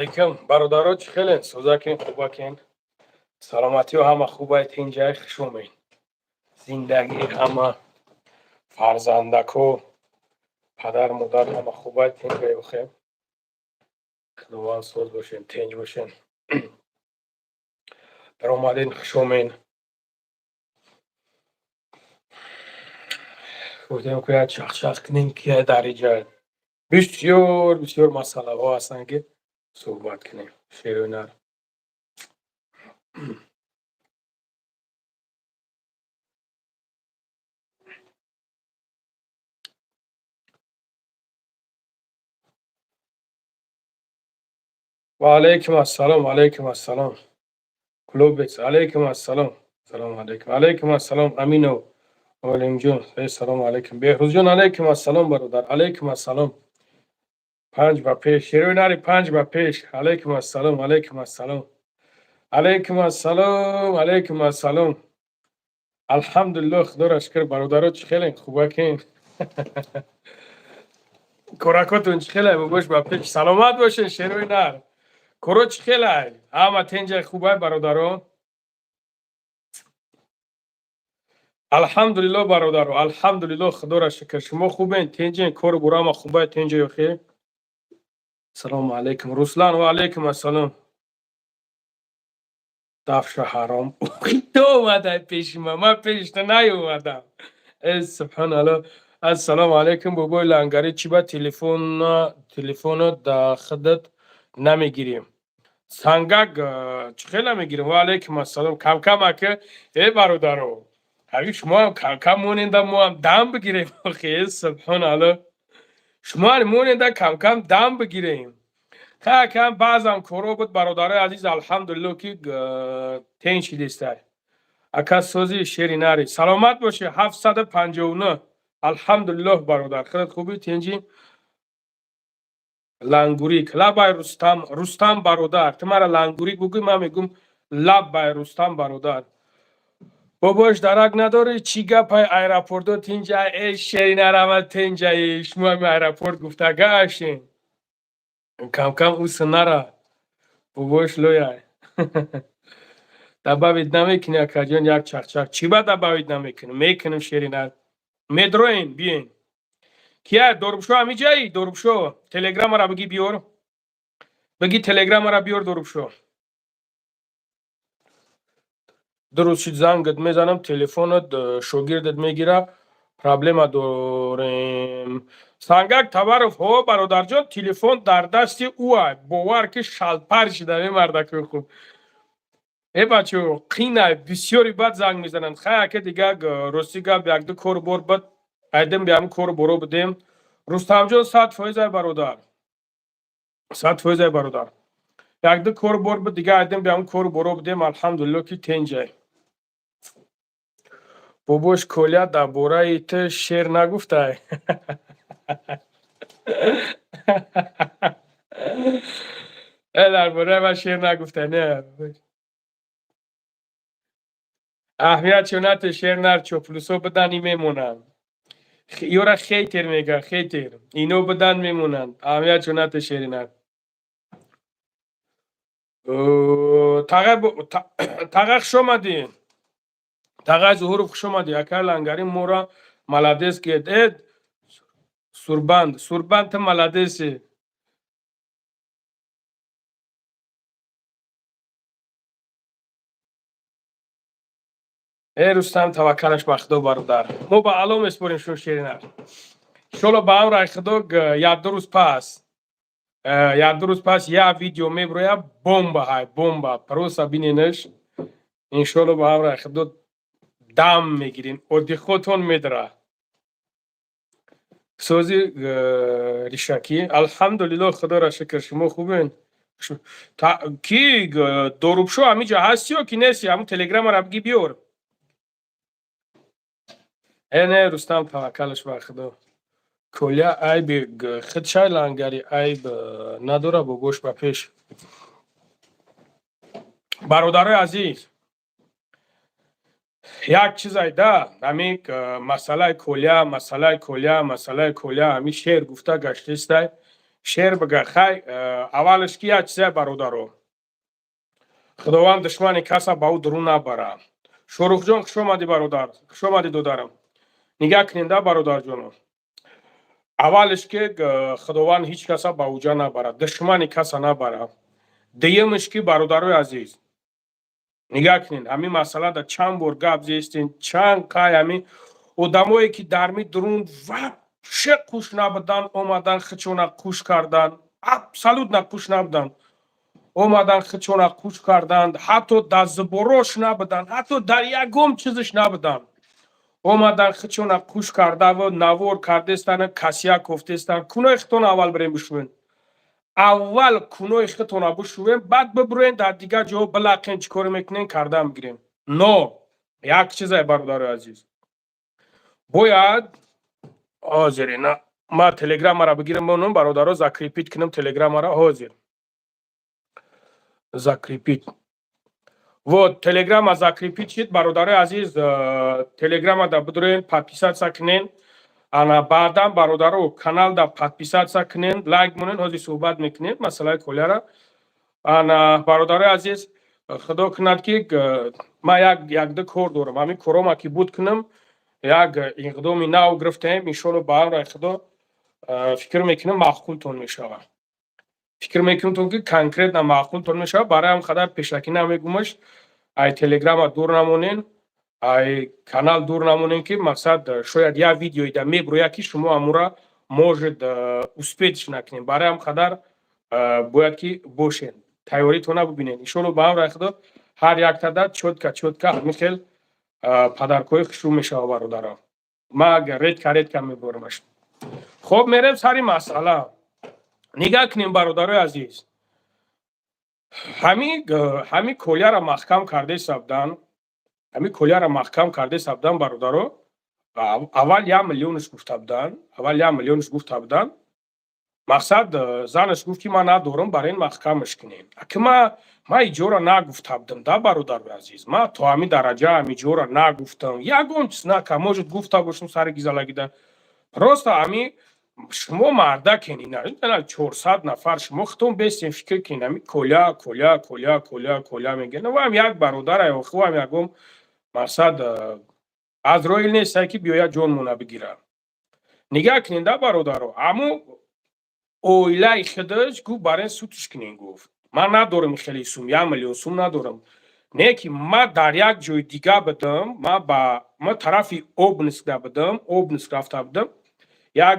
یکم برادرات خیلی سوزاکین خوباکین سلامتی و همه خوبایت اینجا خشومین زندگی همه فرزندک و پدر مادر همه خوبایت اینجا بخیر خداوند سوز باشین تنج باشین در اومدین خشومین گفتیم که چخ کنیم که در اینجا بسیار مسئله ها هستن که صحبت کنیم شیر و نر و علیکم السلام کلوبت علیکم السلام سلام علیکم السلام امینو علیم جون سلام علیکم بهروز جون علیکم السلام برادر علیکم السلام پنج با پیش شیروی نری پنج با پیش علیکم السلام علیکم السلام الحمدلله خدا را شکر برادرات خیلی خوبه کین کراکاتون خیلی بگوش با پیش سلامت باشه شیروی نر کروچ خیلی همه تنجه خوبه برادران الحمدلله برادر الحمدلله خدا را شکر شما خوبین تنجین کار برام خوبه تنجه یخی سلام علیکم رسلان و علیکم السلام دفش حرام تو اومده پیش من پیش تو نیومدم سبحان الله السلام علیکم بابای لنگری چی با تلفن دا خدت نمیگیریم سنگک چی خیلی نمیگیریم و علیکم السلام کم اکه ای برادرو اگه شما هم کم موننده ما هم دم بگیریم خیلی سبحان الله شما هم موننده کم دم بگیریم کم بعضم کارو بود برادر عزیز الحمدلله که تنشی دیسته اکا سوزی شیری نری سلامت باشه 759 الحمدلله برادر خیلی خوبی تنجی لنگوری لبای رستم برادر تمارا لنگوری بگوی من میگم لبای رستم برادر باباش درک نداره چی گپای ایرپورت تینجا ای شیری نرمت تینجا شما هم ایرپورت گفته گاشین کم او سنرا باباش لویای دباوید نمیکنی اکا جان یک چخ چی با دباوید نمیکنی میکنم شیری نر مدروین بیین کیا دوربشو همی جایی دوربشو تلگرام را بگی بیار بگی تلگرام را بیار دوربشو درست شد زنگت میزنم تلفنت شوگیردت میگیره پرابلم داریم سنگک تبرف ها برادر جان تلفن در دست اوه باور که شلپر شده این مردک خوب ای بچه قینه بسیاری بد زنگ میزنند خیلی که دیگه راستی گپ یک دو کار بار بد ایدم بیام کار برو بدیم رستم جان 100% برادر 100% برادر یک دو کار بار بد دیگه ایدم بیام کار برو بدیم الحمدلله که تنجه باباش کلیه در باره ایت شیر نگفته در باره من شیر نگفته نه اهمیت چونت شیر نر چوپلوسو بدنی میمونن یورا خیتر میگه خیتر اینو بدن میمونن اهمیت چونت شیر نر تاقه شمدی تاقه ظهور شمدی اکر لنگری مورا ملادس که اد سربند ملادسی ای رستم توکلش به خدا برادر ما با علام اسپوریم شو شیرینر شلو با هم رای خدا یک دو روز پس یه ویدیو میبروی بمبا پروسا بینینش انشالله با هم رای خدا دم میگیرین ادی خودتون میدره سوزی ریشکی الحمدلله خدا را شکر شما خوبین کی دروبشو همیجا هستی و کی نیستی همون تلگرام را بگی بیار نه رستم توکلش به خدا کلیه عیب خدشای لنگری عیب نداره با گوش به پیش برادرای عزیز یک چیز ایده همین مسئله کلیه همین شعر گفته گشته است شعر بگه خی اولش کی اجزه برادرو خداوند دشمن کسا با او درون نبره شوروخ جان خوش آمدی برادر خوش آمدی دودرم نگاه کننده برادر جانو اولش که خداوند هیچ کسا با اوجا نبره دشمن کسا نبره دیمش که برادرای عزیز نگاه کنین همین مسئله در چند بار گپ زدیم چند قای همین آدمایی که درمی درون و چه کوش نبودن اومدن خچونا کوش کردن ابسولوت نکوش نبودن اومدن خچونا کوش کردن حتی در زبروش نبودن حتی در یکم چیزش نبودن اومدن خچونا کوش کرده و نوار کردستن کسیا گفتستن کنه اختون اول بریم بشوین اول کنه اختون بشوین بعد ببرین در دیگه جا بلاقین چیکار میکنین کردن بگیرین نو یک چیزه برادر عزیز باید حاضر نه ما تلگرام را بگیرم بونم برادرها زکریپیت کنم تلگرام را حاضر زکریپیت و تلگرام از زکریپیت شد برادرای عزیز تلگرام دا بدرین подписаться کنین انا بعدا برادرها کانال دا подписаться کنین لایک مونین حاضر صحبت میکنین مسئله کلیه را انا برادرای عزیز خدا کند که ما یک دو کار دارم همین کارم که بود کنم یک اقدامی نو گرفتیم ایشونو با هم را خدا فکر میکنم معقول تون میشود فکر میکنم تون که کنکریت نه معقول تون میشود برای هم خدا پیشکی نمیگومش ای تلگرام دور نمونین ای کانال دور نمونین که مقصد شاید یا ویدیوی در میبرویا که شما امورا موجد успеть نکنین برای هم خدا باید که باشین تیاری تو نبینین ایشونو با هم را خدا هر یک تعداد چوتکا همیخیل پدرکوی خشو میشه برادران ما رید کم میبرمش خب میرم سری مسئله نگاه کنیم برادرای عزیز همین کلیه را محکم کرده سبدن همین کلیه را محکم کرده سبدن برادرو اول 1 میلیونش گفته بودن مقصد زنش گفت که ما ندارم برای این محکمش کنین که ما ایجورا نگفته بودم دا برادر عزیز ما تو همین درجه همین جورا نگفتم یکم چیز نکم موجود گفته باشم سر گیزالگیده راست همین شما مرده کنین نه 400 نفر شما خودتون بیستین فکر کنین همین کلیا میگن و هم یک برادر ای خو هم یکم مقصد از رویل نیست که بیاید جون مونه بگیره نگاه کنین دا برادر امو اویلای خودش گفت برای سوتش کنین گفت من ندارم خیلی سوم 1 میلیون سوم ندارم نه که ما در یک جای دیگه بدم ما طرفی اوبنسک بدم اوبنسک رفته بدم یک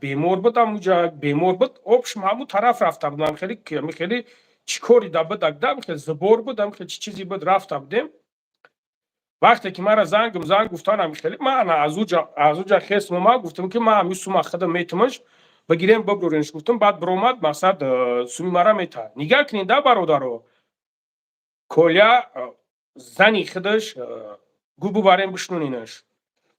بیمار بدم اونجا بیمار بود آبش همون طرف رفته بودم خیلی چیکاری دا بدم خیلی زبور بدم خیلی چیزی بود رفته بدم وقتی که من زنگ گفتن خیلی من از اونجا خیست ما گفتم که ما همین سوم خدا میتمش بگیریم ببرونش گفتم بعد برومد مقصد سومی مرا میتا نگاه کنین دا برادرو کلیا زنی خودش گوبو بریم بشنونینش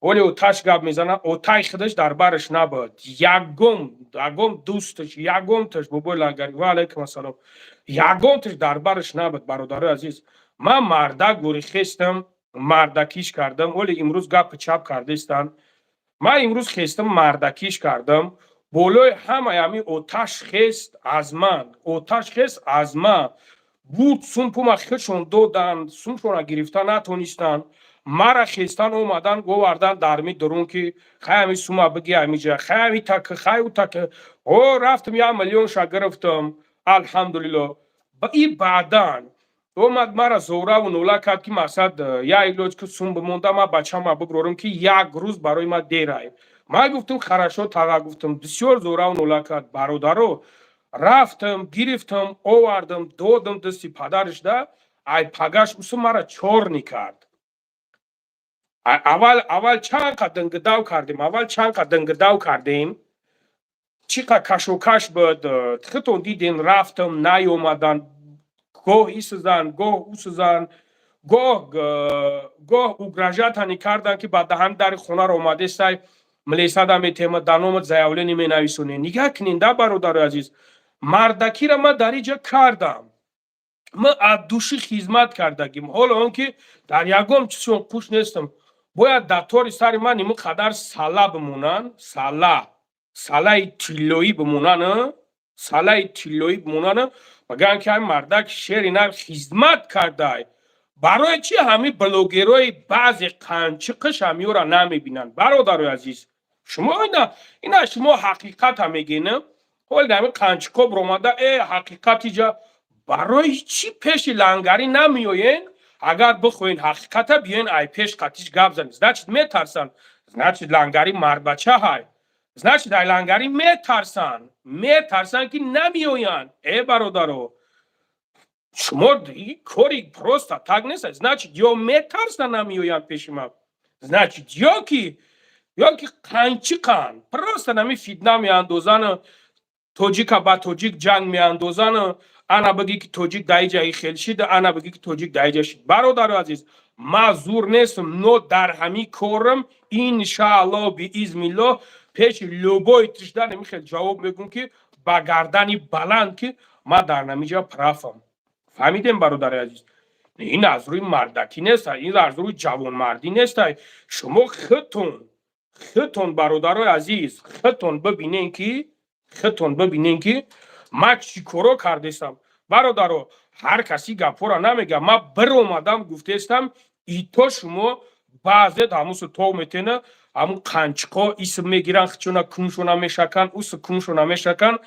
ولی اوتاش گپ میزنه اوتای خودش در برش نبود یگم دوستش یگم تش بابا لنگری و علیکم السلام یگم تش در برش نبود برادر عزیز من مردک گوری خستم مردکیش کردم ولی امروز گپ چپ کردستن من امروز خستم مردکیش کردم بولوی همه همی اوتاش خست از من بود سومپوما خشون دودن سومپونا گرفتن نتونستن مرا خستن اومدن گووردن درمی درون که خیلی سوما بگی همیجا خیلی تک او رفتم 1 میلیون شا گرفتم الحمدلله با این بعدن اومد مرا زوره و نولا کرد که مقصد یا ایلوچ که سوم بمونده ما بچه ما بگرورم که 1 روز برای ما دیره ما گفتم خراشو تاقا گفتم بسیار زوره و نولا کرد برادرو رفتم گرفتم آوردم دادم دستی پدرش ده ای پگش اوسو مرا چور نکرد اول چند قد دنگداو کردیم چیقدر کش و کش بود خطون دیدین رفتم نیومدن گاه ای سزن گاه او سزن گاه اگراجات هنی کردن که بعد دهن در خونه رو اومده سای ملیسا دا میتیمه دانومت زیاوله نیمه نویسونه نگاه کنین دا برادر عزیز مردکی را ما در اینجا کردم ما از دوشی خدمت کردگیم حالا اون که در یکم چیزی خوش نیستم باید دکتر سر من نیمه قدر سالا بمونن سالا سالای تیلویی بمونن، سالای تیلویی بمونن، بگن که این مردک شهر اینا خدمت کرده. برای چی همین بلوگرای بعضی قنچقش همی را نمیبینن؟ برادر عزیز، شما اینا شما حقیقت هم میگین. حال دمی قنچقا برآمده حقیقتی جا برای چی پیش لنگری نمیوین؟ اگر بخوین حقیقت بیاین ای پیش قتیش گپ زنید. значит میترسن. значит لنگری مرد بچه های. значит ای لنگری میترسن که نمیوین. برادرو، شما کاری پروستا تگ نیست. значит یا میترسن نمیوین پیش ما. значит یا که قنچقن پروستا نمی فیدنا میاندازن. توجیک با توجیک جنگ میاندازن. انا بگی که توجیک دایجای خیل شید، انا بگی که توجیک دایجا شید. برادر عزیز، ما زور نیستم نو در همی کورم انشاءالله بی اذن الله پیش لوبوی تشدن نمیخواد جواب میگم که با گردنی بلند که ما در نمیجا پرافم. فهمیدیم برادر عزیز؟ این از روی مردکی نیست، این از روی جوان مردی نیست. شما خودتون برادر عزیز خودتون ببینین که ما چی کارو کردستم. برادرو، هر کسی گپورا نمیگه. ما بر اومدم گفتستم ای تو شما بعضی همون تو میتونه همون قنچقا اسم میگیرن خچونا کنشونا میشکن اوس کنشونا میشکن.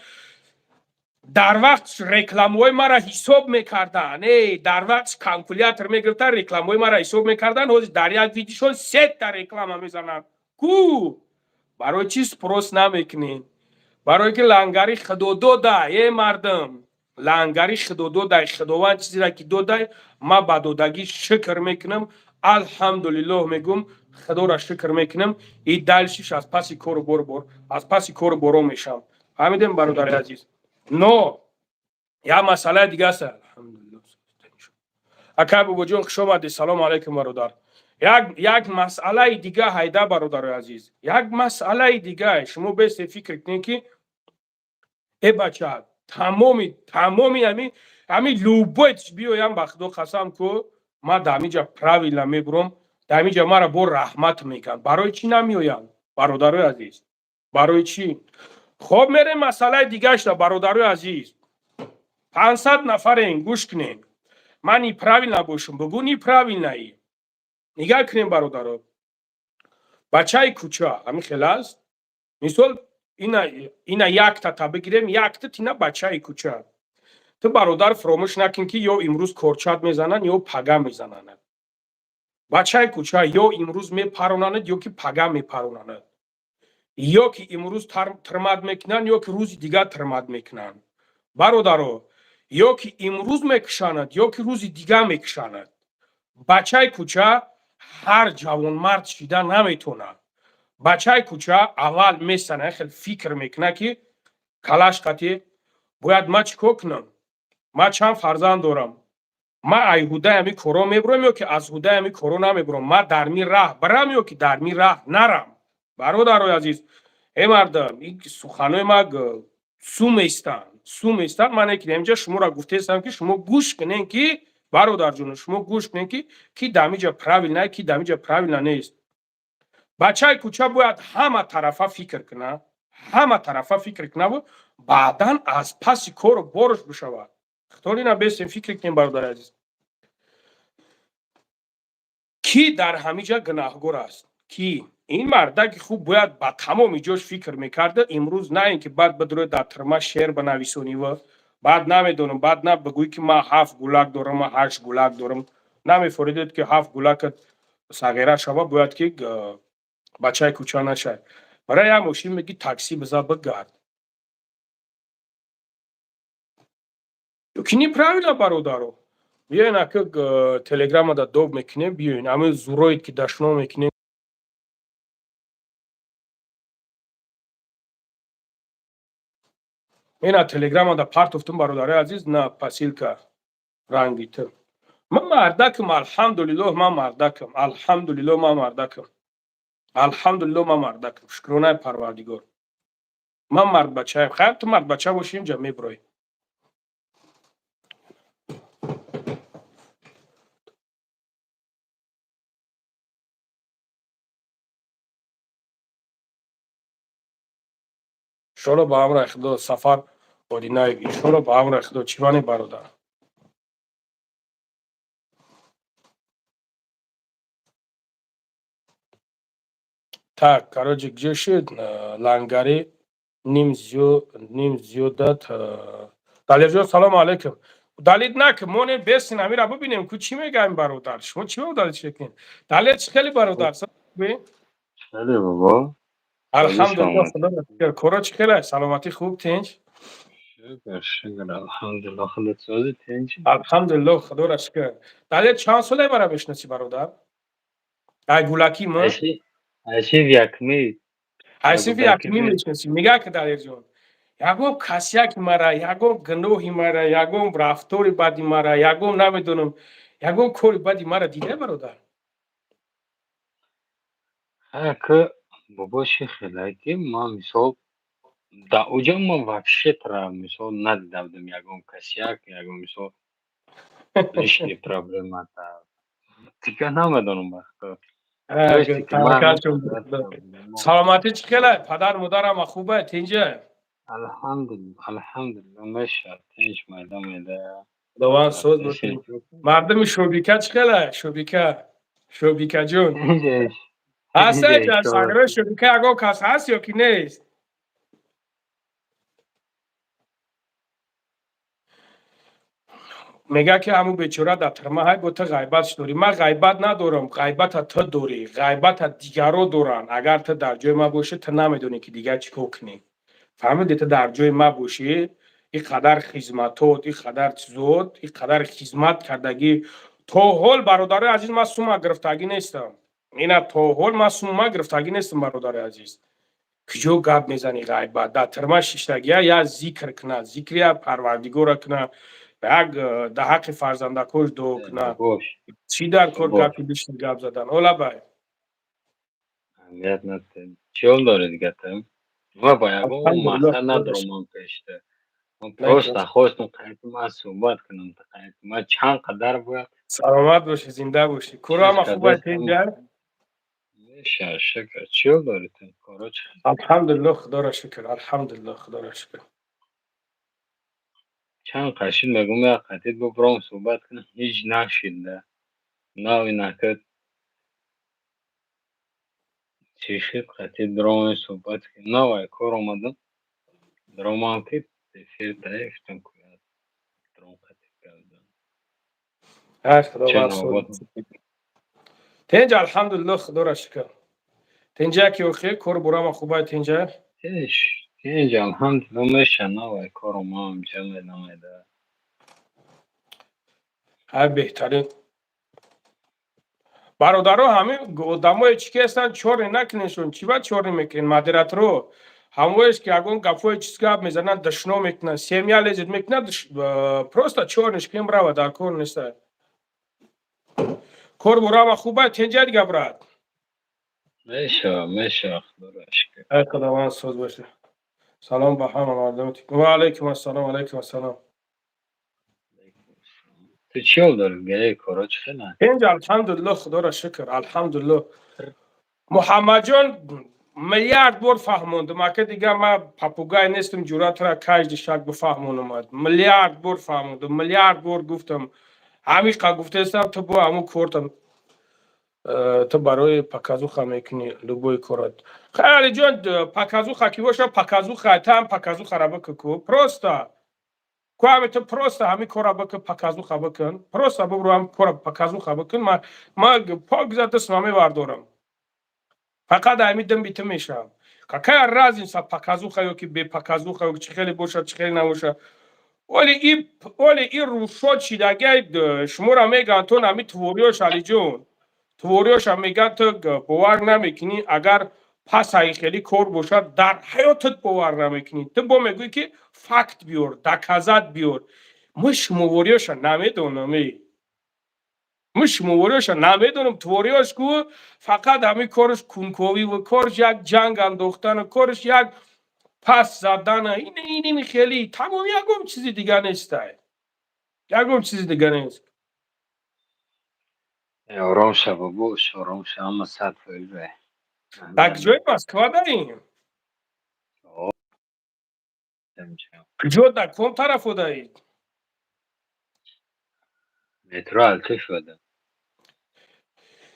در وقت رکلاموی مرا حساب میکردن، در وقت کالکولاتور میگرفتن رکلاموی مرا حساب میکردن. روز در یک ویدیوشون 3 تا رکلام میزنن. کو برای چی سپروس نمیکنین؟ برای که لنگری خدودو ده مردم، لنگری خدودو ده. خداوند چیزی را که دوده ما با دودگی شکر میکنم. الحمدلله میگم خدا را شکر میکنم. این دلشش از پسی کور از پسی کور برو میشم. فهمیدیم برادر عزیز؟ نو یا مسئله دیگه است. الحمدلله اکبر بجون خوش آمدید. سلام علیکم برادر. یک مسئله دیگه هایده برادر عزیز، یک مسئله دیگه. شما بس فکر کنید که ای بچه تمامی همین لوبویتش بیایم به خدا قسم که ما دمیجا پراویلا میبرم، دمیجا ما را با رحمت میکن. برای چی نمیایم برادر عزیز؟ برای چی؟ خب میره مسئله دیگه شده برادر عزیز. 500 نفر این گوش کنین. من ای پراویل نباشم بگو نی پراویل نایی. نگاه کنین برادر، بچه کوچه همین خیلی است. مثال اینا یک تا بگیریم، یک تا تینا بچه کوچه. تو برادر فراموش نکن که یا امروز کورچات میزنن یا پگا میزنن. بچه کوچه یا امروز میپرونند یا که پگا میپرونند. یا که امروز ترماد میکنن یا که روز دیگه ترماد میکنن. برادرو، یا که امروز میکشاند یا که روز دیگه میکشاند. بچه کوچه هر جوان مرد شده نمیتونه. بچه کوچه اول میستنه خیلی فکر میکنه که کلاش قطعی باید ما چیکار کنم؟ ما چند فرزند دارم. ما ای هوده همی کارو میبرم یا که از هوده همی کارو نمیبرم. ما در می راه برم یا که در می راه نرم. برادر عزیز، ای مردم این سخنای ما سوم ایستن. من اینکه اینجا شما را گفته استم که شما گوش کنین که برادر جون، شما گوش کنین که کی دمیجا پراویل نه، کی دمیجا پراویل نیست. بچه کوچه باید همه طرفه فکر کنه و بعدا از پس کار برش بشود. خطوری نبستیم فکر کنیم برادر عزیز. کی در همیجا گناهگار است؟ کی؟ این مردک خوب باید با تمام جوش فکر میکرده. امروز نه اینکه بعد بدروی در ترما شعر بنویسونی و بعد نمیدونم، بعد نه بگوی که ما 7 گلاک دارم، ما 8 گلاک دارم. نمیفهمیدید که 7 گلاک صغیره شما باید که بچه کوچه نشه. برای هم ماشین میگی تاکسی بذار بگرد. یکی نی правильно برادرو. بیاین اکه تلگرام دا دوب میکنیم. بیاین همه زوروید که دشنو میکنیم. اینا تلگرام دا پارت افتون برادر عزیز نه پسیل که رنگی تو. من مردکم الحمدلله. من مردکم شکرانه پروردگار. من مرد بچه خیر تو مرد بچه باشیم جا میبروی. انشالله با هم ریخته سفر одинаеви иншолло ба ҳам рехдо чивани бародар. Так, короче, где шед? Лангари ним зиёдат. Далерҷон салому алайкум. Далед накун, мо не бесин амира бубинем ку чӣ мегӯям бародар. Шумо чӣ мегӯдалед шекин? Далед чӣ хели бародар? Шале бобо. Алҳамдулиллаҳ, худоро шукр. Кора чӣ хел аст? Саломатӣ хуб, тинч? Шукр, алҳамдулиллаҳ. Худот сози тинч? Алҳамдулиллаҳ, худоро шукр. Далед чанд сола мара мешиносӣ бародар? Ай гулакима? Айши якми. Ҳайсифи якимӣ мешиносӣ. Мегӯяд ки Далерҷон, ягон касияки мара, ягон гуноҳи мара, ягон рафтори бади мара, ягон намедонам, ягон кори бади мара дидае бародар? Ки бобо чӣ хеле ки ман мисол да уҷа ман вообще тра мисол надида будам ягон касияк, ягон мисол лишний проблемата. Дигар намедонам вақто. Саломатӣ чӣ хел аст? Падар модарама хуб аст, тинҷа? Алҳамдулиллаҳ мешавад. Тинч майда. Худованд соз бошад. Мардуми Шӯбика чӣ хел аст? Шӯбикаҷон. Ҳастед дар сагарои Шӯбика ягон кас ҳаст ё ки нест? Мегӯяд ки ҳамун бечора дар тирма ҳай гуфта ғайбатш дорӣ. Ман ғайбат надорам, ғайбата ту дорӣ, ғайбата дигаро доранд. Агар ту дар ҷои ман бошӣ, ту намедонӣ ки дигар чӣ кор кунӣ. Фаҳмидӣ, ту дар ҷои ман бошӣ, ин қадар хизматот, ин қадар чизот, ин қадар хизмат кардагӣ, то ҳол бародарои азиз ман сума гирифтагӣ нестам. Ина то ҳол ман сума гирифтагӣ нестам бародари азиз. Куҷо гап мезанӣ ғайбат? Дар тирма шиштагия як зикр кунад, зикри як Парвардигора кунад, як дар ҳаққи фарзандакош дуо кунад. Чӣ дар кор гапи лишни гап задан? Олабай. Чӣ ҳол доред гатам? Ва ба ягон масъала надорам ман пешта. Ман просто хостам қайти ман суҳбат кунам. Қайти ман чанд қадар бояд. Саломат бошӣ, зинда бошӣ. Курама хуб аст тинҷа? Мешавад, шукр. Чӣ ҳол доред? Кора чӣ? Алҳамдулиллаҳ, худоро шукр. Алҳамдулиллаҳ, худоро шукр. Чанд қашид мегӯям як қатъи бубурам суҳбат кунам, ҳеҷ нашидда. Нави накард. Чӣ шуд қатъи дуромаи суҳбат кунем. Навай кор омадам. Дуромам ки эфир таифтам кӯяд. Дуром қатъи кардам. Ай худованд соз. Тинҷа алҳамдулиллаҳ, худоро шукр. Тинҷа ки охир кор бурама хуб аст тинҷа? Тинҷ алҳамдулиллаҳ мешавад. Навай корам ҳамҷа менамайда. Ай беҳтарин. Бародаро ҳамин одамое чӣ ки ҳастанд чорӣ накунедшон. Чӣ ба чорӣ мекунед? Модераторо ҳамоест ки ягон гафҳои чиз гап мезананд, душно мекунанд, семья лезет мекунанд, просто чорниш кунем рава, дар кор нестай. Кор бурама хуб аст тинҷа дига брат? Мешавад, худоро шукр. Ай худованд соз бошад. Салом ба ҳама мардуми. Ва алайкум ассалом, алайкум ассалом. Ту чӣ ҳол доред? Гаи кора чӣ хел аст? Тинҷа алҳамдулиллаҳ, худоро шукр. Алҳамдулиллаҳ. Муҳаммадҷон миллиард бор фаҳмондам. Ака дига ман папугай нестам ҷуръатро кажди шак бифаҳмонам. Миллиард бор фаҳмондам, миллиард бор гуфтам. Ҳамин қадр гуфтаистам, ту бо ҳамун кортам. Ту барои паказуха мекунӣ любой корат. Алиҷон паказуха ки боша паказуха, ту ҳам паказухаро бикун ку. Просто ку ҳамин ту просто ҳамин кора бикун, паказуха бикун. Просто бибиро ҳамин кора паказуха бикун. Ман пок за дастам мебардорам. Фақат ҳамин дим биту мешавам. Какая разница паказуха ё ки бепаказуха, чӣ хеле бошад, чӣ хеле набошад. Оли ин рӯшот шидагиай шуморо мегӯянд ту ҳамин твориёш Алиҷон. Твориёша мегӯянд ту бовар намекунӣ, агар пасаи хеле кор бошад, дар ҳаётат бовар намекунӣ. Ту бо мегӯӣ ки факт биёр, доказат биёр. Мо шумовориёша намедонам. Мо шумовориёша намедонам. Твориёш ку фақат ҳамин кораш кунковиву, кораш як ҷанг андохтану, кораш як пас задана. Ин хеле тамом ягон чизи дига нестай. Ягон чизи дига нест. Ором шав бобош, ором шав. Ҳама 100% Дар куҷои Москва дарем? کجا در کدام طرف بودید؟ مترو الته شده.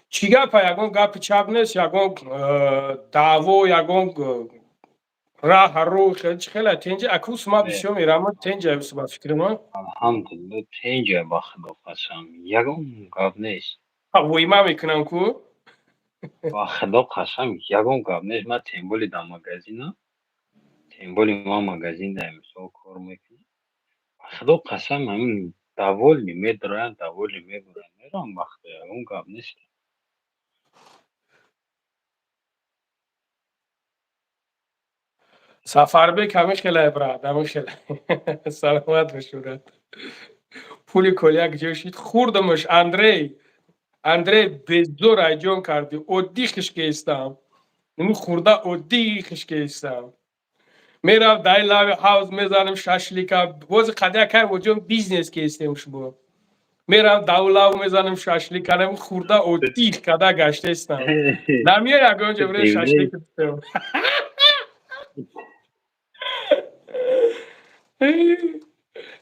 چی گپ یگون گپ چپ نیست، یگون دعوا یگون راه رو خیلی تنج اکوس ما بسیار میرم تنج ایست با فکر ما الحمدلله تنج با خدا قسم یگون گپ نیست. وای ما میکنم کو با خدا قسم یگون گپ نیست. من تنبولی در مغازین تنبولی ما مغازین در مثال کار میکنم. با خدا قسم همین دوالی میدرن دوالی میبرن میرم وقت یگون گپ نیست. سفر به کمی خیلی برات همون خیلی سلامت بشورد پولی کلیک جوشید خوردمش اندری بزور ایجون کردی اودیخش که استم نمو خورده اودیخش که استم میرم دای لاوی هاوز میزنم شاشلیکا باز قدر کرد وجون بیزنس که استمش بود میرم داولاو میزنم شاشلیکا نمو خورده اودیخ کده گشته استم نمیه یگون جبره شاشلیک استم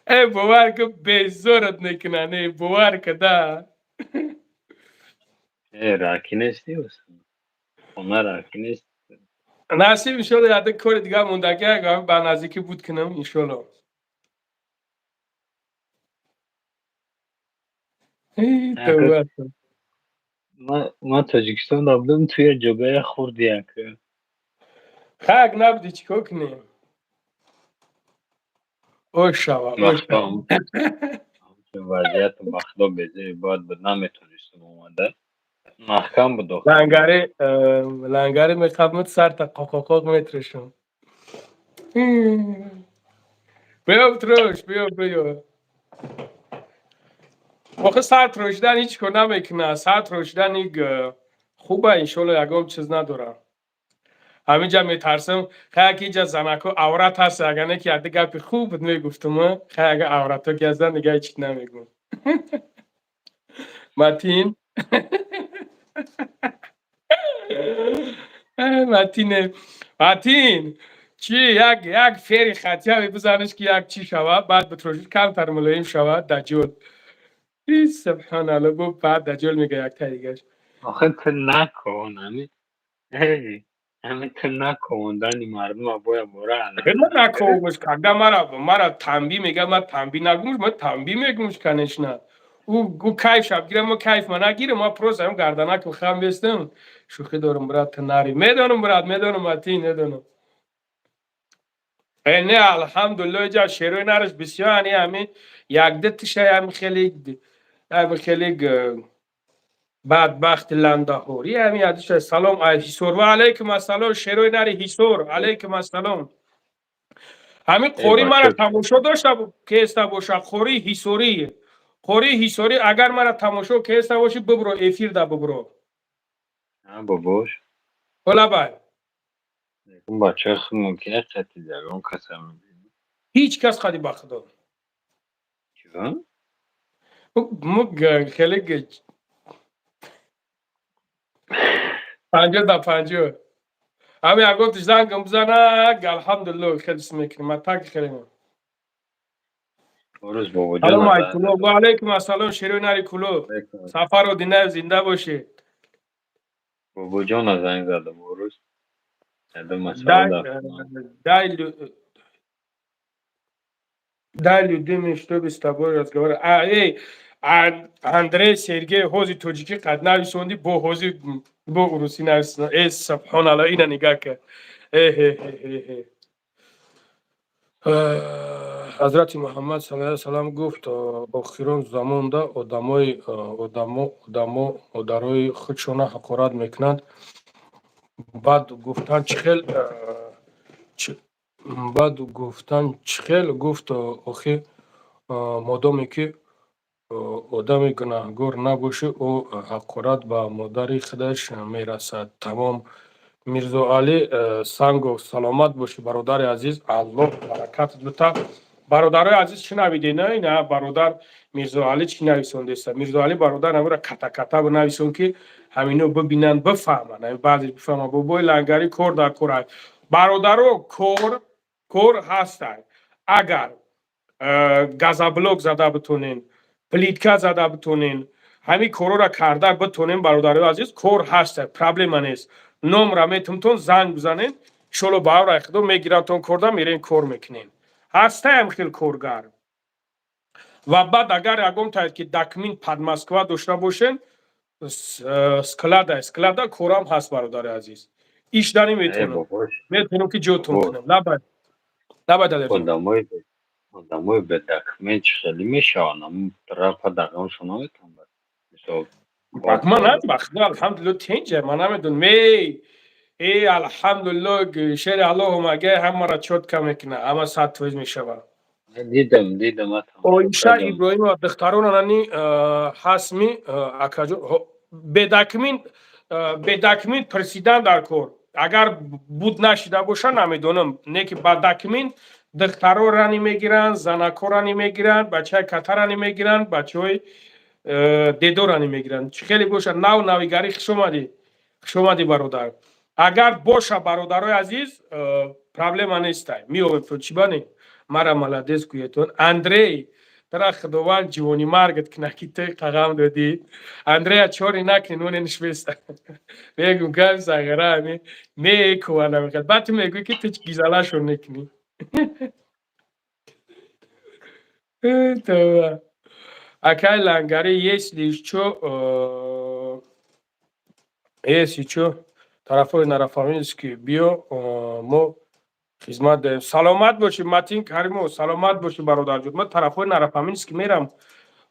ای باور که بزرت نکنن ای باور که ده راکی نیستی بسن خونه راکی نیست. نصیب انشالله یاده کار دیگه مونده که اگه به نزدیکی بود کنم انشالله ای تو ما تاجیکستان رفتم توی جگه خوردی که خاک نبودی چیکار کنیم او شوا وقتا که وضعیت بخدا بزه باید به نمیتونستم اومده محکم به داخل لنگری میخوابمت سر تا قاقاقاق میترشم بیا بتروش بیا واقع سر تروشدن هیچ کار نمیکنه سر تروشدن خوبه انشالله یکم چیز ندارم همینجا میترسم خیلی اینجا زنکو عورت هست اگر نه که یه گپی خوب میگفتم خیلی عورت ها گزدن دیگه هیچ نمیگم متین متین چی یک فری خطی همی بزنش که یک چی شود بعد بتروشید کمتر ملایم شود دجال سبحان الله گفت بعد دجال میگه یک تاییگش آخه تو نکن همین تو نکندنی مردم باید برای من نکومش کنده مرا تنبیه میگه من تنبیه نگومش من تنبیه میگومش کنش نه او کیف شب گیره ما کیف ما نگیره ما پروس هم گردنک و خم بیستم شوخی دارم برات تناری میدانم متین میدانم نه الحمدلله جا شیروی نرش بسیار همین یک دتشه همین خیلی بدبخت لندهوری همین یادش سلام هیسور و علیکم السلام شیروی نری هیسور علیکم السلام همین خوری مرا تماشا داشته که است باشه خوری هیسوری اگر مرا تماشا که است باشی ببرو افیر ده ببرو باباش ولا بای اون بچه ممکنه قطعی داره اون قسم میدینی هیچ کس خواهی بخدا چیزا؟ خیلی 50 همین اگه تو زنگم بزنه الحمدلله خیلی سمیکنی من تاک خیلی من روز بابا جان سلام علیکم و علیکم السلام شیروی نری کلو سفر و دینه زنده باشی بابا جان زنگ زده روز Дай людям, чтобы с тобой разговаривать. Эй, Андрей, Сергей, хози тоджики قد نویسوندی با хози با روسی نویسوندی. ای سبحان الله اینا نگاه که. حضرت محمد صلی الله علیه و سلم گفت آخرون زمان ده آدمای خودشون حقارت میکنند. بعد گفتن چخیل گفت آخه مادامی که آدم گناهگار نباشه او حقارت به مادر خودش میرسد. تمام میرزا علی سنگ و سلامت باشه برادر عزیز الله برکت بده. برادرای عزیز شنویدی نه برادر میرزا علی چی نویسونده است. میرزا علی برادر همون را کتا بنویسون که همینو ببینن بفهمن بعضی بفهمن بابای لنگری کور در کور برادرو کور هستن اگر газоблок зада битонин, плитка зада битонин, ҳамин корро карда битонин, бародарои азиз, кор ҳаст, проблема нест. номра метумтон занг бизанен, иншоалло баъвра иқдом мегирантон корда мерен кор мекунен. ҳастаам хел коргар. ва баъд агар ягон таҳед ки документ под Москва дошта бошен, склада корам ҳаст, бародари азиз. ишдани метавонам. Метавонам ки ҷоятон кунам. Набаyd алерҷон. Одамои бе документ хеле мешаванд. Рафа дағамшо наметавон. Мисол ман бахда алҳамдулилло тенҷа ман намедонам алҳамдулилло шери аллоҳу маге ҳамаро чотка мекуна, ҳама 100% мешава. дидам Оиша Иброҳимова духтаронани ҳасми акаҷон бе документ пресидан дар кор. Агар буд нашида боша намедонам, не ки ба документ духтарорани мегиранд, занакорани мегиранд, бачаи катарани мегиранд, бачаҳои дедорани мегиранд. Хеле боша навигари хушомадӣ бародар. Агар боша бародарои азиз, проблема нестай. Меёбем то чӣ бане? Мара молодец гӯятон. Андрей, тара худованд ҷивони маргат кина ки ту қағам додӣ. Андрея чори накни нуне нишвеста. Мегӯм гам сагара мекувана мекад. Баъд ту мегӯй ки ту гизалашон некунӣ. Това. Акай лангари если чё, тарафои нарафамилс ки биё мо хизмат дорем. Саломат боши Матин Каримов, саломат боши бародарҷон. Ман тарафои нарафамилс ки мерам,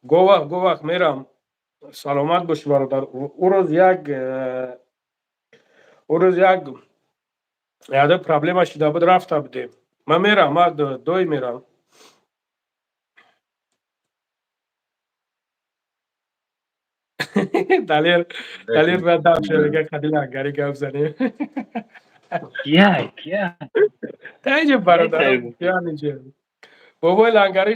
говақ мерам. Саломат боши бародар. урӯз як яда проблема шида буд, рафта будем. Ман мерам, ман доим мерам. далер ва давшарига қади лангари гап занем. кия таҷа бародарам киянича. бобои лангари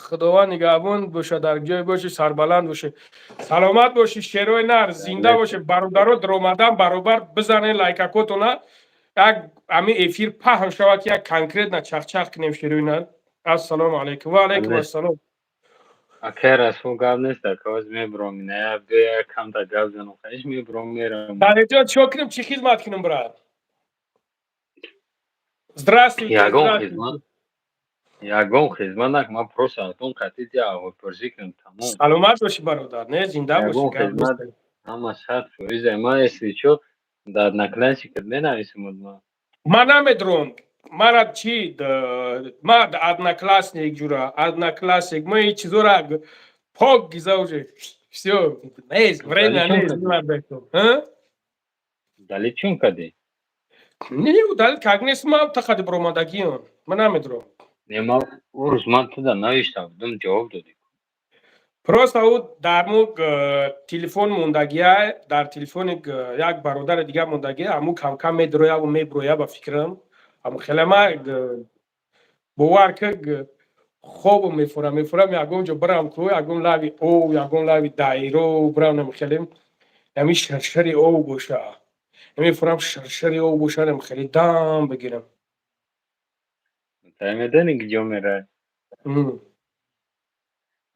худованд нигаҳбон боша, дар ҷой боши, сарбаланд боши. Саломат боши, шерои нар зинда боши. Бародаро даромадан баробар бизанен лайкакотона. як ҳамин эфир паҳн шавад ки як конкретна чахчах кунем шерои нар. Ассалому алайкум. Ва алайкум ассалом. Акер асо гап нест, каваз мебром ина бе камта гап занам, хеш мебром мерам. Далеҷон чё кунем, чӣ хизмат кунем брат? Здравствуйте. ягон хизмат нак, ман просто атон қатид я аҳволпурсӣ кунам, тамом. Саломат боши бародар, не зинда боши. ягон хизмат ҳама 100%. Ман если чё дар накласика менависам ман. Ман намедонам. Мара чӣ ман одноклассник ҷура, одноклассник мо ин чизора пок гиза уже. Всё, нест, время нест. Дали чун кади? Не, дали как нест, ман тақади баромадагиам. Ман намедонам. Не, ман урӯз ман туда навишта будам, ҷавоб додӣ. Просто ӯ дар мо телефон мондагия, дар телефони як бародари дига мондагия, ҳамӯ камкам медрояв меброя ба фикрам. Ҳамӯ хеле ман бовар ки хобам мефурам, ягон ҷо бирам ку, ягон лави ов, ягон лави дайро бирам, намхеле ҳамин шаршари ов боша. Мефурам шаршари ов боша, намхеле дам бигирам. Тай медонӣ ки ҷо меравӣ?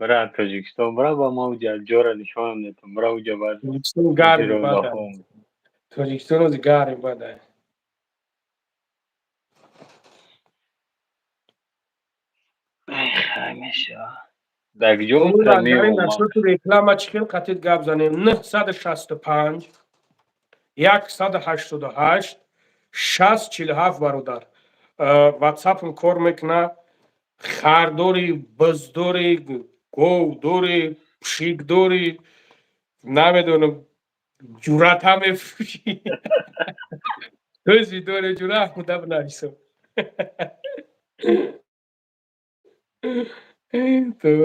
бара Тоҷикистон, бара ба ман уҷа ҷора нишонам метавон, бара уҷа бар. Тоҷикистон ози гарм бада. даг ҷо реклама чӣ хел қатид гап занем? 965 188 6047 бародар. ватсапм кор мекуна. хардори, биздори, говдори, пшикдори, намедонам, ҷуръата мефурӯшӣ. ӯзи дори ҷуръат буда бинависам.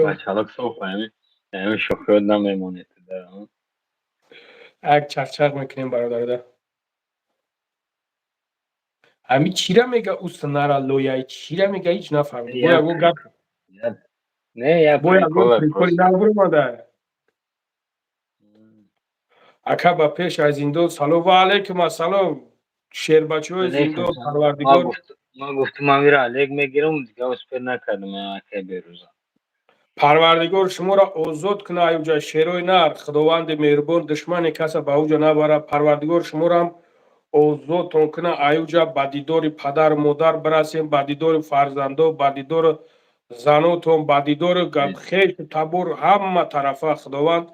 Бачалак соф ҳамин шохиёт намемонед. як чахчах мекунем бародарда. ҳамин чира мега устанара лояи чира мега ҳеҷ нафаҳмидам. бо ягон гап не я приколи набуромада. ака ба пеш аз зиндон салом. Ва алайкум ассалом. шербачаҳои зиндон парвардигор. ما گفتم من میره علیک میگیرم دیگه اسپر نکردم من که بیروزم. پروردگار شما را آزاد کنه ایوجا شیروی نر خداوند مهربان دشمن کس به اوجا نبره. پروردگار شما را هم آزادتون کنه ایوجا به دیدار پدر مادر برسیم، به دیدار فرزندا، به دیدار زناتون، به دیدار خیش تبور همه طرفه خداوند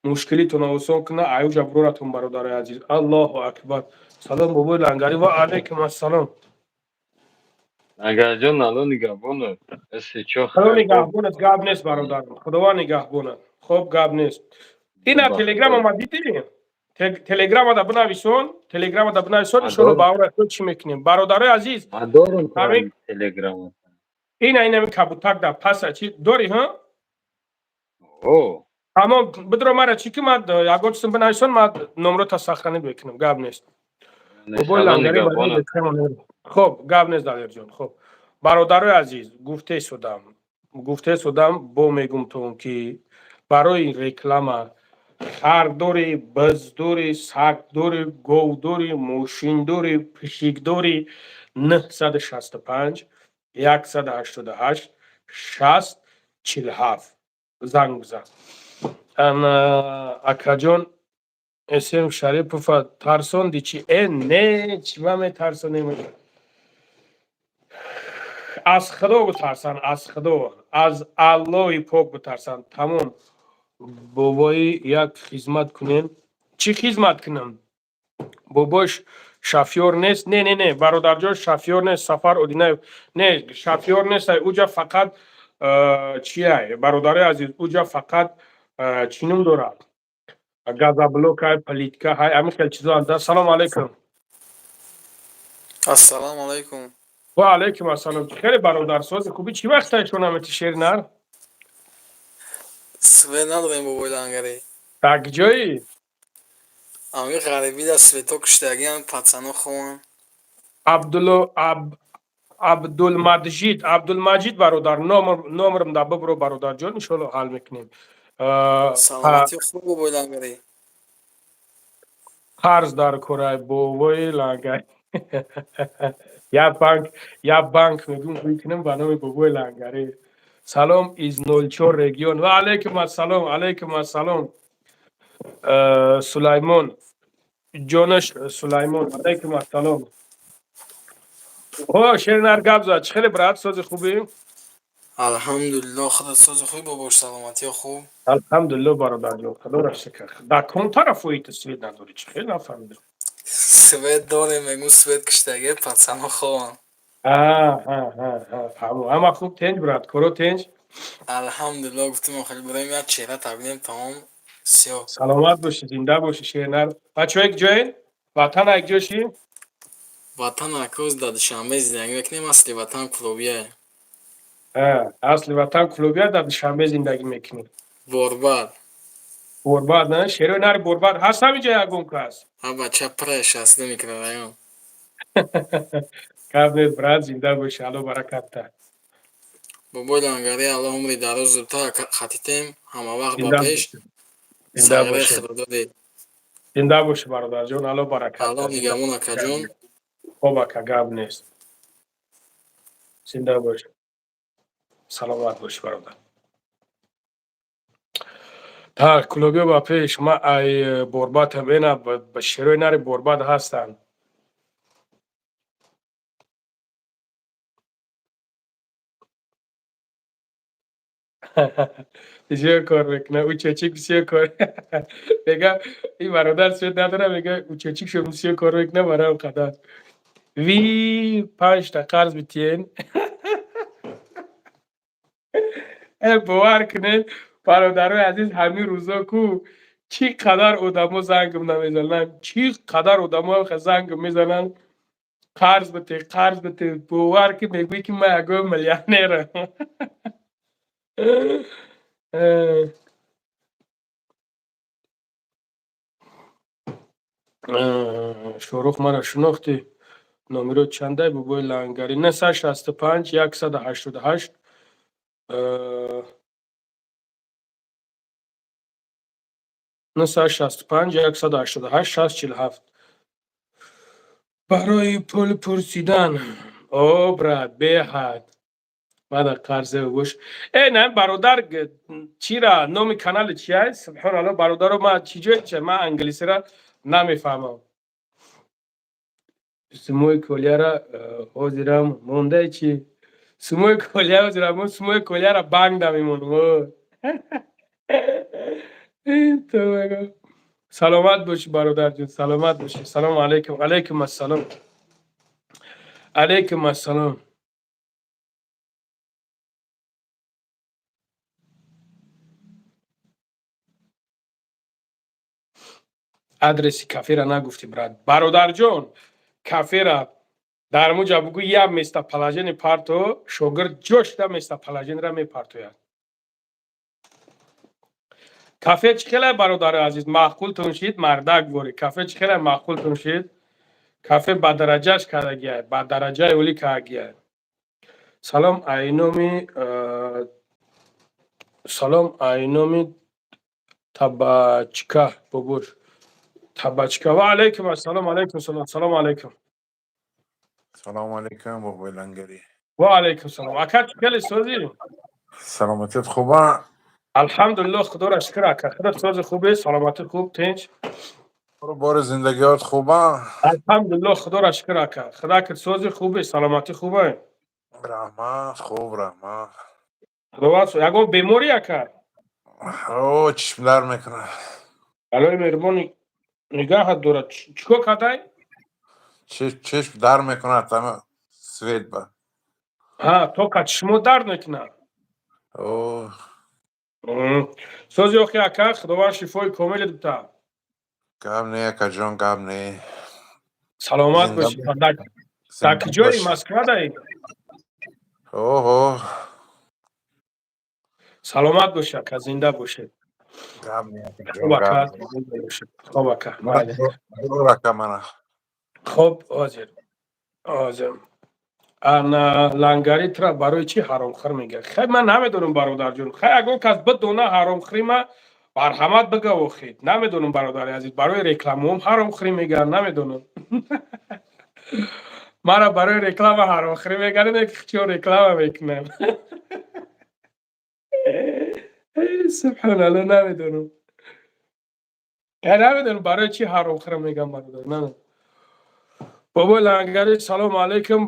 مشکلیتون آسان کنه ایوجا برورتون برادر عزیز. الله اکبر. سلام بابای لنگری و علیکم السلام. اگر جان الان نگهبانه است چه خدا خیر خوب نگهبانت، گاب نیست برادر. خدا نگهبانت. خوب گاب نیست. اینا به تلگرام خدا ما دیدی؟ تلگرام دا بنویسون، تلگرام دا بنویسون ایشالا مدار باور تو چی میکنیم برادر عزیز. مدارم همین تلگرام. اینا می کبوتر دا پس چی داری ها؟ او اما بدر مرا چی که ما یگان چیز بنویسون ما نمره تا سخنی بکنیم. گاب نیست. بابای انشالله لنگری برای نگهبانه بسیار. خب گاب نیست دادر جان. خب برادر عزیز گفته شدم با میگم تو که برای رکلام خر داری، بز داری، سگ داری، گو داری، موشین داری، پشیک داری. 965 188 60 47 زنگ بزن. اکا جان اسم شریف ترسون دیچی نه چی ما می ترسونیم. از خدا بترسن، از خدا، از الله پاک بترسن. تمام. بابایی یک خدمت کنین. چی خدمت کنم؟ باباش شافیور نیست. نه برادر جان شافیور نیست. سفر اودینه نه شافیور نیست. اوجا فقط چیه برادر عزیز اوجا فقط چینم دارد. گازا بلوک های پلیتکا های همین خیلی چیزا انده. سلام علیکم. السلام علیکم. و علیکم السلام. خیلی برادر ساز خوبی. چی وقت های شما شیر نر؟ Свет надоем бобои лангари. Так جایی؟ Ами ғарибӣ дар свето куштагиам пацано хоҳам. عبدالمجید برادر نامرم دا ببرو برادر جان انشالله حل میکنیم. Саломатӣ хуб бобои лангари. قرض در کره بابای لنگری. یا بانک میگم میکنم به نام بابای لنگری. سلام از 04 رگیون. و علیکم السلام. علیکم السلام. سلیمان جانش سلیمان. علیکم السلام. شیر نر گپ زد. خیلی برات ساز خوبی. алҳамдулилло худат сози хуби бобош саломатиё хуб. الحمدلله برادر جان خدا را شکر. در کون طرف ویت سوید نداری چه خیلی نفهمیدم. свет дорем мегӯ свет куштагиам пацано хоҳам. فهمو. اما خوب تنج برات کرو تنج. алҳамдулилло гуфтем охир бароим як чеҳра табинем тамом сиёҳ. سلامت باشی زنده باشی شیرنر. بچه ها یک جایین؟ وطن یک جاشی؟ ватан акоз дар душанбе зиндагӣ мекунем асли ватан клубия. اصل وطن کلوبیا در دوشنبه زندگی میکنی. борбад. برباد نه؟ شیرنر برباد هست همینجا یکون که هست. бача пра 62 микрорайон. کف نیست برات زنده باشی. الله برکت ده. бобои лангари алло умри дароз зудтар хатитем ҳамавақт ба زنده пеш. باشی. زنده сағираи باشی. хирдоде. زنده باشی برادر جان. الله برکت алло ده. زنده нигамон акаҷон. خوب که گپ نیست. زنده باشی. سلامت باشی برادر. تا کلوبیا با پیش ما ای برباد هم اینا به شیروی نری برباد هستن. چه کار میکنه او چچیک چه کار میگه این برادر سوید نداره میگه او چچیک شو چه کار میکنه برای قدر وی 5 تا قرض بتین. باور کنین برادرای عزیز همین روزا کو چی قدر آدما زنگ نمیزنن، چی قدر آدما زنگ میزنن قرض بده باور که میگوی که من یک میلیونرم. شاروخ مرا شناختی. نمره چنده بابای لنگری 965 188 965 188 60 47 برای پول پرسیدن. او براد به حد من قرضه بگوش نه برادر چی را نام کانال چی است سبحان الله برادر رو من چیجوری چه من انگلیسی را نمیفهمم سموی کلیه را حاضرم مونده چی سموی کلیه حاضرم سموی کلیه را بانگ دمیمونم تو بگو سلامت باشی برادر جون سلامت باشی سلام علیکم علیکم السلام علیکم السلام آدرس کافه را نگفتی برادر جون کافه را در موجب بگو یا میستا پلاژن پارتو شوگرد جوش دا میستا پلاژن را میپارتوید کافه چخیلی برادر عزیز معقول تونشید مردک بوری کافه چخیلی معقول تونشید کافه با درجهش کرده گیه با درجه اولی که گیه سلام اینومی سلام اینومی تباچکا ببور تباچکا و علیکم السلام علیکم سلام علیکم سلام علیکم بابای لنگری و علیکم سلام اکا چکلی سوزی سلامتیت خوبه الحمدلله خدا را شکر اکا خدا سوز خوبه سلامتی خوب تنج برو بار زندگیات خوبه الحمدلله خدا را شکر اکا خدا که سوز خوبه سلامتی خوبه رحمت خوب رحمت خدا یگو بیماری اکا او چشم در میکنه الوی مهربانی نگاه داره چیکو کدای چشم در میکنه تمام سوید با ها تو که چشمو درد نکنه او سوزی اوخی اکا خدا شفای کامل دوتا گم نه که جان گم نه سلامت زنده باشی در زنده کجایی باش مسکو دایی اوه سلامت باشه که زنده باشه گم نه که خوب جان گم اکا نه زنده باشه خوب اکا من بله دو رکه منه خب حاضر انا لنگری ترا برای چی حرام خور میگه خیلی من نمیدونم برادر جون خیلی اگه کس بدونه حرام خوری ما مرحمت بگه و خید نمیدونم برادر عزیز برای رکلام هم حرام خوری میگه نمیدونم مرا برای رکلام حرام خوری میگه نه که چون رکلام میکنم سبحان الله نمیدونم نمیدونم برای چی حرام خوری میگم برادر نه بابا لنگری سلام علیکم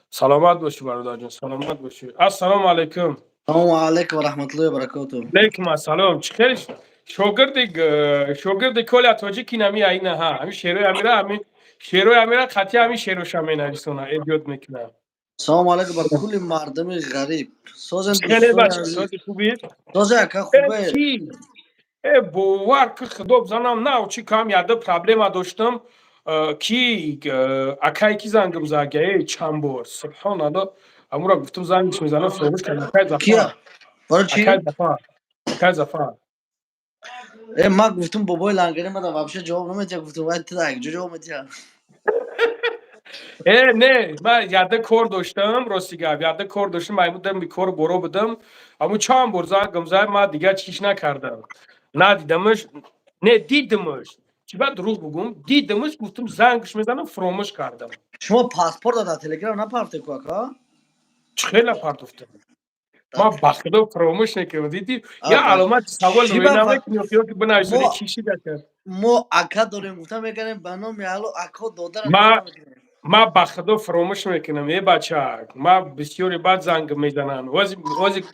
سلامت باشی برادر جون سلامت باشی السلام علیکم السلام عليكم ورحمة الله وبركاته. علیکم السلام چخیر شوگرد کل تاجیکی نمی اینه ها همین شیروی امیره خطی همین شیرو شمی نویسونه ایجاد میکنه السلام عليكم بكل مردم غریب. سازن چخیلی دوستان بچه عزیز. سازی خوبی؟ سازه اکا خوبه. چی؟ باور که خدا بزنم نه چی کام یاده پرابلم داشتم کی اکای کی زنگم زاگه چند بار سبحان الله امورا گفتم زنگش میزنم فراموش کردم کیا؟ برای چی؟ اکای زفر ما گفتم بابای لنگری من вообще جواب نمیده. گفتم باید تا یک جواب میده. نه من یاده کار داشتم راستی گفت یاده کار داشتم بودم می کار برو بدم اما چند بار زنگم زد ما دیگه چیش نکردم ندیدمش نه دیدمش چی بعد دروغ بگم دیدمش گفتم زنگش میزنم فراموش کردم شما پاسپورت داده تلگرام نپارته کو اکا؟ خیلی پرت افتادم ما بخدا فراموش نکردم دیدی یا باش. علامت سوال چی روی بفهم؟ نمک یا که بنویسونی ما چیشی دکر ما اکا داریم گفتم میکنیم به نام الو اکا داده را کار ما نمیکنیم. ما بخدا فراموش میکنم یه بچه ما بسیاری بعد زنگ میزنن وزی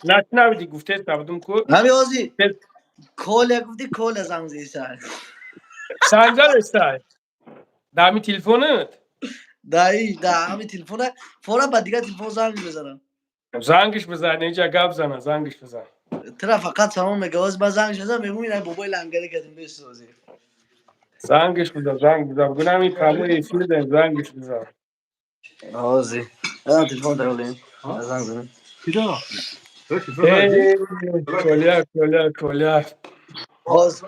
نشنویدی گفته تبدون کو نبی آزی کال گفتی کال زنگ زیسر. سنجا استای دامی تلفونت دایی دا همین تلفن فورا با دیگه تلفن زنگ بزنم. زنگش بزن اینجا گپ زنه زنگش بزن ترا فقط سلام میگه از با زنگ شده میگم این بابای لنگری کردیم بسازی. زنگش بزن بگو نمی پرمو فیلم زنگش بزن آزی الان تلفن دارم زنگ بزنم. ای کلیا آز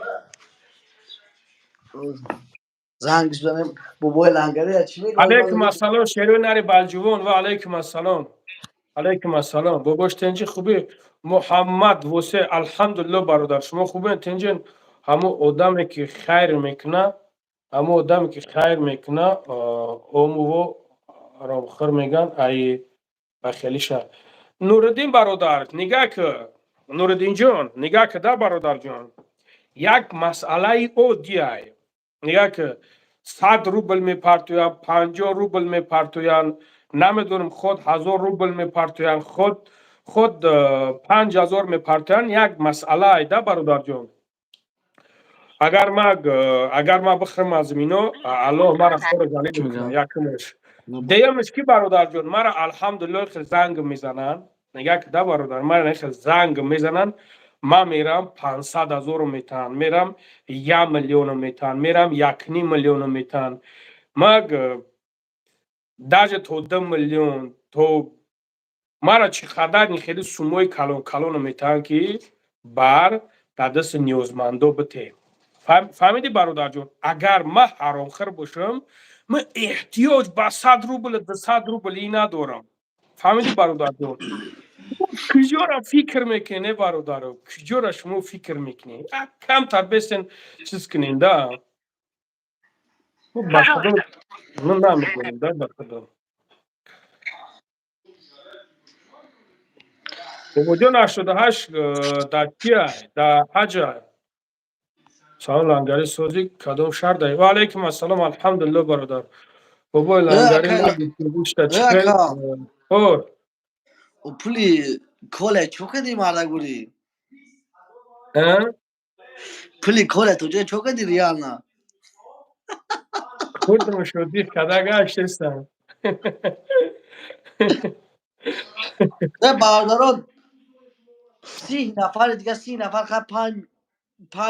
زنگش بزنم بابای لنگری چی میگه باز علیکم من السلام شیرو نری بالجوون و علیکم السلام علیکم السلام باباش تنجی خوبی محمد وسه الحمدلله برادر شما خوبه تنجین همو آدمی که خیر میکنه اما آدمی که خیر میکنه اومو آرامخور میگن ای بخیلی شد. نوردین برادر نگاه که نوردین جان نگاه که ده برادر جان یک مسئله او دیای نگاه که 100 روبل میپرتوین 50 روبل میپرتوین نمیدونم خود 1000 روبل میپرتوین خود 5000 میپرتوین یک مسئله ده برادر جان اگر ما بخرم از مینو الله مرا خور گالی چی بکنه میگم یکمش دیمش کی برادر جان مرا الحمدلله خیلی زنگ میزنن نگاه که ده برادر مرا خیلی زنگ میزنن ما میرم 500,000 میتن میرم 1,000,000 میتن میرم 1,5 میلیون میتن مگ даже то 2 میلیون تو مرا چقدر این خیلی سوموی کلون کلون میتن که بر در دست نیازمندو بته فهمیدی برادر جون اگر ما حرامخور باشم من احتیاج به 100 روبل 200 روبلی ندارم فهمیدی برادر جون کجا فکر میکنه برادر کجا شما فکر میکنی کم تر بسن چیز کنین ده بخدا من نمیدونم ده بخدا بابا جان 88 در کیه در حجه سلام لنگری سازی کدام شهر دهی و علیکم السلام الحمدلله برادر بابا لنگری اکا نبیشتر چیکن اکا اور او پولی کله چوکه دی مرده گوری پولی کله تو جه چوکه دی ریال نه خودم شدی کداگه اشتستم ده برداران 30 نفر دیگه 30 نفر خواهد 5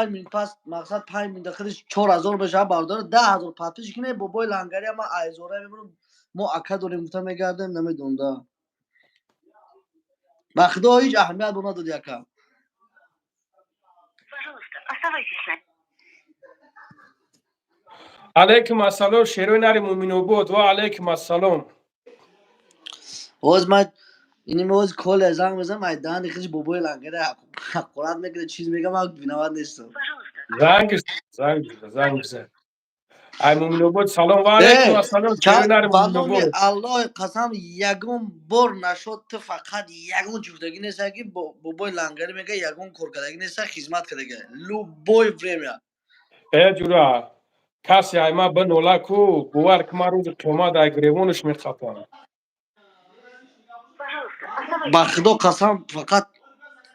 میلیون پس مقصد 5 میلیون داخلش 4000 بشه بردار 10,000 پاتش کنه بابای لنگری اما ایزوره میبرم ما اکا داریم بوتا میگردیم نمیدون ده بخدا هیچ اهمیت بنا داد یکم علیکم السلام شیروی نری مومینو بود و علیکم السلام باز من اینی موز کل زنگ بزن میدان دیگه بابای لنگری حقورت میکنه چیز میگم من بینواد نیستم زنگ بزن ای مومینو بود سلام و علیکم اه السلام شیروی نری مومینو بندم بود الله قسم یگون بار نشد تو فقط یگون جفتگی نیست که بابای لنگری میگه یگون کارکردگی نیست خدمت کرده لو بوی پرمیا ای جورا کسی ای ما بنولا کو بوار که ما روز قیامت در گریوانش میخپم بخدا قسم فقط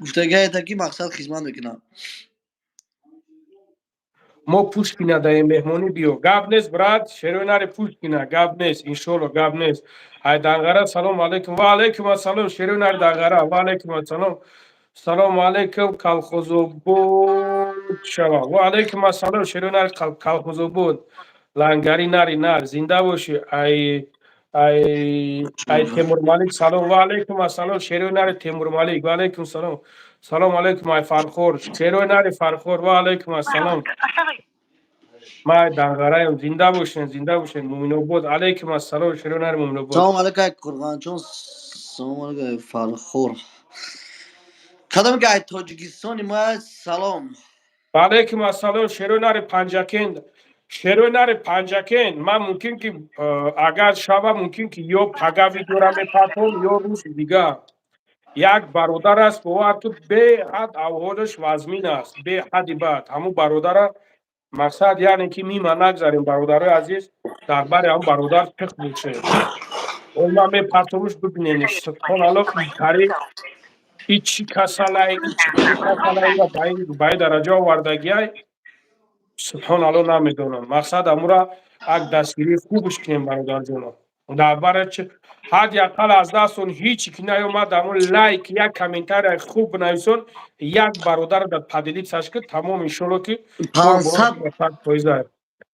گفتگی ایتا که مقصد خدمت میکنم ما پوش کنه در مهمانی بیو گاب نیست برات شیروی نری پوش کنه گاب نیست انشالله گاب نیست ای دنگره سلام علیکم و علیکم السلام شیروی نری دنگره و علیکم السلام سلام علیکم کلخوزو بود شما و علیکم السلام شیروی نری کلخوزو بود لنگری نری نر زنده باشی ای تیمور مالک سلام و علیکم السلام شیروی نری تیمور مالک و علیکم سلام سلام علیکم ای فرخور شیروی نری فرخور و علیکم السلام ما دنگرایم زنده باشین مومنو بود علیکم السلام شیروی نری مومنو بود سلام علیکم قربان چون سلام علیکم فرخور کدام که تاجیکستانی ما سلام و علیکم السلام شیروی نری پنجکند شیروی نری پنجکند من ممکن که اگر شبه ممکن که یا پگا ویدیو میپاتم یا روز دیگه یک برادر است با تو به حد اوهادش وزمین است به حدی بعد همون برادر مقصد یعنی که میمه نگذاریم برادر عزیز در بر هم برادر تخ بوشه اون من میپاتمش ببینین سبحان الله این کاری هیچی کسالای هیچی کسالای یا بای درجه آوردگی سبحان الله نمیدونم مقصد امورا اگ دستگیری خوبش کنیم برادر جونم در برای چه حد یقل از دستون هیچی که نیومد امون لایک یک کامنتار خوب بنویسون یک برادر در پدیدی سشکت تمام انشالله که قربونات 500 بسر پایزه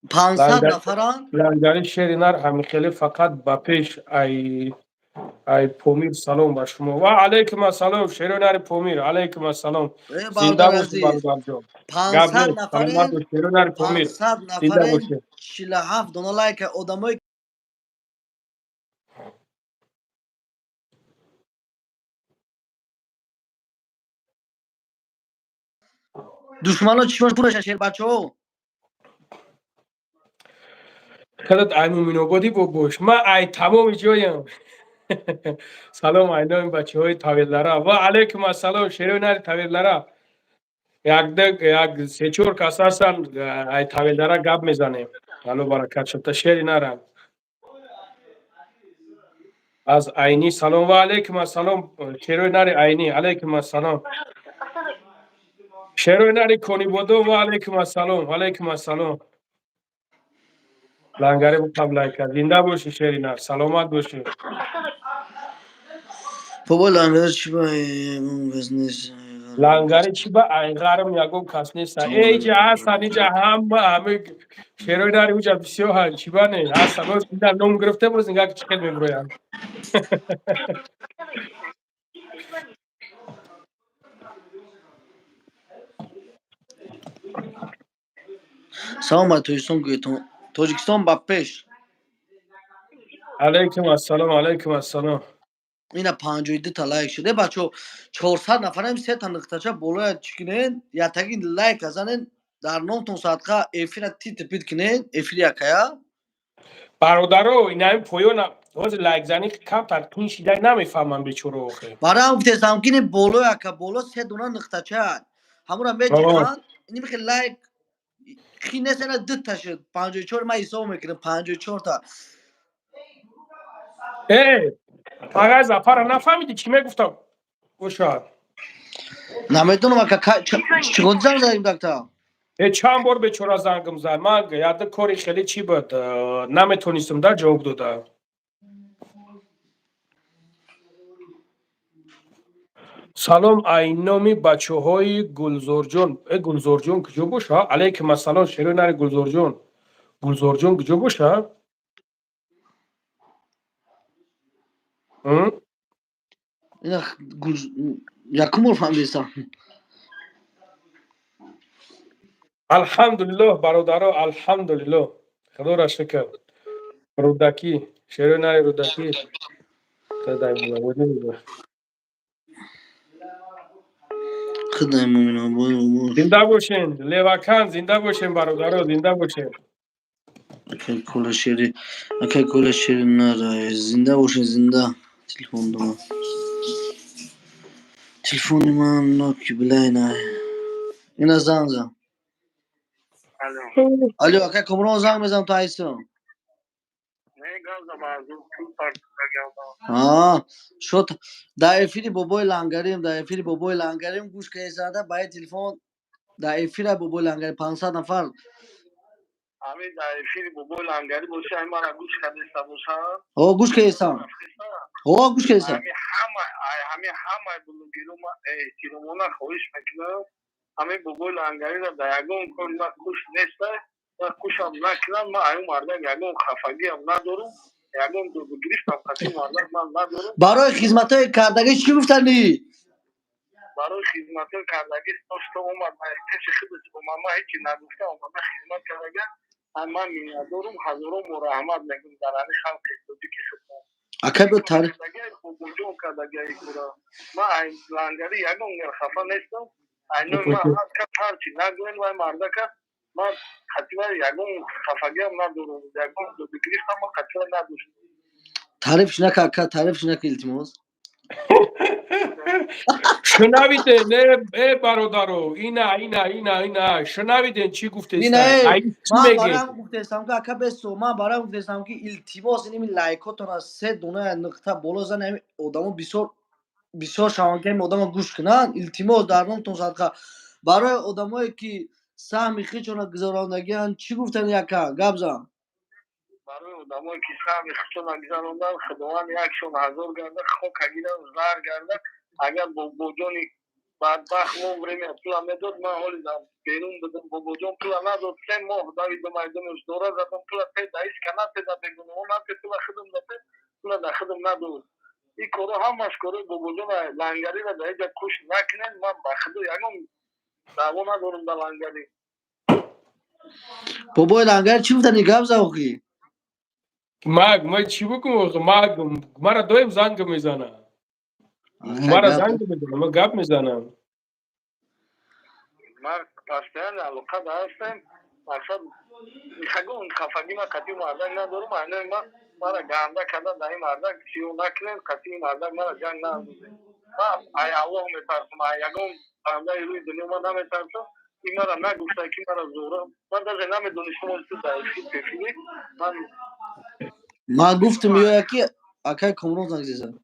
500 نفران لنگری شیرینر همین خیلی فقط با پیش ای پومیر سلام با شما و علیکم السلام شیرینر پومیر علیکم السلام زنده برادر باشی عزیز برادر جان گب 500 نیست سلامت و نفرین شیرینر پومیر 500 زنده نفرین باشی 47 دونه لایک آدمای دشمنا چشمش پورش شیر بچه‌ها خودت امین آبادی بابوش ما ای تمام جایم. سلام علیکم بچه های تاویلدارا و علیکم السلام شیرینای تاویلدارا. یک سه چهار کس هستن ای تاویلدارا گپ میزنیم. حالا برکت شد تشیری نرم. از عینی سلام و علیکم السلام شیرینای عینی علیکم السلام. شیرینای کنی بودو و علیکم السلام علیکم السلام. لنگری bu قبل کرد زنده باشی شیرینار سلامت باشی. بابا لنگر چی با اون بزنس لنگری چی با اینقدرم یکم کس نیست ای جا هستن اینجا همه شیروی داری اونجا بسیار هن چی با نه هستن از اینجا نوم گرفته باز اینگاه که چکل میبرویم. سلام با تویستان گویتون تاجیکستان با پیش علیکم السلام علیکم السلام. اینا 52 تا لایک شده بچه 400 نفر هم 3 تا نقطه بالا چکنین یا تگین لایک ازنین در 9 تا ساعتقه افیر تیت پیت کنین افیر یکایا برادرو این هم پویون باز لایک زنی کم تر تون شیده نمیفهمم بیچورو آخه. برای هم گفتم که بالا یکا بالا 3 دونه نقطه چه همون هم بچکنن اینی میگه لایک خینه سنه 2 تا شد 54 ما حساب میکنم 54 تا ای آقا زفر نفهمیدی چی میگفتم گوشا نمیدونم که چگونه زنگ زدیم دکتر چند بار به چورا زنگم زد من یاد کاری خیلی چی بود نمیتونستم در جواب دادم. سلام اینامی بچه های گلزارجان گلزارجان کجا باشه علیکم السلام شیرینای گلزارجان گلزارجان کجا باشه اینا یکم بار فهمیدم الحمدلله برادرها الحمدلله خدا را شکر رودکی شیرینای رودکی خدای مولا خدای مومن زنده باشین لیواکان زنده باشین برادرها زنده باشین. اکه کل شیری نره زنده باشه زنده تلفون من ناکی بلای نه اینا زنگ زن الو اکه کمران زنگ بزن تو ایسو شد در افیری بابای لنگریم گوش که ایساده باید تلفن در افیر بابای لنگریم 500 نفر همین در افیر بابای لنگری باشه همین من گوش کردیسته باشم گوش که ایسان گوش که ایسان همین بلوگیرو من تیرومونه خواهش میکنم همین بابای لنگری را در یکون کن من کوش نیسته من کوشم نکنم من این مردم یکون خفگی هم ندارم یکون دو گریفت هم قطعی مردم من ندارم برای خدمت های کردگی چی گفتنی؟ برای خدمت های کردگی داشته اومد من کسی خودش با من هیچی نگفته اومد خدمت کردگی من میادارم هزارم مرحمت میگم در این خلق خودی که شد اکه به تاریخ بوجون کردگی کورا ما این لنگری یکم خفا نیستم اینو ما هرچی نگوین و مرده که من حتما یکم خفگی هم ندارم یکم دو بگریست هم حتما ندارم تعریفش نکه اکه تعریفش نکه التماس شنویده نه برادرو اینا شنویده چی گفته اینه این چی من میگه برام گفتم که اکه بسو من برام گفتم که التماس اینمی لایکاتون از 3 دونه نقطه بالا زن آدمو بسیار شوانگه آدم گوش کنن التماس در نام تون صدقه برای آدمایی که سهمی خیچون گذراندگی هن چی گفتن یکه گپ زن برای آدمایی که سهمی خیچون گذراندن خداوند یکشون هزار گرده خاک اگیدن زهر گرده اگر با بوجونی بدبخت عمری پولا میداد من حالی بیرون بدم با بوجون پولا نداد 3 ماه داوید به میدانش دوره زدم پولا پیدا هیچ که نپیدا بگونه اون هم که پولا خودم داده پولا در خودم نداد این کارو همش کارو با بوجون لنگری را در اینجا کش نکنن من بخدا یعنی دعوا ندارم در لنگری بابای لنگر چی گفتن گپ زن آخی ما چی بکنم مرا دایم زنگ میزنه مرا زنگ میزنه ما گپ میزنم من پستیان علاقه داشتم мақсад михагон хафаги ма қати мардак надорум айна ма мара ганда када даи мардак сиё накунем қати мардак мара ҷанг наандозем ма ай аллоҳ метарсам ай ягон бандаи рӯи дунё ма наметарсам ин мара нагуфта ки мара зора ман даже намедонистам оз ту даиши пефили ман ما گفتم یا کی اکای کمرون زنگ زدم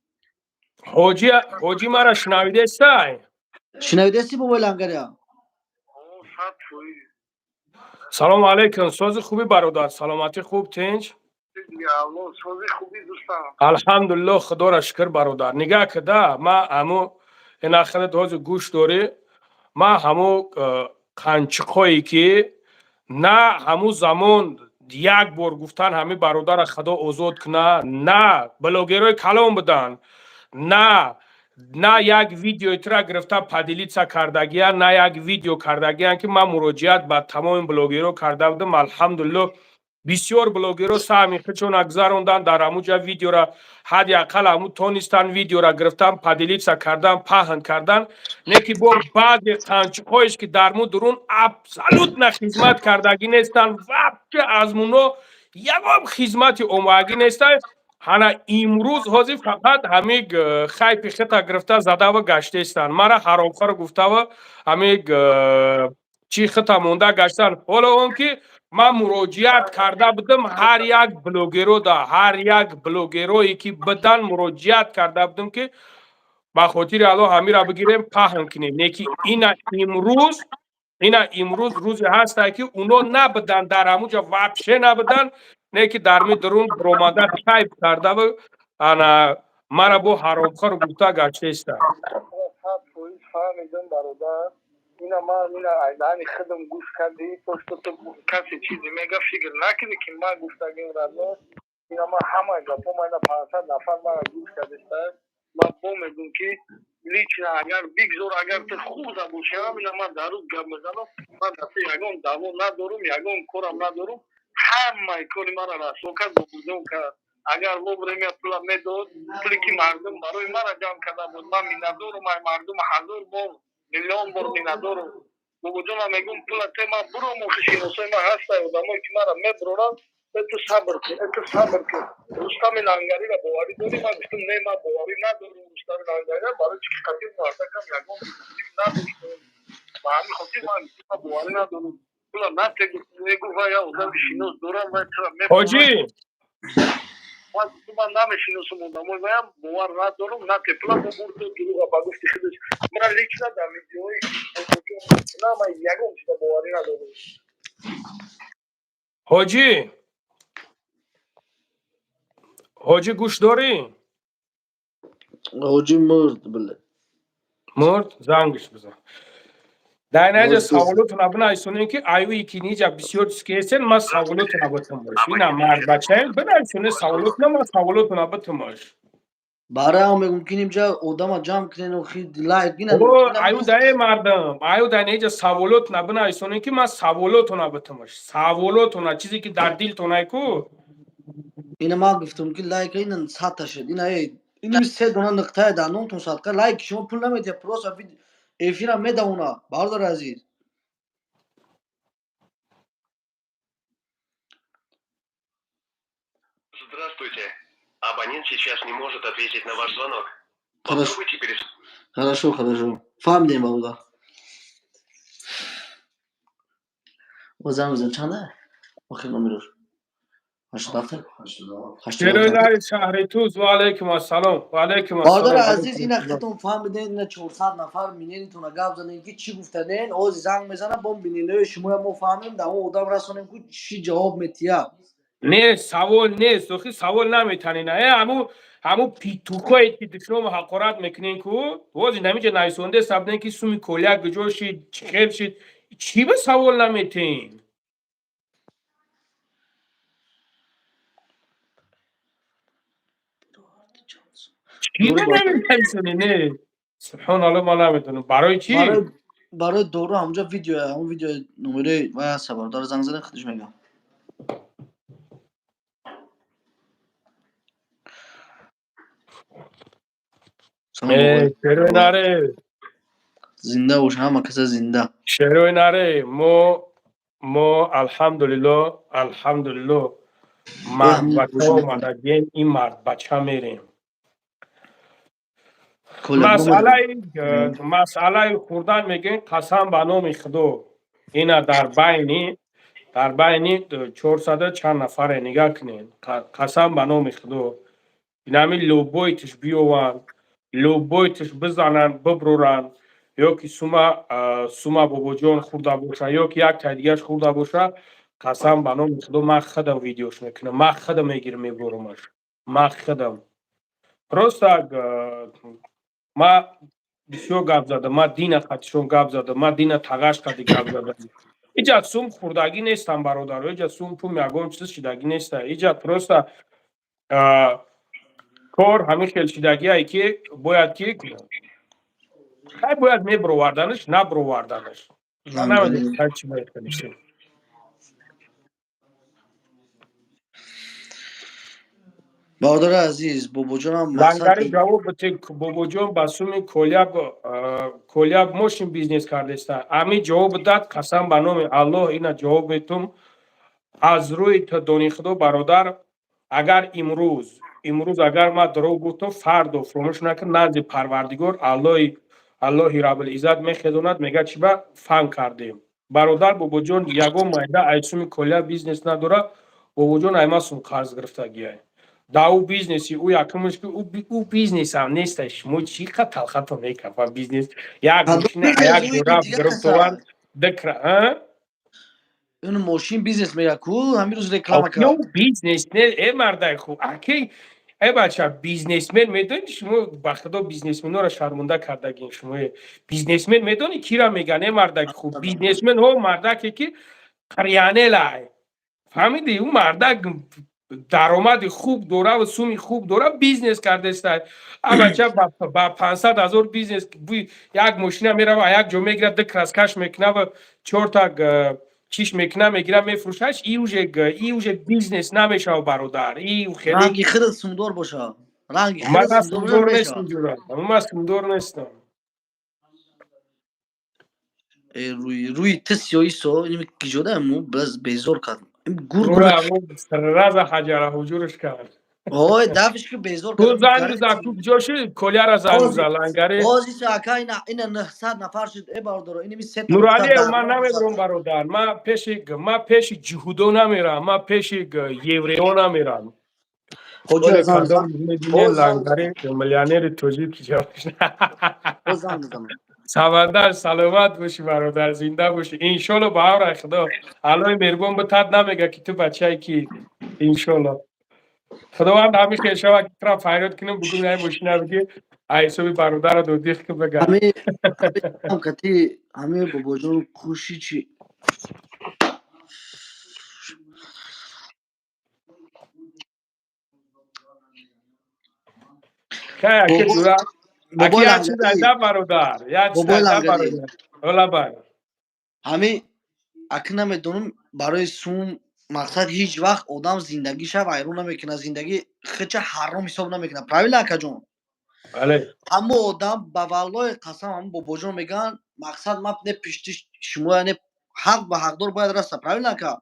حاجی مرا شنویده سای شنویده سی بابا لنگریا сад фоиз سلام علیکم سوز خوبی برادر سلامتی خوب تنج дига аллоҳ сози хубӣ дӯстам الحمدلله خدا را شکر برادر نگاه کده ما همو این آخرت حاضر گوش داری ما همو قنچقایی که نه همو زمان یک بار گفتن همه برادر را خدا آزاد کنه نه بلاگرای کلام بدن نه یک ویدیو ترا گرفته پدیلیتسا کردگیه نه یک ویدیو کردگیه که من مراجعت به تمام بلاگرها کرده بودم الحمدلله بسیار بلاگرها سعی چون اگذاروندن در همونجا ویدیو را حداقل همون تونستن ویدیو را گرفتن پدیلیتسا کردن پهن کردن نه که با بعضی قنچقایش که در مو درون ابسولوت نه خدمت کردگی نیستن و که از مونو یکم خدمت اومگی نیستن هانا امروز حاضر فقط همه خای پیختا گرفته زده و گشته استن مرا حرامخوار گفته و همه چی خطا مونده گشتن حالا اون که من مراجعت کرده بودم هر یک بلوگرو دا هر یک بلوگرویی که بدن مراجعت کرده بودم که با خاطر الله همه را بگیریم پهن کنیم نیکی اینا امروز روزی هست که اونا نبدن در همونجا وپشه نبدن نه که در می درون برآمده تایپ کرده و انا مرا با حرامخوار گفته گشته است сад фоиз фаҳмидам бародар ина ман ина айдани худам гӯш карди то что ту касе чизе мега фикр накунӣ ки ман гуфтагим радно ина ман ҳамаи гапома ина 500 нафар мара гӯш кардиста ман фаҳмидам ки лично агар бигзор агар ту хурда бошам ина ман дар рӯз гап мезанам ман даста ягон даво надорум ягон корам надорум ҳамаи кори мара расокат бо будем кард агар ло время пула медод пули ки мардум барои мара ҷамъ карда буд ман миннатдорум ай мардум 1000 бор миллион бор миннатдорум бобоҷонам мегум пула те ман буро шиносои ман ҳастай одамое ки мара мебуроранд ту сабр кун рустами лангариро боварӣ дорӣ ман гуфтам не ман боварӣ надорум рустами лангариро барои чи ки қатъи муҳассакам ягон надоштем ба ҳамин хотир ман боварӣ надорум пула натегуфт ва я одами шинос дорам ва حاجی ман намешиносам одамои ваям бовар надорум на тепла бобурдо дурӯға ба гуфти худаш ман лично дар видеои ман ягон чиза боварӣ надорум حاجی گوش داری؟ حاجی مرد بله مرد زنگش بزن در اینجا مرد. سوالاتون ابنا ایسونین که ایوی که نیجا بسیار چیزکیسن ما سوالاتون ابتون باش اینا مرد بچه بنا ایسونه سوالاتون ما سوالاتون ابتون باش برای هم میگم که اینجا آدم جمع کنین و خیلی لایک گینن ایو دای مردم ایو دای نیجا سوالاتون ابنا ایسونین که ما سوالاتون ابتون باش سوالاتون چیزی که در دلتون ای کو اینا ما گفتم که لایک اینن ساعت شد اینا سه دونه نقطه دانون تون ساعت که لایک شما پول نمیده پروس افیرا میده اونا باردار عزیز Здравствуйте. Абонент сейчас не может ответить на ваш звонок. Хорошо. Попробуйте хорошо فهمیدیم باردار وزن چنده آخر نمیروش 87 شهر شهر توز و علیکم السلام و علیکم السلام باردار عزیز اینا خودتون فهمیدین اینا 400 نفر مینین تون گپ زدن که چی گفتنین او زنگ میزنه بم بینین شما ما فهمیم دا اون آدم رسونیم که چی جواب میتیا نه سوال نیست آخه سوال نمیتونین همو پیتوکایی که دشنو حقارت میکنین که وازی نمیشه نایسونده سبدن که سومی کلیه گجور شید خیر شید چی به سوال نمیتین چی به نمیتونین نه سبحان الله ما نمیتونیم برای چی؟ برای دورو همونجا ویدیو اون ویدیو نمره و سبار داره زنگ زدن خودش میگم شروع نره زنده باشه همه کسا زنده شروع نره ما ما الحمدلله مرد همون بچه باشون میکنم اومدگیم این مرد بچه میریم کلا بابا مسئله خوردن میگن قسم به نام خدا اینا در بین 400 چند نفره نگاه کنین قسم به نام خدا این همین لوبویتش بیوان لوبویتش بزنن ببرورن یا که سوما بابا جان خورده باشه یا که یک تا دیگهش خورده باشه قسم به نام خدا من خودم ویدیوش میکنم من خودم میگیرم میبرمش من خودم просто ما بسیار گپ زدم ما دین خطشون گپ زدم ما دین تغش خطی گپ زدم ایجا سوم خوردگی نیستم برادر ایجا سوم پوم یگون چیز شدگی نیست ایجا просто کار همین خیلشیدگی هایی که باید که خیلی باید میبرووردنش نبرووردنش من نمیدونم لنگری خیلی چی باید کنیشیم برادر عزیز بابا جانم مقصد لنگری جواب بده بابا جان بسومی کولیاب موشین بیزنس کرده است امی جواب داد قسم به نام الله اینا جواب بتون از روی تدانی خدا برادر اگر امروز اگر ما دروغ گفتم فردا فراموش نکن نزد پروردگار الله رب العزت میخداند میگه چی با فهم کردیم برادر بابا جان یگون مایده ایسومی کلیه بیزنس نداره بابا جان ایماسون قرض گرفتگیه دا او بیزنسی او یکمش که او بیزنس هم نیستش مو چی خطل خطل میکنه بیزنس یک ماشین یک روی جوراب دیگه گرفتوان کسا دکره اون ماشین بیزنس میگه کو همین روز رکلام اوکی که او بیزنس نه ای مرده خوب اکی ای بچه بیزنسمن میدونی شما با خدا بیزنسمن را شرمنده کردگین شما بیزنسمن میدونی کی را میگن ای مرده خوب بیزنسمن ها مرده که قریانه لای فهمیدی اون مرده درآمد خوب دوره و سومی خوب دوره بیزنس کرده است بچه با 500,000 بیزنس یک ماشین میره و یک جا میگیره دکرسکش میکنه و 4 تا چیش میکنه میگیره میفروشش ایوژه بیزنس نمیشه برادر ای خیلی رنگی خیلی سمدار باشه رنگی خیلی من سمدار باشه سمدور میشه نیستم جورا من سمدور نیستم روی تسیایی سو اینو گیجوده مو بز بیزور کرد این گور رو گور همون سرراز حجره حجورش کرد آی دفش که بیزور تو کردم زنگ بزن تو گردی جاشی کلیا را زنگ بزن لنگری بازی چاکا اینا 900 نفر شد ای باردارو اینو می سه تا نقطه نورالی من درمان نمیبرم بزنم برادر من پیش جهودو نمیرم من پیش یوریو نمیرم حاجی ولی ازم کدام زن میبینه باز زن بزنم لنگری میلیونر توجیه که جاش باز زن بزنم سمندر سلامت باشی برادر زنده باشی انشالله به امر خدا الان میرگم به تد نمیگه که تو بچه کی انشالله خداوند همیشه شما که طرف فریاد کنیم بگم یه ماشین بگی ایسوی برادر دو دیخ که بگه همه هم کتی همه بابا جان کوشی چی که اکی بابا جورا اکی بابا یه چیز لنگری ایده برادر یه چیز بابا ایده لنگری برادر اولا بای همه اکنه میدونم برای سوم مقصد هیچ وقت آدم زندگیش ویرون نمیکنه زندگی خیلی حرام حساب نمیکنه پراویل اکا جون بله اما آدم با والله قسم هم بابا جون میگن مقصد ما نه پیشتی شما یعنی حق به حقدار باید رسه پراویل اکا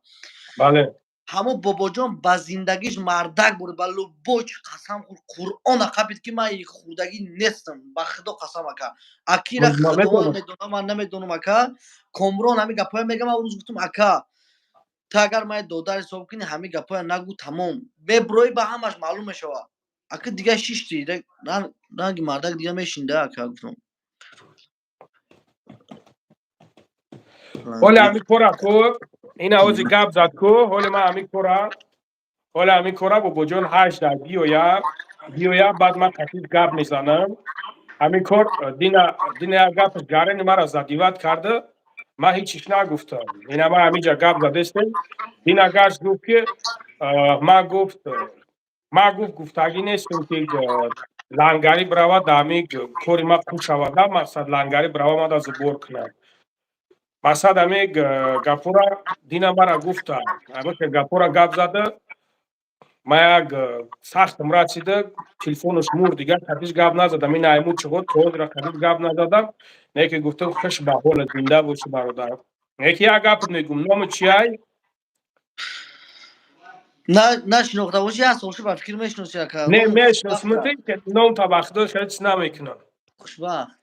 بله همه بابا جان با زندگیش مردک بود بلو بوچ قسم خود قرآن قبید که من یک خودگی نیستم با خدا قسم اکا اکی را ما خدا میدونم میدونم من نمیدونم اکا کمران همین گپای میگم من روز گفتم اکا تا اگر من دودار حساب کنی همین گپای نگو تمام ببروی به همش معلوم میشه اکا دیگه شیشتی رنگ مردک دیگه میشینده اکا گفتم حالا همی کورا کو این آوازی گپ زد کو حالا ما همی کورا بابا جان 8 در بیویا بعد من خطیب گپ میزنم همین کار دینا گپ جارن مرا زدیوت کرده ما هیچیش نگفتم اینا ما همینجا گپ زدستیم دینا گاش گفت که ما گفت گفتگی نیستم که لنگری بروا دامی کوری ما خوش شود مقصد لنگری بروا ما دا زبور کنه مقصد همی گپورا دینا مرا گفته اما که گپورا گپ زده ما یک سختم رسیده تلفنش مور دیگه کدیش گپ نزدم این ایمون چه بود توز را کدیش گپ نزدم نه که گفتم خوش به حال زنده باشی برادر یکی اگه میگم نام چیای نشناخته باشی از سالش به فکر میشناسی که نه نام میشناسمتی که نام طبخته هیچ نمیکنم خوشبخت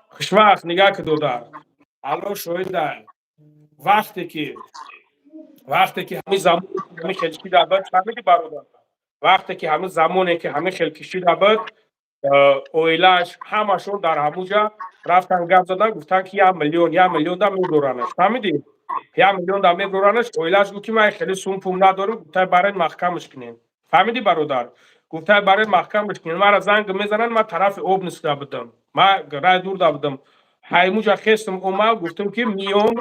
خوشبخت نگاه که دودار الان شوید در وقتی که همین زمان همین خلکی دابد فهمیدی برادر وقتی که همین زمانی که همین خلکشی دابد اویلاش همشون در همونجا رفتن گپ زدن گفتن که 1,000,000 دا میبرانش فهمیدی 1,000,000 دا میبرانش اویلاش گفت که من خیلی سوم پوم ندارم گفت برای محکمش کنین فهمیدی برادر گفت برای محکمش کنین مرا زنگ میزنن من طرف اوب نستا بدم من رای دور دادم همونجا خستم اومد گفتم که میام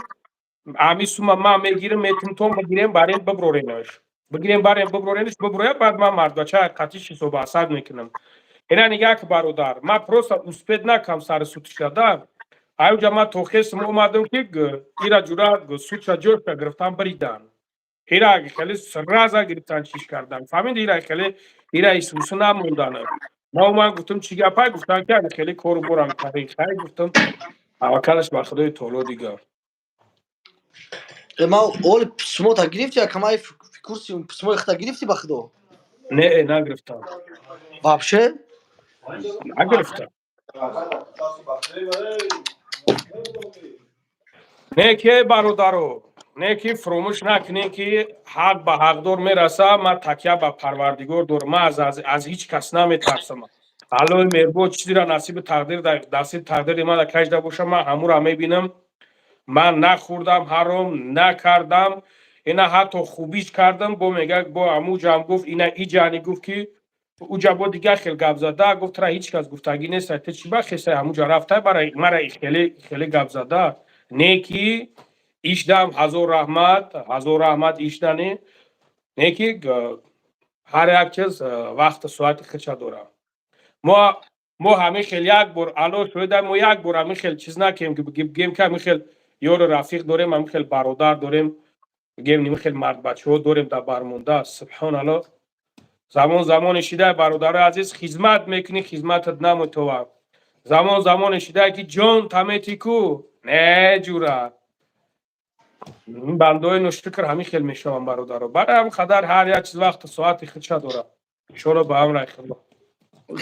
امی سوما ما میگیرم میتونم تو بگیریم برای ببرورینش بگیریم برای ببرورینش ببروه بعد من مرد بچه قطعیش صبح صد میکنم اینا نگاه که برادر ما پروسا اسپید نکم سر سوتش دادم اینجا ما تو خستم اومدم که ایرا جورا سوتش جوش گرفتم بریدن ایرا خیلی سرازا گرفتن چیش کردن فهمید ایرا خیلی ایرا ایسوسو نموندن ما اومد گفتم چی گپای گفتن که خیلی کورو برام تاریخ گفتم اوکالش با خدای تولو دیگه ما اول پسمو تا گرفتی کمای فکرسی پسمو اختا گرفتی بخدو نه نگرفتم вообще نگرفتم نه که برادرو نه که فراموش نکنین که حق به حقدار میرسه ما تکیه به پروردگار دارم ما از هیچ کس نمیترسم الان میرگو چیزی را نصیب تقدیر دست تقدیر ما در کجدا باشه من همون را میبینم من نخوردم حرام نکردم اینا حتی خوبیش کردم با میگه با عمو جام گفت اینا ای جانی گفت که او جواب دیگه خیلی گپ زده گفت را هیچ کس گفتگی نیست تا چی بخسته همو جا رفته برای مرا خیلی گپ زده نیکی ایشدم هزار رحمت ایشدنی نیکی هر یک چیز وقت ساعت خچه داره ما همه خیلی یک بار الان شده ما یک بار همه خیلی چیز نکنیم که بگیم که همه خیلی یار رفیق داریم همه خیلی برادر داریم بگیم نمی خیلی مرد بچه ها داریم در برمونده سبحان الله زمان شده برادر عزیز خدمت میکنی خدمتت نمیتوه زمان شده که جان تمیتی کو نه جورا بندای نشکر همین خیلی میشوم برادر برای هم خدر هر یک چیز وقت ساعت خدشه داره شما به هم رای خدمت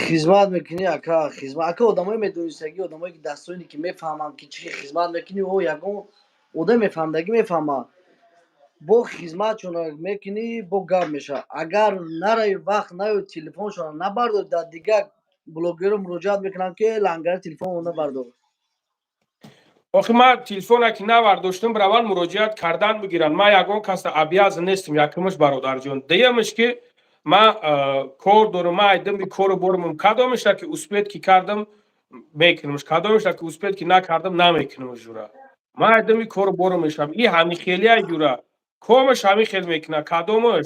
خدمت میکنی اکا خدمت اکا آدمای میدونستگی آدمایی که دستوری که میفهمم که چی خدمت میکنی او یگون آدم میفهمدگی میفهمم با خدمت چون میکنی با گپ میشه اگر نره وقت نه تلفن شون نبردار در دیگه بلوگر مراجعت میکنن که لنگر تلفن اون نبردار آخه من تلفن که نورداشتم برای مراجعت کردن بگیرن من یگان کس ابیاز نیستم یکمش برادر جون دیمش که من کار دارم من ایدم بی کار برم کدامش که اسپید که کردم میکنمش کدامش که اسپید که نکردم نمیکنمش جورا من ایدم بی کار برم میشم این همین خیلی ای جورا کومش همین خیلی میکنه کدامش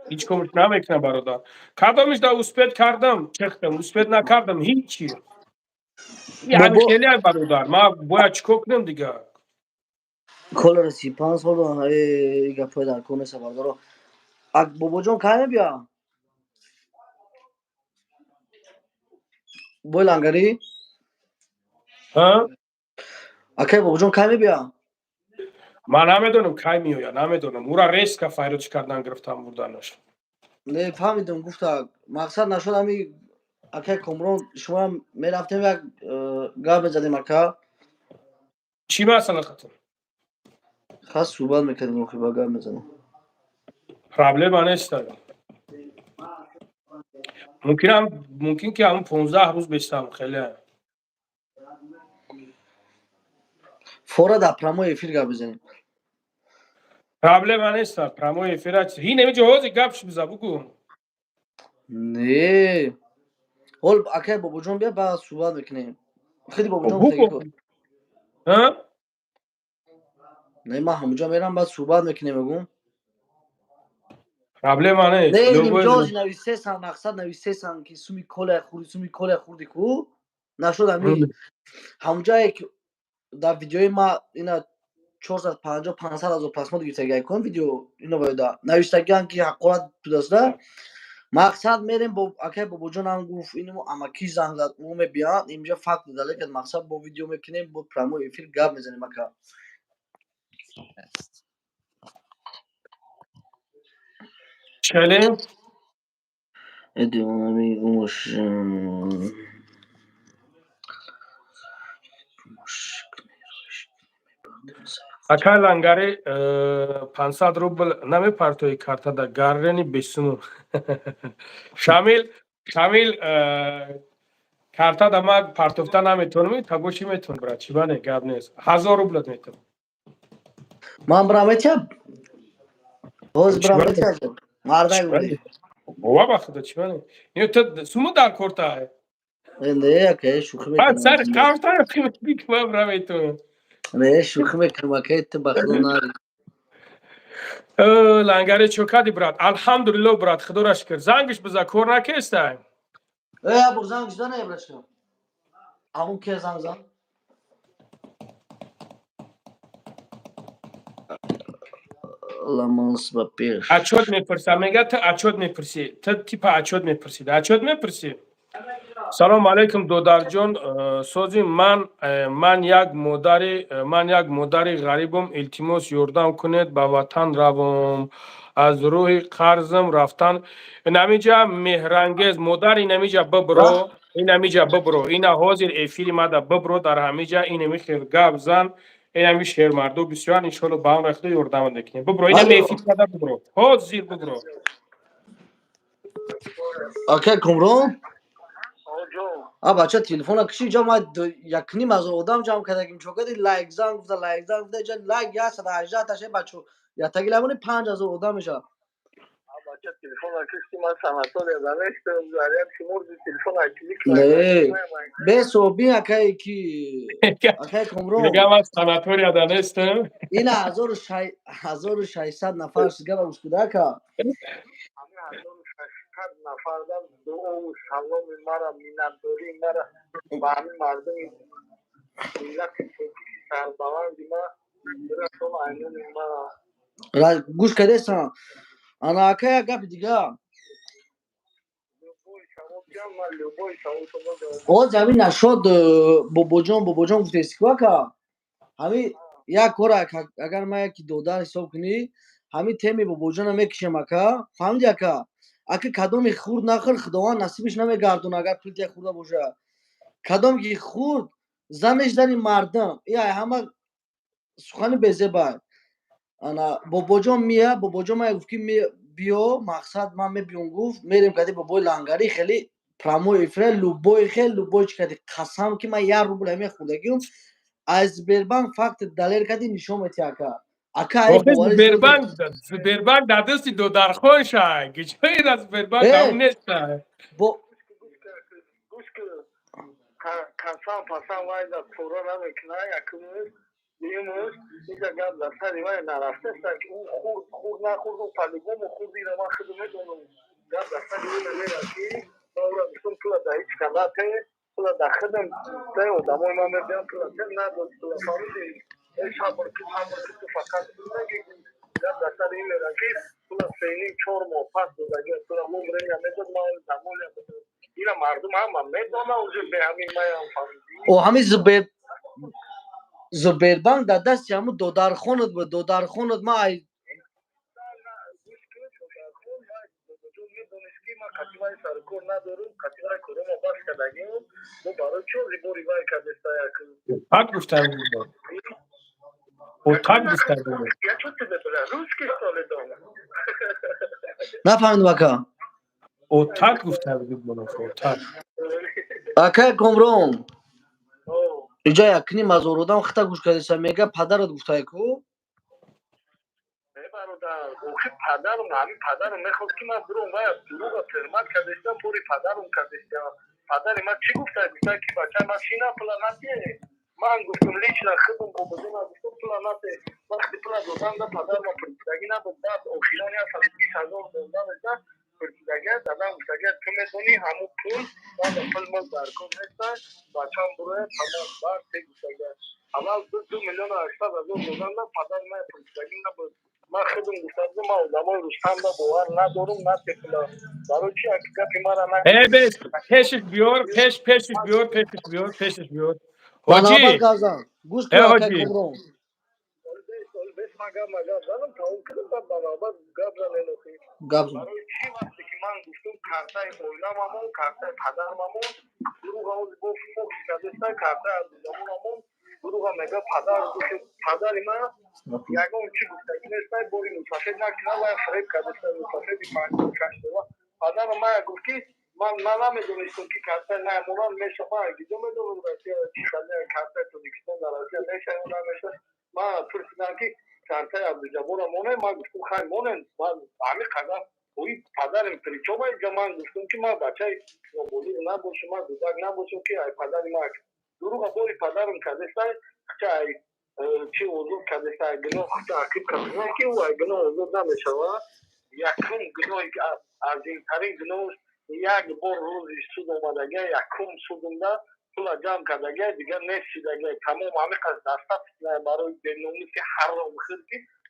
هیچ کومش نمیکنه برادر کدامش دا اسپید کردم چختم اسپید نکردم هیچی این همین بابا خیلی ای برادر من باید چیکار کنم دیگه کل رسی 5 سال های گپای در کنه سبردارو بابا جون کامه بیا بای لنگری ها اکای بابا جون کامه بیا من نمیدونم کی میآید نمیدونم او را ریسک فایرج کردن گرفتم بردنش نه فهمیدم گفت مقصد نشد همی اکای کمرون شما میرفتیم یک گپ بزدیم اکا چی مثلا خطر خاص صحبت میکردیم اخی با گپ بزنیم پرابلم نیست ممکن که همون 15 روز بستم خیلی فورا در پرامو افیر گپ بزنیم پرابلم نیست پرامو افیرات هی نمی جهازی گپش بزا بگو نه هول اکای بابا جون بیا بعد صحبت میکنیم خیلی بابا جون گفتگی بگو کن ها نه ما همونجا میرم بعد صحبت میکنیم بگم پرابلم نیست نه لوگو اینجا نویسه سن مقصد نویسه سن که سومی کل خوردی کو نشد همی همونجا یک در ویدیوی ما اینا 450 500 هزار پسما گرفتگی کن ویدیو اینو باید نوشتگی که حقیقت تو دسته مقصد میریم با اکای بابا جون هم گفت اینو اما کی زنگ زد اون بیاد اینجا فقط داله که مقصد با ویدیو میکنیم با پرامو افیر گپ میزنیم اکا چله ادامه گوش اکا لنگاری 500 روبل نمیپرتوی کارتا در گارنی بیسونو شامل کارتا در ما پرتوفتا نمیتونمی تگوشی میتون برا چی بانه گاب نیست 1000 روبلت میتون من برامتیا باز چی بانه برامتیا مردای چی بوده بانه بوا بخدا چی بانه اینو تو سومو در کورتا های نه که شوخی بعد میکنم سر کارتا یا قیمت بیک ما برا میتون نه شوخی میکنم که تو بخدا ناری لنگاری چوکادی برات الحمدلله برات خدا را شکر زنگش بزا کور نکسته ابو زنگ زدن ابرشم اون که زنگ زن لامانس با پیش اچود میپرسم میگه تو اچود میپرسی تو تیپ اچود میپرسی اچود میپرسی سلام علیکم دودار جون سوزی من یک مادری غریبم التماس یاردم کنید به وطن روم از روی قرضم رفتن نمیجا مهرنگز مادر نمیجا ببرو این نمیجا ببرو این حاضر افیری ماده ببرو در همیجا این میخیر گاب زن این همی شهر مردو بسیار ان شاء الله با هم رخته یاردم دکنیم ببرو این میفید ماده ببرو حاضر ببرو اوکی کمرون آجو بچه تلفن کشی جا ما یک نیم از آدم جمع کردیم چوکادی لایک زنگ گفته جا لایک یا 118 تاشه بچه یا تگی لمونی 5000 آدم میشه بچه تلفن کشتی من سمتال یادنشتم زریم شمور تلفن کلیک نه بسو بین اکای کی اکای کمرون میگم از سناتوریا دانستم این 1600 نفر سیگار اوسکوده که همه 1600 نفردن دعا و سلام مرا مینتداری مرا با همین مردم ملت سربلند ما برسون عینون مرا گوش کده سان انا اکای گپ دیگه لوبوی شما بیان من لوبوی شما او زمین نشد بوبوجان گفته سیکوا که همین یک کار اگر ما یکی دودار حساب کنی همین تمی بوبوجان میکشم اکا فهمیدی اکا کدام خورد نخور خداوند نصیبش نمیگردون اگر پلیت خورده باشه کدام که خورد زنش در این مردم یا همه سخن بزه باید انا بوبوجان بوبوجان ما گفت که بیو مقصد من میبیون گفت میریم کدی بابای لنگری خیلی پرامو افره لوبوی کدی قسم که من 1 روبل همه خوردگیم از بربنک فقط دلیر کدی نشون میتی اکا ای آخه باوری زده زبربنک در دستی دو درخون شای که چایی از زبربنک ای همون نیست شای با گوش که کنسان پاسان وای در پورا نمیکنه یکموز دیموز اینجا گب در سری وای نرفته است که اون خورد نخورد و پلیگوم و خوردی رو من خود میدونم گب در سری اون میره که دورا میشون تولا در هیچ کلاته تولا در خدم ده و دمای من میبین تولا تر نداد تولا فامیدی ای شابر که تو فقط نگیدی گب در سری این میره که تولا سینی 4 ماه پس داده تولا ممره میداد ما دمولی اینا مردم هم میدونه اوجه به همین میان فهمیدی او همین زبربنک در دست همون دودرخوند بود دودرخوند ما ای گوش که خون جو میدونست که ما کتیبای سرکور ندارم کتیبای کرونا باز کردگیم ما برای چون ریبوری وای کردستا یک پاک گفتن بود پاک گفتن بود یا چون ته بله روز که سال دام نفهمید اکا تاک گفتن بود تاک اکا کمرون اینجا یکنی مزارودم خطا گوش کردیسا میگه پدرت گفته کو برادر اوخی پدرم همین پدرم میخواد که من برم وای دروغ ترمت کردستم پوری پدرم کردستم پدر من چی گفته گفته که بچه ماشینا پلانته من گفتم لیچ را خودم با بدون گفتم پلانته وقتی پلا دادم دا پدر ما پرسیدگی نبود بعد اوخیرانی اصلا 20000 دادم ازا پرسیدگی دادم گفتگی تو میدونی همون پول من پول مال درکم نیست بچه هم بروه تمام بار تی گفتگی اول 2 میلیون و 800,000 دادم دا پدر ما پرسیدگی نبود من خودم گفتم ما آدمای رستم را باور ندارم نه تکلا برای چی حقیقت ما را ای نگید بس پیشش بیار پیشش بیار بنابر حاجی گازان گوش ای کو اکا حاجی کمرون مگه زدم تموم کردم بعد گپ نمی‌کنی گپ برای چی وقتی که من گفتم کارتای اویلامو کارتای پدرمو دروغ گفت فوکس کرده کارتای عزیزمو دروغ میگه پدر من یگان چی گفته این است بوری مسافر نکنه و فریب کرده مسافر بی پنج کشته و پدر من گفتی من نمیدونستم که کارتای نمونان میشه ما گیدو میدونم که چی شده کارتای تو دیکستان درازی میشه اون میشه ما پرسیدم که کارتای عبدالجبور مونه ما گفتم خیر مونه من همین قدر اوی پدرم پریچو باید من گفتم که ما بچه بولی نباشم ما دوزک نباشم که ای پدر ما دروغ بوری پدرم کرده چه چی وضوع کرده گناه تعقیب کرده که او گناه وضوع نمیشه و یکم گناه عظیمترین گناه یک بار روزی سود آمدگه یکم سودونده پول جمع کردگه دیگر نشیدگه تمام همه قصد دسته برای بینومی که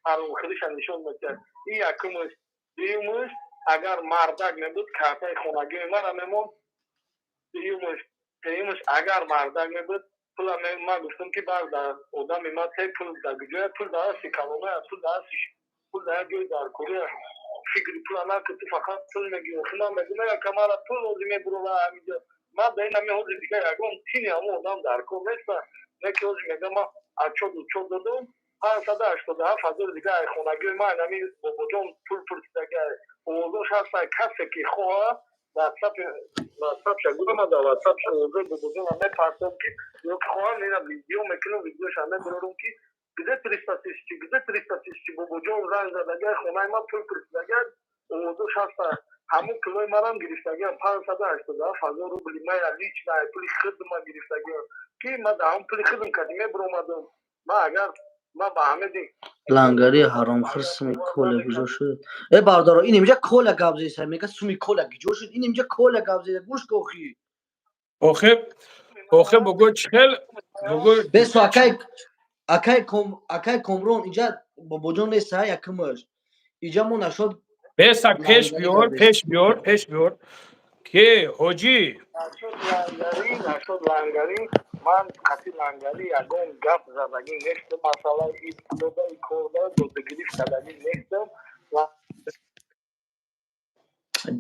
حرام خیلیش نشون میده این یکمش دیومش اگر مردک نبود کارتای خونگی من میمون دیومش اگر مردک نبود پول من گفتم که بعد آدم ما تی پول در پول در کلمه پول در جای در کره فکر پول که تو فقط پول میگی خیلی میدونه که ما پول روزی میبرو و همینجا ما در این همه حوضی دیگه یکم تینی همه آدم در کن نیست نه که حوضی میگه ما چود دادم 587,000 دیگه خونگی ما نمی بابا پول پرسیدگه اوضاش هست کسی که خواه واتساپ شگوه ما در واتساپ شگوه بودم همه پرسم که یک خواه نینا ویدیوش همه برارم که گده تریستاتیستی بابا جان زنگ زدگه خونه ما پول پرسیدگه اوضاش هست همون کلوی مرم گرفتگه 587,000 روبلی ما لیچ نه پولی خدم ما گرفتگه که ما در هم پولی خدم کردیم برامدم ما اگر ما با همه دی لنگری حرام خرسمی کوله گجو شد ای بردارو این اینجا کوله گابزی سر میگه سومی کوله گجو شد این اینجا کوله گابزی گوش کوخی آخه بگو چخل بگو بس اکای کمرون اینجا بابا جان نیست ها یکمش اینجا ما نشد بسا پیش بیار که حاجی نشد لنگری من قطعی لنگری یگان گپ زدگی نیست مثلا این دودای کرده دودگیریف کردگی نیست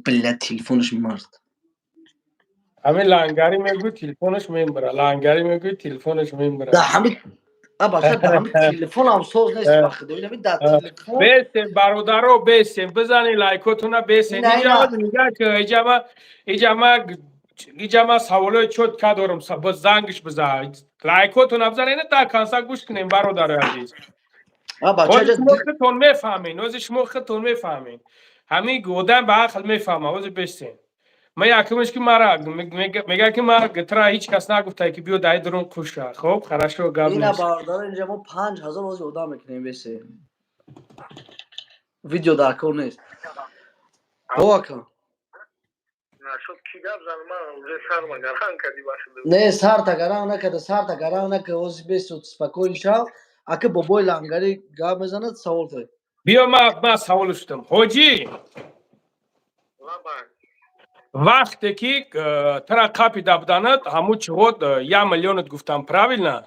بله تلفنش مرد همه لنگری میگو تلفنش میبره ده همه باشد ده همه تلفن هم سوز نیست وقت ببینم در تلفن بیستیم برادرو بیستیم بزنی لایکاتونا بیستیم اینجا ما سوالای چود که دارم باز زنگش بزن لایکاتون بزنین تا کنسا گوش کنیم برادر عزیز وزش مختون میفهمین همین گودن به عقل میفهمه وزش بیستیم ما یکمش که مرا میگه که مرا گترا هیچ کس نگفته که بیو دای درون کشه خب خراشو گاب این باردار اینجا ما 5,000 روز ادا میکنیم بسه ویدیو در کن نیست هوا کن نشد کی گپ زن من روزه سر مگران کردی باشه نه سر تا گران نکده اوز بیست سپکوین شاو اکه بابای لنگری گاب میزند سوال توی بیا ما سوال شدم حاجی وقتی که ترا کپی دابدانت همو چهود 1 میلیونت گفتم правильно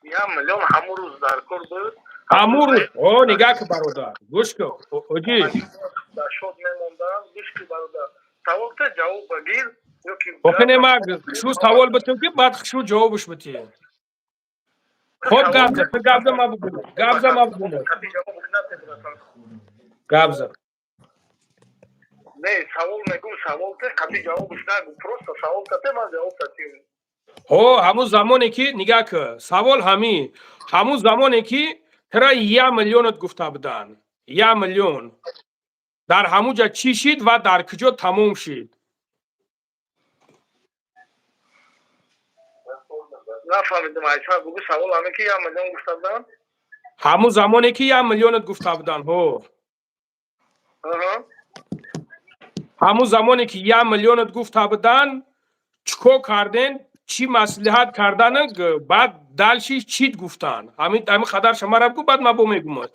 1 میلیون همون روز در کار بود همون روز او نگاه که برادر گوش کن حاجی در شد میموندم گوش که برادر سوال تا جواب بگیر اوکی نما شو سوال بتو که بعد شو جوابش بتی خود گابزا ما بگو گابزا نه سوال میگم سوال تا کپی جوابش نگو پروستا سوال تا من جواب دادیم همون زمانی که نگاه که سوال همون زمانی که ترا 1 میلیونت گفته بودن 1 میلیون در همونجا چی شید و در کجا تموم شید نفهمیدم ایشان بگو سوال همه که 1 میلیون گفته بودن همون زمانی که 1 میلیونت گفته بودن همون زمانی که 1 میلیونت گفته بودن چکو کردن چی مصلحت کردن بعد دلشی چیت گفتن همین خدر شما را بگو بعد ما میگمت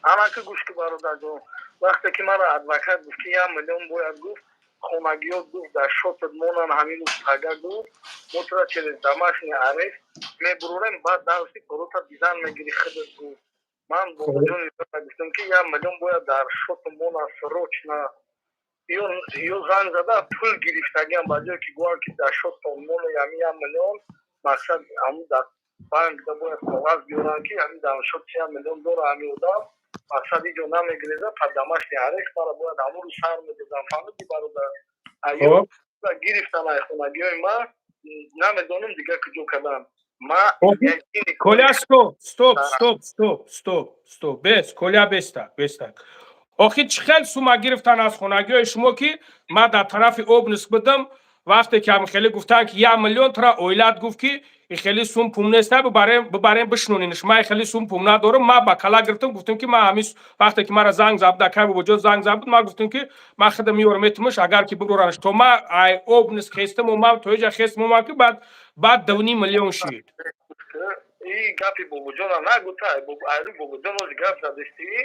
همه که گوش که برادر جو وقتی که من ادوکات گفت که 1 میلیون باید گفت хонагиё гуфт дар шотат монан ҳамин устага гуфт мо тура через домашний арест мебурорем баъд давси корота дизайн мегири хидат гуфт ман бобоҷони гуфтам ки 1 миллион бояд дар шот монан срочно ё занг зада пул гирифтагиам ба ҷое ки гӯян ки дар шот моно ями 1 миллион мақсад ҳамун дар банкда бояд коғаз биёрам ки ҳамин дар шот 1 миллион дора ҳамин одам мақсад иҷо намегиреза пас домашний арест мара бояд ҳамун рӯз сар медодам фаҳмидӣ бародар ё гирифтам ай хонагиёи ман намедонам дигар куҷо кардам Коля, стоп. Бес, Коля, бестак. Охи чӣ хел сума гирифтан аз хонагиёи шумо ки ман дар тарафи об нисбатам вақте ки ҳамихеле гуфтан ки 1 миллион тура оилат гуфт ки ихеле сум пум неста бибарем бишнонинш ман ихеле сум пум надорам ман ба кала гирифтам гуфтам ки ман ҳамин вақте ки мара занг забуда кай бобоҷон занг забуд ман гуфтам ки ман худам миёрам метумаш агар ки бибуроранш то ман ай об нис хестам омам то иҷа хестам омам ки баъд 2.5 миллион шид ин гапи бобоҷона нагута айру бобоҷон ози гап задистии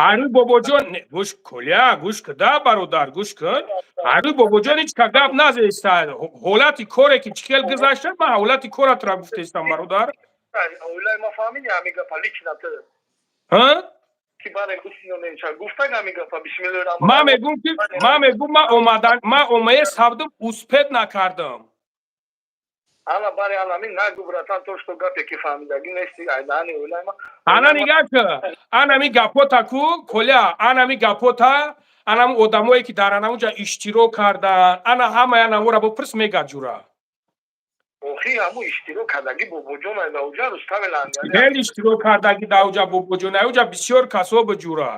Ару бобоҷон гӯш Коля гӯш куда бародар гӯш кун Ару бобоҷон ҳеч ка гап назеста ҳолати коре ки чӣ хел гузашта ман ҳолати коратро гуфтестам бародар оилаи ма фаҳмиди ҳамин гапа лично ту ки барем бисинонем ча гуфтаг ҳамин гапа бисмиллоҳи ман мегӯм ки ман омаи савдум успед накардам ана бари анамин нагу братан то што гапе ки фаҳмидаги нести айдаани оилаи ма ана нигах анами гапота ку Коля анами гапота анам одамое ки дар анамуҷа иштирок кардан ана ҳамаи анамора бопирс мегаҷура охи ҳамун иштирок кардаги бобоҷон айдауҷа рустами лангари хел иштирок кардаги дауҷа бобоҷон айуҷа бисёр касо биҷура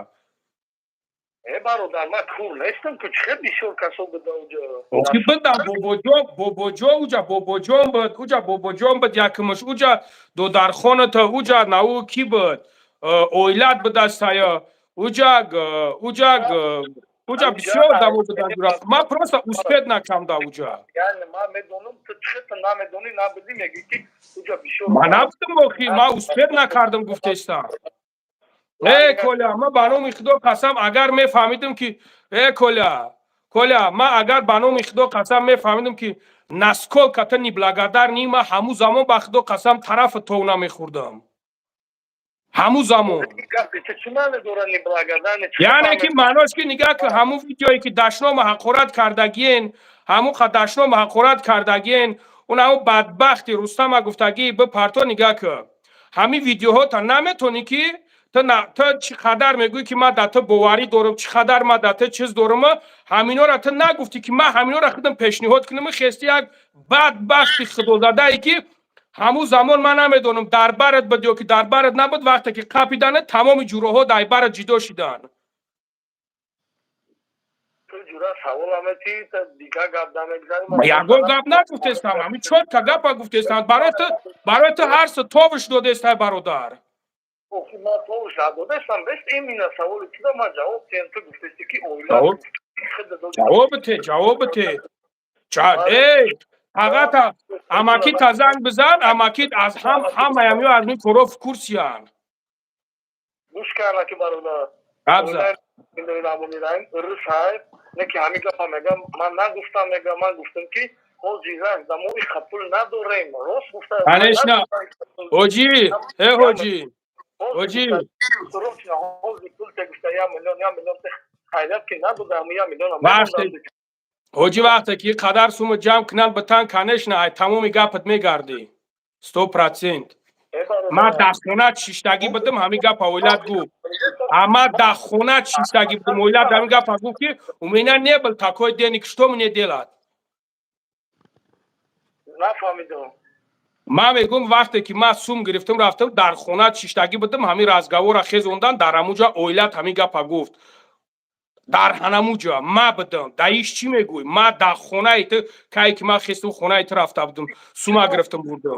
бародар ман кур нестам ку чихел бисёр касо бидауҷа охи бидам бобоҷон уҷа бобоҷон бид якимаш уҷа додархоната уҷа наву ки бид оилат бидастая уҷа бисёр даво бидаҷура ман просто успед накамда уҷа яъне ман медонам ту чихел намедонӣ набидӣ мегӣ ки уҷа бисёр ман набудам охи ман успед накардам гуфтестам Коля ман ба номи Худо қасам агар мефаҳмидим ки Коля ман агар ба номи Худо қасам мефаҳмидим ки насколько ты неблагодарный ман ҳамун замон ба Худо қасам тарафи тов намехӯрдам ҳамун замон яъне ки маънош ки нигах ки ҳамун видеое ки дашнома ҳақорат кардагиен ҳамун дашнома ҳақорат кардагиен он ҳамун бадбахти Рустама гуфтагӣ бипарто нигах ки ҳамин видеоҳота наметонӣ ки ту чӣ қадар мегӯӣ ки ман дар ту боварӣ дорам чӣ қадар ман дар ту чиз дорам ҳаминора ту нагуфтӣ ки ман ҳаминора худам пешниҳод кунам хести як бадбахти худозадае ки ҳамун замон ман намедонам дар барат буд ё ки дар барат набуд вақте ки қапидана тамоми ҷуроҳо дар барат ҷидо шидан ягон гап нагуфтестам ҳамин чотка гапа гуфтестам барои ту ҳарса товуш додестай бародар ман товуш надодастам бест именно саволи туда ман ҷавоб тем ту гуфтести ки ҷавобите фақат амакита занг бизан амакит аз ҳамаямё аз мин короф курсиян гӯш карда ки бародар не ки ҳамин гапа мегам ман нагуфтам мегам ман гуфтам ки ҳоҷирак дамои хапул надорем рост гуфта конечно ҳоҷи ҳоҷи вақте ки қадар сума ҷамъ кунанд битан конечно ай тамоми гапат мегардӣ 100%. Ман дар хона чиштагӣ будам ҳамин гапа оилат гуфт ама дар хона чиштагӣ будам оилат ҳамин гапа гуфт ки у меня не был такой денег что мне делать нафаҳмидам ман мегӯм вақте ки ман сум гирифтам рафтам дар хона чиштагӣ будам ҳамин разговора хезондан дар ҳамуҷа оилат ҳамин гапа гуфт дар ҳанамуҷа ма будам да иш чӣ мегӯй ма дар хонаи ту кае ки ман хестам хонаи ту рафта будам сума гирифтам бурдам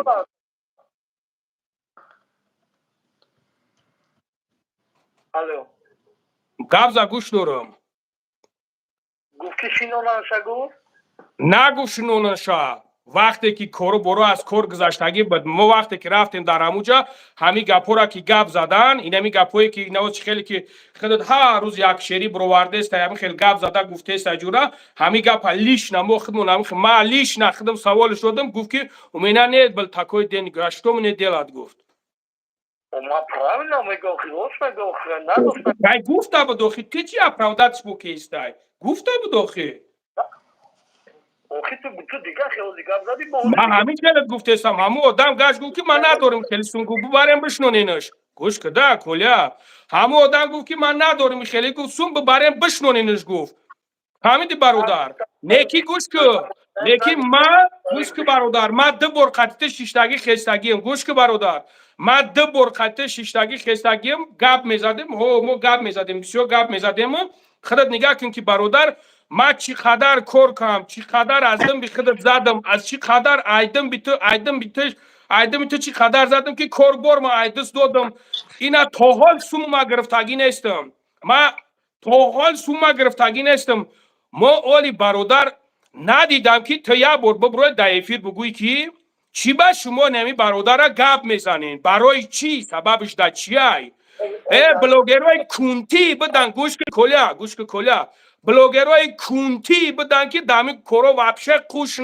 гап за гӯш дорам гуфт ки шинонаша гуфт нагуфт шинонаша وقتی که کورو برو از کور گذشتگی بود ما وقتی که رفتیم در همونجا همین گپورا که گپ زدن این همین گپایی که اینا خیلی که خودت ها روز یک شری برآورده است همین خیلی گپ زده گفته است اجورا همین گپ لیش نمو خودمون همین ما لیش نخدم سوال شدم گفت که اومینا نه بل تاکوی دین گشتم نه دلات گفت ما правильно мы говорим Дай гуфта будохи, ты чи оправдать спокойствие? Гуфта будохи. охи ту дига хело дига зади бо Ма ҳамин ҷалат гуфтесам, ҳамун одам гаш гуфт ки ман надорим хелисун гуфт бибарем бишнонинаш. Гӯш када кӯля. Ҳамун одам гуфт ки ман надорим хели гуфт сум бибарем бишнонинаш гуфт. Ҳамиди бародар. Неки гӯш ки лекин ман гӯш ки бародар, ман ду бор қатти шиштагӣ хестагием. Гӯш ки бародар. ман ду бор қатти шиштагӣ хестагием гап мезадем. Ҳо мо гап мезадем, бисёр гап мезадем. Худат нигоҳ кун ки бародар ما چی قدر کار کنم چی قدر ازدم به خودت زدم از چی قدر ایدم به تو چی قدر زدم که کار بار ما ایدس دادم اینا تا حال سوم ما گرفتگی نیستم ما تا حال سوم ما گرفتگی نیستم ما اولی برادر ندیدم که تو یا بار ببروی دایفیر بگوی که چی با شما نمی برادر را گپ میزنین برای چی سببش در چیه بلوگرای کونتی بدن گوش که کلیا بلوگرای کونتی بدن که دامی کورو وابشه قوش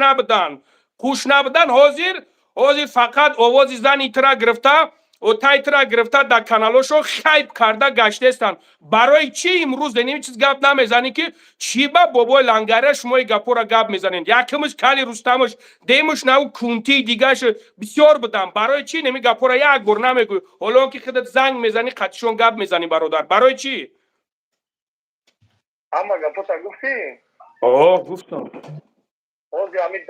نبدن حاضر فقط آواز زن ایترا گرفته و تایترا گرفته در کانالاشو خیب کرده گشته استن برای چی امروز دنیم چیز گپ نمیزنی که چی با بابای لنگره شما گپو را گپ میزنین یکمش کلی رستمش دیمش نو کونتی دیگهش بسیار بدن برای چی نمی گپو را یک بار نمیگوی حالا که خودت زنگ میزنی قطشون گپ میزنی برادر برای چی اما گپوتا گفتی گفتم اوزی همین 10-15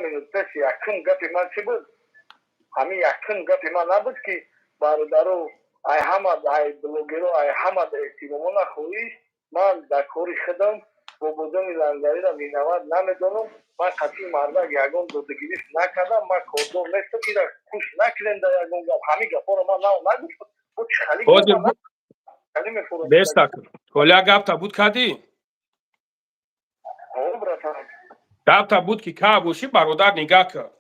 minut پیش یکم گپی من چی بود همین یکم گپی من نبود که برادرو ای حمد ای بلوگرو ای حمد احتیمامو نخویش من در کاری خودم با بودن لنگری را مینود نمیدونم من قطعی مردک یگون دودگیریش نکردم من کردم نیستم که در کوش نکرین در یگون گپ همین گپا رو من نگفتم بود خالی گفتم خالی میفروشم بستک کلیا گپ تا بود کدی گپ تا بود که که باشی برادر نگاه کرد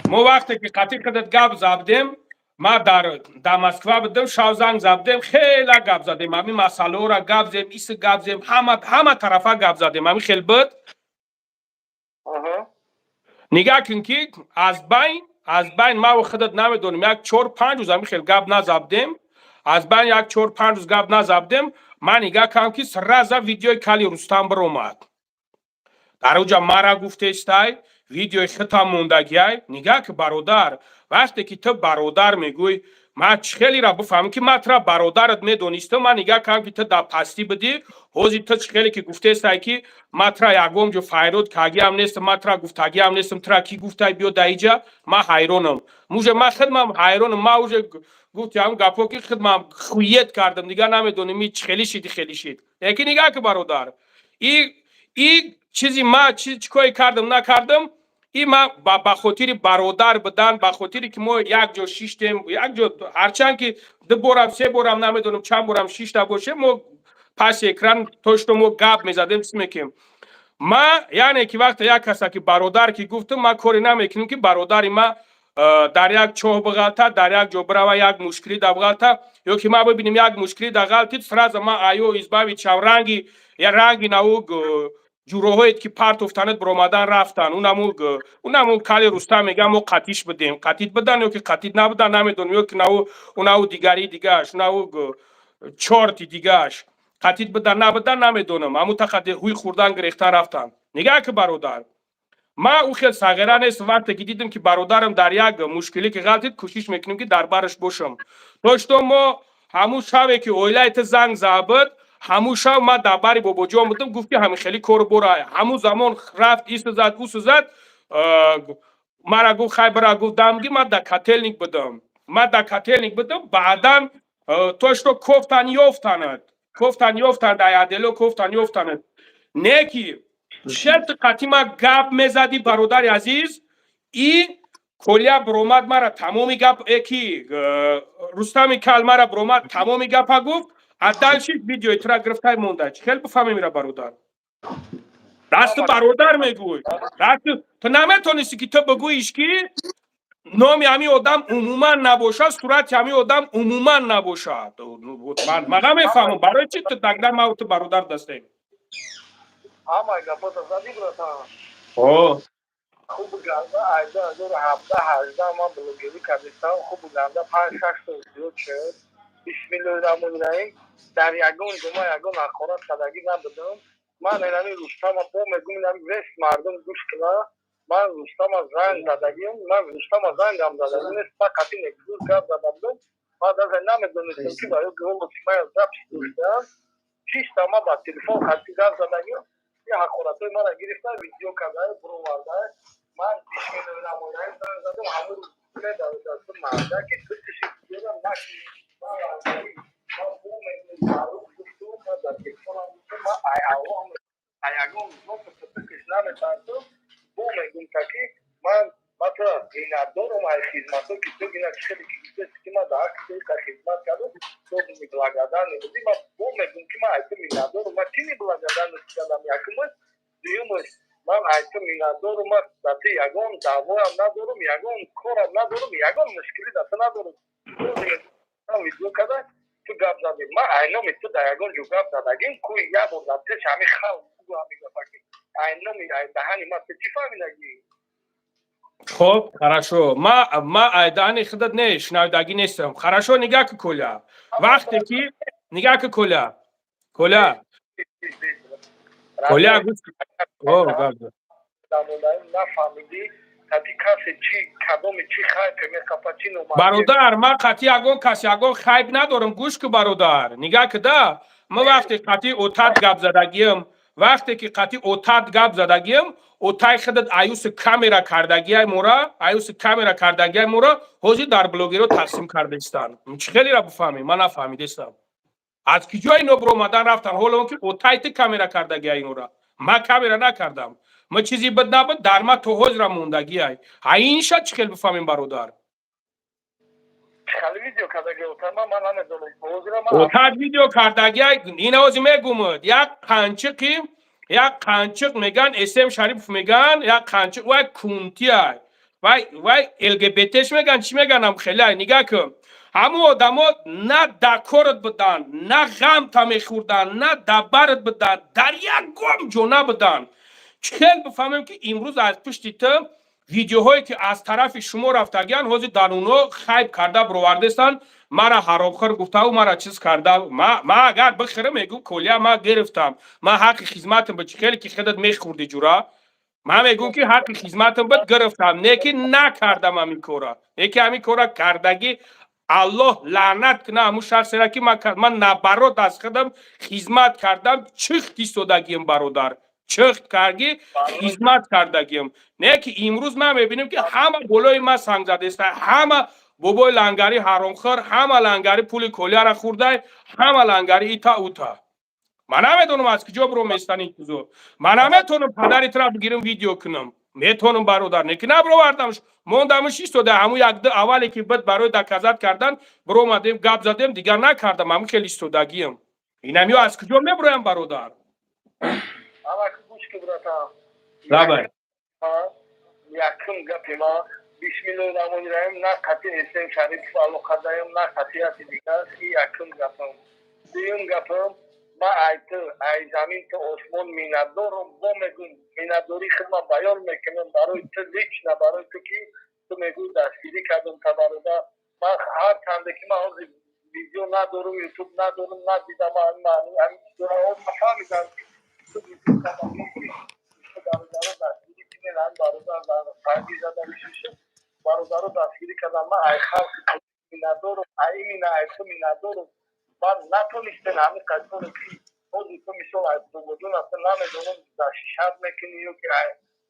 ما وقتی که قطعی خودت گپ زدیم ما در مسکو بودم شاوزنگ زدیم خیلی گپ زدیم همین مسئله را گپ زدیم ایست گپ زدیم همه طرفا گپ زدیم همین خیلی بود نگاه کن که از بین ما و خودت نمیدونیم یک 4-5 روز همین خیلی گپ نزدیم از بین یک 4-5 روز گپ نزدیم من نگاه کنم که سرازا ویدیوی کلی رستم بر اومد در اونجا مرا گفته استای ویدیوی ختم موندگی نگاه که برادر وقتی که تو برادر میگوی من خیلی را بفهمم که من ترا برادرت میدونستم من نگاه کنم که تو در پستی بدی حوزی تو خیلی که گفته استای که من ترا یکم جو فایرود کاگی هم نیستم من ترا گفتگی هم نیستم ترا کی گفته بیا دایجا من حیرانم موجه من خودم حیرانم ما اوجه گفتم گپو که خودم خویت کردم دیگه نمیدونم می خیلی شید یکی نگاه که برادر این چیزی ما چیکار کردم نکردم این ما با خاطر برادر بدن با خاطری که ما یک جا شیشتیم یک جا هرچند که 2 بارم 3 بارم نمیدونم چند بارم 6 تا باشه ما پس اکران توشتم و گپ میزدیم میکنیم ما یعنی که وقت یک کسی که برادر که گفتم ما کاری نمیکنیم که برادر ما در یک چاه بغلطه در یک جا برای یک مشکلی در بغلطه یا که ما ببینیم یک مشکلی در غلطی سراز ما آیو ازباوی چاو رنگی یا رنگی نوگ جوروهایت که پرت افتاند برآمدن رفتن اونمو کلی رستم میگم ما قطیش بدیم قطیت بدن یا که قطیت نبودن نمیدونم یا که اونو دیگری دیگهش اونو چارتی دیگهش قطیت بدن نبودن نمیدونم اما تا قطعی هوی خوردن گریختن رفتن نگاه که برادر ما او خیلی صغیره نیست وقتی که دیدم که برادرم در یک مشکلی که غلطید کوشش میکنیم که در برش باشم داشتم ما همون شبی که اویلایت زنگ زابد همون شب ما در باری بابا جان بودم گفت که همین خیلی کار برای همون زمان رفت ایست زد اوست زد مرا گفت خیبر گفت دمگی من در کاتلنیک بدم بعدا توش تو کوفتن یافتند در عدلو کوفتن یافتند نیکی شرط قطعی ما گپ میزدی برادر عزیز این کلیا برآمد مرا تمامی گپ اکی رستم کلمه را برآمد تمامی گپ گفت ادالشی ویدیو اترا گرفته مونده خیلی بفهمی میره برادر دست برادر میگوی دست تو نمیتونستی که تو بگویش که نام همین آدم عموما نباشه، صورت همین آدم عموما نباشه. من نمیفهمم برای چی تو دقیقا ما و تو برادر دستیم. همه گپا زدی براتان. خوب گنده ایده از 17-18 ما بلوگری کردیم. خوب گنده 5-6 سال زیاد شد. بسم الله الرحمن الرحیم. در یگان جمعه یگان اخبارات صدقی نبودم. من اینمی روستم با میگم وست مردم گوش کنه. من روستم از زنگ زدگیم. من روستم از زنگ هم زدگیم. نیست فقط نکدور گفت زدم. بعد از نمیدونستم که برای گروه مطمئن زبط داشتم. چیست ما با تلفن خطی گفت زدگیم. یه حقورتای ما را گرفتن ویدیو کرده برو ورده. من بسم الله الرحمن الرحیم زدم همون روزه داشتم مرده که کشی دیدم نشید. من بوم معروف گفتم من در تلفنم گفتم من ایاگون نکته نمی‌تونم بوم گفتم که من مثلا این ندارم از خدماتو که تو اینا خیلی که ما در خدمت کردم تو می‌بلاگادن نمی‌دی من بوم گفتم که من ایتم ندارم من کی می‌بلاگادن کردم یکم دیومش من ایتم ندارم من در یگان دعوا هم ندارم یگان کار هم ندارم یگان مشکلی دست ندارم من ویدیو کردم تو گپ زدیم من اینو تو در یگان جو گپ زدیم کوی یا بود تش همین خال بگو همین گفت اینو می دهانی ما چی فهمیدی خب хорошо ما دهن خودت نه شنودگی نیستم хорошо نگاه که کلا وقتی که نگاه که کلا گوش نفهمیدی کدی کسی چی کدوم چی خیلی میخواپچینو برادر ما قطعی اگون کسی اگون خیب ندارم گوش که برادر نگاه که ده ما وقتی قطعی اوتاد گپ زدگیم وقتی که قطعی اوتاد گپ زدگیم اوتای خودت ایوس کامera کردگی مورا حوزی در بلوگی رو تقسیم کرده استان چه خیلی را بفهمی من نفهمیدم از کی جای نو برو مدن رفتن حالا اون که اوتای تی کامera کردگی اینورا ما کامera نکردم ما چیزی بد نبود در ما تو حوز را موندگی این شد چه خیلی بفهمیم برادر خیلی ویدیو کردگی اوتما من نمیدونم اوتاد ویدیو کردگی این اوزی میگم یک قنچق میگن اسم شریف میگن یک قنچق وای کونتی وای LGBT میگن چی میگن خیلی نگاه کن همو آدما نه دکورت بدن نه غم تا میخوردن نه دبرت بدن در یک گم جونه بدن چه بفهمیم که امروز از پشت تو ویدیوهایی که از طرف شما رفتگیان حوزی در اونو خیب کرده برواردستان مرا حرامخور گفته و مرا چیز کرده ما اگر بخیره میگو کلیا ما گرفتم ما حق خدمتم به خیلی که خودت میخوردی جورا ما میگم که حق خدمتم بد گرفتم نه که نکردم همین کارا نه که همین کارا کردگی الله لعنت کنه همون شخص را که من نبرات از خودم خدمت کردم چختی سودگیم برادر چخت کردی خدمت کردگیم نه که امروز ما میبینیم که همه بلوی ما سنگ زده است همه بابای لنگری حرامخور همه لنگری پول کلیا را خورده همه لنگری ایتا اوتا من نمیتونم از کجا برو میستانی کزو من نمیتونم پدری طرف بگیرم ویدیو کنم میتونم برادر نه که نبرو وردمش موندمش ایستاده همون یک ده اولی که بد برای دکزت کردن برو اومدیم گپ زدیم دیگر نکردم همون خیلی ایستادگیم اینمیو از کجا میبرویم برادر اما که گوش که براتا رابر یکم گپی ما بسم الله الرحمن الرحیم نه قطعی اسم شریف علاقه داریم نه قطعیت دیگر یکم گپم دویم گپم ما ای زمین تو آسمان میندارم با میگم مینداری خدمت بیان میکنم برای تو لیچ نه برای تو که تو میگوی دستگیری کردم تا برای من هر چنده که من ویدیو ندارم یوتیوب ندارم ندیدم همین دوران مفهمیدم تو ویدیو کردم تو برادر دستگیری کنم برادر فرقی زدن میشه برادر دستگیری کردم من ای خلق میندارم ای میندارم من نتونستم همین قدر که خودی تو میشون از دوگون اصلا نمیدونم در شب میکنی یا که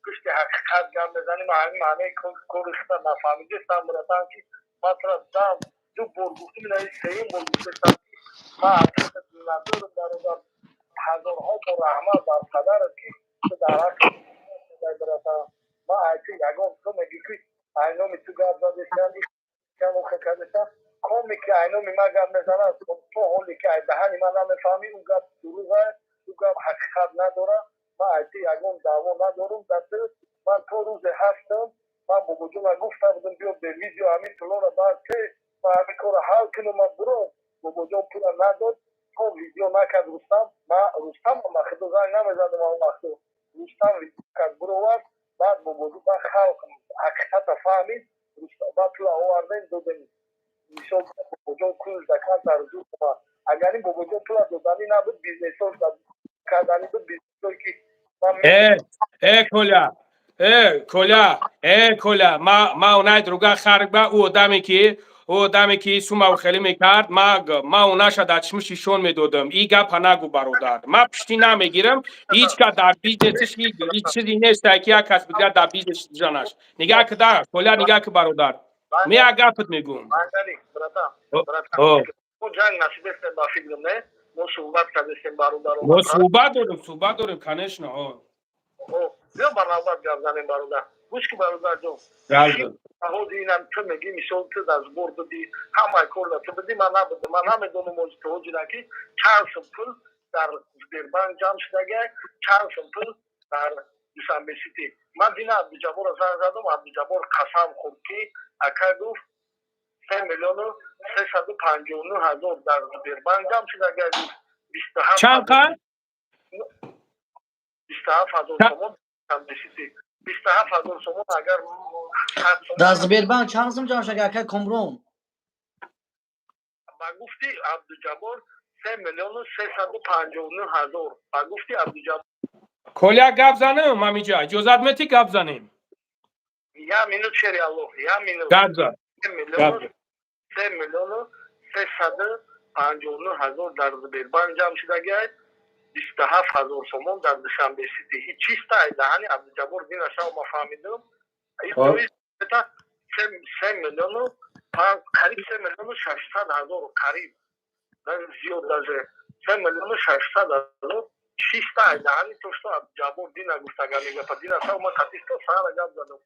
کشت حقیقت گم بزنیم همین معنی کارشتا نفهمیدستم براتم که مثلا دم دو برگوشتی من این سهیم برگوشتستم که من حقیقت ندارم برادر هزارها با رحمت بر قدر که تو در حق براتم من ایتی یگان تو میگی که اینو می تو گرد دادستم که موقع کردستم کمی که اینو می مگم نزنه تو حالی که دهنی من نمیفهمی اون گفت دروغه اون گفت حقیقت نداره من ایتی یگان دعوا ندارم دست من تو روز هستم من بابا جون گفتم بودم بیا به ویدیو همین پولا رو بعد من همین کار حل کنم من برو بابا جون پول نداد تو ویدیو نکرد رستم من خدا زنگ نمیزدم اون وقت رستم ویدیو کرد برو ور بعد بابا جون من خلق حقیقت فهمید رستم بعد پول آوردن دادم میشد بابا جون کل دکان در زور ما اگر این بابا جون پول دادنی نبود بیزنسش کردنی بود بیزنسش که کلا ما اونای دروگا خرگ با او دمی که سوما خیلی میکرد ما اوناشا دچمشی شون میدادم ای گپ نگو برادر ما پشتی نمیگیرم هیچ که در بیزنسش هیچ چیزی نیست که یک کس بگیرد در بیزنس جانش نگاه که در کلا نگاه که برادر می گپت میگم اون جنگ نصیب است با فکرم نه ما صحبت کردیم برادر ما صحبت داریم کنش نه بیا برابر گردن برادر گوش که برادر جون آهو اینم تو میگی میشون تو از برد دی همه کلا تو بدی من نبودم من همه دونو موج تو جنکی چند پول در زبان جام شده چند پول در دوشنبه سیتی من دینا عبدالجبار از زدم عبدالجبار قسم خورد که اکا گفت 3 میلیون و 359 هزار در زبان جام شده 27 چند قد 27 هزار تومان دوشنبه سیتی 27 هزار تومان اگر در زبیربان چند سم جان شده که کمرون با گفتی عبدالجبار 3 میلیون و 359 هزار با گفتی عبدالجبار کلیا گپ زنم مامیجا اجازت میتی گپ زنیم یا مینوت شری الله یا مینوت گپ زن 3 میلیون و 359 هزار در زبیربان جمع شده 27 هزار تومان در دوشنبه سیتی هیچ چیز تا دهنی عبدالجبار دینا شما ما فهمیدم این توی 3 میلیون و قریب 3 میلیون و 600 هزار قریب زیاد داره 3 میلیون و 600 هزار 6 تا دهنی توش تو عبدالجبار دینا گفت اگر نگه پا دینا شما ما قطیستا سهر گفت زدم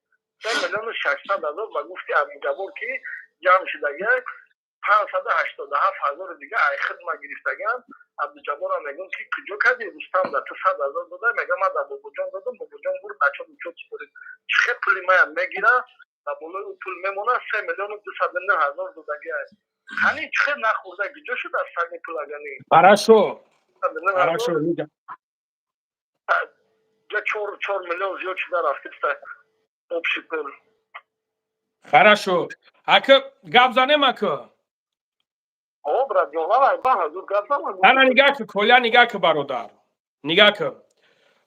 3 میلیون و 600 هزار با گفتی عبدالجبار که جمع شده 587 هزار دیگه ای خدمت گرفتگان عبدالجبار هم میگم که کجا کردی رستم در تو 100 هزار داده میگم من در بابا جان دادم بابا جان برو بچه رو چطوری چه پولی من میگیره و بالای اون پول میمونه 3 میلیون و 209 هزار دادگی است هنی چه نخورده کجا شد از سنگ پول اگنی براشو میگم یا 4 میلیون زیاد شده رفته obszy pól Хорошо. گپ زنیم اکا Dobra, działała bardzo zgadzam. انا نگاه که کلا نگاه که برادر نگاه که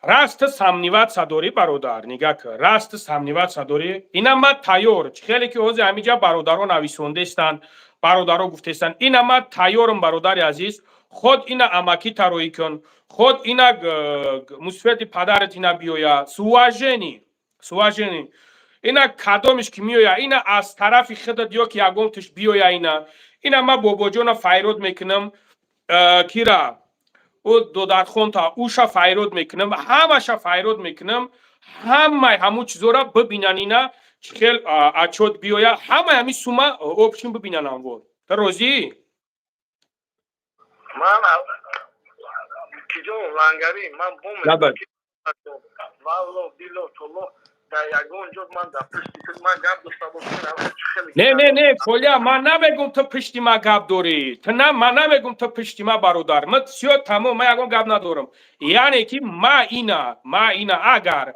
راست سامنیوات صدوری برادر نگاه که راست سامنیوات صدوری اینا ما تایور خیلی که حوزه همیجا برادران نویسنده استن برادران گفته استن اینا ما تایورم برادر عزیز خود اینا اماکی تروی کن خود اینا مثبت پدرت اینا بیویا سواجنی اینا کدومش که میویا اینا از طرف خودت دیو که یگون تش بیویا اینا ما بابا جون فایرود میکنم کیرا او دو دادخون تا اوشا فایرود میکنم همشا فایرود میکنم همه چیزورا ببینن اینا خیل اچود بیویا همه سوما اوپشن ببینن آنگو تا روزی من کجا لنگری من بوم والله بیلو تولو یگون جد من در پشتی من گپ داشته باشم نه کلیا من نمیگم تو پشتی ما گپ داری تو نه من نمیگم تو پشتی ما برادر من سیو تمام من یگون گپ ندارم یعنی که ما اینا اگر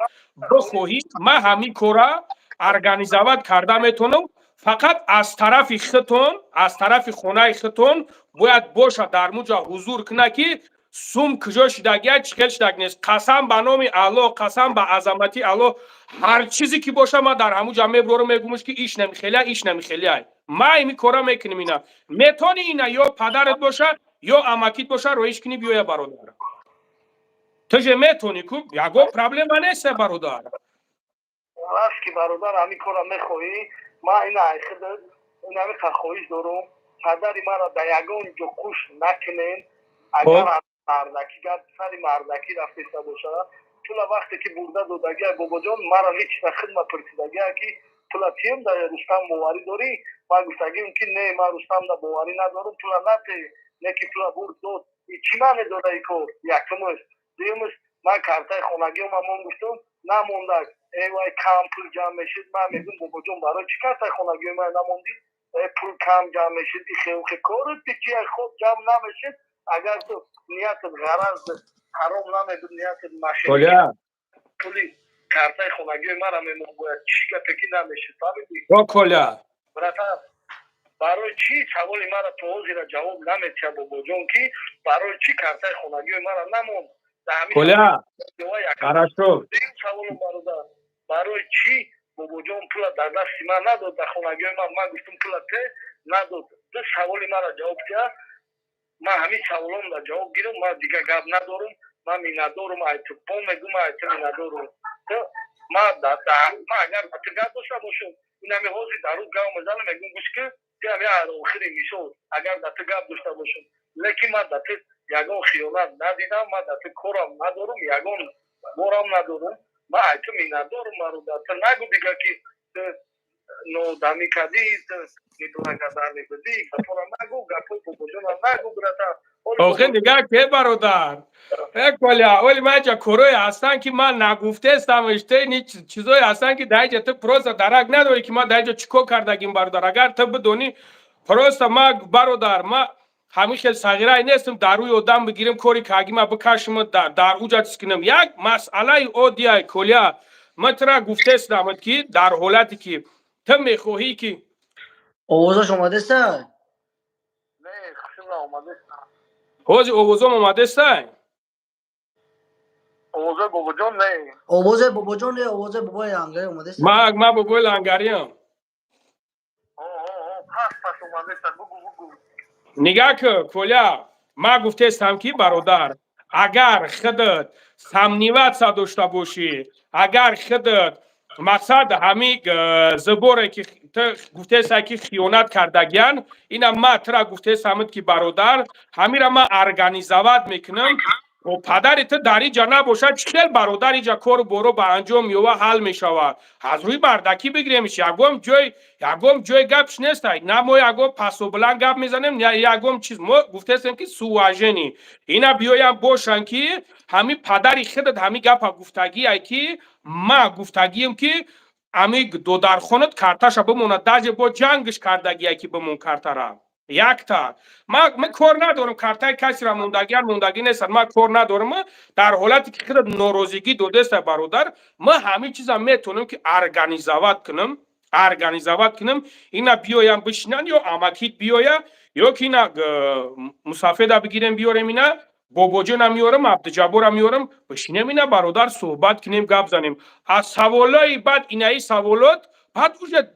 بخواهی ما همین کارا ارگانیزوات کرده میتونم فقط از طرف خودتون از طرف خونه خودتون باید باشه در موجا حضور کنه که سوم کجا شدگی چکل شدگ نیست قسم به نام الله قسم به عظمتی الله هر چیزی که باشه ما در همون جمعه برو میگمش که ایش نمیخیلی ما ایمی کارا میکنیم اینا میتونی اینا یا پدرت باشه یا اماکیت باشه رویش کنی بیایا برادر تو جه میتونی که یگو پرابلم نیست برادر راست که برادر همین کارا میخوایی ما اینا خود اینا میخوایش دارم پدری ما را در یگون جو کوش نکنین اگر مردکی گرد سری مردکی رفته باشه طول وقتی که برده دادگی بابا جان مرا هیچ خدمت پرسیدگی که طول تیم در رستم باوری داری ما گفتگیم که نه ما رستم در باوری ندارم طول نه که طول برد داد چی من داده ای کار یکمش دیمش من کارتای خونگی ما گفتم نمونده وای کم پول جمع میشید من میگم بابا جون برای چی کار خونگی من نموندی پول کم جمع میشید خیلی کارت چی خوب جمع نمیشید اگر تو نیت غرض حرام نمیدون نیت ماشین کلیا پولی کارتای خونگی مرا میمون باید چی که تکی نمیشه فهمیدی با کلیا برادر برای چی سوال مرا تو حاضر جواب نمیده بابا جون کی برای چی کارتای خونگی مرا نمون کلیا хорошо سوال برادر برای چی بابا جون پول در دست من نداد در خونگی من گفتم پول ته نداد دو سوال مرا جواب کرد من همین سوالام را جواب گیرم من دیگه گپ ندارم من میندارم ایتو پا میگم ایتو میندارم من اگر گپ داشته باشم این همه حوزی دارو گاو مزال میگم گوش که همه آخری میشود اگر دست گپ داشته باشم لیکن من دست یگان خیانت ندیدم من دست کارم ندارم یگان بارم ندارم من ایتو میندارم مرا دست نگو دیگه که نو دمی کدی میتونه کدر میکنی گپورا نگو گپو بوجونا نگو برata آخه نگاه که برادر کلیا ولی من جا کروی هستن که من نگفته استم اشته نی چیزایی هستن که دایجا تو پروسا درک نداری که ما دایجا چیکو کردگیم برادر اگر تو بدونی پروسا ما برادر ما همیشه صغیره نیستم داروی آدم بگیریم کوری کاگی ما بکشم در اوجا تسکنم یک مسئله او دیای کلیا ما ترا گفته استم که در حالتی که تو میخواهی که اوضاعش اومده سر نه خشم اومده حوزی اووزم اومده استای اوزا بوجون نه اوضاع بابا جان یا اوضاع بابای انگاری اومده سر ما بگوی لنگریم پس اومده سر بگو نگاه که کلیا ما گفته استم که برادر اگر خودت سمنیوت داشته باشی اگر خودت مقصد همین زبوره که تو گفته است که خیانت کردگیان اینا ما ترا گفته استم که برادر همین را ما ارگانیزوات میکنم و پدر تو در اینجا نباشد چخیل برادر اینجا کار برو به انجام میوه حل میشود از روی بردکی بگیریمش یگم جای گپش نیست نه ما یگم پس و بلند گپ میزنیم نه یگم چیز ما گفته هستیم که سواژنی اینا بیایم باشن که همین پدری خودت همین گپ گفتگی ای که ما گفتگیم که همین دو درخونت کارتاش بمونه داج با جنگش کردگی ای که بمون کارتارا یک تا ما کار ندارم کارتای کسی را موندگی نیست ما کار ندارم در حالتی که خود ناراضگی دو دست برادر ما همین چیزا میتونیم که ارگانیزوات کنم اینا بیایم بشینن یا اماکیت بیایا یا که اینا مسافر بگیریم بیاریم اینا باباجان هم میارم عبدالجبار هم میارم بشینیم اینا برادر صحبت کنیم گپ زنیم از سوالای بعد اینایی سوالات بعد اوجه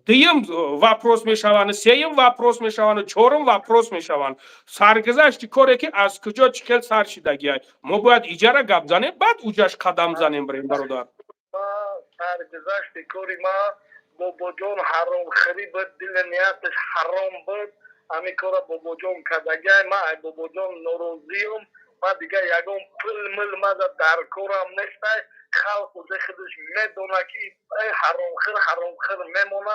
دیم واپروس میشوند سیم واپروس میشوند چهارم واپروس میشوند سرگذشت کاری که از کجا چخیل سر شدگی ما باید ایجاره گپ زنیم بعد اوجش قدم زنیم بریم برادر سرگذشت کاری ما بابا جون حرام خری بود دل نیتش حرام بود همین کارا بابا جون کدگی ما بابا جون نوروزیم ما دیگه یگم پل مل ما در کارم نیسته خلق خودش میدونه که حرام خر میمونه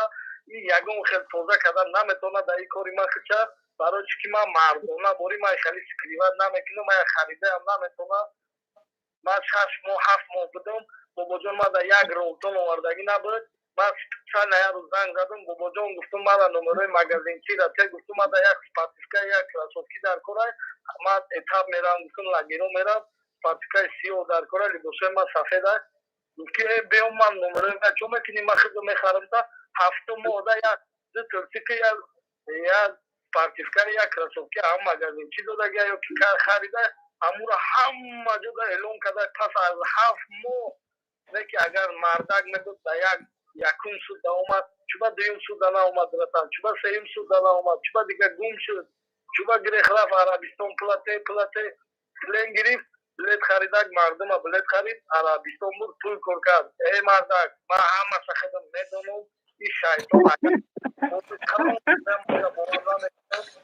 این یگم خیلی توزه کردن نمیتونه در این کاری ما خچه برای چی که ما مردونه باری ما خیلی سکریوت نمیکنم ما خریده هم نمیتونه ما 6 ماه 7 ماه بدم بابا جون ما در یک روتون آوردگی نبود ما چند رو زنگ زدم بابا جون گفتم ما در نمره مگزین چی رفته گفتم ما در یک سپاتیفیکای یک کلاسوفکی در کره ما اتاب میرم گفتم لگیرو میرم سپاتیفیکای سیو در کره لیبوسه ما سفید است که بیام من نمره چون میکنیم ما خیلی میخرم تا 7 ماه در یک دو تلسیکی یا سپاتیفیکای یک کلاسوفکی هم مگزین چی داده یا که خریده امور همه جدا اعلام کرده پس از 7 ماه که اگر مردک نگود در یکم سود اومد چوبا دویم سود اومد رفتن چوبا سیم سود اومد چوبا دیگه گم شد چوبا گریخ رفت عربستان پلاته پلین گرفت بلیت خریدک مردم بلیت خرید عربستان بود پول کار کرد ای مردک ما همه سخدم میدونم این شیطان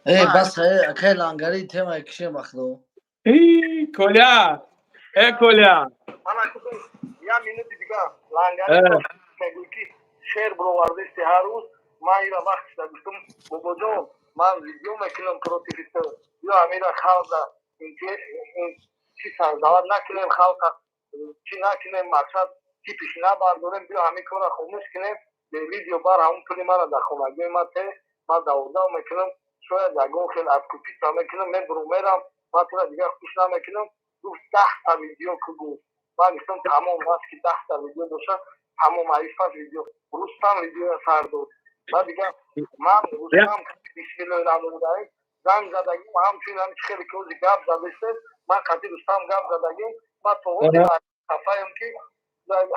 ای بس خیلی انگاری تیمه کشی مخدو کلیا انا کدوم یا مینوتی دیگه لانگاری میگوی که شعر برآورده است هر روز ما اینا وقت گفتم بابا جون من ویدیو میکنم پرو تیویتر یا امیرا خالد این چی سازوار نکنیم خالد چی نکنیم مقصد типиш набардорем биё ҳамин кора хомӯш кунем видео бар ҳамун пули мара дар хонагиҳои ма те ман даводар мекунам шояд ягон хел аз купита мекунам мебуру мерам ман тура дигар хуш намекунам гуфт 10 видео ку гуфт ман гуфтам тамом бас ки 10 видео бошад тамом аифас видео рустам видео сар дод баъд дигар ман рустам бисмиллоҳи намудаем занг задагим ҳамчун ҳам хеле кӯзи гап задаште ман қати рустам гап задагим ман то хафаем ки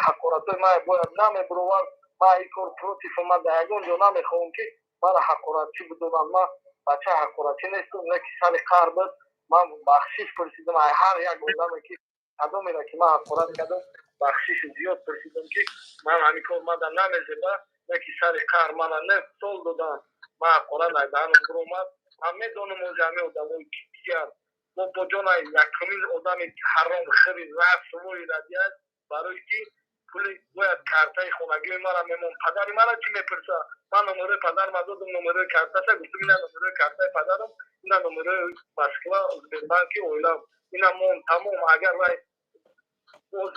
ҳақоратои ма бояд намебуровад ман ин кор против ма дар ягон ҷо намехоҳам ки мара ҳақоратчӣ бидонанд ман бачаи ҳақоратчӣ нестам не ки сари қар буд ман бахшиш пурсидам ҳар як одаме ки кадомеро ки ман ҳақорат кардам бахшиши зиёд пурсидам ки ман ҳамин кор мада намезеба не ки сари қар мана не сол доданд ман ҳақорат ай даҳанам буромад ман медонам ози ҳамин одамои киянд бо ҷонаи якумин одами ҳаром хири расвои радиат барои ки пули бояд картаи хонагии мара мемон падари мара чӣ мепурса ман номерои падарма додам номерои карташа гуфтам ина номерои картаи падарам ина номерои москва сбербанки оилам ина мон тамом агар вай боз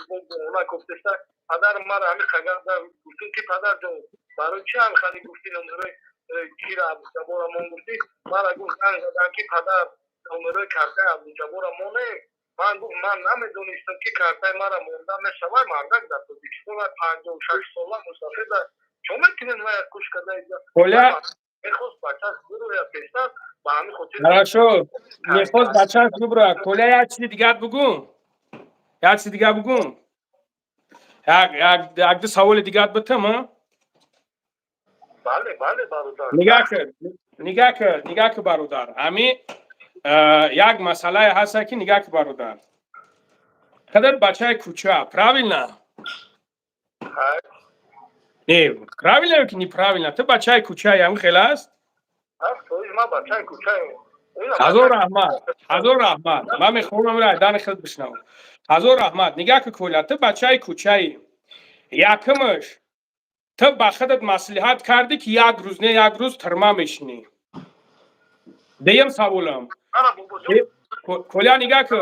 она гуфтеста падари мара ҳамин қагар гуфтам ки падарҷон барои чӣ ҳамихали гуфти номерои чира абдуҷаббора мон гуфти мара гуфт занг задам ки падар номерои картаи абдуҷаббора моне ман гуфт ман намедонистам ки картаи мара монда мешавад мардак дар тоҷикистон 56 сола мусафида чо мекунед ва як куш када Коля, мехост бачаш бурояд пестар ба ҳамин хотир хорошо, мехост бачаш бубра. Коля, як чизи дигар бугум. Як чизи дигар бугум. Як ду саволи дигар бутам, ҳа? бале бародар нигах кӣ бародар. Ҳамин як масъалае ҳаст ки нигах кӣ бародар. Қадар бачаи кӯча, правильно? Не, правильно ки неправильно. Ты бачаи кӯчаи ҳамин хел аст? ман бачаи кӯчаем ҳазор раҳмат. Ман мехоҳам айдани хел бишнавам. ҳазор раҳмат. Нигах кӣ Коля, ты бачаи кӯчаи. Якумаш ты ба худат маслиҳат кардӣ ки як рӯз не як рӯз тирма мешинӣ. Дуюм саволам. Коля нигах кӣ,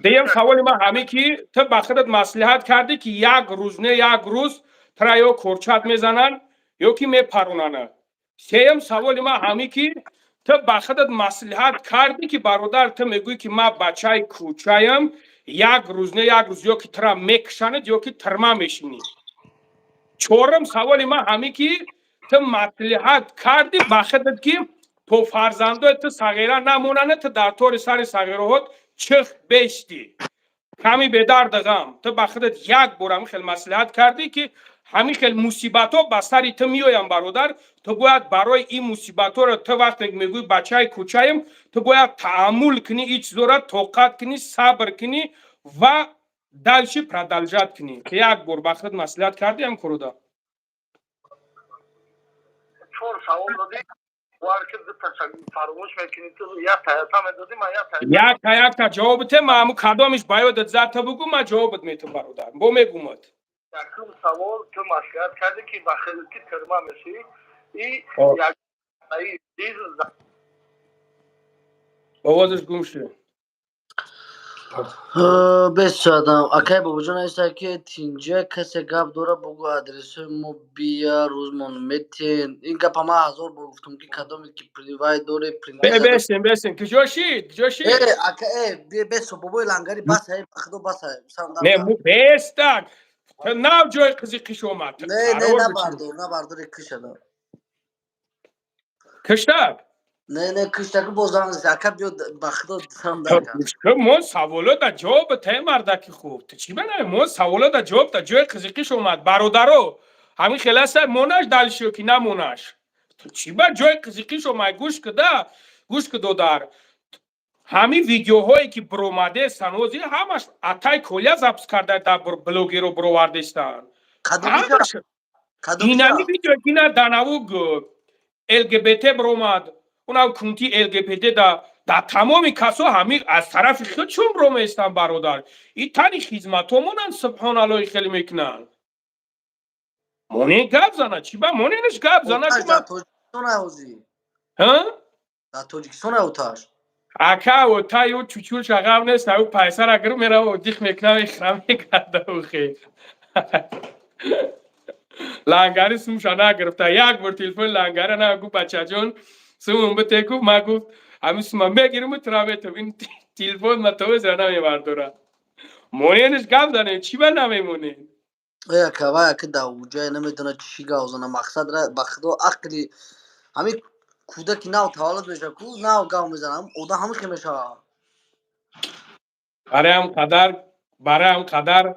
дуюм саволи ман ҳамин ки ты ба худат маслиҳат кардӣ ки як рӯз не як рӯз тра ё корчат мезананд ё ки мепаронанд. сеюм саволи ман ҳамин ки ты ба худат маслиҳат кардӣ ки бародар ты мегӯӣ ки ман бачаи кӯчаям як рӯз не як рӯз ё ки тра мекушанад ё ки тирма мешинӣ. чорум саволи ман ҳамин ки ты маслиҳат кардӣ ба худат ки то фарзандои ты сағира намонанд ты дар тори сари сағираҳот чих бештӣ. Ками бедарди ғам. Ты ба худат як бор ҳамин хел маслиҳат кардӣ ки ҳамин хел мусибатҳо ба сари ты меоянд бародар. Ты бояд барои ин мусибатҳоро ты вақте мегӯӣ бачаи кӯчаем ты бояд таҳаммул кунӣ, ин чизоро тоқат кунӣ, сабр кунӣ ва дальше продолжат кунӣ. Ки як бор ба худат маслиҳат кардӣ ҳам корода. чор савол додӣ фаромӯш мекунӣ ту як таята медодӣ ман як та ҷавоб те ман ҳамун кадомиш ба ёдат зад та бугу ман ҷавобат метавам бародар. Бо мегумад. якум савол ту маслиҳат кардӣ ки ба хелки тирма мешӣ и як овозаш гум шуд. бесчадам акай бобоҷон аста ки тинҷа касе гап дора бугу адресои мо бия рӯзмон метен ин гапа ман ҳазор бор гуфтам ки кадомед ки привай доре бесен киҷошид бесо бобои лангари басай бахудо басай не бестак нав ҷои қизи қиш омад. набардори кишада киштак не киштаки бозанг ака биё бахудо мо саволота ҷавоб те мардаки хуб чӣ банай мо саволота ҷавоб та ҷои қизи қиш омад. бародаро ҳамин хеласа монаш далшиё ки намонаш чӣ ба ҷои қизи қиш омад. гӯш кудодар ҳамин видеоҳое ки биромадестанд ҳози ҳамаш атай Коля запис карда дар блогеро бировардестанд. инами видео ки на данавуг ЛГБТ биромад унав кунти ЛГБТ да тамоми касо ҳамин аз тарафи худшон бироместанд бародар. ин тани хизматомонанд субҳаналлоҳи хеле мекунанд. монен гап занад чӣ ба моненаш гап занад дар тоҷикистон ҳозӣ дар тоҷикистон оташ اکا و تا یو چوچول شغام نیست او پیسر اگر میره و دیخ میکنم اخرام میکرده و خیر لانگاری سومشا نگرفته یک بار تلفن لانگاره نگو بچه جان سوم بتکو ما گفت همین سوم میگیرم ترابیتم این تلفن ما تو زنه میبرداره مونینش گم داره چی بر نمیمونه ای که که دوجه نمیدونه چی گاوزنه مقصد را بخدا عقلی همین کودکی ناو تولد بشه کو ناو گاو میزنم اودا همه خیمشه برای هم قدر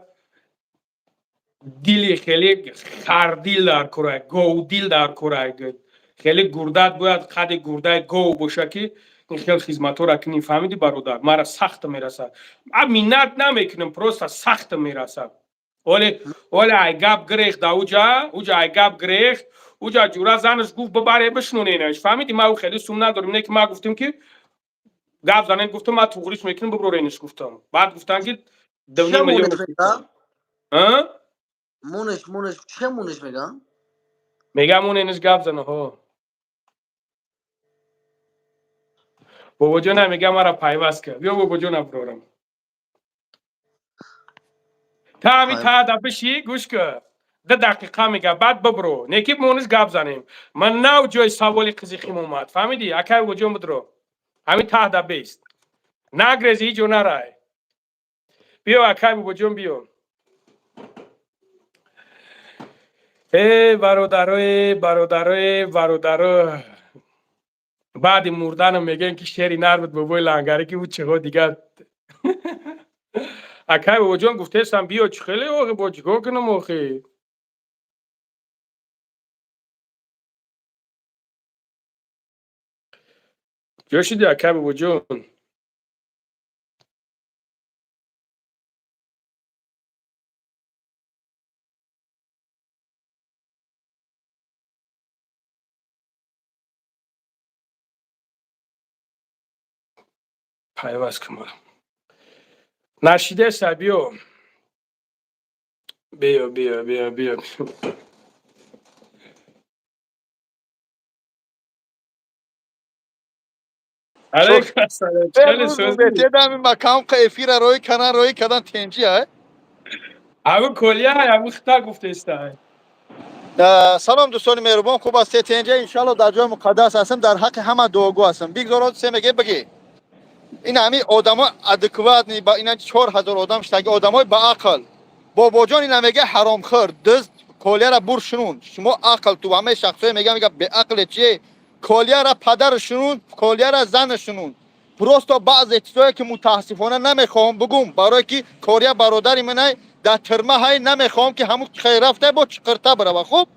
دیلی خیلی خردیل در کرای گو دیل در کرای خیلی گردت باید قد گرده گو باشه که این خیلی خدمتو را کنی فهمیدی برادر مرا سخت میرسد من منت نمیکنم پروستا سخت میرسد ولی ای گپ گریخت دا اوجا ای گپ گریخت اوجا جورا زنش گفت ببره بشنونینش فهمیدی ما او خیلی سوم نداریم نه که ما گفتیم که گپ زنن گفتم ما توغریش میکنم ببرینش گفتم بعد گفتن که چه 2.5 میلیون مونش میگم؟ ها مونش چه مونش میگم؟ میگم اون اینش گپ زنه ها بابا جان میگم مرا پیوست کرد بیا بابا جان ابرارم تا همین تا دا بشی گوش کن 10 دقیقه میگه بعد ببرو نیکی مونش گپ زنیم من نو جای سوالی قزیخیم اومد فهمیدی اکای وجون بدرو همین تا دا بیست نگریزی جو نرای بیا اکای بابا جان بیا ای برادرای بعد مردن میگن که شعری نرمت بابای لنگری که بود چه دیگه اکای بابا جان گفته استم بیا چه خیلی آخه با چیکار کنم آخه جوشیدی اکای بابا جان پیوست کمال نشیده است بیا بیا علیکم السلام خیلی روز سوزی روبته دم مکان قیفی را روی کنن روی کدن تنجی های او کلیه های او خطا گفته است سلام دوستان مهربان خوب است تنجی انشالله در جای مقدس هستم در حق همه دعاگو هستم بیگذارد سه میگه بگی این همه آدما ادکوات نی با اینا 4000 آدم شتاگی آدمای با عقل بابا جان اینا میگه حرام خور دز کلیه را بور شنون شما عقل تو همه شخصای میگه به عقل چیه کلیه را پدر شنون کلیه را زن شنون پروستا بعض چیزایی که متاسفانه نمیخوام بگم برای که کلیه برادری منه در ترمه های نمیخوام که همون خیر رفته با چقرته بره خوب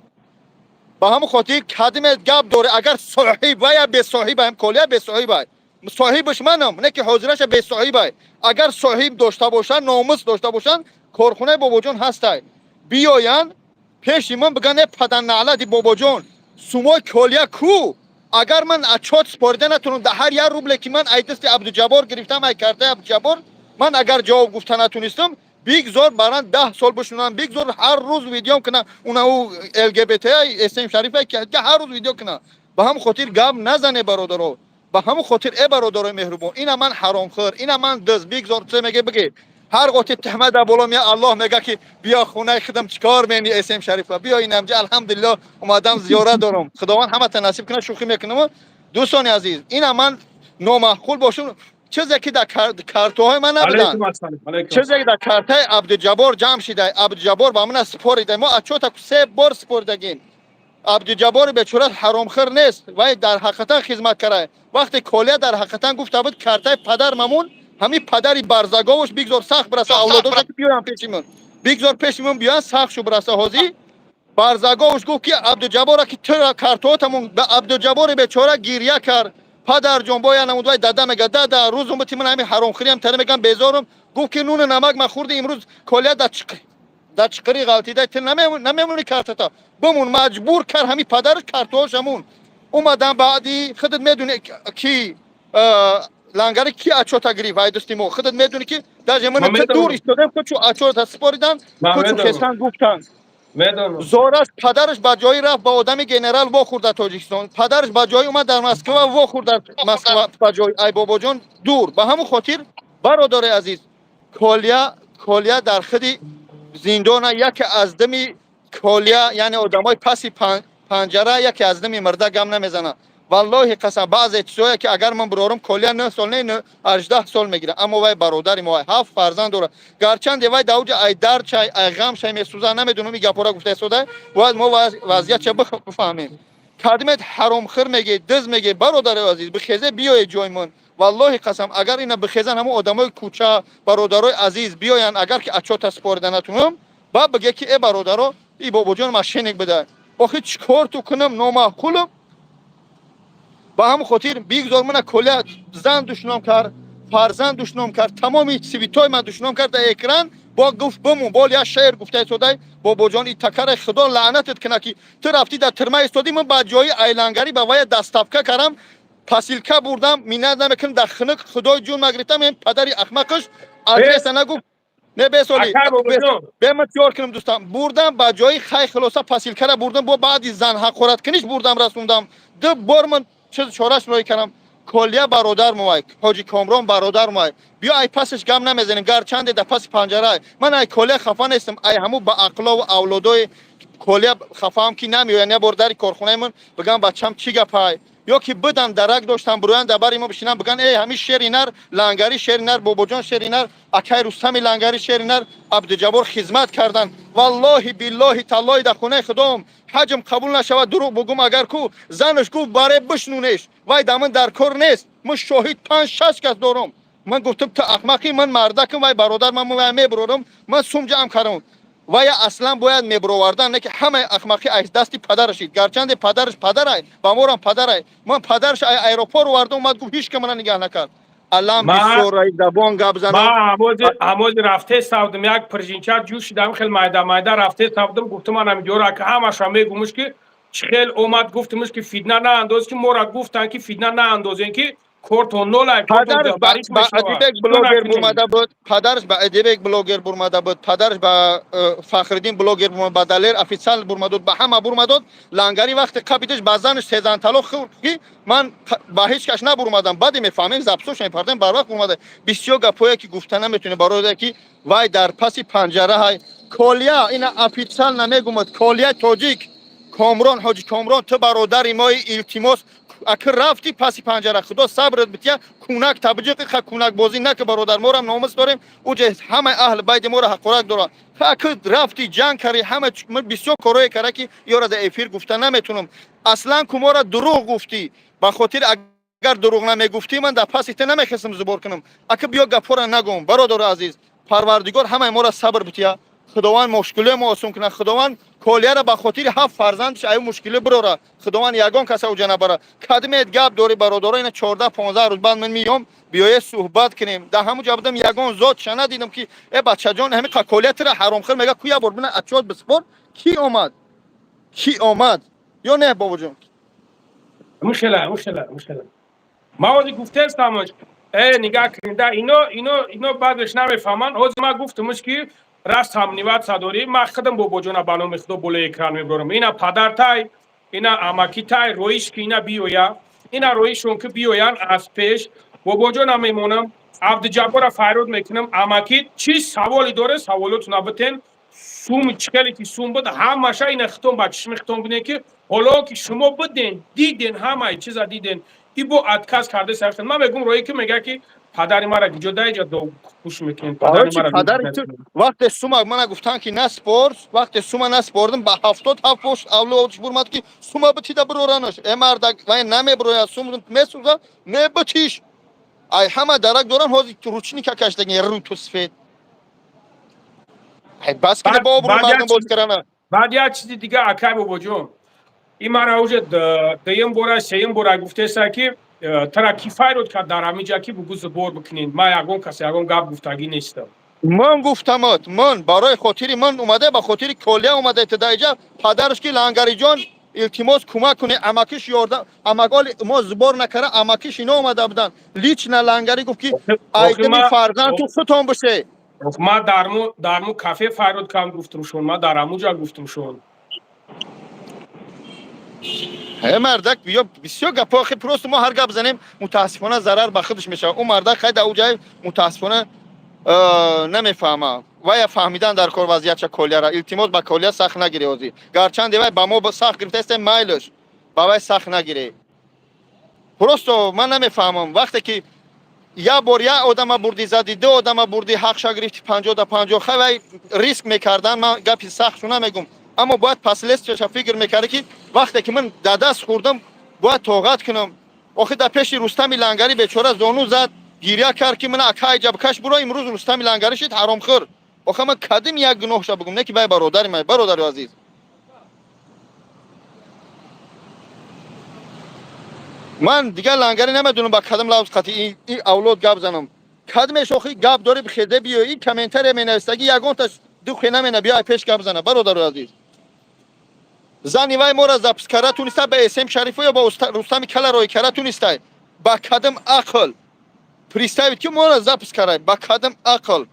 با هم خاطر کدم گپ داره اگر صاحب یا به صاحب هم کلیه به صاحب صاحبش منم نه که حاضرش به صاحب اگر صاحب داشته باشن ناموس داشته باشن کارخونه بابا جان هسته بیاین پیش من بگن پدن نعلت بابا جان سوما کلیه کو اگر من اچات سپارده نتونم در هر 1 روبل که من ایدست عبدالجبار گرفتم ای کرده عبدالجبار من اگر جواب گفتن نتونستم بیگذار بران 10 سال بشونم بیگذار هر روز ویدیو کنم او ال گی بی تی اسم شریفه که هر روز ویدیو کنم به هم خاطر گپ نزنه برادرو به هم خاطر ای برادرای مهربان اینا من حرام خور اینا من دز بیگذار چه میگه بگی هر قوت تهمت بالا میاد الله میگه که بیا خونه خدم چیکار مینی اسم شریفه بیا اینم الحمدلله اومدم زیارت دارم خداوند همه تناسب کنه شوخی میکنم دوستان عزیز اینا من نامعقول باشم چیزی که در کارت‌های من نبودن علیکم السلام چیزی در کارتای عبدالجبار جمع شده عبدالجبار با من سپرده ما اچوتا 3 بار سپردگیم عبدالجبار بیچاره حرام خور نیست و در حقیقت خدمت کرده وقتی کلیه در حقیقت گفته بود کارتای پدر ممون همین پدری برزگاوش بیگذار سخت برسه اولاداش بیان پیشمون بیگذار پیشمون بیان سخت شو برسه حاضی برزگاوش گفت که عبدالجبار که تو کارتاتمون به عبدالجبار بیچاره گریه کرد پدر جون باید نمودوی داده میگه داده روز اومتی من همین حرام خوری هم تره میگم بیزارم گفت که نون نمک من خورده امروز کلیه در چقری غلطی ده تل نمیمونی کارتتا بمون مجبور کر همین پدر کارتوشمون اومدم بعدی خودت میدونی کی لنگری کی اچوتا گریف دستیمو خودت میدونی که در من دور ایستادم که چو اچوتا سپاریدن که چو کسان گفتن میدونم زورش پدرش با جایی رفت با آدم گنرال وا خورد در تاجیکستان، پدرش با جایی اومد در مسکو وا خورد در مسکو با جای ای بابا جان دور. به همون خاطر برادر عزیز کالیا در خدی زندان یکی از دمی کالیا یعنی آدمای پسی پنجره یکی از دمی مرده گم نمیزنه. والله قسم بعضی چیزایی که اگر من برارم کالیا 9 سال نه 18 سال میگیره، اما وای برادر ما 7 فرزند داره. گرچند وای دوج ای در چای ای غم چای میسوزه نمیدونم میگه پورا گفته سوده باید ما وضعیت چه بفهمیم. کدمت حرام خور میگه دز میگه برادر عزیز بخیزه بیای جای من. والله قسم اگر اینا بخیزن همون آدمای کوچه برادرای عزیز بیاین اگر که اچو تسپاردنتونم با بگه که ای برادرو ای بابا جان ماشینک بده آخه چیکار تو کنم نامعقولم. با هم خاطر بیگذار من کلیت زن دشنام کرد فرزند دشنام کرد تمامی سویتای من دشنام کرد در اکران با گفت بمون بال یا شعر گفته شده بابا جان این تکر خدا لعنتت کنه که تو رفتی در ترمه استادی. من با جای ایلانگری با وای دستافکه کردم پاسیلکا بردم میناد نمیکنم در خنک خدای جون مگریتم این پدری احمقش آدرس نگو نه به سالی به من چیکار کنم دوستان بردم با جای خای خلاصه پاسیلکا را بردم با بعدی زن حقارت کنیش بردم رسوندم دو بار من چه چارش روی کنم کالیا برادر موای حاجی کامران برادر موای بیا ای پسش گم نمیزنیم گرچند در پس پنجره من ای کالیا خفا نیستم ای همو با عقلا و اولادای کالیا خفام کی نمیو یعنی برداری کارخونه من بگم بچم چی گپای یا که بدم درک داشتم بروان دبر ما بشینم بگن ای همین شیرینر لنگری شیرینر بابا جان شیرینر اکای رستم لنگری شیرینر عبدالجبار خدمت کردن. والله بالله تعالی در خونه خدام حجم قبول نشود دروغ بگم اگر کو زنش گفت برای بشنونش وای دامن در کار نیست من شاهد 5 6 کس دارم. من گفتم تو احمقی من مردکم وای برادر من میبرم من سوم جمع کردم وای اصلا باید میبروردن نه که همه احمقی از دستی پدرشید گرچند پدرش پدرای با مورم پدرای من پدرش ایروپور وردم اومد گفت هیچ که من نگاه نکرد الان بیسورای زبان گپ زنم ما امروز رفته سودم یک پرژینچا جوش دام خیلی مایده رفته سودم گفتم من همینجوری که همش میگمش که خیلی اومد گفتمش که فیدنا نه انداز که مورا گفتن که فیدنا نه اندازین که کورتون نولای پدرش با ادیبک بلوگر برماده بود پدرش با ادیبک بلوگر برماده بود پدرش با فخرالدین بلوگر برماده بود دلیر افیسال برماده بود با همه برماده بود لنگری وقت قبیدش بازنش سیزن طلاق خورد من با هیچ کس نبرمادم بعد میفهمیم زبسوش این پردن بر وقت برماده بسیار گپایی که گفتن نمیتونه برای که وای در پس پنجره های کالیا اینا افیسال نمیگومد کالیا تاجیک کامران حاجی کامران تو برادر ما التماس اگر رفتی پس پنجره خدا صبرت بتیا کونک تبجیق خ کونک بازی نک برادر ما را ناموس داریم اوجه همه اهل بیت ما را حقارت داره اگر رفتی جنگ کردی همه بسیار کارای کرده که یارا در افیر گفتن نمیتونم اصلا کوما را دروغ گفتی به خاطر اگر دروغ نمیگفتی من در پس ایت نمیخواستم زبر کنم اگر بیا گپورا نگم برادر عزیز پروردگار همه ما را صبر بتیا خداوند مشکل ما آسان کنه خداوند کالیا را به خاطر 7 فرزندش ای مشکل براره خداوند یگان کسا وجه نبره کدمت گپ داری برادر اینا 14 15 روز بعد من میام بیای صحبت کنیم در همون جوابم یگان ذات شنه دیدم که ای بچه جان همین کالیا را حرام خور میگه کویا بر بنا اچوت بسپور کی اومد یا نه بابا جان مشکل ما وقتی گفته استماش نگاه کنید اینو بعدش نمیفهمن از ما گفتمش که راست هم نیوت صدوری ما خودم بابا جون بانو میخدا بوله اکران میبرم اینا پدر تای اینا اماکی تای رویش که اینا بیویا اینا رویشون که بیویان از پیش بابا جون میمونم عبدالجبار فیرود میکنم اماکی چی سوالی داره سوالات نبتن سوم چکلی که سوم بود همه اینا ختم با چشم ختم بینه که حالا که شما بدین دیدین همه چیزا دیدین ای با ادکاس کرده سرخن من میگم روی که میگه که پدری مرا جدای جدا خوش میکنین پدری تو وقت سوما من گفتن که نه سپورت وقت سوما نه سپوردم با 77 پوش اولادش برمد که سوما بتیدا برورانش امرد و نمیبرویا سوم میسوزا نه بتیش ای همه درک دارن هازی روچنی که کشتگی رو تو سفید ای بس که بابا مردم باز کردن بعد یه چیزی دیگه اکای بابا جون این مرا اوج دیم بورا سیم بورا گفته است که ترا کیفای رو که در همینجا که بگو زبور بکنین ما یگون کسی یگون گپ گفتگی نیستم من گفتمات من برای خاطری من اومده با خاطری کالیا اومده تدایجا پدرش که لنگری جان التماس کمک کنه اماکش یاردم اماگال ما زبور نکره اماکش اینا اومده بودن لیچ نه لنگری گفت که ایدمی فرزند تو ختم بشه ما درمو کافه فرود کم گفتم شون ما در همونجا گفتم شون مردک بیا بسیار گپا خیلی پروست ما هر گپ زنیم متاسفانه ضرر به خودش میشه اون مردک خیلی اوجای متاسفانه نمیفهمه و یا فهمیدن در کار وضعیت کلیه را التماس به کلیه سخت نگیری اوزی گرچند دیوای با ما سخت گرفته است مایلش با وای سخت نگیری پروستو من نمیفهمم وقتی که یا بار یا آدم بردی زدی دو آدم بردی حق گرفتی 50 تا 50 خیلی ریسک میکردن من گپی سخت شو نمیگم اما باید پس لیست فکر میکردی که وقتی که من دست خوردم باید طاقت کنم آخه در پیش رستم لنگری بیچاره زانو زد گیریا کرد که من اکای جب کش برو امروز رستم لنگری شد حرام خور آخه من کدیم یک گناه شو بگم نه که بای برادر من برادر عزیز من دیگه لنگری نمیدونم با کدام لفظ قطعی این اولاد گپ زنم کدمش آخه گپ داره بخیده بیا این کامنتر مینویسته یگون تا دو خینا مینا بیا پیش گپ زنه برادر عزیز زنی وای مورا زپس کرا تونسته به اسم شریفو یا با رستم کلا روی کرا تونسته با کدم عقل پریستایت که مورا زپس کرا با کدم عقل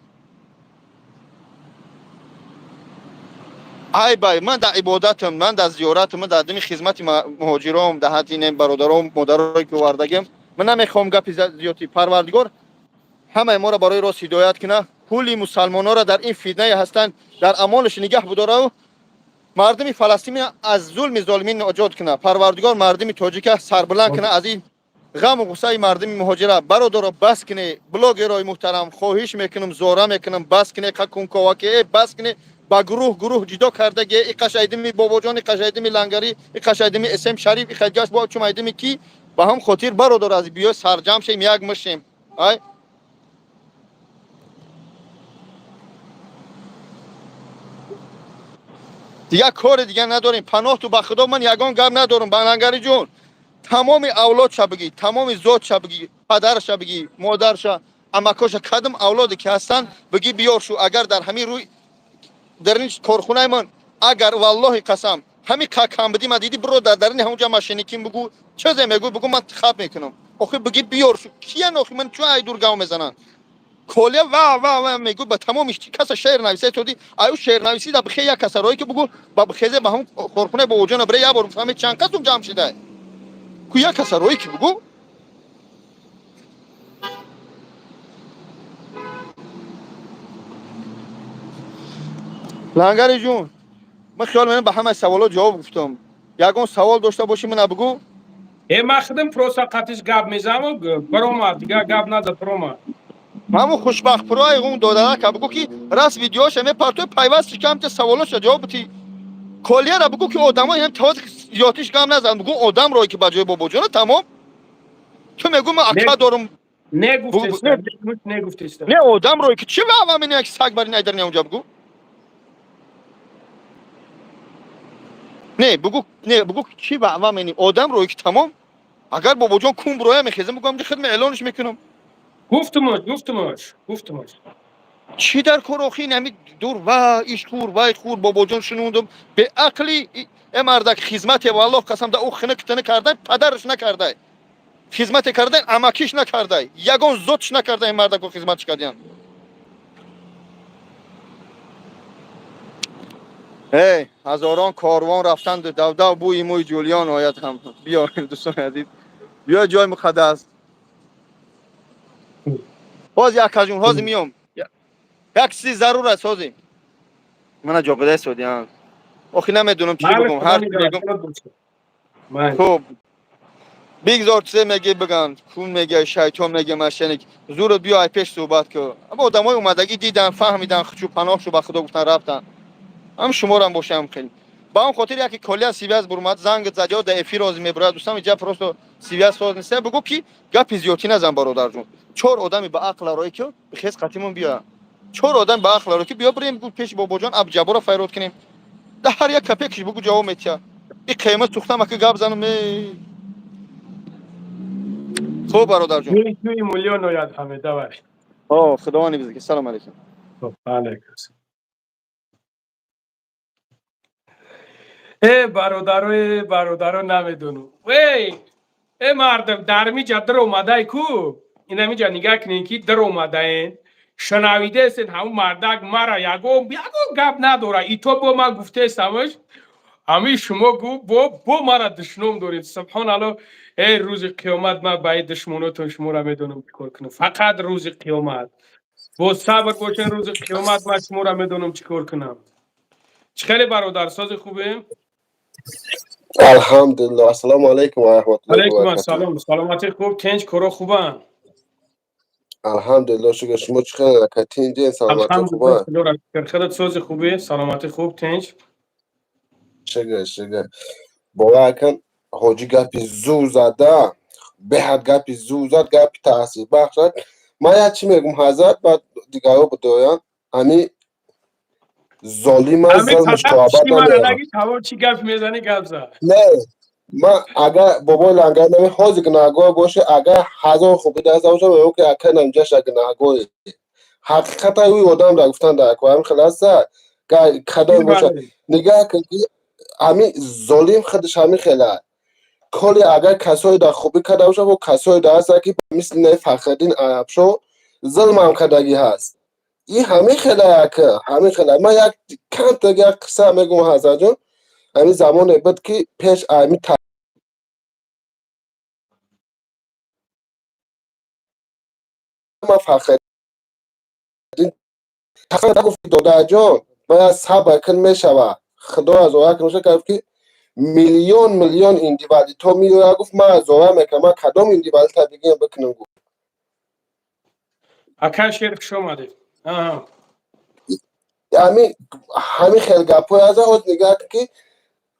ای بای من در عبادتم من در زیارتم من در دمی خدمت مهاجرام دهاتین برادرام مادرای که وردگم من نمیخوام گپی زیادی پروردگار همه ما را برای راست هدایت کنه کلی مسلمان‌ها را در این فتنه هستند در امانش نگه بداره و مردم فلسطینی از ظلم ظالمین نجات کنه پروردگار مردم تاجیک سربلند کنه از این غم و غصه مردم مهاجره برادر بس کنه بلاگرای محترم خواهش میکنم زوره میکنم بس کنه کنکواکه بس کنه با گروه جدا کرده گه ای قشایدمی باباجان قشایدمی لنگری ای قشایدمی اسم شریف ای خجاش با چومایدمی کی با هم خاطر برادر از بیا سرجم شیم یک مشیم ای دیگه کار دیگه نداریم پناه تو به خدا من یگان گپ ندارم بنگری جون تمام اولاد شو بگی تمام زوج شو بگی پدرش بگی مادرش امکاش کدام اولادی که هستن بگی بیار شو اگر در همین روی در این کارخونه من اگر والله قسم همین کم بدی من دیدی برو در این همونجا ماشینیکیم بگو چه میگو بگو من خب میکنم آخه بگی بیار شو کیه آخه من چون ای دور گاو میزنن کلیه و میگو با تمام کس شعر نویسه تو دی آیو شعر نویسی دا بخی یک کسایی که بگو با بخیزه با هم کارخونه با اوجان بره یا بار فهمید چند کس اون جمع شده کو یک کسایی که بگو لنگری جون من خیال من به همه سوالات جواب گفتم یگان سوال داشته باشی من بگو ما خدم پروسا قطعش گپ میزنم برام دیگه گپ نده برام همون خوشبخت پرای اون داده که بگو که راست ویدیوش همه پارتو پیوست کم تا سوالش جواب بدی کلیه را بگو که آدمای هم تاز زیاتیش گم نزن بگو آدم روی که بجای بابا جون تمام تو میگو من اکا دارم نگفتش نه آدم روی که چی و من یک سگ بری ندارن اونجا بگو نه بگو چی و من آدم روی که تمام اگر بابا جون کوم روی میخیزم بگم که خدمت اعلانش میکنم گفتمش چی در کاراخی نمی دور و ایش خور بابا جون شنوندم به عقلی مردک خدمت والله قسم ده او خنک تنه کرده پدرش نکرده خدمت کرده امکیش نکرده یگان زوتش نکرده این مردک رو خدمتش کردن هی هزاران کاروان رفتند دو بوی موی جولیان آید هم بیا دوستان عزیز بیا جای مقدس باز یک کجون هاز میام یک چیز ضرور است هازی من جا بده سودیان آخی نمیدونم چی بگم هر چی بگم خب بیگزار چیزه میگه بگن کون میگه شیطان میگه مشنک زور بیا ای پیش صحبت که اما آدمای اومدگی دیدن فهمیدن خچو پناه شو به خدا گفتن رفتن هم شما رو هم باشم خیلی با اون خاطر یکی کلیه سیویاز برمات زنگ زجا در افی راز میبره دوستان اینجا پروستو سیویاز ساز نیست بگو کی گپ زیاتی نزن برادر جون چهار آدمی با عقل رای که بخیز قطیمون بیا چهار آدم با عقل رای که بیا بریم گفت پیش بابا جان اب جبر فیروت کنیم ده هر یک کپکش بگو جواب میتیا این قیمت سوختم که گپ زنم خوب برادر جون 2 میلیون یاد همه داور خدا نگذاره سلام علیکم علیکم برادرو نمیدونو وی مردم در میجا در اومده کو اینا میجا نگاه کنین که در اومده این شنویده هستید همون مردک مرا یگو گپ نداره ای تو با ما گفته استمش امی شما گو با مرا دشمن دارید سبحان الله. ای روز قیامت ما باید دشمناتون شما را میدونم چیکار کنم فقط روز قیامت با صبر باشین روز قیامت ما شما را میدونم چیکار کنم. چخیلی برادر ساز خوبه؟ الحمدلله. السلام علیکم و رحمت الله و علیکم برکاته. السلام سلامتی خوب تنج کرو خوبه؟ الحمدلله شکر. شما چقدر نکتین جین سلامتی الحمدلله خوبه؟ خدا را شکر. خودت ساز خوبه سلامتی خوب تنج؟ شکر. باور کن حاجی گپی زور زده به حد گپی زور زد گپی تحصیل بخش شد. من چی میگم حضرت بعد دیگه ها بدویم همی ظالم از همین ظلمش فقط تا ابد پشتی من را نمیرم. نگید هوا چی گپ میزنی گپ زد. نه من اگر بابای لنگر نمی حاضر که نگاه باشه اگر هزار خوبی دست باشه میگم که اکر نمیجاش اگر نگاه حقیقت اوی آدم را گفتن در اکوام خلاصه که کدام باشه بله نگاه که همین ظالم خودش همین خیلی کلی اگر کسایی در خوبی کده باشه و کسایی در هست که مثل نه فخردین عرب شو ظلم هم کدگی هست این همین خیلی که همین خیلی من یک کم تا یک قصه میگم حضرت جان. همین زمان بود که پیش همین ما فخردین تخیل نگفتی داده جان باید صبر کن میشوه خدا از اوه که میشه که میلیون ایندیویدی تو میگه گفت من از اوه میکنم من کدام ایندیویدی تا دیگه بکنم گفت اکر شیر خوش آمدید. همین خیلی گپای از خود نگاه که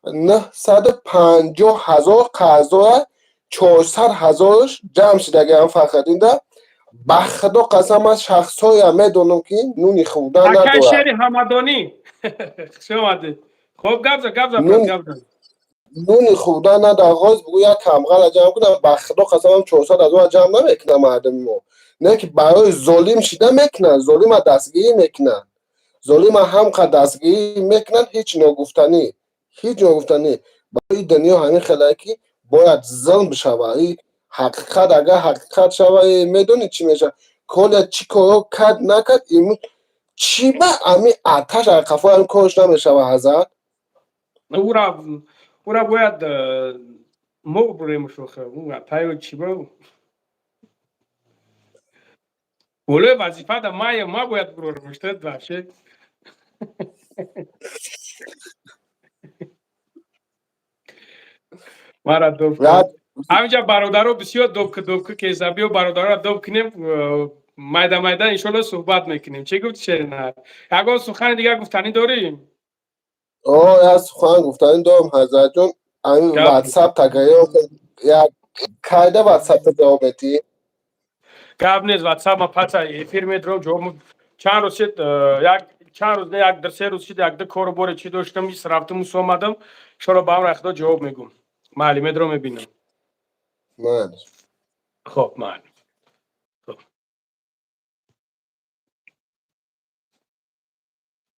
950,000 قرضه 400,000 جمع شده اگه هم فخردین ده به خدا قسم از شخص های هم میدونم که نونی خوردن اکر نداره شیر همدانی خوش آمدید. خب گپ زد پس نون گپ زد. نونی خوردن نداره آغاز بگو یک کمغل جمع کنم به خدا قسم هم 400,000 جمع نمیکنم مردم ما نه که برای ظالم شده میکنن ظالم ها دستگیری میکنن ظالم هم که دستگیری میکنن هیچ نگفتنی برای دنیا همین خیلی که باید ظلم بشوه این حقیقت اگر حقیقت شوه میدونی چی میشه کل چی کارو کد نکد این چی به همین آتش از قفا هم کارش نمیشوه حضرت او را باید مو بریم شوخه او تایو چی برو بوله وظیفه دا ما باید برو مشترد باشه. ما را دوب کن همینجا برادرها بسیار دوب که حسابی و برادرها دوب کنیم مایده انشالله صحبت میکنیم. چه گفت شرینه یکا سخن دیگر گفتنی داریم از سخن گفتن دارم حضرت جون همین گپ واتساپ تگه یک کایده واتساپ جواب میتی گپ نیست واتساپ ما پس افیر میدرم جواب چند روز شد چند روز نه یک در سه روز شد یک در کار باره چی داشتم نیست رفتم و آمدم شما با هم رخدا جواب میگم معلی میدرم میبینم. من خب معلوم خب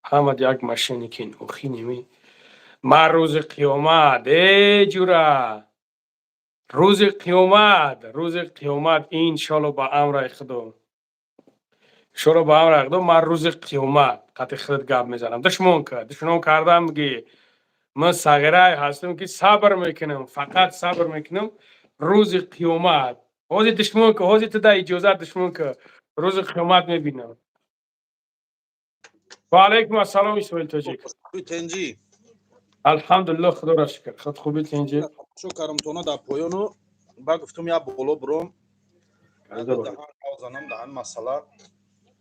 همه یک ماشینی که اوخی نمی ما روز قیامت ای جورا روز قیامت انشالله با امر خدا شروع با امر خدا ما روز قیامت قطع خرد گپ میزنم دشمن کردم میگه من صغیره هستم که صبر میکنم فقط صبر میکنم روز قیامت حاضر دشمن که حاضر تدا اجازت دشمن که روز قیامت میبینم. و علیکم السلام اسماعیل تاجیک. تنجی الحمدلله خدا را شکر خود خوبی تنجی شو карамтона дар поёну ба гуфтум я боло буром даҳан авзанам даҳан масъала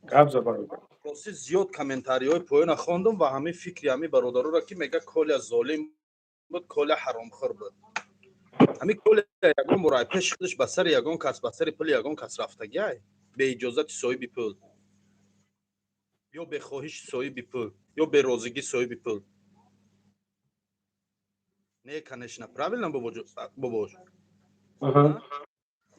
гап за бародар роси зиёд комментариҳои поёна хондум ва ҳамин фикри ҳамин бародароро ки мега коля золим буд коля ҳаромхӯр буд ҳамин коля ягон бора пеш худаш ба сари ягон кас ба сари пули ягон кас рафтагиай бе иҷозати соҳиби пул ё бе хоҳиши соҳиби пул ё бе розигии соҳиби пул не конечно правильно бобош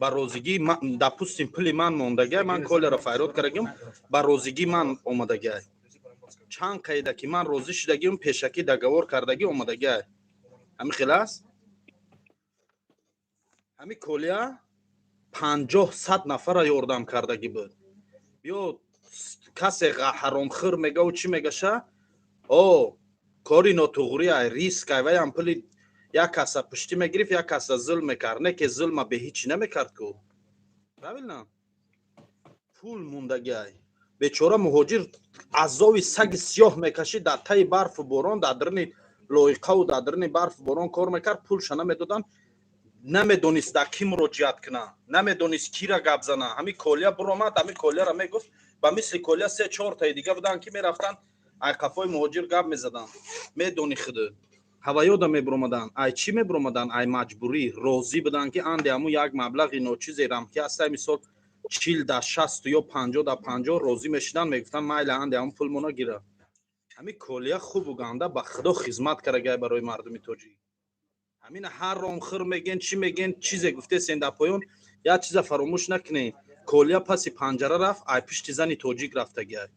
ба розигии допустим пули ман мондагиай ман колеро файрод кардагим ба розигии ман омадагиай чанд қайда ки ман розӣ шудагим пешакӣ договор кардагӣ омадагиай ҳамин хел аст ҳамин колия 50-100 нафара ёрдам кардагӣ буд ё کسی حرامخور میگه و چی میگه شه او کاری ناتوغری های ریسک های وی هم پلی یک کس پشتی میگریف یک کس ظلم میکرد نه که ظلم به هیچی نمیکرد که قبل نه پول موندگی های بیچاره مهاجر عذاب سگ سیاه میکشید در تای برف و باران در درن لایقه و در درن برف و باران کار میکرد پولش نمیدادن نمیدونست در کی مراجعت کنه نمیدونست کی را گپ زنه همین کولیا برآمد همین کولیا را میگفت با مثل کولیا 3 4 تا دیگه بودن که میرفتن ای قفای مهاجر گپ میزدن میدونی خود هوایودا میبرامدن ای چی میبرامدن ای مجبوری راضی بودن که اند همو یک مبلغ نوچیزی رم که است مثال 40 تا 60 یا 50 تا 50 راضی میشدن میگفتن مایل اند همو پول مونو گیره همین کولیا خوب و گنده به خدا خدمت کرده برای مردم توجی همین هر رامخور میگن چی میگن چیزی گفته سنده پایون یا چیز فراموش نکنه کولیا پس پنجره رفت ای پشت زنی توجیک رفته گه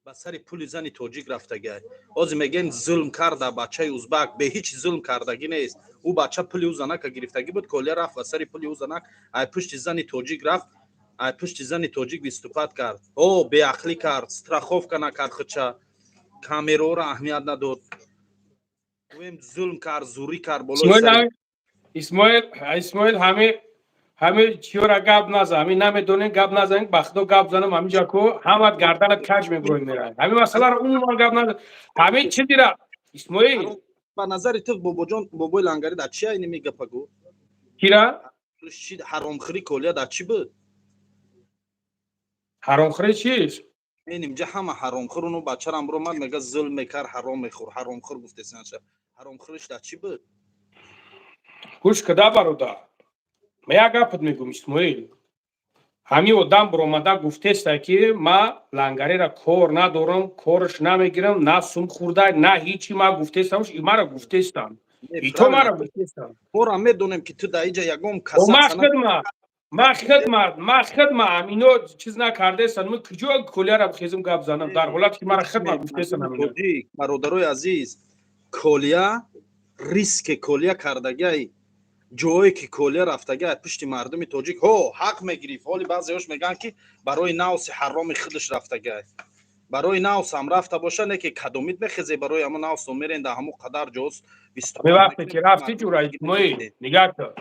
با سر پول زنی توجیک رفته گه از میگن ظلم کرده بچه ازبک به هیچ ظلم کردگی نیست او بچه پول او زنک گرفتگی بود کولیا رفت و سر پول او زنک ای پشت زنی توجیک رفت ای پشت زنی توجیک استفاده کرد او بی عقلی کرد استراخوف کنه کرد خودشه کامیرو را اهمیت نداد ویم ظلم کرد زوری کرد بالای سر اسماعیل همه چیو را گپ نزن همین نمیدونین گپ نزنین بخدا گپ زنم همینجا کو همت گردنت کج میبروین میرن همین مسئله رو اون ما گپ نزن همین چی دیره اسماعیل با نظر تو بابا جان بابای لنگری در چی اینی میگه پگو کیرا حرامخوری کولیا در چی بود حرامخوری چیست این اینجا همه حرامخور اونو بچه هم برو من میگه ظلم میکر حرام میخور حرامخور گفته سنشه حرامخورش در چی بود گوش کدا برادر من یک گپت میگم اسماعیل همین آدم برآمده گفته است که ما لنگری را کار ندارم کارش نمیگیرم نه سوم خورده نه هیچی ما گفته استمش این مرا گفته استم ای تو مرا گفته استم ما را میدونیم که تو در اینجا یگم ما خدمت امینو چیز نکرده است من کجا کولیا را بخیزم گپ زنم در حالت که مرا خدمت گفته استم امینو برادرای عزیز کولیا ریسک کولیا کردگی جایی که کولیا رفتگی پشت مردم توجیک هو حق میگیرید حالی بعضیاش میگن که برای نوس حرام خودش رفتگی برای نوس هم رفته باشه نه که کدومیت بخیزه برای همون نوس میرین در همون قدر جوز به وقتی که رفتی جورا اسماعیل نگاه کن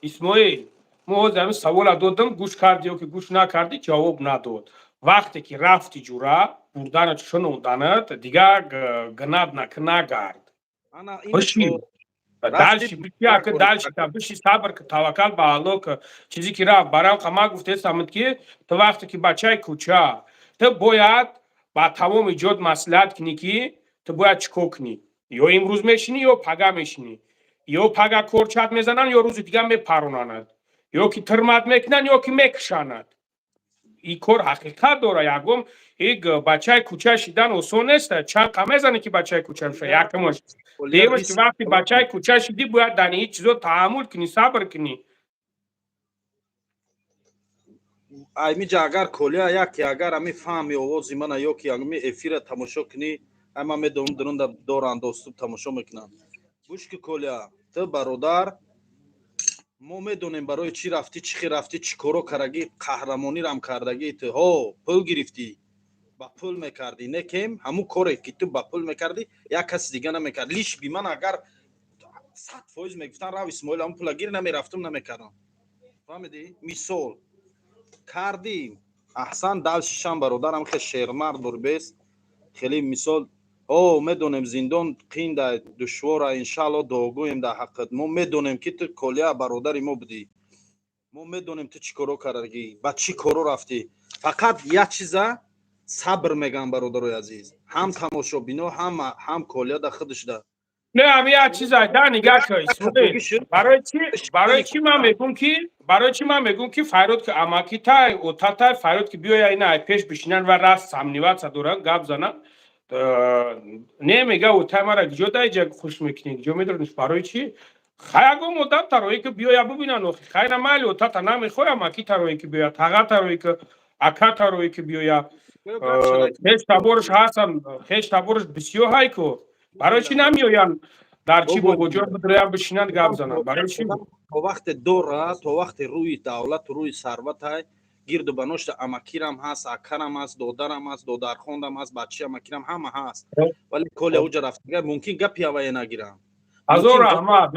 اسماعیل ما همین سوال دادم گوش کردی و که گوش نکردی جواب نداد وقتی که رفتی جورا بردنت شنوندنت دیگه گناه نگرد باشی دالشی بیا که دالشی تا بشی صبر که توکل به الله که چیزی که رفت برام کما گفته استمت که تو وقتی که بچه کوچا تو باید با تمام ایجاد مصلحت کنی که تو باید چیکار کنی یا امروز میشینی یا پگا میشینی یا پگا کورچات میزنن یا روز دیگه میپرونند یا که ترمت میکنن یا که میکشند این کار حقیقت داره یکم یک بچه کوچه شیدن آسان نیست چند قمه زنه که بچه کوچه شه یکمش دیمش که وقتی بچه کوچه شدی باید دنی هیچ چیزو تحمل کنی صبر کنی ایمی جا اگر کولیا یکی اگر همی فهمی آوازی من یا که همی افیر تماشا کنی اما می درون دوران دوستو تماشا میکنن گوش که کولیا تو برادر ما میدونیم برای چی رفتی چی رفتی چی کارو کرگی قهرمانی رم کردگی تو ها پول گرفتی با پول میکردی نه کم همون کاری که تو با پول میکردی یک کس دیگه نمیکرد لیش بی من اگر 100% میگفتن راو اسماعیل همون پول گیر نمیرفتم نمیکردم فهمیدی مثال کردیم احسن دلششم برادرم خیلی شیرمرد بربست خیلی مثال او میدونیم زندان قینده دشواره انشالله داغویم در حقت ما میدونیم که تو کولیا برادری ما بودی ما میدونیم تو چی کارو کردی با چی کارو رفتی فقط یک چیزه صبر میگم برادرای عزیز هم تماشا بینو هم کولیا در خودش ده نه همین یک چیز ده نگاه که اسماعیل برای چی من میگم که فراد که اماکی تای او تای فراد که بیای اینا پیش بشینن و راست سمنیوات صدورن گپ زنن نمیگه او تای مرا جدا جگ خوش میکنی جو میدونش برای چی خیلی مدت تروی که بیای ببینن خیلی مالی او تا نمیخواد اماکی تروی که بیای تاغا تروی که اکا تروی که بیای هیچ تبورش هستن هیچ تبورش بسیار های کو برای چی نمیاین در چی با وجود بدریم بشینن گپ زنن برای چی تو وقت دوره تو وقت روی دولت روی ثروت های گیرد و بنوشت امکیرم هست، اکرم هست، دودرم هست، دودرخوندم هست، بچه امکیرم همه هست. ولی کل اوجا رفته ممکن گپی اوایه نگیرم. از اون رحمت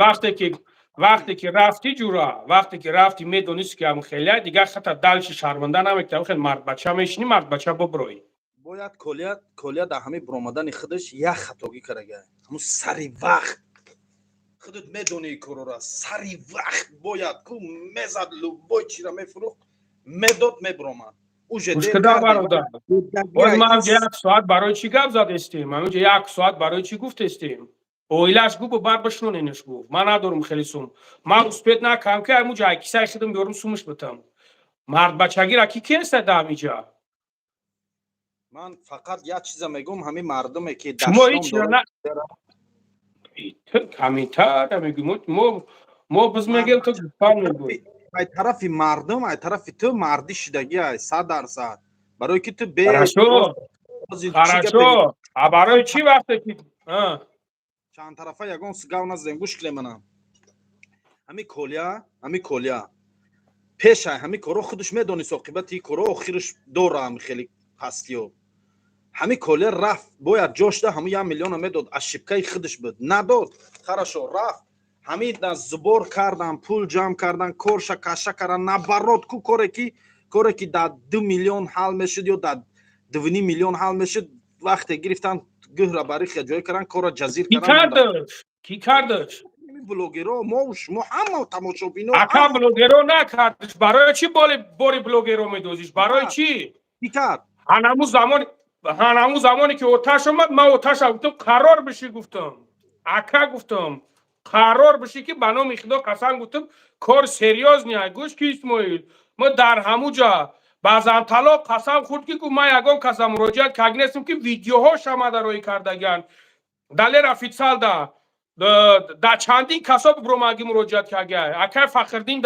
وقتی که رفتی جورا، وقتی که رفتی میدونیست که هم خیلی دیگه خطر دلش شرمنده نمیکنه. خیلی مرد بچه میشنی، مرد بچه ببروی. باید کلیه در همه برآمدن خودش یک خطاگی کرده. همون سری وقت خودت میدونی کرورا سری وقت باید کو مزد لوبای چی را میفروخت میداد میبرامد. گوش کده برادر. باید ما همجا 1 ساعت برای چی گپ زد استیم؟ همونجا 1 ساعت برای چی گفت استیم؟ اویلش گو بعد بشنونینش گو. من ندارم خیلی سوم. من اسپیت نکنم که همونجا کیسه خودم بیارم سومش بتم. مرد بچگی را کی است دامیجا؟ من فقط یک چیز میگم همین مردمی که شما هیچ داشتم کمیتر میگم ما بز میگم تو گفتم میگوی. ای طرف مردم ای طرف تو مردی شدگی ای 100%. برای که تو خراشو برای چی وقتی که چند طرفه یگان سگاو نزدیم گوش کلی منم. همین کولیا پیش همین کارو خودش میدونی عاقبت این کارو آخرش دوره هم خیلی پستیو. همین کولیا رفت باید جاش ده همون 1 میلیون میداد از شبکه خودش بود نداد. خراشو رفت همین زبور کردن پول جمع کردن کورشا کاشا کردن نبرات کو کاری که در 2 میلیون حل میشد یا در 2.5 میلیون حل میشد وقتی گرفتن گه را برای جای کردن کار جزیر کردن. کی کردش؟ بلوگرها ما همه تماشابینا اکا بلوگرها نکردش. برای چی باری بلوگرها میدوزیش؟ برای چی؟ کی کرد؟ همون زمانی که اوتش اومد من اوتش گفتم قرار بشی گفتم اکا گفتم قرار بشی که بنا خدا قسم گفتم کار سریاز نیه. گوش کی اسماعیل ما در همونجا بعضا طلاق قسم خورد که من یگان کسا مراجعت کردم که ویدیوهاش هم دارایی کردگن دلی رفیق سال در چندین کسا بروماگی مراجعت کرده. اکر فخردین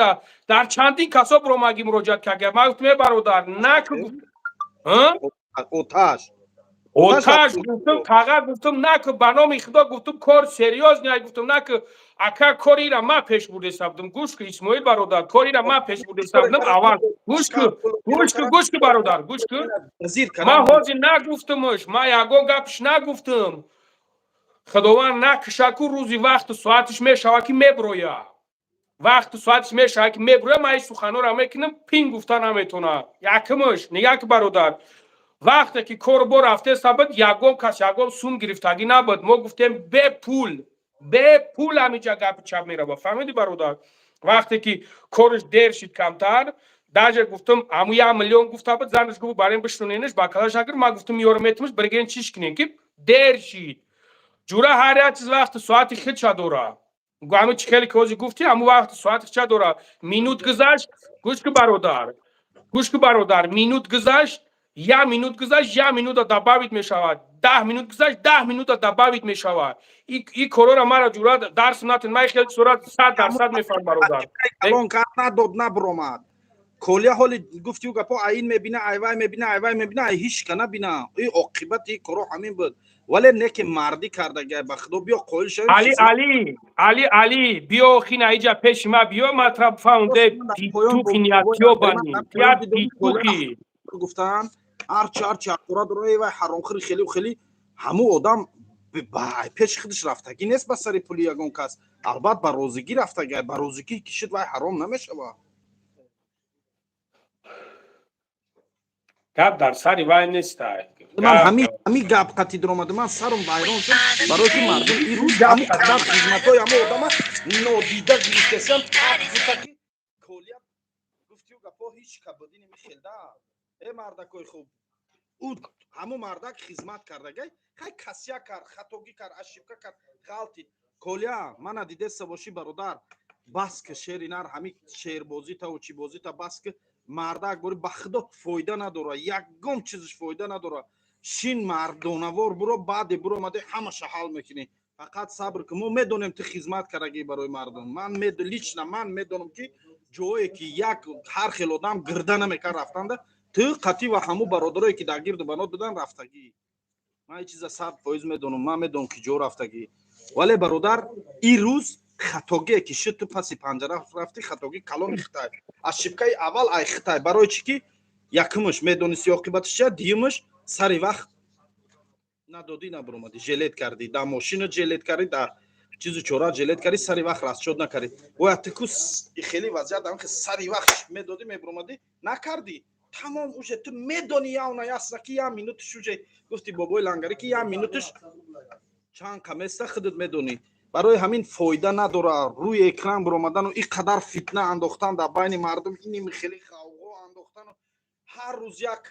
در چندین کسا بروماگی مراجعت کرده. من گفتم برادر نکو اوتش گفتم فقط گفتم نه که بنام خدا گفتم کار سریاز نیه. گفتم نه که اکر کاری را ما پیش بوده سبدم. گوش که اسماعیل برادر کاری را ما پیش بوده سبدم اول گوش که برادر گوش که ما حاضی نگفتمش ما یگان گپش نگفتم. خداوند نکشه که روزی وقت ساعتش میشوه که میبرویه وقت ساعتش میشوه که میبرویه ما این سخنو را میکنم پین گفتن نمیتونه. یکمش نگه که برادر وقتی که کار با رفته سبب یگان کس یگان سوم گرفتگی نبود. ما گفتیم به پول همیجا گپ چپ میره با فهمیدی برادر. وقتی که کارش دیر شد کمتر درجه گفتم همو 1 میلیون گفته بود زنش گفت برای بشنونینش با کلاش اگر ما گفتم یارو میتمش برگین چیش کنین که دیر شد جورا هر چیز وقت ساعتی خیلی چه دوره همه چکلی که گفتی همو وقت ساعتی چه دوره مینوت گذشت. گوش که برادر مینوت گذشت 1 مینوت گذشت 1 مینوت دباویت میشود 10 مینوت گذشت 10 مینوت دباویت میشود. این کرونا مرا جورا درس ناتن من خیلی صورت 100% میفهم برادر. الان کار نداد نبرومد کلیه حال گفتی گپا عین میبینه ایوای میبینه هیچ کنه بینه این عاقبت این کارو همین بود. ولی نه که مردی کرده به خدا بیا قول شو علی بیا خینا ایجا پیش ما بیا مطلب فاونده تو کینیاتیو بانی پیتوکی گفتن هرچی اقراد روی و حرام خیلی همو آدم پیش خودش رفتگی نیست به سر پولی یگان کس البته به روزگی رفتگی به روزگی کشید و حرام نمیشه با گپ در سری وای نیست. من همین گپ قطعی در اومده من سرم وایران شد برای که مردم این روز همون قدر خدمتای همه آدم نادیده گرفتن تاکی کلیت گفتی و گپا هیچ کبودی نمیخیلده. ای مردکای خوب او همون مردک خدمت کرده خیلی کسیا کرد خطاگی کرد اشیبکا کرد غلطی کلیا من دیده سباشی برادر بس که شعر اینار همین شعر بازی تا و چی بازی تا بس که مردک بری بخدا فایده نداره یگم چیزش فایده نداره شین مردانوار برو بعد برو مده همش حل میکنی فقط صبر که ما میدونیم تو خدمت کردی برای مردم. من میدونم که جایی که یک هر خیل آدم گرده نمیکن رفتنده تو قطعی و همو برادرایی که در گرد بنا دادن رفتگی من این چیز 100% میدونم. من میدونم که جو رفتگی ولی برادر این روز خطاگی که شد تو پسی پنجره رفتی خطاگی کلان خطای از شبکه اول ای خطای برای چی که якумш медониси оқибатиш чия, дуюмш сари вақт надодӣ набуромадӣ, жилет кардӣ, дар мошина жилет кардӣ, дар чизу чора жилет кардӣ, сари вақт расчёт накардӣ. Бояд ту хеле вазъият ам ки сари вақт медодӣ мебуромадӣ, накардӣ. Тамом уже ту медонӣ явна ясна ки як минуташ уже гуфти бобои лангарӣ ки як минуташ чанд каместа худат медонӣ. Барои ҳамин фоида надора рӯи экран буромадану ин қадар фитна андохтан дар байни мардум, ин хеле хавғо андохтану ҳар рӯз як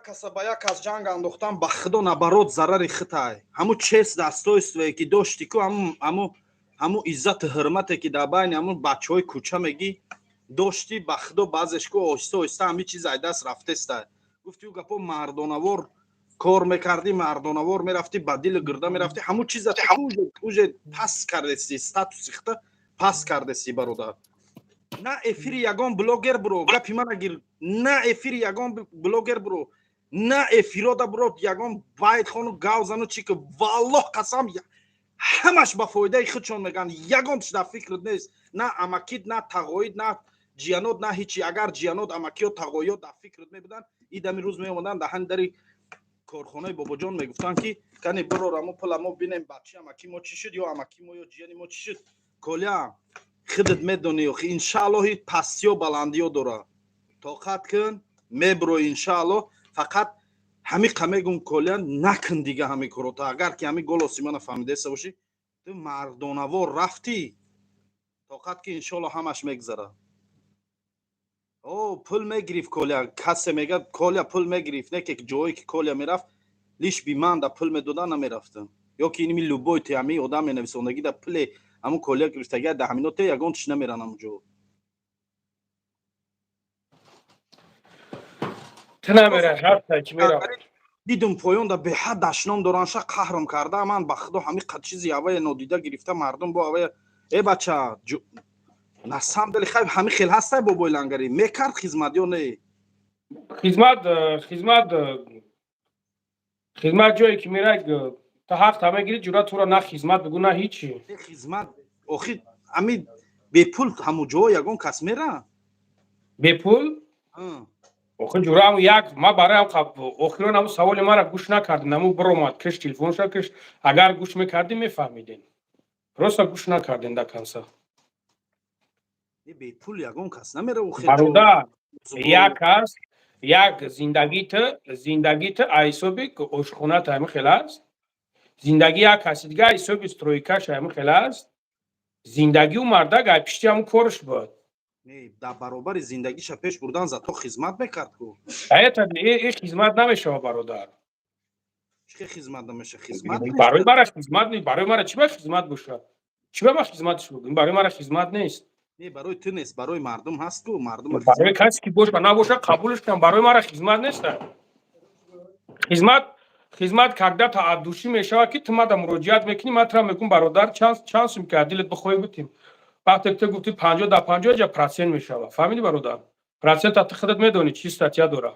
каса ба як аз ҷанг андохтан ба худо набарот зарари хитай. Ҳамун чест достоинствое ки дошти ку, ҳамун иззату ҳурмате ки дар байни ҳамун бачаҳои кӯча мегӣ дошти, ба худо баъзеш ку оҳиста оҳиста ҳамин чиз аз даст рафтеста. Гуфти ӯ гапо мардонавор кор мекардӣ, мардонавор мерафтӣ, ба дили гирда мерафтӣ, ҳамун чизате уже паст кардесӣ, статуси хита паст кардесӣ бародар. На эфири ягон блогер буро, гапи мана гир, на эфири ягон блогер буро, на эфирода буро ягон байдхону гав зану чӣ ки валлоҳ қасам ҳамаш ба фоидаи худшон мегӯянд, ягонаш дар фикрат нест. На амакит, на тағоид, на ҷиянот, на ҳичи. Агар ҷиянот, амакиёт, тағоиёт дар фикрат мебуданд, идами рӯз меомаданд дар ҳамин дари корхонаи бобоҷон мегуфтанд ки кани бирор амо пула мо бинем бачи амаки мо чӣ шуд, ё амаки мо ё ҷияни мо чӣ шуд. Коля худат медонӣ, иншааллоҳи пастиё баландиё дора. Тоқат кун, мебро иншааллоҳ. Фақат ҳамиқа мегум Коля накун дига ҳамин корота. Агар ки ҳамин голоси мана фаҳмидаеса бошӣ, ту мардонавор рафтӣ. Тоқат ки иншааллоҳ ҳамаш мегзара. Пул мегирифт Коля. Касе мега Коля пул мегирифт. Не ки ҷое ки Коля мерафт, лиш би ман да пул медода намерафтам. Ё ки инми любой ти ҳамин одам менависондагӣ да пуле ҳамун Коля гирифтагӣ да ҳаминоте ягон тиш намеран ҳамунҷо. Намера ҳафта ки мера. Дидум поён да беҳад дашном доранша қаҳром карда ман ба худо ҳамин қад чизи аввая нодида гирифта мардум бо аввая бача на самом деле хай ҳамин хел ҳастай бобои лангарӣ мекард хизмат ё не? Хизмат ҷое ки мера та ҳақта мегирӣ ҷуръат туро на хизмат бигӯ на ҳичи. Хизмат охир ҳамин бепул ҳамун ҷо ягон кас мера? Бепул? Охир ҷура ҳамун як ма барои охирон ҳамун саволи мара гӯш накардин, ҳамун биромад киш телефонша киш, агар гӯш мекардин мефаҳмидин. Просто гӯш накардин да канса. Бепул ягон кас намера охир. Бародар, як кас як зиндагита айсоби ошхоната ҳамин хел аст. Зиндаги як каси дига айсоби стройкаш ҳамин хел аст. Зиндагию мардак ай пишти ҳамун корш буд. Дар баробари зиндагиша пеш бурдан зато хизмат мекард ку. Хизмат намешава бародар. Чӣ хизмат намеша? Хизмат барои мара хизмат нест. Барои мара чӣ ба хизмат бошад? Чӣ ба ма хизматш бугӯ? Барои мара хизмат нест. Не барои ту нест, барои мардум ҳаст ку. Мардум барои касе ки боша набоша қабулш кунам. Барои мара хизмат нест. Хизмат когда тааддушӣ мешавад ки ту мада муроҷиат мекунӣ, ман тура мегӯям бародар чанд сум ки аз дилат бихоҳӣ гуфтем. Вақте ту гуфти 50 да 50 ҷа процент мешавад. Фаҳмидӣ бародар? Процента ту худат медонӣ чӣ статья дора.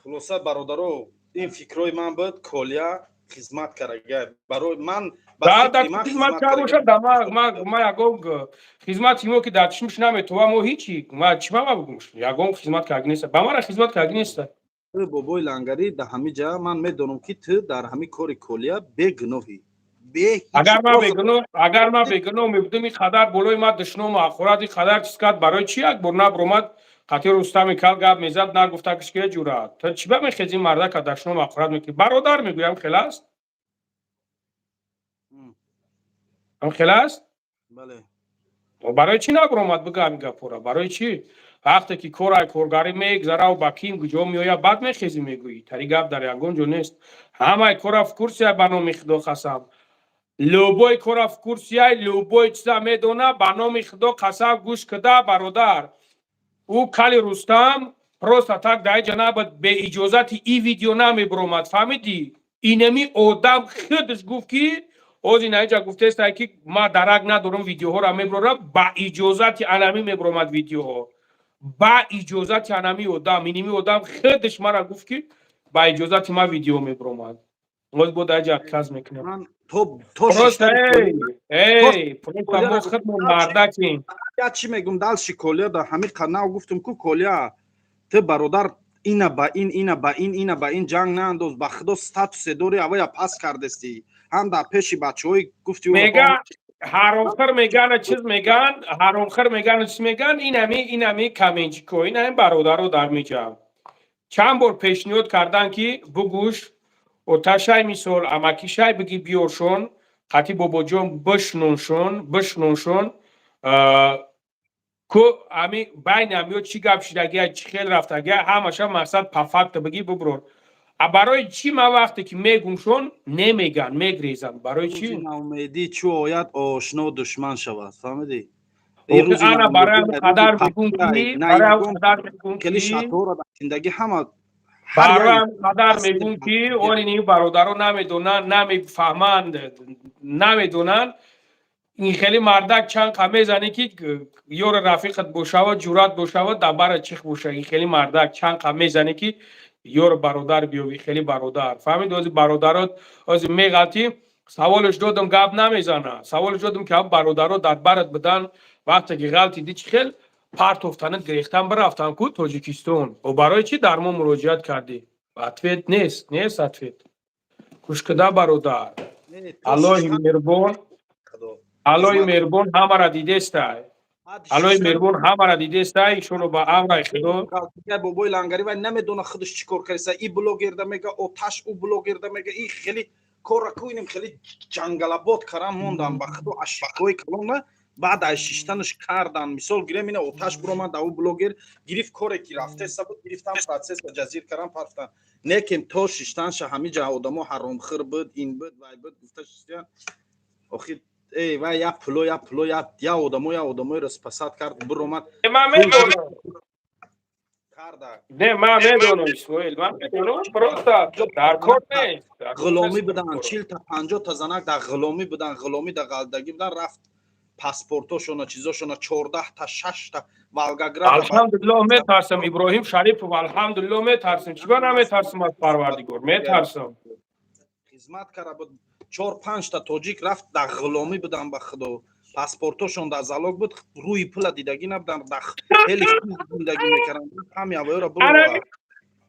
Хулоса бародаро, ин фикрои ман буд Коля хизмат карага. Барои ман хизмат карда бошад, ма ягон хизмати мо ки дар чишмиш наметова мо ҳичи. Ма чӣ ба ма бигӯм? Ягон хизмат карда нест. Ба мара хизмат карда нест. Бобои лангарӣ дар ҳамин ҷа ман медонам ки ту дар ҳамин кори Коля бегуноҳӣ. Агар ман бегуноҳ мебудам ин қадар болои ман душном ахорат ин қадар чиз кард барои чӣ як бор набуромад қатъи Рустами кал гап мезад нагуфта киш ки ҷуръат. Ту чӣ ба мехезӣ мардака душном ахорат мекунӣ? Бародар мегӯям хел аст? ҳам хел аст? Бале. Барои чӣ набуромад бигӯ ҳамин гапора? Барои чӣ? Вақте ки корай коргарӣ мегзара ва ба ким куҷо меояд баъд мехезӣ мегӯӣ. Тари гап дар ягон ҷо нест. Ҳамаи кора в курсия ба номи Худо қасам. Любой кора в курсия, любой чиза медона ба номи Худо қасам гӯш куда бародар. Ӯ кали Рустам просто так дар ин ҷа набояд бе иҷозати ин видео намебуромад. Фаҳмидӣ? Инами одам худаш гуфт ки ҳозир дар ин ҷа гуфтаест ки ма дарак надорам видеоҳоро мебурорам, ба иҷозати анами мебуромад видеоҳо. Ба иҷозати анами одам, иними одам худаш мара гуфт ки ба иҷозати ман видео мебуромад. Ҳоз бо дар ин ҷа каз мекунам. تو پروستا شیشتر پروستا ما خودمون مردکیم. یا چی میگم دالشی کولیا در همین قناع گفتم کو کولیا تو برادر اینا با این جنگ نانداز با خدا استاتوس دوری اویا پاس کردستی هم در پیش بچهای گفتی میگن هرونخر میگن چیز میگن هرونخر میگن چیز میگن اینمی کامنچ کو این برادر رو در میجام چند بار پیشنهاد کردن که بگوش و تاشای میسول اماکیشای بگی بیورشون قطی بابا جون بشنونشون کو امی بین امیو چی گپ شدگی چی خیل رفتگی همش مقصد پرفکت بگی ببرون برای چی ما وقتی که میگمشون نمیگن میگریزن برای چی ناامیدی چو آید آشنا و دشمن شود فهمیدی انا برای قدر میگم کی برای قدر میگم کلی کی شطور در زندگی همه برای قدر میگم کی اون برادرو نمیدونن نمیفهمند نمیدونن این خیلی مردک چند قمه زنی که یور رفیقت بوشاوه جورات بوشاوه دبر چیخ بوشه این خیلی مردک چند قمه زنی که یور برادر بیوی خیلی برادر فهمید از برادرات از میگاتی سوالش دادم گپ نمیزنه سوالش دادم که برادرات در برات بدن وقتی که غلطی دی خیلی پارت افتانت گرفتن برفتن کو تاجیکستان و برای چی در ما مراجعت کردی اتویت نیست اتویت کشکده برادر الله مهربان الله مهربان همه را دیده است الله مهربان همه را دیده است ایشون رو با امر خدا بابای لنگری و نمیدونه خودش چیکار کرده این بلوگر ده میگه آتش او بلوگر ده میگه این خیلی کار کوینم خیلی جنگلابات کردن موندن با خدا اشکای کلونه بعد از شیشتنش کردن مثال گیرم اینه آتش برآمد او بلوگر گرفت کاری که رفته سبب گرفتن پروسس جزیر کردن پرفتن نیکم تو شیشتنش همه جا آدمو حرامخور بود این بود وای بود گفته شیشتن آخی ای و یا پلو یا آدمو رس پسات کرد برآمد نه من میدونم اسماعیل من میدونم پروستا در کار نیست غلامی بدن 40 تا 50 تا زنک در غلامی بدن غلامی در غلدگی بدن رفت پاسپورتاشون چیزاشون 14 تا 6 تا والگاگراد الحمدلله میترسم ابراهیم شریف و الحمدلله میترسم چیکار نمیترسم از پروردگار میترسم خدمت کرده بود 4 5 تا تاجیک رفت در غلامی بدن به خدا پاسپورتاشون در زلاق بود روی پل دیدگی نبودن در خیلی زندگی میکردن همین اوایل برو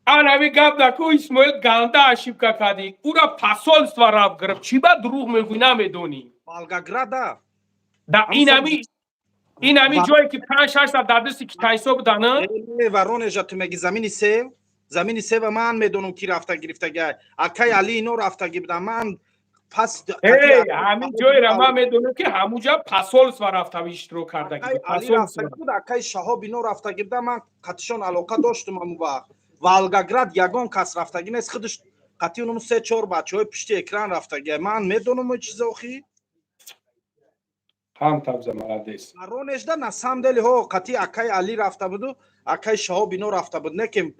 انا می گپ دکو اسماعیل گنده اشیب که کردی او را پاسول سواراب گرفت چی با دروغ میگوی نمیدونی والگاگراد در اینمی جایی که 5 6 تا در دستی که تایسو بدن ورونش تو میگی زمین سه من میدونم کی رفته گرفته اکای علی اینو رفته گرفته من پس همین جایی را من میدونم که همونجا پاسول سوارافته اشترو کرده علی رفته بود اکای شهاب اینو رفته گرفته من قطعشان علاقه داشتم اون وقت والگاگراد یگان کس رفتگی نیست خودش قطعی اونم 3 4 بچهای پشت اکران رفتگی من میدونم این چیزا اخی هم تبز ملادیس رونش ده نسام دلی ها قطعی اکای علی رفته بود اکای شهاب اینو رفته بود نه که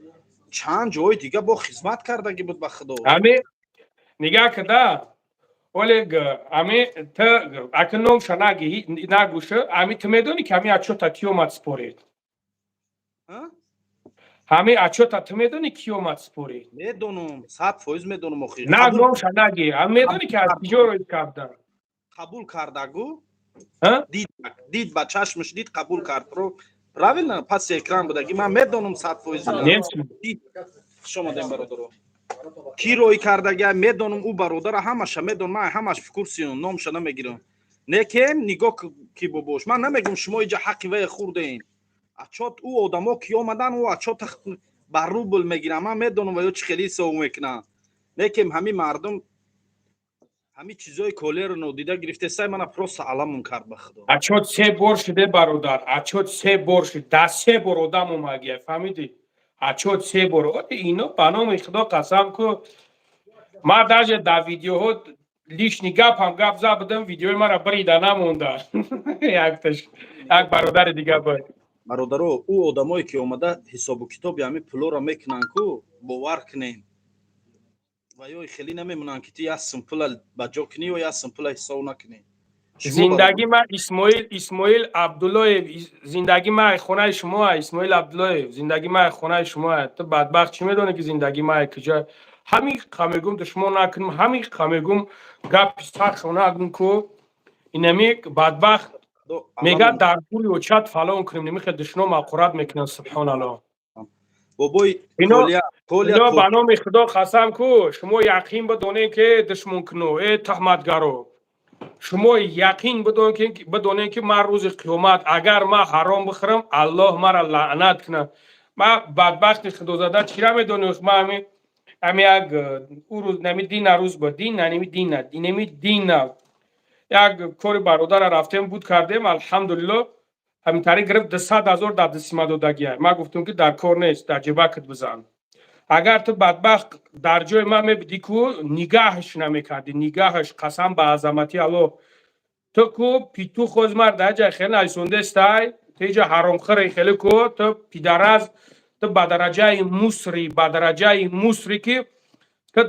چند جای دیگه با خدمت کردگی بود به خدا همین نگاه کده ولی همین تا اکنون شناگی نگوشه همین تو میدونی که همین اچو تا کیومت سپورید همین اچو تا میدونی کیومت سپورید میدونم 100% میدونم اخی نه گم شناگی هم میدونی که از کجا روی کرده قبول کردگو دید با چشمش دید قبول کرد رو راول نه پس اکران بودگی من میدونم 100% دید شما دیم برادرو کی روی کردگی میدونم او برادر همش میدونم من همش فکر سیون نامش نمیگیرم لیکن نگاه کی بابوش من نمیگم شما اینجا حقی وی خوردین اچات او آدما کی اومدن او اچات بر روبل میگیرن من میدونم و چه خیلی سو میکنن لیکن همین مردم همین چیزای کولر رو دیده گرفته سای من پروس علامون کرد به خدا اچات 3 بار شده برادر اچات 3 بار شده 3 بار آدم اومگه فهمیدی اچات 3 بار اینو بنام خدا قسم کو ما در ویدیوها لیش نگاه هم گپ زدم ویدیو ما را بریده نمونده یک برادر دیگه بود برادرو او آدمایی که اومده حساب و کتاب همین پلو را میکنن کو باور کنین و یا خیلی نمیمونن که یا سمپل بجا کنی و یا سمپل حساب نکنی زندگی ما اسماعیل عبدالله زندگی ما خونه شما اسماعیل عبدالله زندگی ما خونه شما تو بدبخت چی میدونه که زندگی ما کجا همین خمیگم دشمن نکنم همین خمیگم گپ سخت نگم که اینمی بدبخت میگه در پول و چت فالو کنیم نمیخواد دشمن مقرات میکنن سبحان الله بابای اینا کولیا به نام خدا قسم کو شما یقین بدونید که دشمن کنو ای تهمتگرو شما یقین بدونید که من روز قیامت اگر من حرام بخورم الله مرا لعنت کنه ما بدبخت خدا زاده چرا میدونید ما همی یک او روز نمی دین روز با دین نمی دین یک کاری برادر رفتیم بود کردیم الحمدلله همین طریق گرفت 200,000 در دست ما دادگی ما گفتم که در کار نیست در جیبکت بزن اگر تو بدبخت در جای ما میبدی که نگاهش نمیکردی نگاهش قسم به عظمتی الله تو کو پیتو خوز مرد در جای خیلی نایسونده استای تیجا حرام خری خیلی کو تو پیدراز تو بدرجه مصری که تو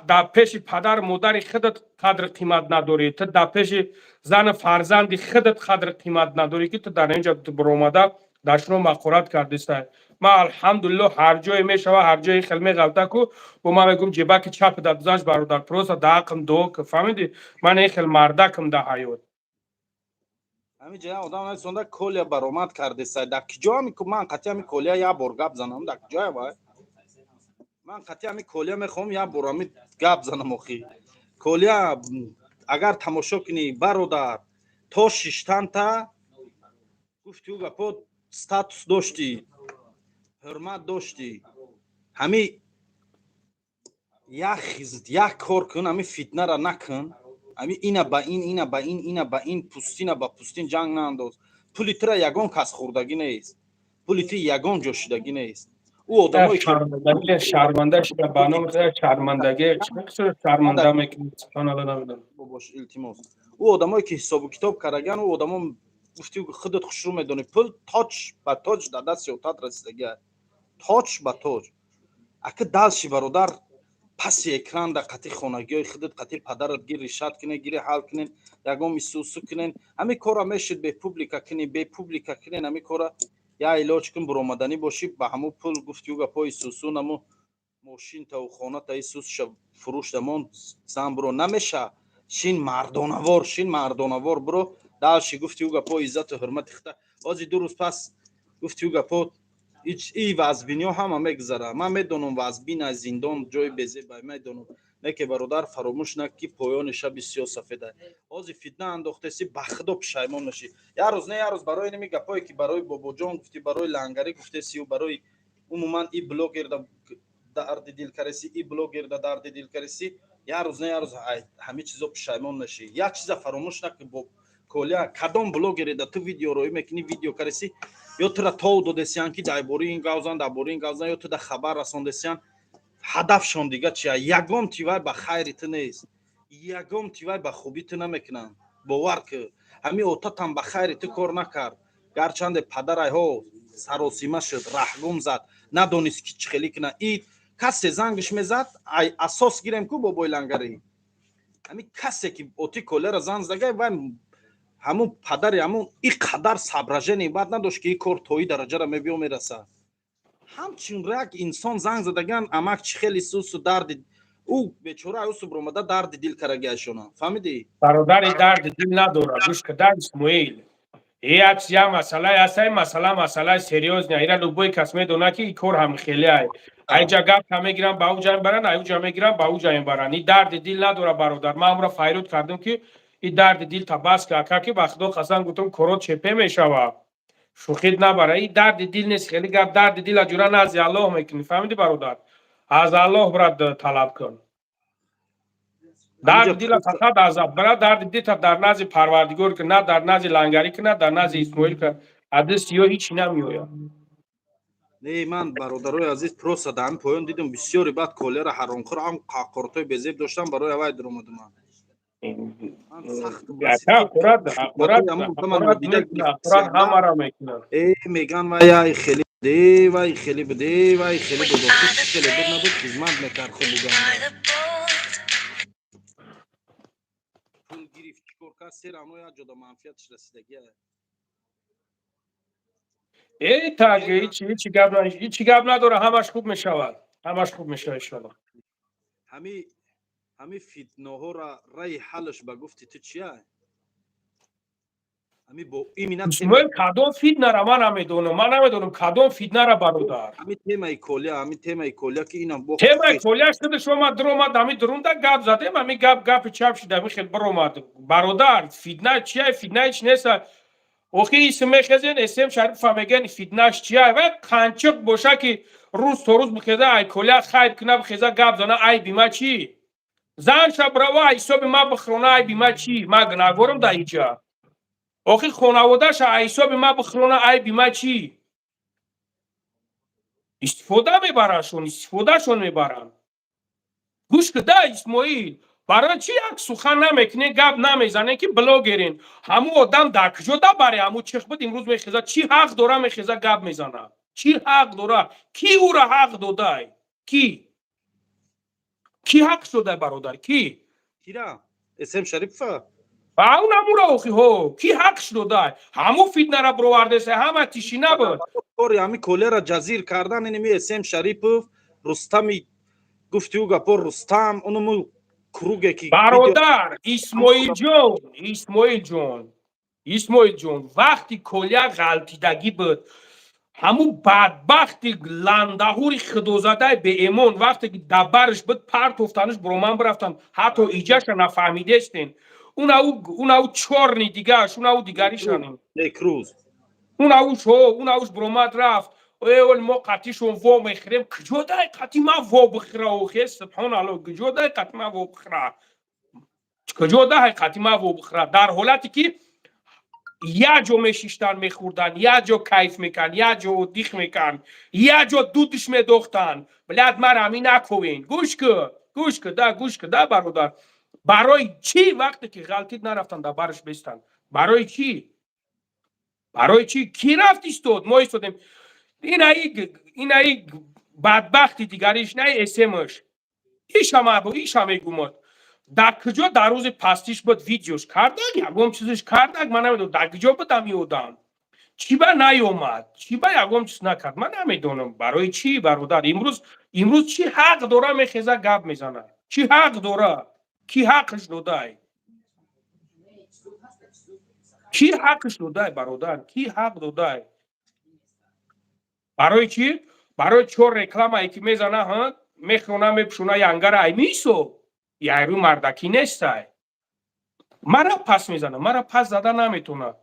در پیش پدر مادر خودت قدر قیمت نداری تو در پیش زن فرزند خودت قدر قیمت نداری که تو در اینجا برآمده دشنو مقرات کردیستی ما الحمدلله هر جای میشوه هر جای خلمی غلطه کو و ما میگم جیبک چپ در بزنش برادر پروسا داقم دو که فهمیدی من این خیلی مردکم در حیات همین جای آدم نایسونده کولیا برآمد کرده سای در کجا من قطعا می کولیا یا بار گپ زنم در کجا وای من قطعا می کولیا میخوام یا برامی گپ زنم اخی کولیا اگر تماشا کنی برادر تا 6 تا گفتی او گپا استاتوس داشتی حرمت داشتی همین یک کار کن همین فتنه را نکن همین اینا با این پوستین با پوستین جنگ نانداز پولیت را یگان کس خوردگی نیست پولیت یگان جوشیدگی نیست او آدمایی که شرمنده شده بانام شرمندگی چه شرمنده میکنی سبحان الله نمیدونم باش التماس او آدمایی که حساب و کتاب کردن او آدما گفتی خودت خوش رو میدونی پول تاچ با تاچ در دست اوتات رسیدگی تاچ با تاچ اگه دلشی برادر پس اکران در قطعی خانگی های خودت قطعی پدرت گیر ریشت کنه گیر حل کنین یکم میسوسو کنین همین کارا میشید به پوبلیکا کنین همین کارا یا علاج کن برآمدنی باشی به همون پول گفتی و پای سوسو نمو ماشین تا و خانه تا سوس فروش دمون زن برو نمیشه شین مردانوار برو دلشی گفتی و پای عزت و حرمت خطا بازی 2 روز پس گفتی و پا ای وزبینی ها هم میگذره من میدونم وزبین از زندان جای بزی بای میدونم نه که برادر فراموش نکی پایانش بسیار سفیده آزی فتنه انداخته سی بخدا پشیمان نشی یه روز برای نمی گپایی که برای بابا جان گفتی برای لنگری گفته سی و برای عموما ای بلاگر درد دل کرسی ای بلاگر درد دل کرسی یه روز همه چیزا پشیمان نشی یه چیز فراموش نکی با کولیا کدام بلاگری دا تو ویدیو روی میکنی ویدیو کرسی یا تو را تاو دادسیان که درباره این گاوزن یا تو در خبر رساندسیان هدفشون دیگه چیه یگام تیوای به خیرت نیست یگام تیوای به خوبیت نمیکنن باور که همین اوتات هم به خیرت کار نکرد گرچند پدر ها سراسیمه شد رحگم زد ندانست که چه خیلی کنه این کسی زنگش میزد اساس گیرم کو با بایلنگری همین کسی که اوتی کولر زنگ زده و همون پدر همون این قدر صبرجه نیبت نداشت که این کار توی درجه را میبیو میرسه همچون رک انسان زنگ زدگن امک چی خیلی سوس و درد او بیچاره او سبرومده درد دل کرگه شونه فهمیدی؟ برادر درد دل نداره گوش که درد اسماعیل یک یا مسئله است مسئله سریوز نه ایرا لوبوی کس میدونه که این کار هم خیلی ای اینجا گپ هم میگیرن با او جای برن اینجا میگیرن با او جای برن این درد دل نداره برادر ما امروز فایرود کردم که این درد دل تباس که که بخدا قسم گفتم کرو چپه میشوه شوخید نبره این درد دل نیست خیلی گپ درد دل اجورا ناز الله میکنی فهمیدی برادر از الله برات طلب کن درد دل فقط عذاب برای درد دل در نزد پروردگار که نه در نزد لنگری که نه در نزد اسماعیل که حدیث یا هیچ نمیوید نه من برادرای عزیز پروسا دان پایان دیدم بسیاری بعد کولر حرامخور هم قاقورتای بزیب داشتم برای اوای در اومدم من سخت اقراد همه را میکنن ای میگن وای خیلی بده وای خیلی بده وای خیلی بده خیلی بده نبود خدمت میکرد خیلی بگم پول گرفت چیکار کرد سر اما یا جدا منفیتش رسیدگی ای تاگه هیچی گپ نداره همش خوب میشود ان شاء الله همین فتنه‌ها را رای حلش به گفتی تو چیه؟ همین با این مینت اسماعیل کدام فیتنه را من نمیدونم، من نمیدونم کدام فیتنه را برادر. همین تیمای کولیا که اینم با تیمای کولیا شده شما درآمد همین دروندا گپ زدیم، همین گپ چاپ شده همین خیلی برآمد برادر. فیتنه چیه؟ فیتنه چی نیست. اوکی اسم خزین اسم شریف میگن فیتنهش چیه؟ و کانچق باشه که روز تو روز بخدا ای کولیا خیب کنه بخدا گپ زنه ای بیما چی؟ زن شب روا حساب ما بخرونه ای بیما چی؟ ما گناهگارم در اینجا. اوکی خانواده‌اش حساب ما بخرونه ای بیما چی؟ استفاده میبرن میبرن. گوش کده اسماعیل برای چی یک سخن نمیکنه گپ نمیزنه که بلاگرین همو آدم در کجا دا بره همو چخ بود امروز میخیزه چی حق داره میخیزه گپ میزنه چی حق داره کی او را حق داده کی حق شده برادر کی کیرا اسم شریف اون امورا اوخی هو کی حق شده همو فتنه را برآورده سه همه تیشی نبود همین کولیا را جزیر کردن اینمی اسم شریف رستمی گفتی او گپور رستم اونمو کروگه کی برادر اسماعیل جون وقتی کولیا غلطیدگی بود همو بدبختی لندهوری خدوزده به ایمون وقتی که دبرش بود پرت افتانش برومن برفتن حتی ایجاش نفهمیده استین اون او چورنی دیگرش اون او دیگریشانیم نکروز اون اوش برومد رفت اول ما قطیشون وا میخریم کجا دای قطی ما وا بخره اوخی سبحان الله کجا دای قطی ما وا بخره کجا دای قطی ما وا بخره در حالتی که یا جو میشیشتن میخوردن یا جو کیف میکن یا جو دیخ میکن یا جو دودش میدوختن بلد من همین نکوین گوش که ده برادر برای چی وقتی که غلطید نرفتن در برش بستن برای چی کی رفت ایستاد ما ایستادیم این ای بدبختی دیگریش نه اسمش ایش همه گومد در کجا در روز پستیش بود ویدیوش کردن یکم چیزش کردن من نمیدونم در کجا بودم یودم چی با نیومد چی با یکم چیز نکرد من نمیدونم برای چی برادر امروز چی حق داره میخیزه گپ میزنه چی حق داره کی حقش داده کی حقش داده برادر کی حق داده برای چی برای چور رکلام ای که میزنه ها میخونه میپشونه ینگر ای میسو یارو مردکی نیست مرا پس میزنه مرا پس زده نمیتونه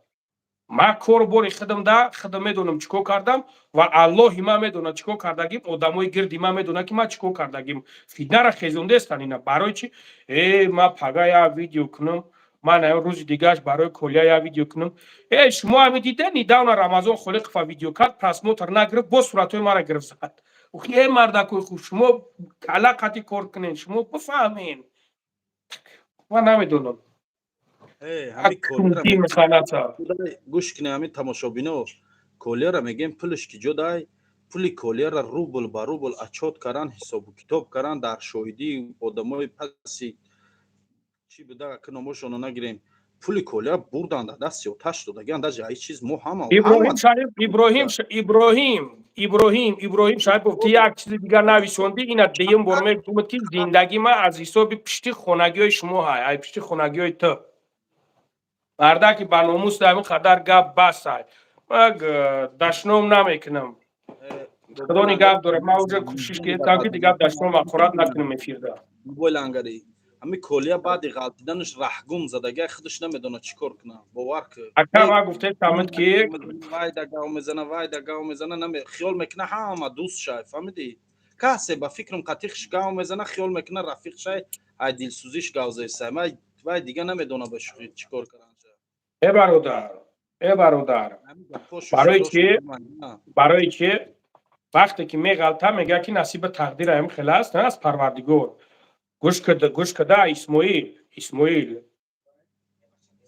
ما کور بوری خدم میدونم چیکو کردم و الله ما میدونه چیکو کردگیم آدمای گردی ما میدونه که ما چیکو کردگیم فیدنه را خیزونده استن اینا برای چی ما پگا یا ویدیو کنم من روز دیگهش برای کولیا یا ویدیو کنم شما هم دیدن نیداون رمضان خلق فا ویدیو کرد پرسموتر نگرفت با صورتوی ما را گرفت زد اوخی مردکوی خوب شما کلاقتی کار کنین شما بفهمین من نمیدونم گوش کنه همین تماشابینو کولیا را میگیم پولش که جدای پولی کولیا را روبل با روبل اچات کردن حساب و کتاب کردن در شاهدی آدمای پسی چی بوده که نامشون نگیریم پولی کولیا بردن دست آتش دادگان در جای چیز مو همه ابراهیم شاید گفتی یک چیز دیگر نویسوندی اینا دیم برمه گفت که زندگی ما از حساب پشتی خونگی های شما های پشتی خونگی های تو مرده که بناموس در این قدر گپ بس های من دشنوم نمیکنم خدا نگه داره من اونجا کوشش کردم که دیگه دشنوم اخورات نکنم میفیرده بولنگری همین کولیا بعد غلطیدنش رحگم زدگی خودش نمیدونه چیکار کنه باور که اکا ما گفته تامد که وای دگاو میزنه نمی خیال میکنه همه دوست شای فهمیدی کسی با فکرم قطیخش گاو میزنه خیال میکنه رفیق شای ای دلسوزیش گاوزه سما وای دیگه نمیدونه بهش چیکار کنه ای برادر برای چی وقتی که میغلطه میگه که نصیب تقدیر هم خیلی است نه از پروردگار گوش کده اسماعیل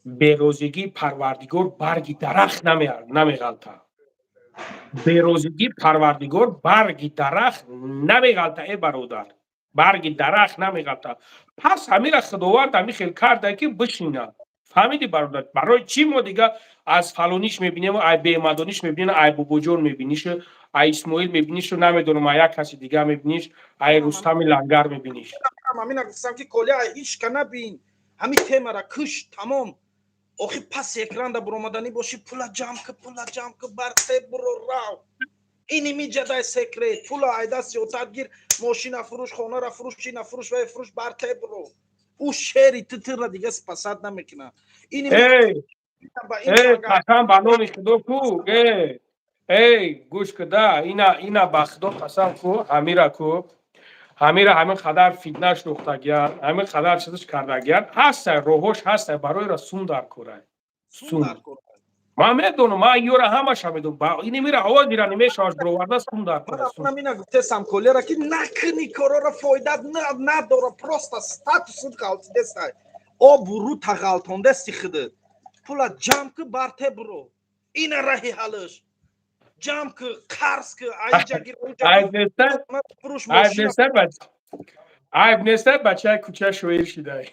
بیروزگی پروردگار برگی درخت نمیغلطه بیروزگی پروردگار برگی درخت نمیغلطه ای برادر برگی درخت نمیغلطه پس همین را خداوند همین خیل کرده که بشینه فهمیدی برادر برای چی ما دیگه از فلانیش میبینیم ای بیمدانیش میبینیم ای بوبوجون میبینیش ای اسماعیل میبینیش و نمیدونم ای یک کسی دیگه میبینیش ای رستم لنگر میبینیش همین گفتم که کلیه هیچ کنه بین همین تیمه را کش تمام آخی پس اکران دا برامدنی باشی پولا جمع که برته برو راو اینی می جدای سکرت پولا عیده سیوتت گیر ماشین فروش خانه را فروش چی نفروش و فروش برته برو او شعری تتر را دیگه پسند نمیکنه اینی ای قسم بلونی خدو کو ای گوش کده اینا بخدو قسم کو همیرا کو همیرا همین قدر فیتنش نختگیان همین قدر چیزش کردگیان هسته روحش هسته برای را سون در کوره سون ما میدونم ما یورا همش میدونم با این میره آواز میره نمیشه آج بروارده سون در کوره من مینا گفتم کلی را که نکنی کارا را فایده نداره پروست استاتوس غلط دست او برو تغلطونده سیخده پولا جمع که برته برو این راهی حلش جمع که قرض که اینجا گیر عیب نیسته بچه کوچه شویر شده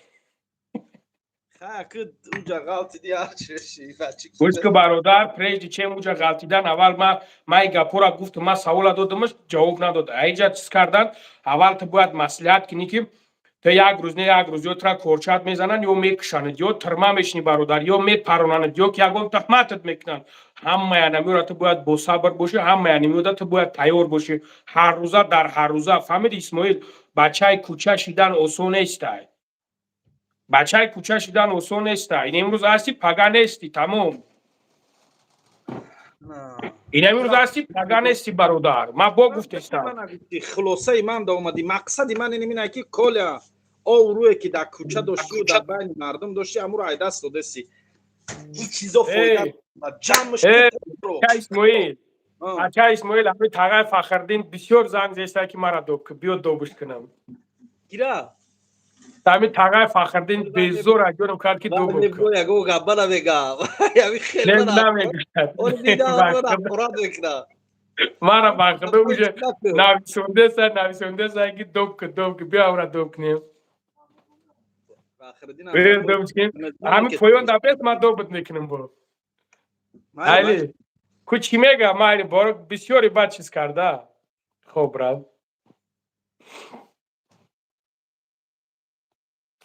که اونجا غلطی دیار چشی گوش که برادر پریجی چه اونجا غلطیدن اول ما این گپورا گفت ما سوال دادمش جواب نداد اینجا چیز کردن اول تو باید مصلحت کنی که تو یک روز یا ترا کورچات میزنن یا میکشند یا ترما میشنی برادر یا میپرونند یا که یکم تهمتت میکنن همه انمیو تو باید با صبر باشی همه انمیو تو باید تیار باشی هر روزه در هر روزه فهمید اسماعیل بچه کوچه شیدن آسون نیست بچه کوچه شیدن آسون نیست این امروز هستی پگا نیستی تمام این امروز هستی پگا نیستی برادر ما با گفتستم خلاصه من دا اومدی مقصد من اینه که کلا او روی که در کوچه داشتی و در بین مردم داشتی امور ای دست دادستی این چیزا فایده جمعش اسماعیل اسماعیل همین تقای فخردین بسیار زنگ زیسته که مرا بیاد دوبش کنم گیره همین تقای فخردین بزور اگرم کرد که دوبش کنم یگو گبه نمیگم یعنی خیلی اون دیده را پراد بکنم مرا بخده بوشه نویسونده سایی که دوب که بیا اورا دوب کنیم بیا دوب کنیم همین پویان دفعه ما دوبت میکنم برو هایلی کچ کی میگه ما این بارو بسیاری بد چیز کرده خب براد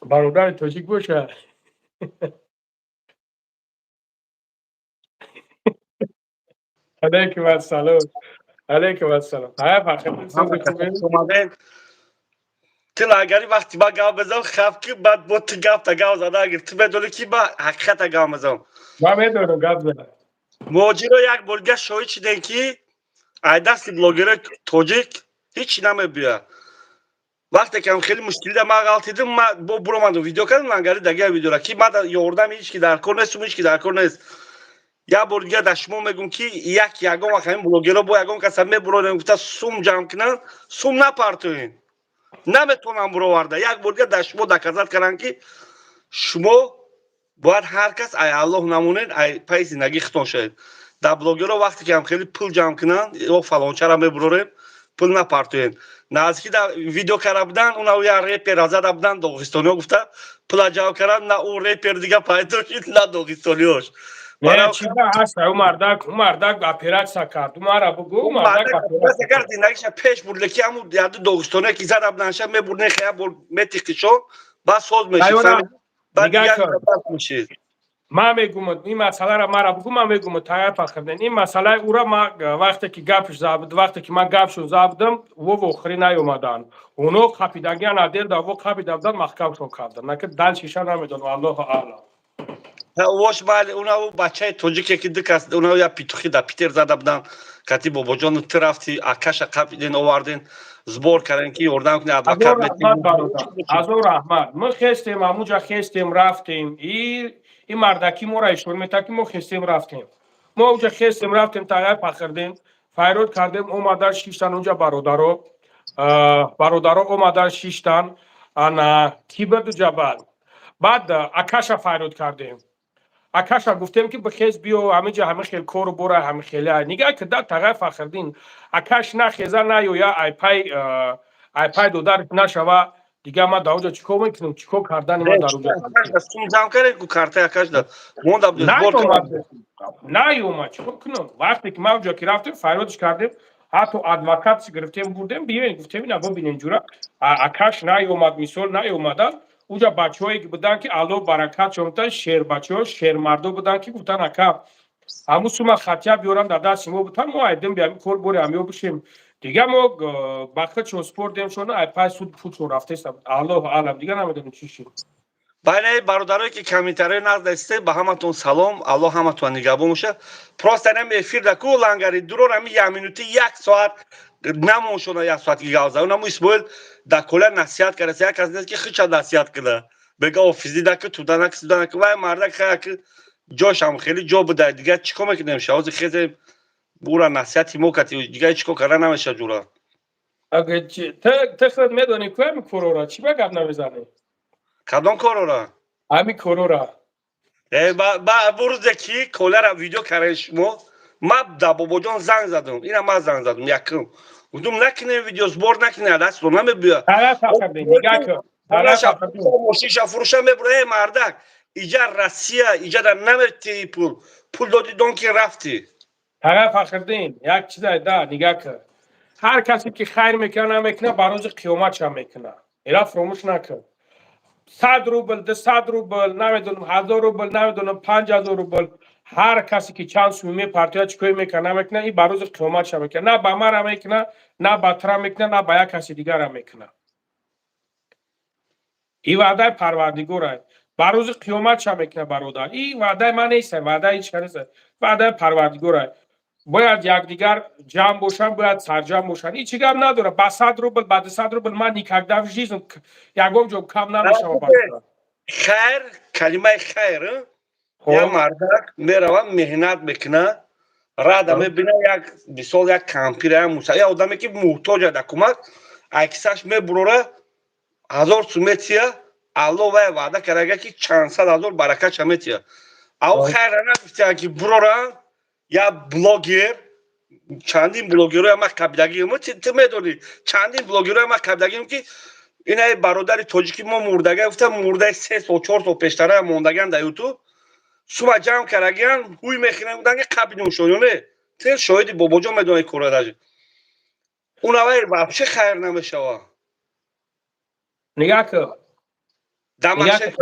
برادر توجیک باشه علیکم السلام علیکم السلام های فخر تلاگری وقتی با گاو بزنم خف که بعد با تو گاو تا گاو زده اگر تو بدونی کی با حقیقت گاو بزنم ما میدونم گاو زده موجی رو یک بلگه شوید شدن که ایدستی بلوگر توجیک هیچ نمیبیا وقتی که خیلی مشکلی ده ما غلطیدم ما برو من ویدیو کردم لنگری دیگه ویدیو را کی ما یوردم هیچ کی در کار نیست هیچ کی در کار نیست یا بلگه دشمو میگم که یگم همین بلوگر با یگم کسا میبرونم گفت سوم جمع کنن سوم نپارتوین نمیتونم برو ورده یک بلگه دشمو دکازات کردن که شما باید هر کس ای الله نمونید ای پای زندگی ختم شد در بلوگر رو وقتی که هم خیلی پول جمع کنن یا فلانچه را میبروریم پول نپارتوین نزدیکی در ویدیو کرده بودن اون یا ریپر ازده بودن داغستانی ها گفته پول جمع کردن نه اون ریپر دیگه پیدا شد نه داغستانی هاش نه چی با هست او مردک اپراسیون کرد او مرا بگو او مردک اپراسیون کرد زندگیش پیش برد لکی همون یاد داغستانی که زده بودن شب میبرد خیلی برد میتیقشون بعد سوز میشید بعد دیگه ما میگم این مسئله را مرا بگو ما میگم تایید فخردن این مسئله او را ما وقتی که گپش زد وقتی که من گپشو زدم و آخری نیومدن اونو خپیدگی ندیل دا و خپیدن محکمشون کردن نه که دل شیشه نمیدون والله اعلم واش مال اونو بچه توجیکی که دکست اونو یا پیتوخی دا پیتر زده بودن کتی بابا جان تو رفتی آکاش قپیدین آوردین زبور کردن که یوردن کنی ادوکات از او رحمت ما خستیم همونجا خستیم رفتیم این مردکی ما را اشور میتا که ما خستیم رفتیم ما اونجا خستیم رفتیم تایید پخردیم فیرود کردیم اومدن شیشتن اونجا برادرها اومدن شیشتن انا تیبت جبل بعد آکاشا فیرود کردیم آکاشا گفتیم که بخیز بیو همینجا همه خیل کور بوره همه خیلی نگاه که در تغییر فخردین آکاش نخیزه نیو یا ای پای دودار نشوه دیگه ما داوجا چیکو میکنیم چیکو کردن ما داوجا سوم جمع کرد کو کارت آکاش دا مون دا زبور نه یوما چیکو کنم وقتی که ما اونجا که رفتیم فیرودش کردیم حتی ادوکاتش گرفتیم بردیم بیاین گفتیم اینا ببینین جورا اکاش نیومد مثال نیومدن اونجا بچه‌هایی که بودن که الله برکت شما شیر بچه‌ها شیر مردو بودن که گفتن اکا همون سوما خطیا بیارم در دست ما بودن ما ایدیم بیام کار بوری همیو بشیم دیگه ما بخت چون سپورت دیم شونه ای پای سود فوتو رفته است الله عالم دیگه نمیدونم چی شد بله برادرایی که کمیتره نزد است به همتون سلام الله همتون نگهبان باشه پروست نم افیر دکو لنگری درو نمی یک مینوتی یک ساعت نموشونه یک ساعت که گاوزه اونم اسماعیل دکوله نصیحت کرده یک از نیست که خیلی نصیحت کنه بگه اوفیزی دکه تو دانک سودانک وای مردک خیلی جاش هم خیلی جا بوده دیگه چیکار میکنیم شاوز خیلی بورا نصیحتی موکتی دیگه چیکار کردن نمیشه جورا اگه ته خود میدونی که همین کرورا چی بگم نمیزنی کدام کرورا همین کرورا با بروز کی کولر ویدیو کردن شما ما دا بابا جان زنگ زدم اینا ما زنگ زدم یکم گفتم نکنه ویدیو زبور نکنه دست رو نمیبیا طرف فقط نگاه کن طرف فقط موشیش فروشم ببره مردک ایجا روسیه ایجا در نمیتی پول دادی دون که رفتی طرف فخردین یک چیز ده نگاه کن هر کسی که خیر میکنه بروز قیامت هم میکنه اینا فراموش نکن 100 روبل 200 روبل نمیدونم 1000 روبل نمیدونم 5000 روبل هر کسی که چند سومی پارتیا چیکار میکنه این بروز قیامت هم میکنه نه با ما هم میکنه نه با ترا میکنه نه با یک کسی دیگر هم میکنه این وعده پروردگاره بروز قیامت هم میکنه برادر این وعده من نیست وعده هیچ کس نیست وعده پروردگاره باید یکدیگر جمع باشن باید سرجم باشن این چیکار نداره با 100 روبل بعد 100 روبل من نیکاگداف چیزم یگم جو کم نمیشم خیر کلمه خیر یا مردک میروه مهنت میکنه رد میبینه یک بسیار یک کمپیر موسیقی یا آدمی که محتاج در کمک عکسش میبروره 1000 سومتیه الله وای وعده کرده که چند صد هزار برکت شمیتیه او خیر نگفتیه که بروره یا بلاگر چندین بلاگرای ما قبیلگی ما تو میدونی چندین بلاگرای ما قبیلگی که اینا برادر تاجیکی ما مردگه گفتم مرده 3 سال 4 سال پیشتره موندگان در یوتیوب سوما جمع کردگان هوی میخینن بودن که قبیل نمیشونه تل شاهدی بابا جان میدونه کورا داجی اونا وای واپس خیر نمیشه نگاه کن دماشه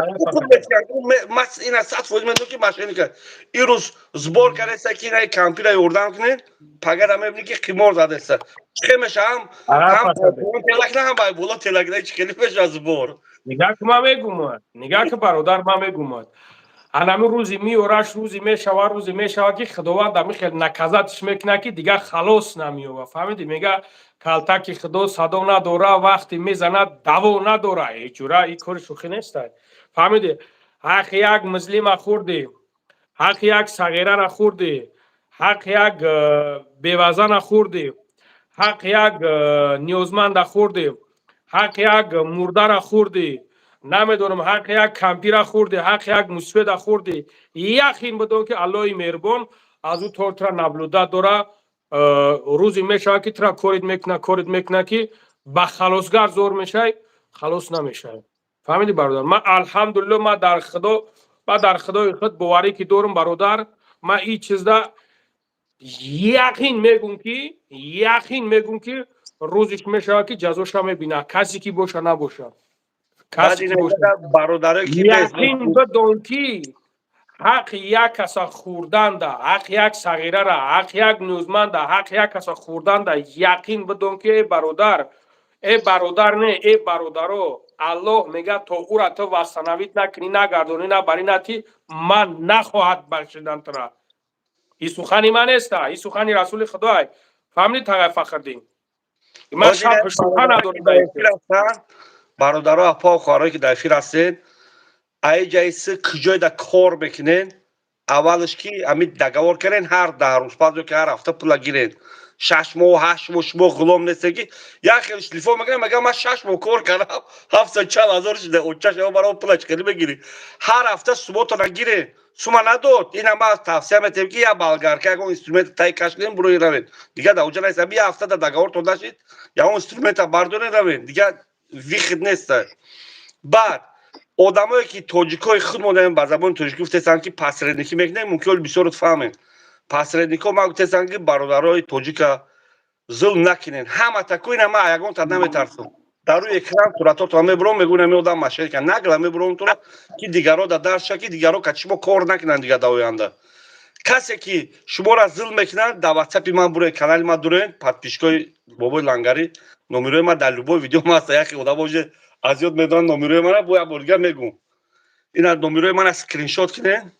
ماس اینا 100 فوز میدونه که ماشین که این روز زبور کرده سکینه کمپیر یوردان کنه پاگر هم میبینی که قیمار زده است خیمش هم تلک نه هم باید بولا تلک نه چی کلی بشه زبور نگاه که ما میگومد نگاه که برادر ما میگومد انمی روزی میورش روزی میشوه روزی میشوه که خداوند همی خیلی نکازتش میکنه که دیگه خلاص نمیوه فهمیدی میگه کالتا که خدا صدا نداره وقتی میزنه دوا نداره هیچ جوره این کار شوخی نیست فهمیدی حق یک مظلوم خوردی حق یک صغیره خوردی حق یک بیوزن خوردی حق یک نیازمند خوردی حق یک مرده خوردی نمیدونم حق یک کمپیر خوردی حق یک مسفید خوردی یقین بدون که الله مهربان از او طور ترا نبلوده داره روزی میشه که ترا کورید میکنه که با خلاصگر زور میشه خلاص نمیشه فهمیدی برادر من الحمدلله ما در خدای خود باوری که دارم برادر ما این چیز ده یقین میگم که روزش میشه که جزاش میبینه کسی که باشه نباشه یقین بدون که حق یک کس خوردن ده حق یک صغیره را حق یک نیازمند ده حق یک کس خوردن ده یقین بدون که ای برادر نه ای برادرو الله میگه تو او را تو واسنویت نکنی نگردونی نبری نتی من نخواهد بخشیدن ترا این سخنی من است این سخنی رسول خدای فهمید تا فخردین من شب شوخه ندارم برادرها اپا و خوارایی که در افیر هستین ای جایسه کجای در کار بکنین اولش که امید دگوار کنین هر 10 روز بعد که هر هفته پول گیرین 6 ماه 8 ماه شما غلام نیستگی یا خیلی تلفن میگم من 6 ماه کار کردم 740,000 شده اوچا شما برای پول چکلی بگیری هر هفته صبح تو نگیری سوما نداد این ما توصیه میتیم که یا بالگرکه اون اینسترومنت تای کش کنین بروی روین دیگه در اوجا نیست بیا هفته در دگوار تو داشتید یا اون اینسترومنت بردارین روین دیگه ویخت نیست بعد آدمایی که تاجیکای خود مودن با زبان تاجیکی گفتن که پاسرنیکی میکنن ممکن بسیار فهمن پاسرنیکا ما گفتن که برادرای تاجیک зулм накинен. Ҳама таку ина ма ягонта наметарсам. Дар рӯи экран суратотро мебурам, мегӯям ин одам машина кан. Нагла мебурам туро ки дигаро да дарс ша ки дигаро ка шумо кор накунанд дига да оянда. کسی که شما را ظلم میکنن در واتساپ من بروی کانال ما دورین پادپیشکای بابای لنگری نمره ما در لوبو ویدیو ما است یکی خدا باشه از یاد میدونن نمره من بو بولگا میگم اینا نمره من اسکرین شات کنین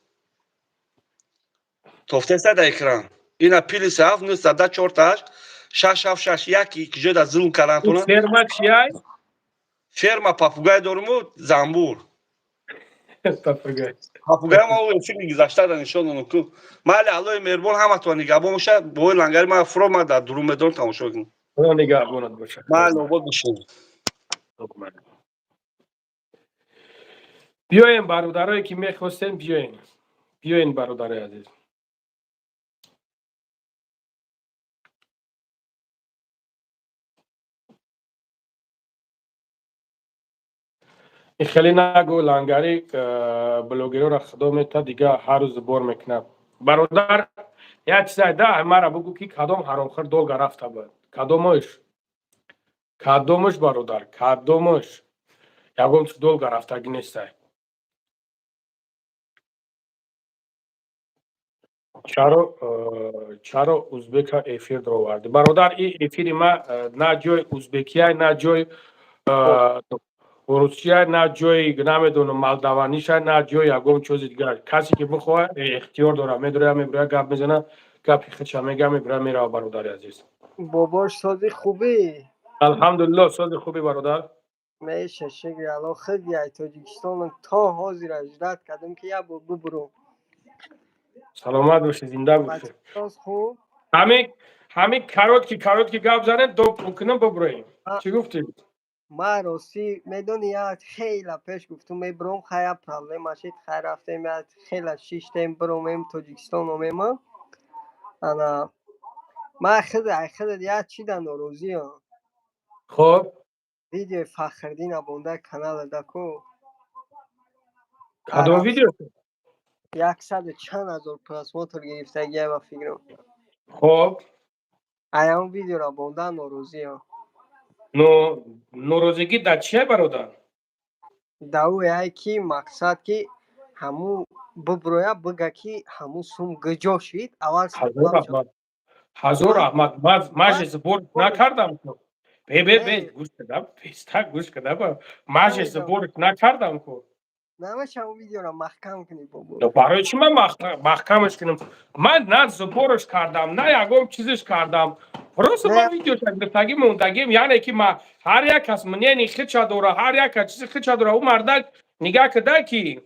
توفته است در اکران اینا پیلی صاف 948 661 که جدا ظلم کردن تو فرما چیه؟ فرما پاپوگای دارم زنبور پاپوگای پاپوگای ما اون فیلم گذاشته در نشون اون کو مال الله مهربان همه تو نگاه باشه بو لنگری ما فرو ما در درون میدون تماشا کنیم خدا نگهبانت باشه مال نوبت بشین بیاین برادرایی که میخواستین بیاین برادرای عزیز خیلی نگو لنگری بلوگرو را خدا میتا دیگه هر روز بار میکنم برادر یک چیز ده مرا بگو که کدام حرامخور دولگا رفته بود کدامش برادر کدامش یکم چه دولگا رفتگی نیسته چرا ازبک افیر در آوردی برادر این افیر ما نه جای ازبکیه نه جای روسیه نه جای نمیدونم مالدوانیشه نه جای یکم چیز دیگر کسی که بخواه اختیار داره میبره گپ میزنه گپی خودش میگه میره برادر عزیز باباش سازی خوبی الحمدلله ساز خوبی برادر میشه شکر الان خیلی ای تاجیکستان تا حاضر اجرات کردم که یا ببرم سلامت باشی زنده باشی خوب همین کارات که گپ زنه دو کنم ببریم چی گفتی ما راستی میدونی یاد خیلی پیش گفتم میبرم خیلی پرابلم ماشید خیلی رفتیم یاد خیلی شیشتیم برومیم تاجیکستان اومیم انا ما خیلی یاد چی دن روزی ها خب ویدیو فخردین ابونده کانال دکو کدام ویدیو 100 چند هزار پراسموتر گرفته گیه و فکرم خب ایام ویدیو را بونده نوروزی ها نوروزگی در چیه برادر داو یای کی مقصد کی همو ببرویا بگه کی همو سوم گجو شید اول حضور احمد ماش زبور نکردم کو به گوش کدام ماش زبور نکردم کو نمیشه اون ویدیو را محکم کنی بابا برای چی من محکمش کنم من نه زبورش کردم نه یکم چیزش کردم پروس ما ویدیو گرفتگی موندگیم یعنی که ما هر یک کس منی خچ دوره هر یک چیز خچ دوره او مردک نگاه کده کی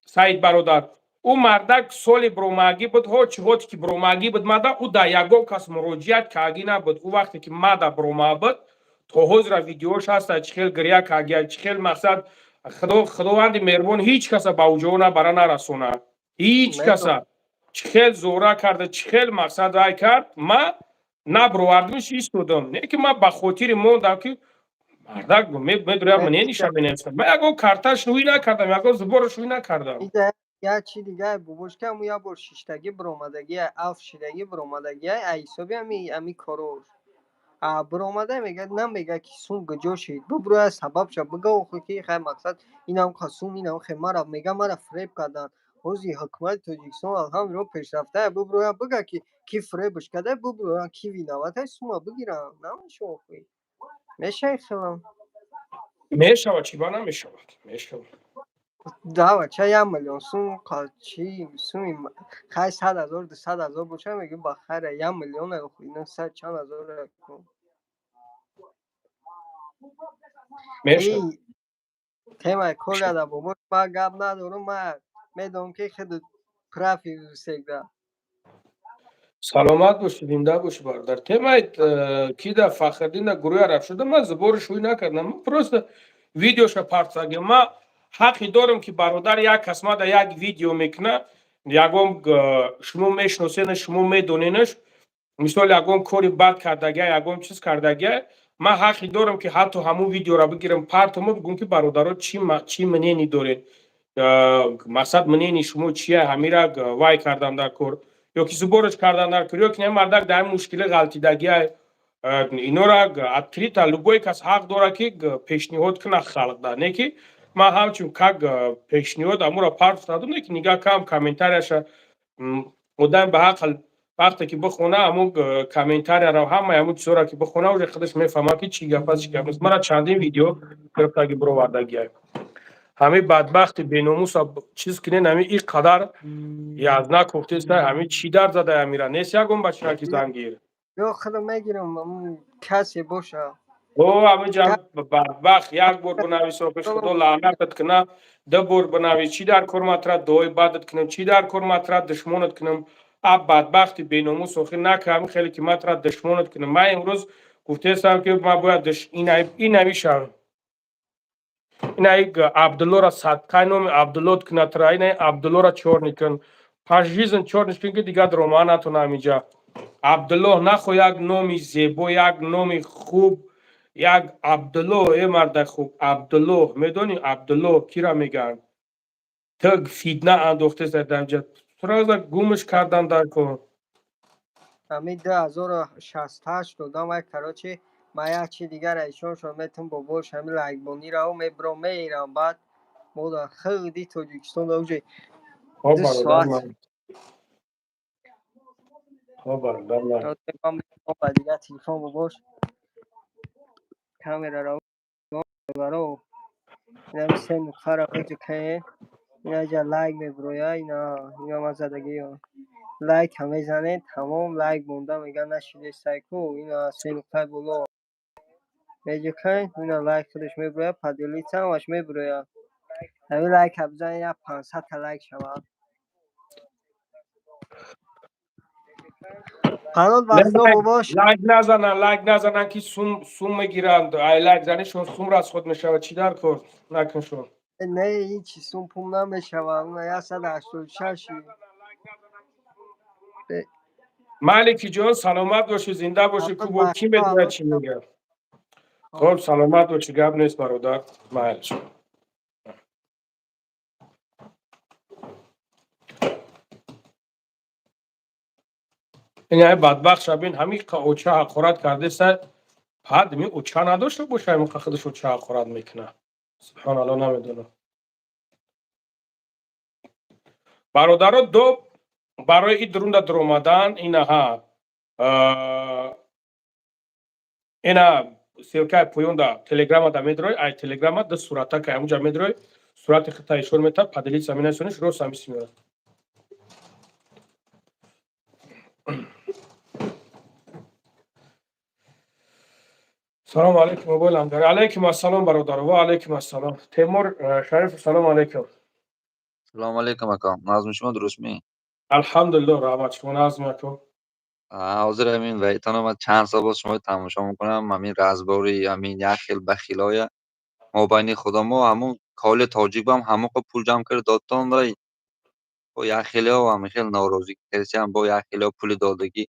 سعید برادر او مردک سولی بروماگی بود هوت که بروماگی بود ماده او دا یگو کس مراجعت کاگی نبود او وقتی که ماده بروما بود تو حضر ویدیوش هست چخیل گریا کاگی چخیل مقصد خداوند مهربان هیچ کس با اوجو برا نرسونه هیچ کس چخیل زورا کرده چخیل مقصد رای کرد ما نبرواردمش ایستودم نه که ما بخاطر موندم که مردک میدونم منی نشم بنویسم من یکو کارتاش روی نکردم یکو زبورش روی نکردم یا چی دیگه باباش که یا بر شیشتگی برومدگی اف شیدگی برومدگی ایسابی امی کاروش برومده میگه نمیگه که سون گجو شید ببرو سبب شد بگو خو که خیلی مقصد اینم خصوم اینم خیلی مرا میگه مرا فریب کردن حوزی حکومت تاجیکستان الحمدلله پیشرفته ببرو بگه که کی فریبش کرده ببرو کی ویناوت سوما بگیرم نمیشه خوی میشه خیلی میشه چی با نمیشه میشه دعوت چه 1 میلیون سوم چی سوم خیلی 100,000 200,000 باشه میگه بخره 1 میلیون خوینه 100 چند هزار میشه تیمای کل دا بابا ما گپ ندارم ما میدونم که خود پرافی سیگده سلامت باشید زنده باشید برادر تیمایت کی دا فخردین گروه رفت شده من زبورش روی نکردم من پروست ویدیوش پارت ساگم ما حقی دارم که برادر یک کس ما دا یک ویدیو میکنه یکم شما میشناسین شما میدونینش مثال یکم کاری بد کردگه یکم چیز کردگه ما حقی دارم که حتی همون ویدیو را بگیرم پارتمو بگم که برادرها چی منینی دارین مقصد منینی شما چیه همیرا وای کردم در کار یا که زبورش کردن در کار یا که مردک در مشکل غلطیدگی اینو را اتریتا любой کس حق داره که پیشنهاد کنه خلق ده نه که ما همچون که پیشنهاد امورا پارت دادم نه که نگاه کم کامنتارش مدام به حق وقتی که بخونه امو کامنتار را همه امو چیزا که بخونه و خودش میفهمه که چی گپ است چی گپ نیست. مرا چندین ویدیو گرفته که برو وردگی همه بدبخت بیناموس چیز کنه نمی این قدر یازنا کوفته است همه چی در زده امیرا نیست یگون بچه که زنگیر یا خودم میگیرم اون کسی باشه او همه جمع بدبخت یک بار بنویس و پیش خدا لعنتت کنه ده بار بنویس چی در کرمت را دوی بدت کنم چی در کرمت را دشمنت کنم اب بدبخت بیناموس آخه نکم خیلی که مت را دشمنت کنم من امروز گفته استم که ما باید این نویشم این عبدالله را صدقه نام عبدالله کنه ترا این عبدالله را چور نکن پاژیزن چور نکن که دیگه درمان نتونه اینجا عبدالله نخو یک نامی زیبا یک نامی خوب یک عبدالله ای مرد خوب عبدالله میدونی عبدالله کی را میگن تگ فیدنه انداخته زدن جد تراز گومش کردن در کن همین 2068 دادم یک کراچی ما یک چی دیگر ایشان شد میتون باباش همین لایکبانی را و میبرم میرم بعد ما در خیلی تاجیکستان دوجه ها 2 برادر ساعت من ها برادر من من با دیگه تلفن باباش کامera را برو اینا سه نفر را اوجه که اینا جا لایک میبرویا اینا ما زدگی ها لایک همه زنه تمام لایک بونده میگن نشیده سایکو اینا سه نفر بولو میگه که اینا لایک خودش میبرویا پادلیت هم وش میبرویا همین لایک هم بزنه یا 500 تا لایک شود قنات بسته باباش لایک نزنن که سوم میگیرند ای لایک زنیشون سوم را از خود میشود چی در کن نکن شون نه هیچی سوم پوم نمیشود اون 186 مالکی جان سلامت باشی زنده باشی کوبو کی میدونه چی میگه خب سلامت باشی گپ نیست برادر مال جان این بدبخت شبین همین اوچه حقارت کرده است بعد می اوچه نداشته باشه همین خودش اوچه حقارت میکنه سبحان الله نمیدونم برادر دو برای این درون در اومدن اینها اینا سیرکای پویون دا تلگرام دا میدروی ای تلگرام دا صورتا که همونجا میدروی صورت خطای شور میتا پدلیت زمینه سونش رو سامیسی میاد سلام علیکم موبایل هم داره علیکم السلام برادر و علیکم السلام تیمور شریف سلام علیکم سلام علیکم اکا نظم شما درست می الحمدلله رحمت شما نظم کو حاضر همین ویتان ما چند سال باز شما تماشا میکنم همین رزباری همین یک خیل بخیلای ما بین خدا ما همون کال تاجیک با همون پول جمع کرد دادتان برای با یک خیلی ها و همین خیل ناراضی کسی هم با یک خیلی ها پول دادگی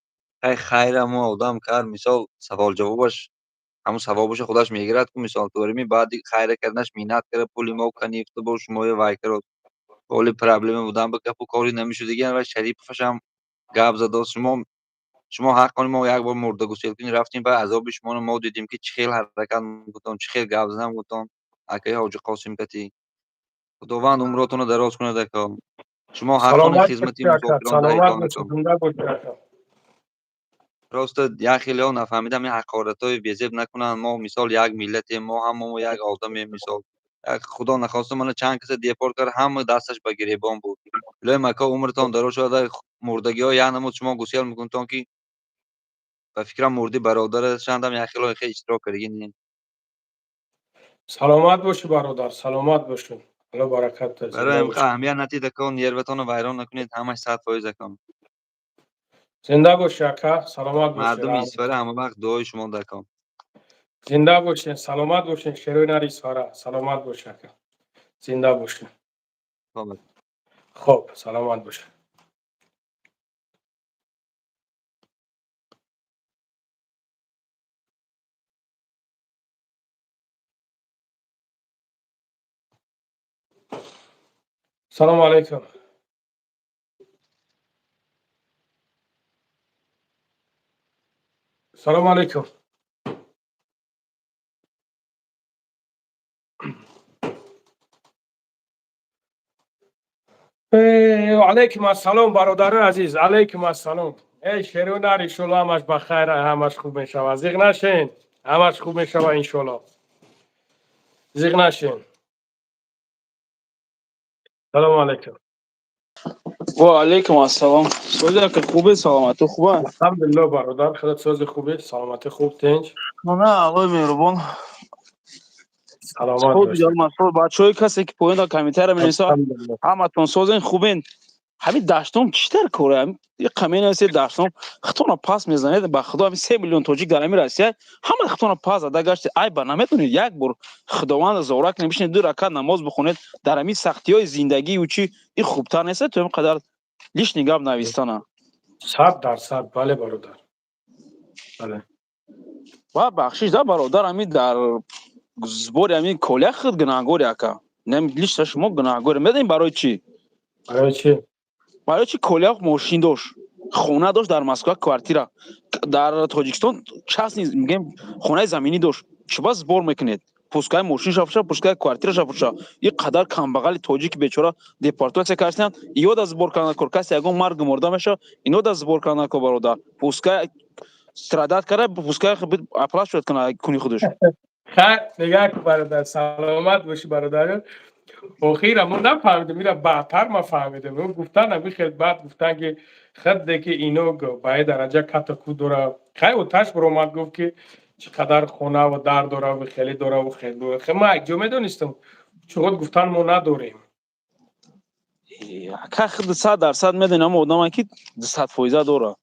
خیر ما آدم کرد مثال سوال جوابش همون ثوابش خودش میگیرد که مثال تو می بعد خیر کردنش مینت کرد پولی ما کنیفته با شما وای کرد کلی پرابلم بودن به گپ و کاری نمیشد دیگه و شریفش هم گپ زد شما حق کنیم ما یک بار مرده گسیل کنیم رفتیم و عذاب شما رو ما دیدیم که چخیل حرکت میگفتن چخیل گپ زدن میگفتن اکی حاج قاسم کتی خداوند عمرتون رو دراز کنه دکا شما حق کنیم سلامت خدمتی باشی مسافران در سلامت ایتان باشی کن زنده باشی راست یک خیلی ها نفهمیدم این حقارت های بیزیب نکنن ما مثال یک ملت ما هم ما یک آدم مثال خدا نخواسته من چند کس دیپورت کرد هم دستش به گریبان بود لای مکا عمرتان دراز شده مردگی ها یعنی ما شما گسیل میکنتان که و فکرم مردی برادر چندم یک خیلی خیلی اشتراک کردین سلامت باشی برادر سلامت باشی الله برکت برای زنده ام باشی اهمیت ندید کن نیروتون رو ویران نکنید همش 100% کن زنده باشی اکا سلامت باشی مردم رحمت ایسفره همه وقت دعای شما دکم زنده باشین سلامت باشین شیروی نری سارا سلامت باشین اکا زنده باشین خب سلامت باشین سلام علیکم سلام علیکم علیکم السلام برادر عزیز، علیکم السلام. ای شیرون انشالله همش بخیر، همش خوب میشود. زیغ نشین، همش خوب میشود انشالله. زیغ نشین. سلام علیکم. و علیکم السلام. سوزه که خوبه، سلامت خوبه؟ الحمدلله برادر، خودت سوز خوبی، سلامتی خوب تنج. نه آقای مهربان، سلامت خود باشی. دیگر مسئول بچه‌ای کسی که پایین دا کمیته را می‌نویسه الحمدلله. همتون سوزین خوبین. همین داشتم چیتر کوره همین یه کمین است داشتم خطونا پاس میزنید به خدا همین 3 میلیون توجیک در امیر روسیه همه خطونا پاس داده گشت. ای با نمیتونید یک بار خداوند زورک نمیشین 2 رکعت نماز بخونید در همین سختی‌های زندگی و چی این خوبتر نیست تو اینقدر لیش نگاب نویستانه 100% بله برادر. بله. و بخشش ده برادر همین در زبور همین کوله خود گناهگار یکا نمی لیست شما گناهگار میدین برای چی؟ برای چی؟ برای چی کوله ماشین داشت خونه داشت در مسکو کوارتیرا در تاجیکستان شخص نیست میگم خونه زمینی داشت چه زبور میکنید پوسکای ماشین شافشه پوسکای کوارتیرا شافشه این قدر کم بغل تاجیک بیچاره دیپورتاسیا کردن یاد از زبور کنه کورکاس یگون مرگ مرده میشه اینو از زبور کنه کو برادر پوسکای استرادات کرده پوسکای اپلاش شد کنه خودش خیر نگاه کن برادر، سلامت باشی برادر. اخیر ما نفهمیدم، میره بعدتر ما فهمیدم. اون گفتن همی خیلی بعد گفتن که خد که اینو باید درجه کتاکو داره. خیلی اوتش برو اومد گفت که چقدر خونه و در داره و خیلی داره و خیلی داره. خیلی ما یک جا میدونستم چقدر گفتن ما نداریم. که خود 100% میدونم آدم که 100% داره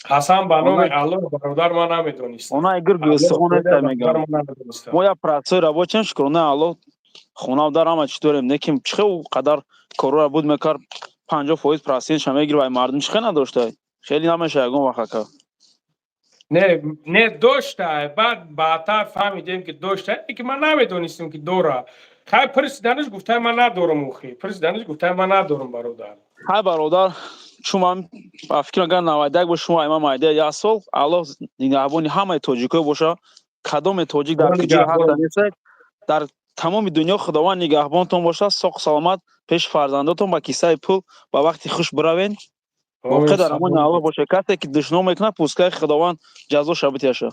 قسم به نام الله برادر ما نمیدونستم. اونا اگر الله گوستخونه خدا میگم برادر ما نمیدونستم. ما یا پراتسای رابطه شکرونه الله خونه در همه چطوریم نکیم چه او قدر کارو را بود میکرد 50% پراسین شما میگیره و مردم چه نداشته خیلی نمیشه یگون وقت نه داشته، بعد بعدتر فهمیدیم که داشته که من نمیدونستم که دوره. خیلی پرسیدنش گفته من ندارم اوخی، پرسیدنش گفته من ندارم برادر. های برادر شما فکر اگر 91 با شما ایمان مایده یا سال الله نگهبانی همه تاجیکای باشه کدام تاجیک در کجای حق نیست در تمام دنیا خداوند نگهبانتون باشه ساق سلامت پیش فرزنداتون با کیسه پول با وقتی خوش بروین واقع در امان الله باشه کسی که دشنام میکنه پوسکای خداوند جزا شبتیشه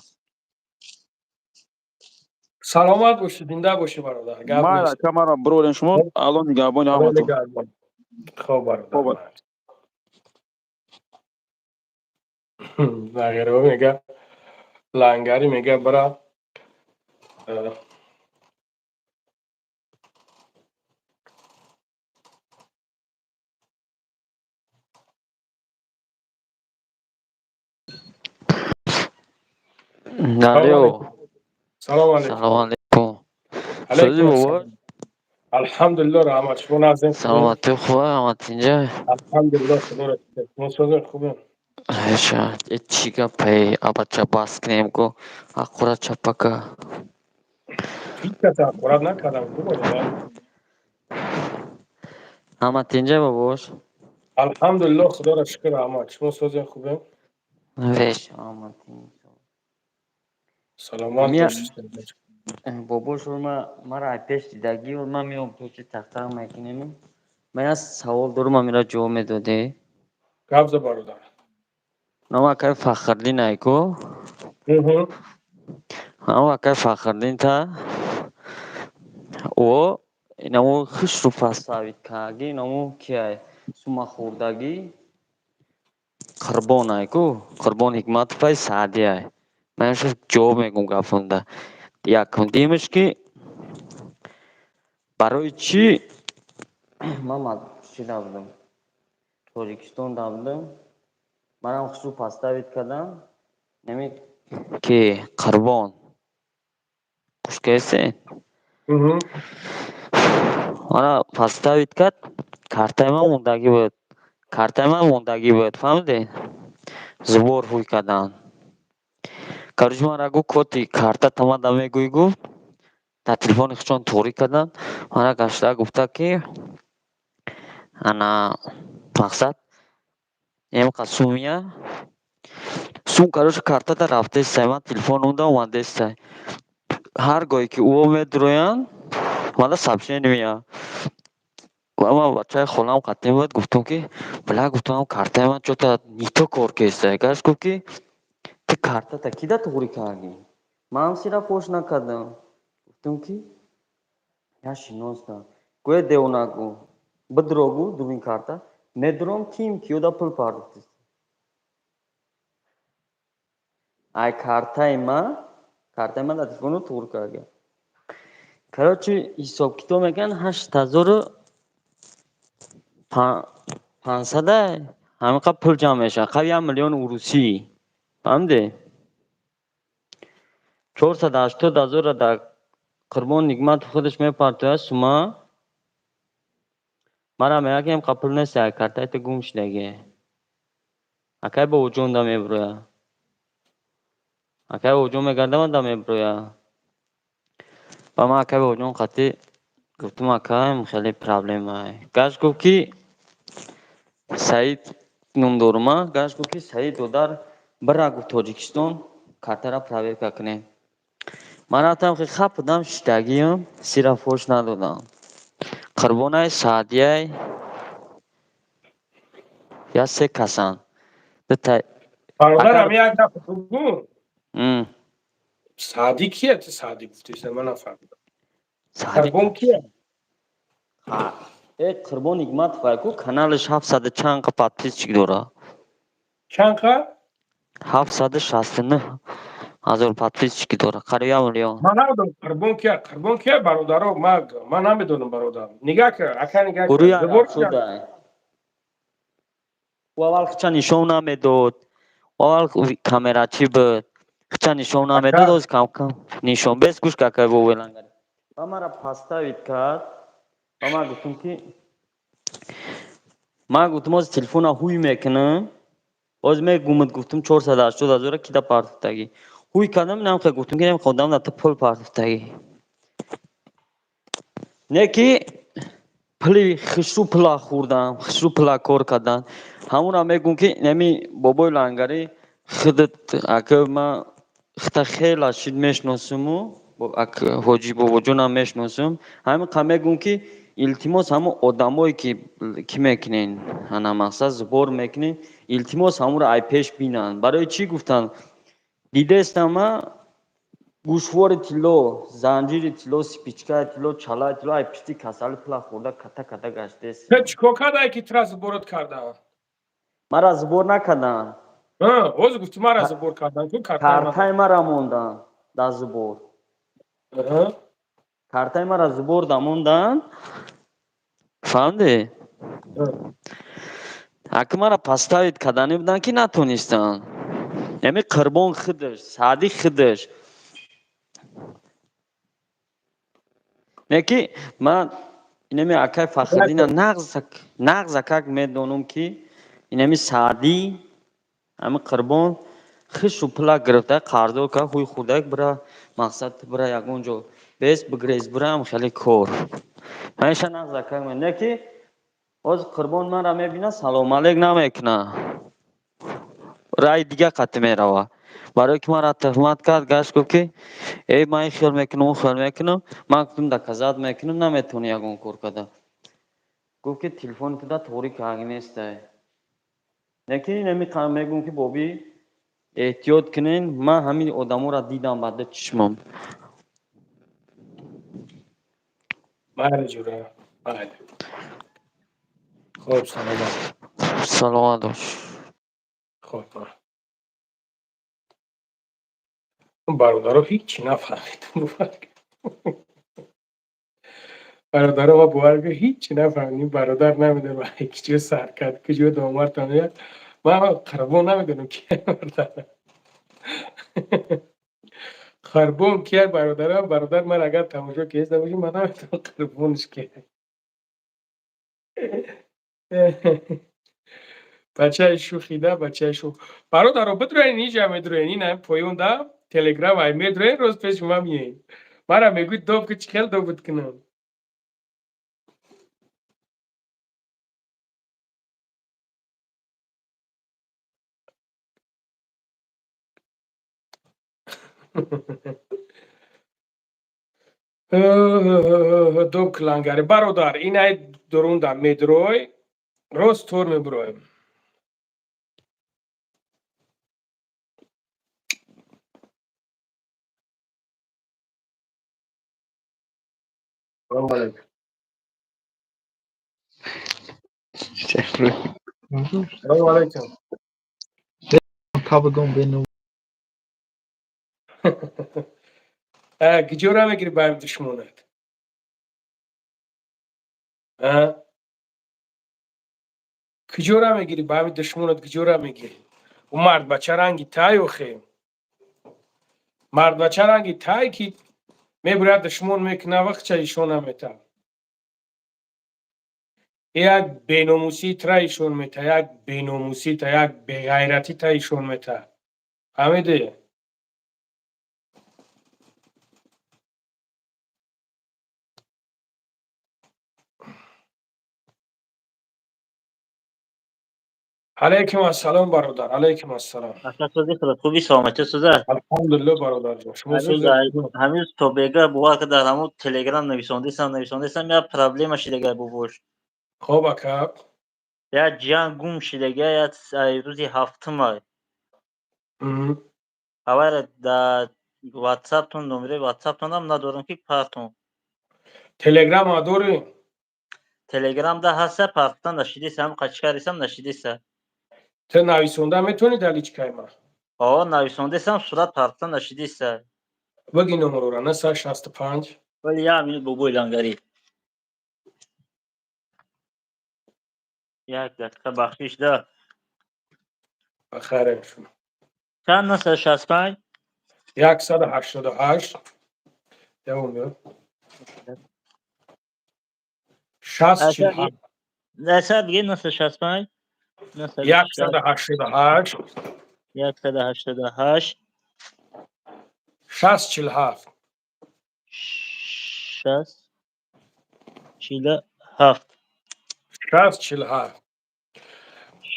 سلامت باشی، زنده باشی برادر. گپ ما نیست. کامرا برورن شما الله نگهبانی همتون خوب برادر. نگره میگه لنگری میگه برا الو سلام علیکم. سلام علیکم. علیکم بابا السلام. الحمدلله رحمت شما نازنین خوبه. سلامتی خوبه همت اینجا الحمدلله خدا را شکر. شما سوزن خوبه. ایشا چی گپی ابا چا باس کنیم کو اخورا چپکا هیچ کس خورد نکردم خوبه دیگه. همت اینجا باباش الحمدلله خدا را شکر رحمت شما سوزن خوبه. ویش همت سلامت باشید. باباش مرا پیش دیدگی و من میام تو چه تختر میکنیم من از سوال دارم میرا جواب میدادی گبز برادر. نما که فخردین ایکو نما که فخردین تا او اینمو خوش رو پس ثابت کردی اینمو کیه سوما خوردگی قربان ایکو قربان حکمت پای سعدی ای من شد جواب میگم گفتنده یکم دیمش که برای چی من چی نبودم تاجیکستان نبودم منم خوش پس ثابت کردم نمی که قربان خوش کیسه آنا پس ثابت کرد کارتای من موندگی بود فهمیدی زبور хуй کردن короче мара гуфт коти карта тамада мегӯй гуфт дар телефони худшон торик кардан мара гашта гуфта ки ана мақсад инқадр сумия сум короче картада рафтаистай ман телефон унда омадаистай ҳар гоҳе ки ӯо медироянд мада сообщение меяд من بچه خالم قدیم بود گفتم که بله گفتم کارت من چطور نیتو کار کیسته گاش گفت که تو کارت تا کیدا توری کردی من هم سیرا پوش نکردم گفتم که یا شناستم کوی دیوناگو بدروگو دوین کارتا ندروم کیم کیو دا پول پاردیست ای کارتای من دا تلفنو تور کردم короче حساب کتاب میگن 8500 همه قبل پول جمع میشه قبل 1 میلیون اوروسی فهمده 480,000 را در قربان نگمت خودش میپرتوه سوما مرا میگه که قبل پول نیست کارتای تو گم شده اکای با وجون دا میبروه اکای با وجون میگرده من دا میبروه و من اکای با وجون قطعی گفتم اکای خیلی پرابلم های گاش گفت که سعید نوم دورما گاش گفت که سعید دودار برا گفت تاجیکستان کارتا را پرابیر کنه من رفتم که خواب بودم شتگیم سیرا فوش ندادم قربانای سعدیه یا 3 کسان برادر هم یک دفعه بگو ام. سعدی کیه؟ تو سعدی گفتیش من نفهمیدم سعدی کربون کیه؟ قربان نگمت فایکو کانالش 700 چند پاتیس چی داره چند که؟ 769 هزار پاتیس چی داره قریب میلیون من نمیدونم کربون کیه برادرو من نمیدونم برادر نگاه که اکا نگاه که گروه زبور رفت کیه؟ شده و اول خچه نشون نمیداد و اول کامرا چی بود خچه نشون نمیداد اکا از کم کم نشون بس گوش که با ولنگاری و مرا پاستا وید کرد و من گفتم که من گفتم از تلفن هوی میکنم باز میگومد گفتم 480,000 کی دا پارتگی هوی کردم نم که گفتم که خودم نتا پول پارتگی نه که پلی خشرو پلا خوردم خشرو پلا کار کردن همون هم میگم که نمی بابای لنگری خودت اگه من خدا خیلی شد میشناسم و حاجی بابا جونم میشناسم همین که میگم که التماس همون آدمایی که کی میکنین انا مقصد زبور میکنین التماس همون را ای پیش بینن برای چی گفتن دیده استم گوشوار تلو زنجیر تلو سپیچکای تلو چالای تلو ای پشتی کسال پلا خورده کتا کتا گشته است چکو کدای که ترا زبورت کردن مرا زبور نکردن اوز گفتی مرا زبور کردن تو کارتای من کارتای مرا موندن دا زبور کارتای مرا زبور دا موندن فهمده اگه مرا پستاوید کردنی بودن که نتونستن یعنی قربان خودش سعدی خودش نه که من اینمی اکای فخردین نغز اکاک میدونم که اینمی سعدی همه قربان خش و پلا گرفته قرضو که خوی خودک برا مقصد برا یکون جو بیس بگریز برا هم خیلی کور همیشه نغز اکاک من نه که از قربان من را میبینه سلام علیک نمیکنه رای دیگه قط میروه برای که من را تهمت کرد گشت گفت که ای من این خیال میکنم اون خیال میکنم من گفتم دا کذات میکنم نمیتونی یکون کور کده گفت که تلفن تو دا طوری که آگه نیسته نکی نمیخوام میگم که بابی احتیاط کنین من همین آدمو را دیدم بعد چشمم بله جوره بله خوب سلامت سلامت باش خوب برادرو هیچی نفهمید برادر ما بوارگه هیچی نفهمید برادر نمیدونم کجا سرکت کجا دامار تانیه من قربون نمیدونم که برادر خربون کیه برادر من اگر تماشا کیسته باشی من نمیتونم قربونش که بچه شوخیده بچه شوخ برادر رو بدروین اینجا میدروین این پایون دا تلگرام های میدروین روز پیش ما میین مرا میگوی دوب که چی خیل دوبت کنم دو کلانگاری برادر این درون میدروی راست تور میبرویم. سلام علیکم. سلام علیکم. گجورا میگیری بایم دشمنت. گجورا میگیری بایم دشمنت گجورا میگیری. و مرد بچه رنگی تای و خیم. مرد بچه رنگی تای که میبرد دشمن میکنه وقت چه ایشون هم میتن. یک بیناموسی ترا ایشون میته، یک بیناموسی تا یک بغیرتی تا ایشون میته. فهمیدی؟ علیکم السلام برادر. علیکم السلام. اصلا سوزی خدا خوبی سلامتی سوزه. الحمدلله برادر جان. شما سوزه هنوز تو بگه بوا که در همون تلگرام نویسندیسم یا پرابلم شده بوش. خوب اکا. یا جان گم شده یا روزی هفتم اوار در واتساپ تون نمره واتساپ تون هم ندارم که پارتون. تلگرام ها داری؟ تلگرام ده هست پارتون نشدیسه هم قچکاریسم نشدیسه. تو نویسنده میتونی دلیچ که ما؟ نویسندیسم صورت پارتون نشدیسه. بگی نمرو را نه 65. ولی یا همین بابوی لنگری. یک دقیقه بخشش ده. بخیرم شما. چند 965 188 دوم 67 نصد بگید 965 188 188 647 647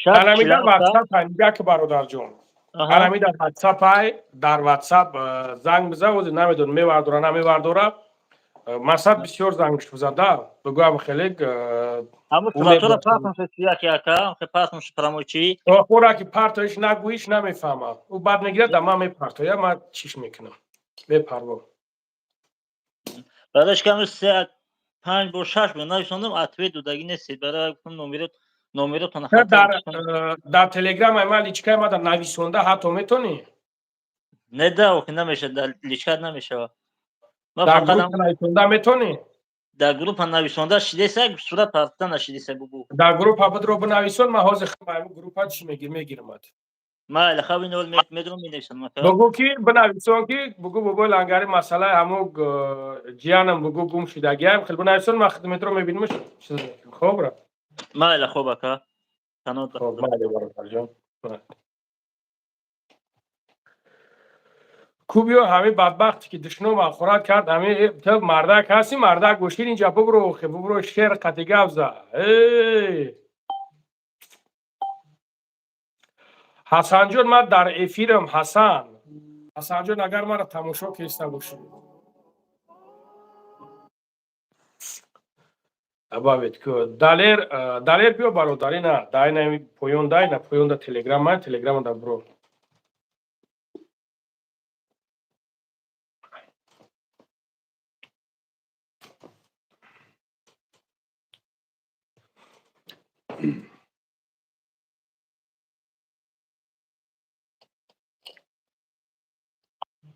الان در واتساپ اینجا که برادر جون الان در واتساپ در واتساپ زنگ بزن و نمیدون میوردوره نمیوردوره مسد بسیار زنگش بزده بگو هم خیلی همون سراتورا پارتون سیاک یاکا که پارتون شپراموچی خورا که پارتوش نگویش نمیفهمم او بعد میگیره دما میپرتو یا من چیش میکنم میپرم بعدش کم 3 5 بار 6 بار نوشتم اتوی دودگی نیست برای گفتم نمره تون در تلگرام ایمال لیچکای ما در نویسنده حتی میتونی نه دا نمیشه در لیچکات نمیشه در گروپ نویسنده میتونی در گروپ نویسنده شدیسه صورت پارتون نشدیسه بگو در گروپ ها بدرو بنویسون ما حاضر خواهیم گروپ ها چی میگیرم ما الخوابی نول میدرم مینویسم بگو کی بنویسون کی بگو بابا لنگاری مسئله همو جیانم بگو گم شدگی هم خیلی بنویسون ما خدمت رو میبینیم خوب را ما الخوابه که خب مالی برادر جان کوبیو همین بدبختی که دشنو مخورت کرد همین تو مردک هستی مردک گوشین اینجا ببرو شیر قطعی گفزه حسن جون من در افیرم حسن جون اگر من را تماشا کشته باشی اباوید که دلیر بیو برادری نه دای نمی پویون دا تلگرام دا برو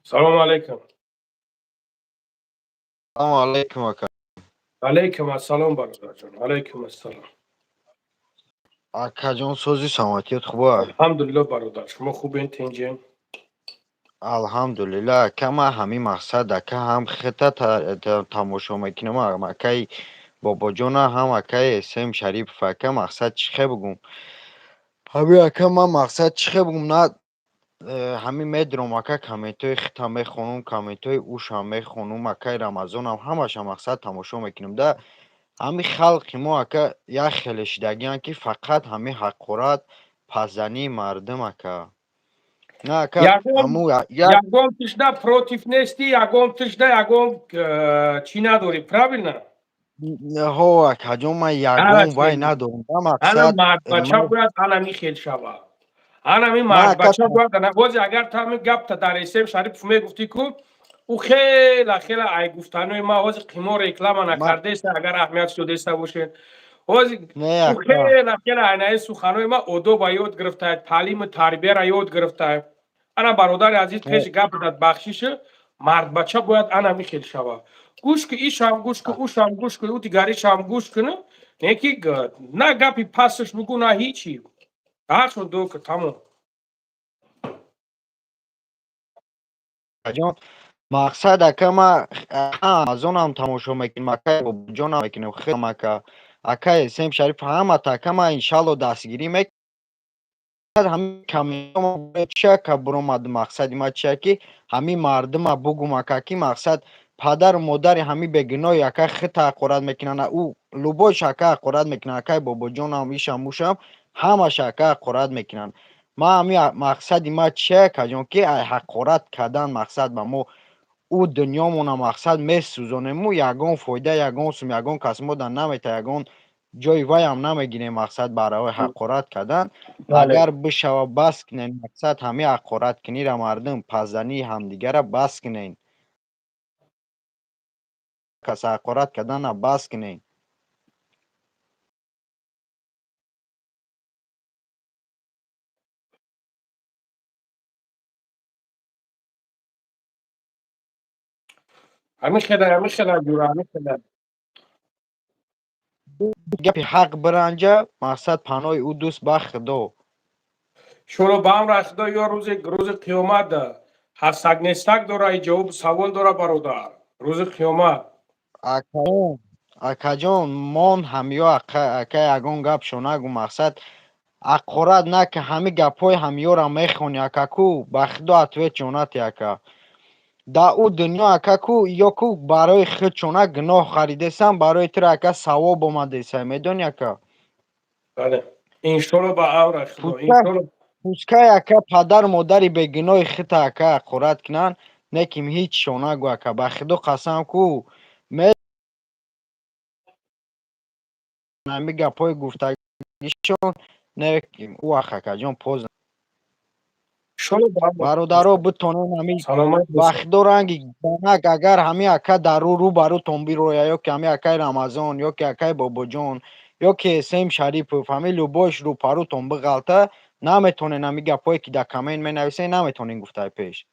سلام علیکم. سلام علیکم اکا. علیکم السلام برادر جان. علیکم السلام. اکا جان سوزی سلامتیت خوبه؟ الحمدلله برادر شما خوبین تنجین؟ الحمدلله کما همین مقصد اکا هم خطه تماشا میکنم اکای بابا جان هم اکای اسم شریف فکر مقصد چخه بگم همین اکا من مقصد چخه بگم نه همین میدرم اکا کمیتوی ختمه خونم کمیتوی اوشامه خونم اکای رمضان هم همش مقصد تماشا میکنم ده همین خلق ما اکا یک خلشدگیان که فقط همین حقورت پزنی مردم اکا نه اکا همو یکم تشده پروتیف نیستی یکم تشده یکم چی نداری правильно هو اکا جان من یگان وای ندارم به انا مقصد مرد بچه من باید انمی خیل شوه انمی من مرد اکا بچه باید انا بازی اگر تا همین گپ تا در اسم شریف میگفتی که او خیلی خیلی ای گفتنوی ما حاضر قیمه ریکلام من نکرده است اگر اهمیت شده است باشه حاضر نه او اکا خیلی اینای سخنوی ما ادو با یاد گرفته تعلیم تربیه را یاد گرفته انا برادر عزیز پیش گپ داد بخشیش مرد بچه باید انمی خیل شوه گوش که ایش هم گوش که اوش هم گوش که او دیگریش هم گوش کنه نیکی نه گپی پسش بگو نه هیچی حق شد دو که تمام جان مقصد اکا ما از اون هم تماشا میکنیم اکا با جان هم میکنیم خیلی اکا اکا اسم شریف همه تا اکا ما انشالله دستگیری میکنیم همین کمی ما چه که برامد مقصد ما چه که همین مردم بگم اکا که مقصد پدر و مادر همین بگناه اکا خیلی حقارت میکنن او لباش اکا حقارت میکنن اکا بابا جان هم ایش هم موش هم همش اکا حقارت میکنن ما همین مقصد ما چه که جان که حقارت کردن مقصد به ما او دنیامون مقصد میسوزونه مو یگان فایده یگان سوم یگان کس ما در نمیته یگان جای وای هم نمیگیریم مقصد برای حقارت کردن بله اگر بشوه بس کنین مقصد همه حقارت کنی را مردم پزدنی همدیگه را بس کنین کس حقارت کردن را بس کنین همین خیلی جوره همین خیلی گپی حق برنجه مقصد پناه او دوست بخ دو شروع با هم رخدا یا روز قیامت ده هستگ نستگ داره ای جواب سوال داره برادر روز قیامت اکا جان من همیا اکا یگان گپ شنگو مقصد حقارت نه که همه گپای همیو را میخونی اکا کو بخدا اتوی چونت اکا در او دنیا اکا کو یا کو برای خود چونک گناه خریده سم برای تر اکا ثواب اومده سم میدونی اکا بله این شروع با هم رخدا این پوسکه شروع پوسکه اکا پدر مادری به گناه خط اکا حقارت کنن نکیم هیچ شونگو اکا بخدا قسم کو می همه گپای گفتگیشون نکیم او اکا جان پوز شروع با هم برادرها بتونن همین سلامت باشین بخت رنگی دانک اگر همین اکا در رو برو تنبی رو یا که همین اکای رمضان یا که اکای بابا جان یا که سیم شریف همین لوباش رو پرو تنبی غلطه نمیتونن همین گپایی که در کامنت می نویسه نمیتونن گفته پیش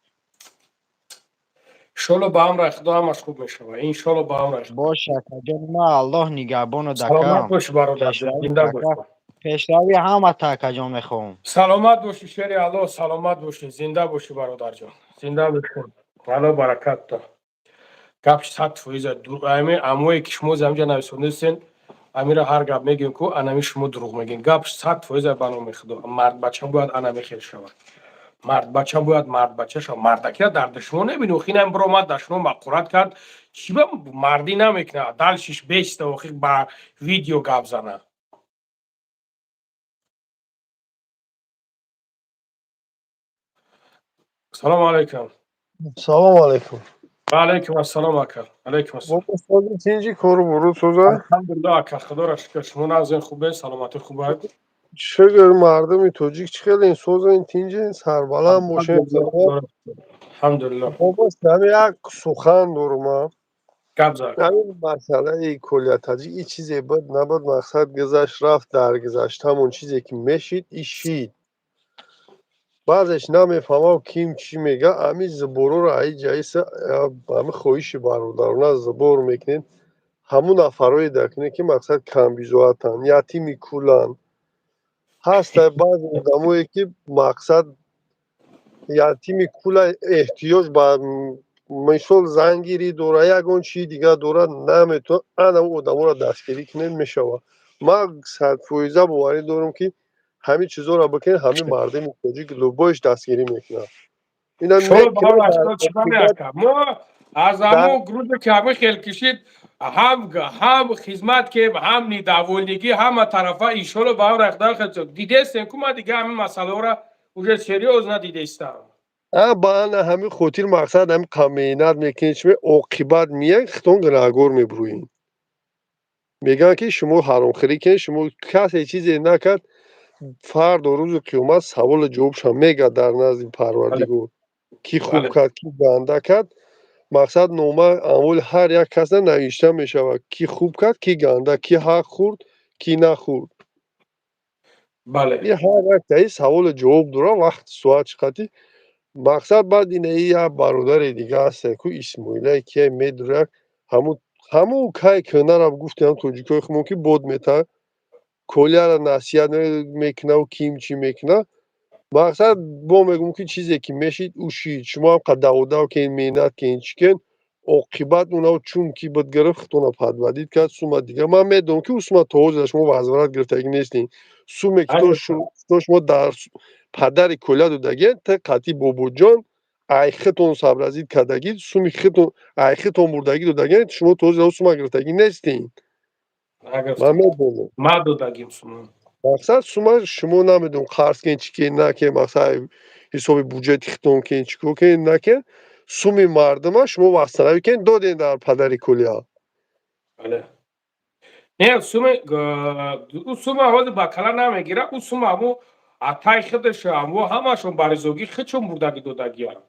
شروع با هم رخدا همش خوب میشه این شروع با هم رخدا باشه اکا جان ما الله نگهبان سلامت دکم باش برادر جان پیشروی زنده باش دکه پیشروی همه تکا جان میخوام سلامت باشی شیر الله سلامت باشی زنده باشی برادر جان زنده باشی الله برکت ده گپ 100% دروغ امیر اموی که شما زمجا نویسوندستین امیر هر گپ میگین کو انمی شما دروغ میگین گپ 100% بنا میخدا مرد بچه باید انمی خیل شود مرد بچه باید مرد بچه شو مردکی را درد شما نبینو خیلی برو اومد در شما مقورت کرد چی به مردی نمیکنه دلشش بیسته و خیلی با ویدیو گپ زنه سلام علیکم Салом алейкум. و علیکم السلام اکا علیکم السلام Бобо сози тинҷи кору бурӯ соза? الحمدلله اکا خدا را شکر شما نازین خوبه سلامتی خوبه Чигир мардуми тоҷик чӣ хеле ин соза ин тинҷи сарбаланд бошен الحمدلله зебо. خدا را شکر الحمدلله Бобо ҳами як сухан дорум. گپ زد ҳамин масъалаи куллияттаҷик ин чизе буд набуд мақсад гузашт рафт даргузашт ҳамон чизе ки мешид и шид. баъзеш намефаҳмам ким чӣ мега ҳамин зуборуро аи ҷаиса ҳамин хоҳиши бародарона зубор мекунед ҳамун нафарое дакунед ки мақсад камбизоатанд ятими куланд. ҳастад баъзе одамое ки мақсад ятими кула эҳтиёҷ ба мисол зангирӣ дора ягон чизи дигар дора наметавон ана одаморо дастгирӣ кунед мешавад. ман 100% боварӣ дорам ки ҳамин чизоро бикунед ҳамин мардуми тоҷик лубоиш дастгирӣ мекунад. اینا شما با میکنه هم در رشته چیکار حقیقت میکنم ما از در همون گروه که همه خیل کشید هم خدمت که هم نیداولنگی هم طرفا ایشالا با هم رشته خیل دیده استیم که ما دیگه همین مسئله را اوجه سریوز ندیده استم با انا همین خاطر مقصد همین کمینات میکنه چه عاقبت میاد خطون گناهگار میبروین میگن که شما حرام خوری که شما کسی چیزی نکرد فرد و روز قیامت سوال جوابش هم میگه در نزد پروردگار کی خوب کرد کی گنده کرد مقصد نامه اول هر یک کس نوشته میشود کی خوب کرد کی گنده کی حق خورد کی نخورد بله این هر یک تایی سوال جواب داره وقت سوال چقدر مقصد بعد اینه یک برادر دیگه هست که اسماعیله که میدونه همون کای کنه را گفتیم توجیکای خمون که بود میته کلیه را نصیحت میکنه و کیم چی میکنه مقصد با میگم که چیزی که میشید او شید شما هم قد دو که این مینت که این چکن عاقبت اونا چون کی بود گرفت اونا پد ودید کرد سوما دیگه من میدونم که اوسما توز شما وزارت گرفتگی نیستین سومی که تو شما در پدر کلا دودگی تا قطی بابو جان ایختون صبرازید کدگید سومی خیتون ایختون بردگی دودگی شما توز سوما گرفتگی نیستین من میدونم ما دودگیم سوما مقصد شما نمیدون قرض کن چی که نکن مثلا حساب بودجه خیتون کن چی کن نکن سومی مردم شما واسطه کن دادین در پدری کلیا بله نه سوم اول باکلا نمیگیره او سوم همو اتای خودش همو همشون بارزوگی خودشون بردگی دودگی ها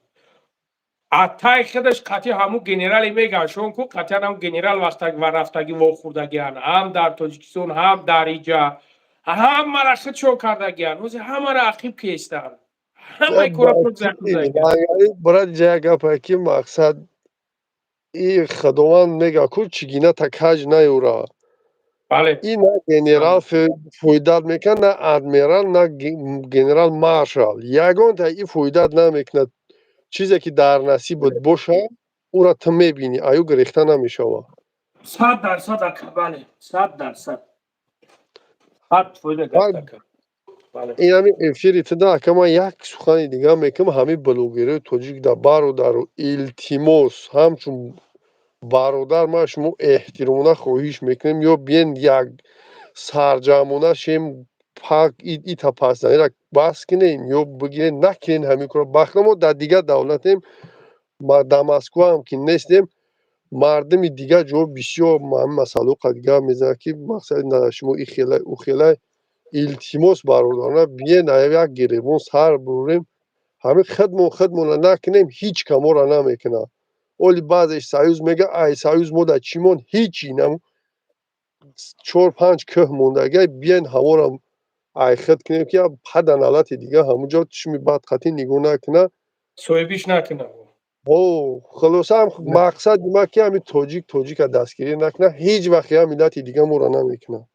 اتای خودش قطعی همو گنرال میگن شون کو قطعا هم گنرال وقتاگی و رفتگی و خوردگی هم در تاجیکستان هم در ایجا همه را خودشون کردگی همه را عقیب کشتن همه کورا خود زندگی برای جای پاکی مقصد این خدوان میگه که چگینه تکاج نیورا بله این نه گنرال فویداد میکنه نه ادمیرال نه گنرال مارشال یگان تا این فویداد نمیکنه چیزی که در نصیب بود باشه او را تو میبینی ایو گریخته نمیشه 100% اکا بله 100% حد فویده گرده بله این همین افشیری تدا که من یک سخنی دیگه میکنم همین بلوگیره توجیک در برادر و التیموس همچون برادر ما شما احترامونه خواهیش میکنیم یا بیین یک سرجمونه شیم پاک ایتا پاسدانی را بس کنین یا بگیرین نکنین همین کار بخلا ما در دیگه دولتیم ما دمسکو هم که نیستیم مردم دیگه جو بسیار مهم مسئله قدیگه میزنه که مقصد نداره شما ای خیلی او خیلی التیموس برادرانه بیین یک گریبون سر بروریم همین خدمون نکنیم هیچ کمو را نمیکنه ولی بعضش سایوز میگه ای سایوز ما در چیمون هیچی نمو 4-5 که موندگه بیین همو را ای خد کنیم که حدن حالت دیگه همونجا چشمی بعد خطی نگو نکنه سویبیش نکنه او خلاصه هم مقصد ما که همین توجیک دستگیری نکنه هیچ وقت هم ملت دیگه ما را نمیکنه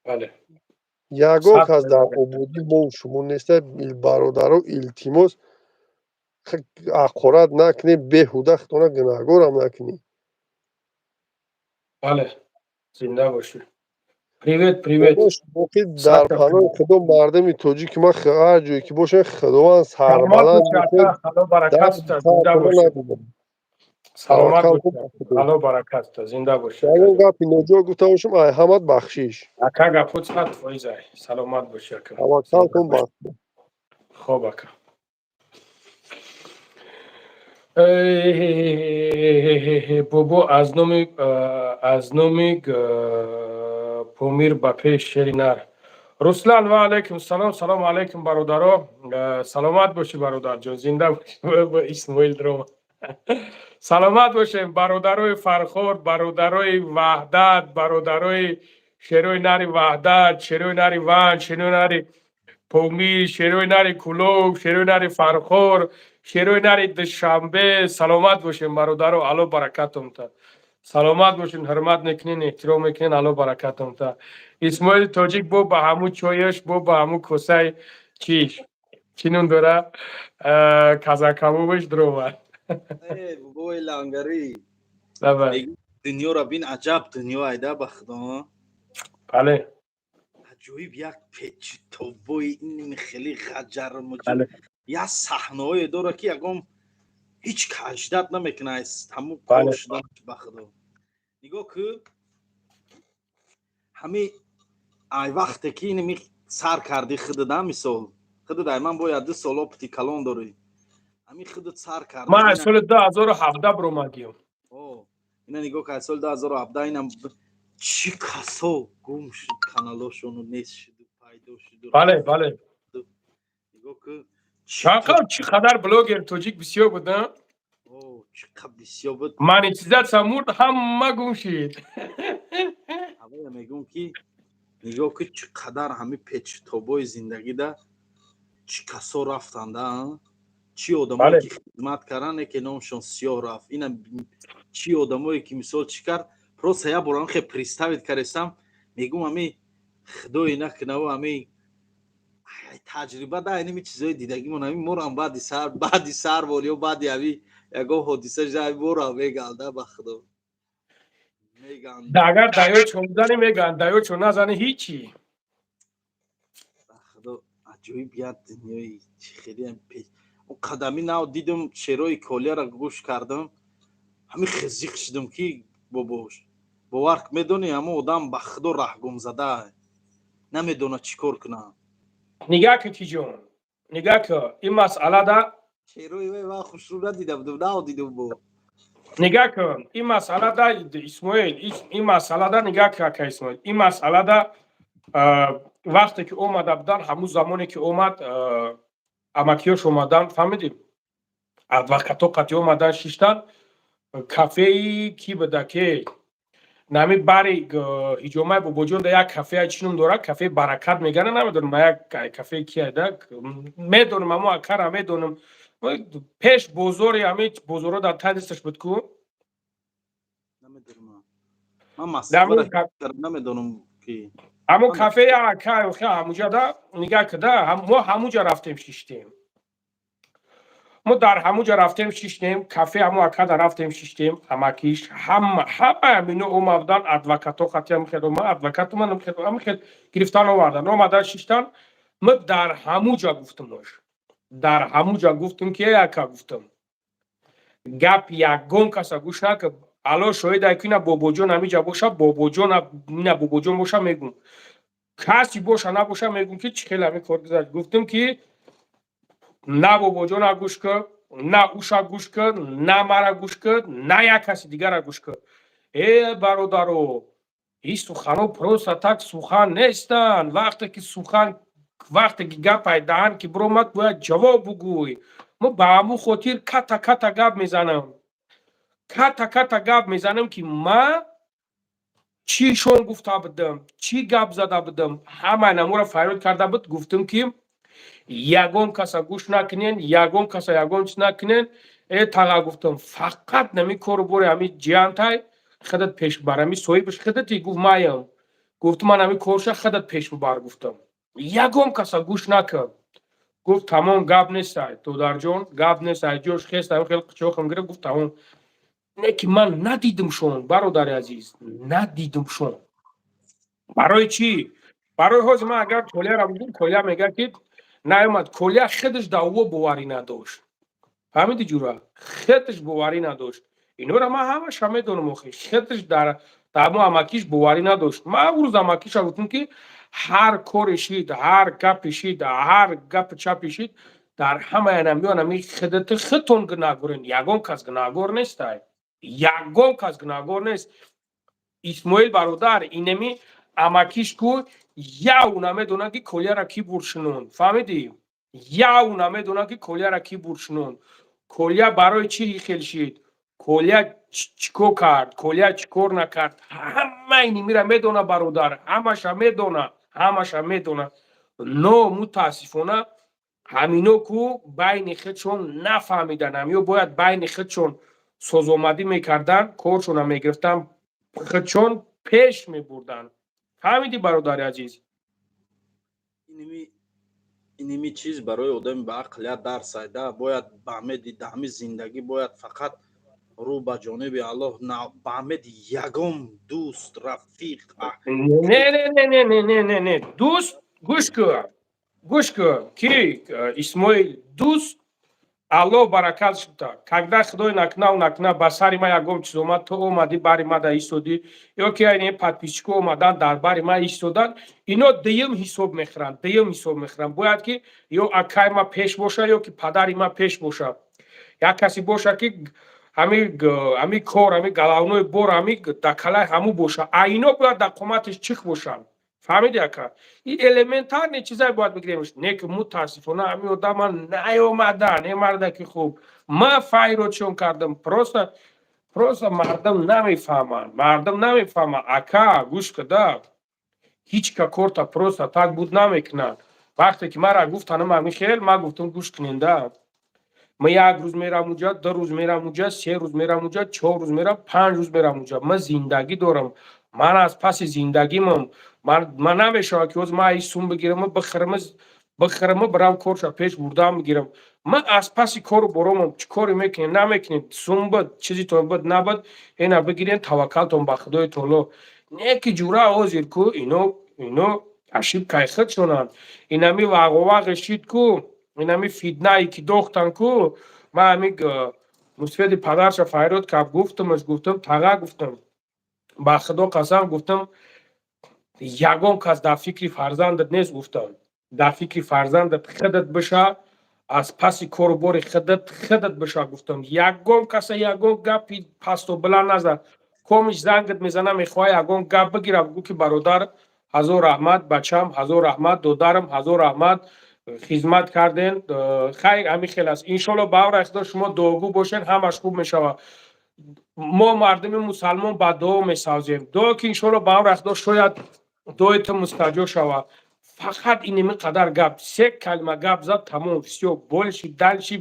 بله یگان که از در عبودی با شما نیسته برادر و التیموس اقارت نکنی بیهوده خطانه گناهگار هم نکنی بله زنده باشی پریوت در پناه خدا مردم توجی که ما هر جایی که باشه خداوند سربلند میشه خدا برکت تا زنده باشی سلامت باشی خدا برکت تا زنده باشی اون گپی نجا گفته باشم ای حمد بخشیش اکا گپوت خط فایزه سلامت باشی اکا توکل کن بخش خوب اکا بابا از نومی پومیر با پیش شرینر رسلان و علیکم سلام علیکم برادرها سلامت باشی برادر جان زنده باشی با اسماعیل دروم سلامت باشیم برادرای فرخورد برادرای وحدت برادرای شیروی نری وحدت شیروی نری وان شیروی نری پومی شیروی نری کلوب شیروی نری فرخور شیروی نری دشنبه سلامت باشین برادر و الله برکتم تا سلامت باشین حرمت نکنین احترام نکنین الله برکتم تا اسماعیل تاجیک بو با همو چایش بو با همو کسای چیش چینون داره کازاکامو بش درومد بابای لانگری بله دنیا را بین عجب دنیا ایده بخدا بله عجویب یک پیچ توبوی این خیلی خجر مجب یا صحنه های داره که یکم هیچ کشدت نمیکنه است همون کاش دارش بخدا نگاه که همه ای وقتی که اینمی سر کردی خود ده مثال خود ده من باید 2 سالا پتی کلان داری همین خودت سر کردی ما سال 2017 برو مگیم اینا نگاه که سال 2017 اینم چی کسا گم شد کانالاشونو نیست شد و پیدا شد و بله رفت. بله نگاه که چقدر بلوگر توجیک بسیار بودن چقدر بسیار بود. مانیتیزات سامورد همه گم شد. اول میگم که نگاه که چقدر همه پیچ تابای زندگی ده چی کسا رفتن ده چی آدمایی که خدمت کردن که نامشون سیاه رفت اینا چی آدمایی که مثال چیکار پروسه یا برام خیلی پریستاوید کردم میگم همه خدای نکنه و همه تجربه ده اینمی چیزای دیدگی من همین مورم بعدی سر ولی و بعدی همین یکو حدیثه جای مورم میگلده به خدا اگر دایو چون زنی میگن دایو چون نزنی هیچی به خدا عجیب یاد دنیای خیلی هم اون قدمی ناو دیدم شعرهای کولیا را گوش کردم همین خزیق شدم که باباش باور میدونی همه آدم به خدا راه گم زده نمیدونه چیکار کنه نگاه که کی جون نگاه که این مسئله ده شعرهای من خوش رو ندیدم ناو دیدم با نگاه کن این مسئله ده اسماعیل این مسئله ده نگاه که اسماعیل این مسئله ده وقتی که اومد بودن همون زمانی که اومد امکیوش اومدن فهمیدیم ادوکاتو قطعی اومدن شیشتن کافه کی بوده که نمی باری هجومای بوجون ده یک کافه چینم داره کافه برکت میگن نمیدونم ما یک کافه کیه ده میدونم اما اکر میدونم پیش بزرگی همه بزرگ در تدیستش بود کو نمیدونم من مسئله نمیدونم که اما کافه یا که خیلی همونجا ده نگاه کده ما همونجا رفتیم شیشتیم ما در همونجا رفتیم شیشتیم کافه همو اکا در رفتیم شیشتیم همکیش همه همینو اومدن ادوکاتو خطی هم خیلی ما ادوکاتو من هم خیلی گرفتان آوردن اومدن شیشتن ما در همونجا گفتمش در همونجا گفتم که اکا گفتم گپ یکگون کسا گوش نکه الان شاید اکنه بابوجون همیجا باشه بابوجون نه بابوجون باشه میگم کسی باشه نباشه میگم که چی خیلی همی کار گذاشت گفتم که نه بابوجون گوش کرد نه اوشا گوش کرد نه مرا گوش کرد نه یک کسی دیگر گوش کرد ای برادرو این سخنو پروسا تک سخن نیستن وقتی که گپ دهن که برومد باید جواب بگوی ما با همون خاطر کتا گپ میزنم کتا گپ میزنم که ما چی شون گفته بودم چی گپ زده بودم همه نمو فریاد کرده بود گفتم که یگون کسا گوش نکنین یگون کسا یگون چیز نکنین ای تاقا گفتم فقط نمی کارو بوری همی جیان تای خودت پیش ببر همی صاحبش خودتی گفت مایم گفت من همی کارشا خودت پیش ببر گفتم یگون کسا گوش نکن گفت تمام گپ نیستای تو در جون گپ نیستای جوش خیست همی خیلی قچوخم گره گفت تمام نه که من ندیدم شون برادر عزیز ندیدم شون برای چی؟ برای حوز من اگر کولیا را بودیم کولیا میگه که نیامد کولیا خودش دعوا بواری نداشت فهمیدی جورا خودش بواری نداشت اینو را من همش میدونم اخی خودش در تمام امکیش بواری نداشت من روز امکیش گفتم که هر کارشید هر گپشید هر گپ چپشید در همه انمیان می خودت خودتون گناهگورین یگون کس گناهگور نیست یگون کس گناهگور نیست اسماعیل برادر اینمی امکیش کو یاو نمیدونه که کولیا را کی برشنون فهمیدی یاو نمیدونه که کولیا را کی برشنون کولیا برای چی خیل شید کولیا چیکو کرد کولیا چیکور نکرد همه اینی میره میدونه برادر همش میدونه نو متاسفانه همینو کو بین خودشون نفهمیدن همیو باید بین خودشون سوزومدی میکردن کارشون هم میگرفتن خودشون پیش میبردن فهمیدی برادر عزیز اینمی چیز برای آدم به عقلیت درس ایده باید به همه دیدهمی زندگی باید فقط رو به جانب الله به همه یگم دوست رفیق نه دوست گوش کن کی اسماعیل دوست الله برکت شده когда خدای نکنه با سر ما یگم چیز اومد تو اومدی باری ما در ایستادی یا که این پادپیچکو اومدن در باری ما ایستادن اینا دیم حساب میخورن باید که یا اکای ما پیش باشه یا که پدری ما پیش باشه یک کسی باشه که ами кор ами галавнои бор ами дакалай ҳаму боша айно бояд дар қоматиш чих бошанд фаҳмиди ака ин элементарни чизае бояд бигиремш не ки мутаассифона ами одама наёмада немарда ки хуб ман файротшон кардам просто мардам намефаҳманд ака гӯш када ҳичка корта просто так буд намекунад вақте ки мара гуфтанам ами хел ман гуфтам гӯш кунинда ма як рӯз мерам уҷа 2 рӯз мерам уҷа 3 рӯз мерам уҷа 4 рӯз мерам 5 рӯз мерам уҷа ман зиндагӣ дорам ман аз паси зиндагимам ман намешавад ки ҳозир ман ин сум бигирам бихарам барам корша пеш бурдам бигирам ман аз паси кору боромам чӣ коре мекунем намекунем сум буд чизитон буд набуд ина бигирем таваккалтон ба худои таоло не ки ҷура ҳозир ку ино ошибкаи худшонанд инами вағовағи шид ку инами фитнае ки дохтан ку ман ами мусфеди падарша файрод каб гуфтамаш гуфтам тага гуфтам ба худо қасам гуфтам ягон кас дар фикри фарзандат нест гуфтам дар фикри фарзандат худат баша аз паси кору бори худат баша гуфтам ягон каса ягон гапи пасту баланд назад комиш зангат мезанам мехоҳа ягон гап бигирам гӯ ки бародар ҳазор раҳмат бачам ҳазор раҳмат додарам ҳазор раҳмат хизмат карден хайр ҳамин хел аст иншоалло ба авраи худо шумо дуогӯ бошед ҳамаш хуб мешавад мо мардуми мусалмон ба дуо месавзем дуо ки иншоалло ба авраи худо шояд дуои ту мустаҷоб шавад фақат инами қадар гап 3 калима гап зад тамом всё больше дальше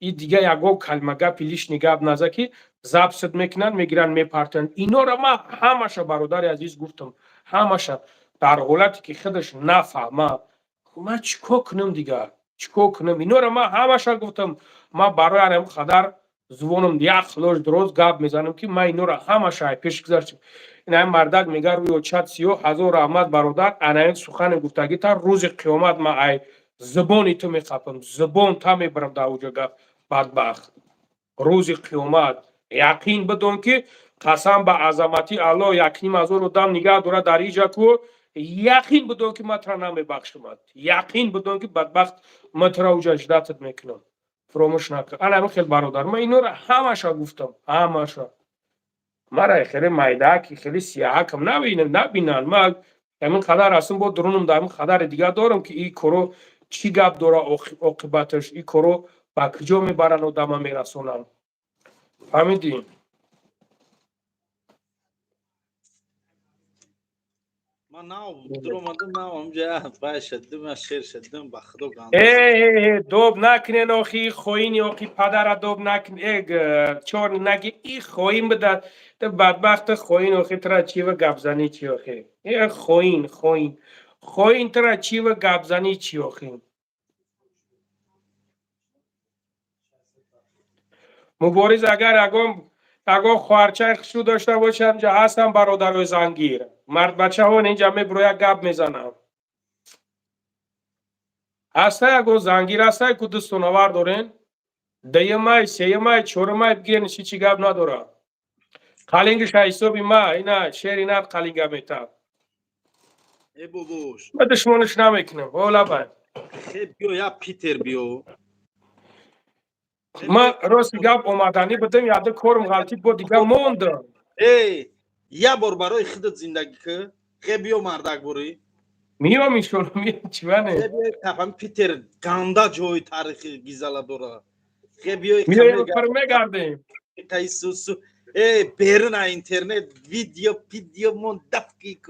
и дига ягон калима гапи лишни гап назад ки записат мекунанд мегиранд мепартанд инора ман ҳамаша бародари азиз гуфтам ҳамаша дар ҳолате ки худаш нафаҳма ман чӣ кор кунам дига чӣ кор кунам инора ман ҳамаша гуфтам ман барои анам қадар зубонам як хилош дуроз гап мезанам ки ман инора ҳамаша пеш гузаштам инами мардак мега рӯи чат сиёҳ ҳазор раҳмат бародар анаин сухани гуфтагита рӯзи қиёмат ман ай зубони ту меқапам зубон та мебарам дар оҷо гап бадбахт рӯзи қиёмат яқин бидон ки қасам ба азамати алло 1,5,000 одам нигаҳ дорад дар иҷа ку яқин бидон ки ман тра намебахшумад яқин бидон ки бадбахт ман тра уҷа ждатат мекунам фуромӯш накун анами хел бародар ман инора ҳамаша гуфтам ҳамаша мара хеле майдаки хеле сияҳакам набинанд ман ҳамин қадар ҳастам бо дурунам дар ҳамин қадари дига дорам ки ин коро чӣ гап дора оқибаташ ин коро ба куҷо мебаранд одама мерасонанд фаҳмидӣ من ناو درآمدم ناو همجا پای شدم شیر شدم با خدا گاندم دوب نکنین آخی خوینی آخی پدر دوب نکن چور نگی ای خوین بده بدبخت خوین آخی ترا چی و گبزنی چی آخی خوین ترا چی و گبزنی چی آخی مبارز اگر اگه خواهرچه خشو داشته باشم جا هستم برادرای زنگیر مرد بچه ها اینجا میبروی گپ میزنم هسته اگه زنگیر هسته که دستونوار دارین دیمای سیمای چورمای بگیرن چی گپ نداره قلنگش حسابی ما اینا شیر اینا قلنگه میتاب ای بابوش ما دشمنش نمیکنم اولا باید خیلی بیو یا پیتر بیو ما راست گپ اومدنی بدم یاده کارم غلطی بود دیگه موندم ای یا بار برای خودت زندگی که خیلی بیو مردک بوری میام ایشون چی بانه خیلی تفهم پیتر گنده جای تاریخی گیزالا داره خیلی بیو میام میگردیم تایسوسو ای برن اینترنت ویدیو من دفکی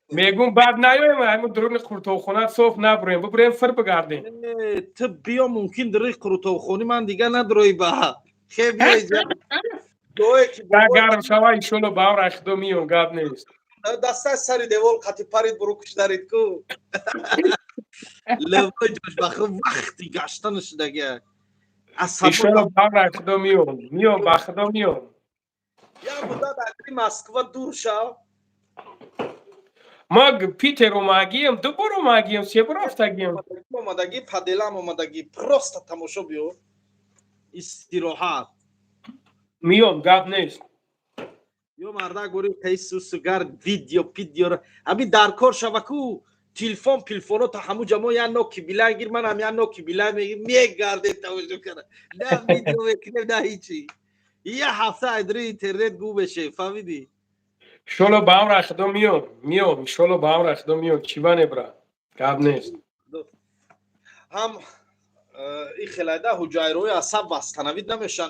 میگم بعد نیایم همون درون قرطاخونه صاف نبریم ببریم فر بگردیم تو بیا ممکن دری قرطاخونی من دیگه نداری با خیلی بیا دوی که گرم شوه ایشونو باور اخدو میون گاب نیست دسته سری دیوال قطی پرید برو کش دارید کو لبای جوش بخیر وقتی گشتن شدگه ایشونو باور اخدو میون بخدو میون یا مدد اگری مسکوه دور شا ما پیتر اومدگیم دو بار اومدگیم سه بار رفتگیم اومدگی پدیلم اومدگی پروست تماشا بیو استراحت میام گپ نیست یو مردا گوری تیسوسوگر ویدیو ابی در کار شوکو تلفن تا همو جمع یا نوکی بیلا گیر من هم یا نوکی بیلا میگرده توجه کنه نه ویدیو میکنه نه هیچی یه هفته ادری اینترنت گو بشه فهمیدی؟ شلو با هم رخدو میام شلو با هم رخدو میام چی بانه برا گاب نیست هم این خلاده حجایروی عصب وستنوید نمیشن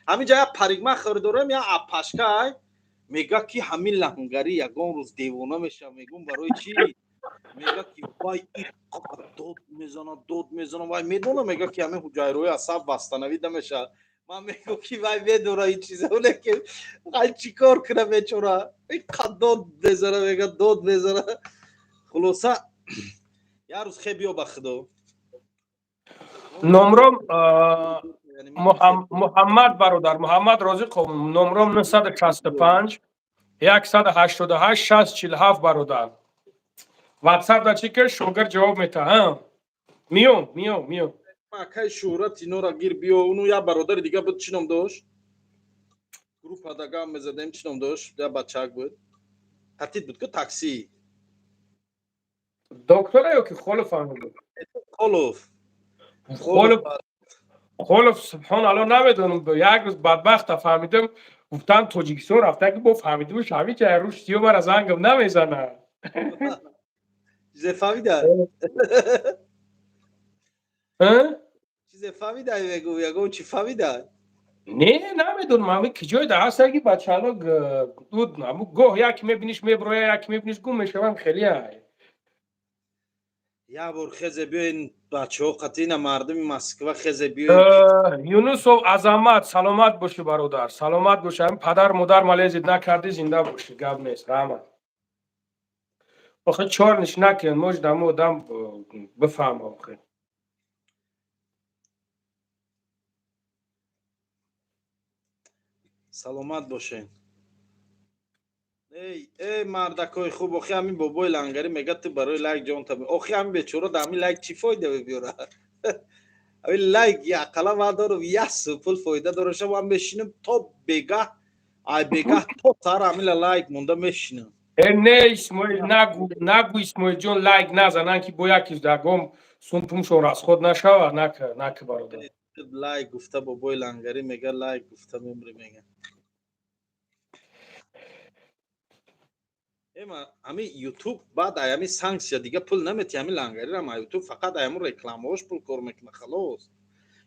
همین جای پریگما خریدارم یا اپاشکای میگه که همین لهنگری یکون روز دیوانه میشه میگم برای چی میگه که وای این دود میزنه وای میدونه میگه که همین حجایروی عصب وستنوید نمیشه من میگم که وای میدونه این چیزه اونه که وای چی کار کنه بیچاره این دود بزنه میگه دود بزنه خلاصه یه روز خیلی بیا بخدا نمرم محمد برادر محمد رازق نمرم 965 188 6047 برادر واتساپ دا چیکر شوگر جواب میده ها میام ما که شهرت اینو را گیر بیا اونو یا برادر دیگه بود چی نام داشت گروپ اداگام میزدیم چی نام داشت یا بچه‌ک بود حتیت بود که تاکسی دکتر یا که خلف بود خلف سبحان الله نمیدونم یک روز بدبخت فهمیدم گفتم تاجیکستان رفته که با فهمیدم شامی که روش تیو من از انگم نمیزنه چیز فهمیده چیز فهمیده یگو چی فهمیده نه نمیدونم اما کجای ده هست اگه بچه ها دود اما گوه یکی میبینیش میبروی یکی میبینیش گم میشوم خیلی های یا بار خزه بیاین بچه ها قطعین مردم مسکوه خزه بیاین یونس و عظمت سلامت باشه برادر سلامت باشه هم پدر مادر مالیزید نکردی زنده باشه گب نیست رحمت آخه چارنش نکن مجدم و دم بفهم آخه سلامت باشین ای مردکای خوب آخه همین بابای لنگری میگه تو برای لایک جان تا آخه همین بیچاره در همین لایک چی فایده بیاره همین لایک یا قلم ها داره و یا سپل فایده داره شما هم بشینم تا بگه تا سر همین لایک مونده میشینم نه اسماعیل نگو اسماعیل جون لایک نزنن که با یکی دگم سنتون شور از خود نشوه نکه برادر لایک گفته بابای لنگری میگه لایک گفته میمری میگه اما همین یوتیوب بعد ایامی سانکسیا دیگه پول نمیتی همین لنگری را یوتیوب فقط ایامو رکلاماش پول کار میکنه خلاص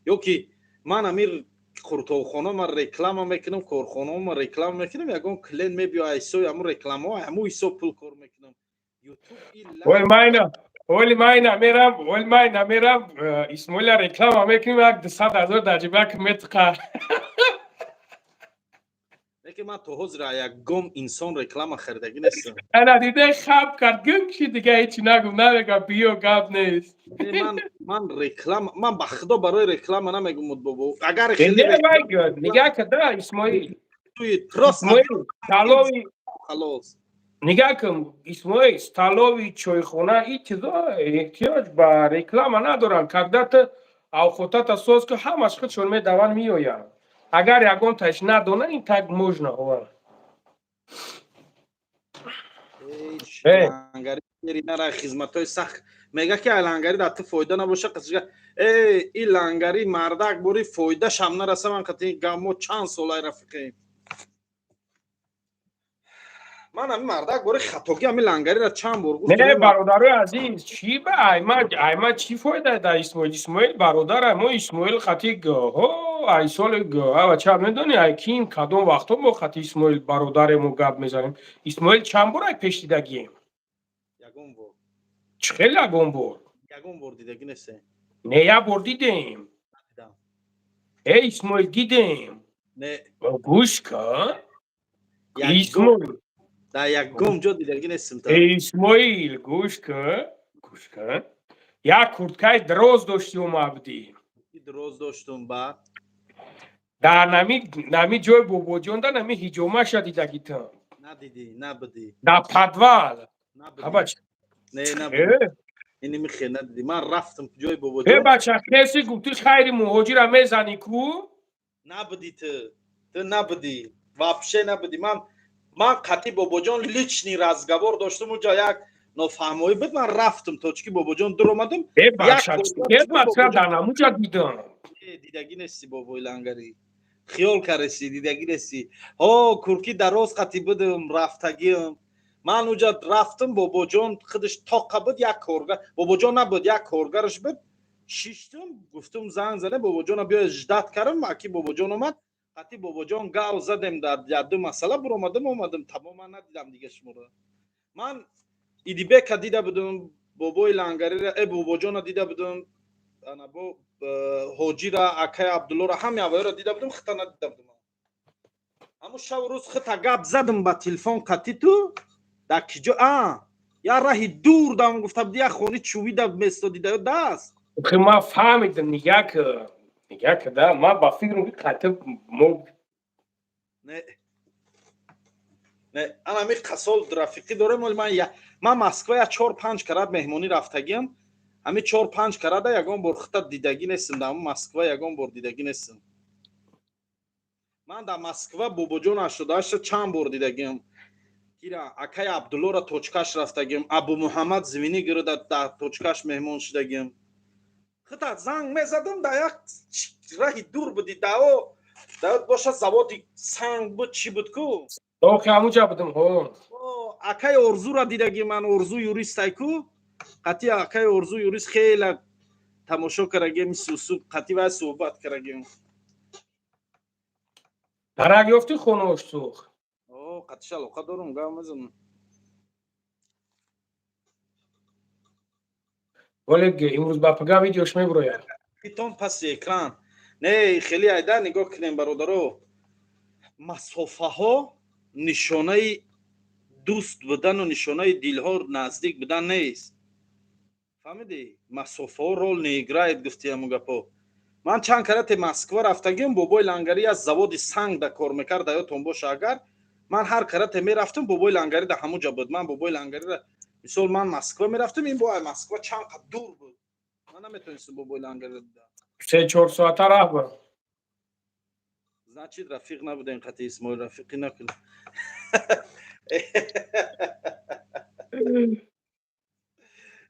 یا که من همین خورتوخانه من رکلام میکنم کارخانه من رکلام میکنم یگان کلین میبیا ایسو همون رکلام ها همون ایسو پول کار میکنم یوتیوب ولی من میرم اسماعیل رکلام میکنیم یک 200,000 در جیبک میتقه که من تو حضر یک گم انسان رکلام خریدگی نیستم انا دیده خواب کرد گم چی دیگه هیچی نگم نمیگم بیو گاب نیست من رکلام من بخدا برای رکلام نمیگم مد بابا اگر خیلی نگه کده اسماعیل خلاص نگاه کن اسماعیل ستالوی چایخونه این چیزا احتیاج به رکلام ندارن کدت او خودت سوز که همش خودشون میدون میوین اگر یکون تاش ندونه این تگ موجنه هوا لنگری نره خدمتای سخت میگه که لنگری در تو فایده نباشه قصه این لنگری مردک بوری فایده شم نرسه من قطعی گمو چند سالای رفیقیم من همین مردک بوری خطاگی همین لنگری را چند بار گفتم نه برادرای عزیز چی به ایما چی فایده در اسماعیل برادر ما اسماعیل خطی ها ای سال و چه میدونی ای کیم کدوم وقتا ما خطی اسماعیل برادرمو گپ میزنیم اسماعیل چند بار پیش دیدگیم یگون بار خیلی یگون بار دیدگی نیسته نه یه بار دیدیم ای اسماعیل دیدیم نه گوش کن اسماعیل در یک گم جا دیدگی نیستم اسماعیل گوش کن یک کرتکای دراز داشتی اومدی دراز داشتم بعد در نمی جای بابا جان در نمی هیجومه شدی دیدگی تا ندیدی نبودی در پدوال نه نبودی اینی میخی ندیدی من رفتم جای بابا جان بچه کسی گفتی خیلی مهاجر میزنی کو نبودی تو نبودی واپشه نبودی من قطعی بابا جان لیچنی رزگوار داشتم اونجا یک نفهمایی بود من رفتم تا چکی بابا جان در اومدم بچه که مطرح در نموجا دیدم دیدگی نیستی بابای لنگری خیال کرسی دیدگی رسی ها کورکی دراز خطی بدم رفتگیم من اونجا رفتم بابا جان خودش تاقه بود یک کارگر بابا جان نبود یک کارگرش بود شیشتم گفتم زنگ زنه بابا جان بیا اجداد کردم اکی بابا جان اومد خطی بابا جان گاو زدم در دو مسئله بر اومدم تمام ندیدم دیگه شما رو من ایدیبک دیده بودم بابای لنگری را بابا جان دیده بودم انا با حاجی را اکای عبدالله را همه اوایل را دیده بودم خطا ندیده بودم اما شب روز خطا گپ زدم با تلفن قطی تو در کجا یا راهی دور دام گفتم دیگه خونی چوبی در مستو دیده دست خب ما فهمیدم نگاه که ده ما با فکرم که قطب نه نه انا می قصال رفیقی دارم ولی من مسکو 4-5 کرات مهمونی رفتگیم امی 4-5 کرات یگان بار خطا دیدگی نیستم در مسکو یگان بار دیدگی نیستم من در مسکو بابا جان 88 چند بار دیدگیم کیرا اکای عبدالله را توچکاش رفتگیم ابو محمد زمینی گرو در توچکاش مهمون شدگیم خطا زنگ میزدم در یک راهی دور بودی داود باشه زوادی سنگ بود چی بود کو تو که همونجا بودم ها اکای ارزو را دیدگی من ارزو یوریست کو قطی اکای ارزو یوریست خیلی تماشا کرگیم سوسو قطی و صحبت کرگیم درک یافتی خونوش سوخ قطیش علاقه دارم گام مزم ولی امروز با پگاه ویدیوش میبرویم پیتون پس اکران نه خیلی ایده نگاه کنیم برادرو مسافه ها نشانه دوست بودن و نشانه دل ها نزدیک بودن نیست فهمیدی مسافه ها رول نگراید گفتی همون گپا من چند کرات مسکو رفتگیم بابای لنگری از زواد سنگ در کار میکرد یادتون باشه اگر من هر کرات میرفتم بابای لنگری در همونجا بود من بابای لنگری را مثال من مسکو میرفتم این بابای مسکو چند قد دور بود من نمیتونستم بابای لنگری را دیدم 3-4 ساعته راه برم значит رفیق نبوده این قطعی اسماعیل رفیقی نکن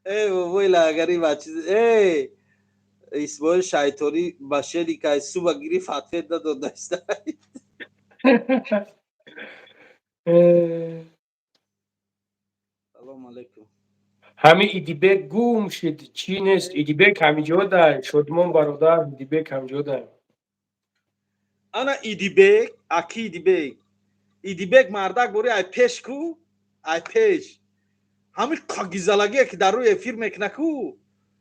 ای بابای لنگری بچه ای اسماعیل شیطانی بشری که صبح گیری فتحه داد داشته سلام علیکم همه ایدیبک گوم شد چی نیست ایدیبک همینجا ده شدمان برادر ایدیبک همینجا ده انا ایدیبک اکی ایدیبک مردک بوری ای پیش کو ای پیش همین قاگیزالگی که در روی افیر میکنه کو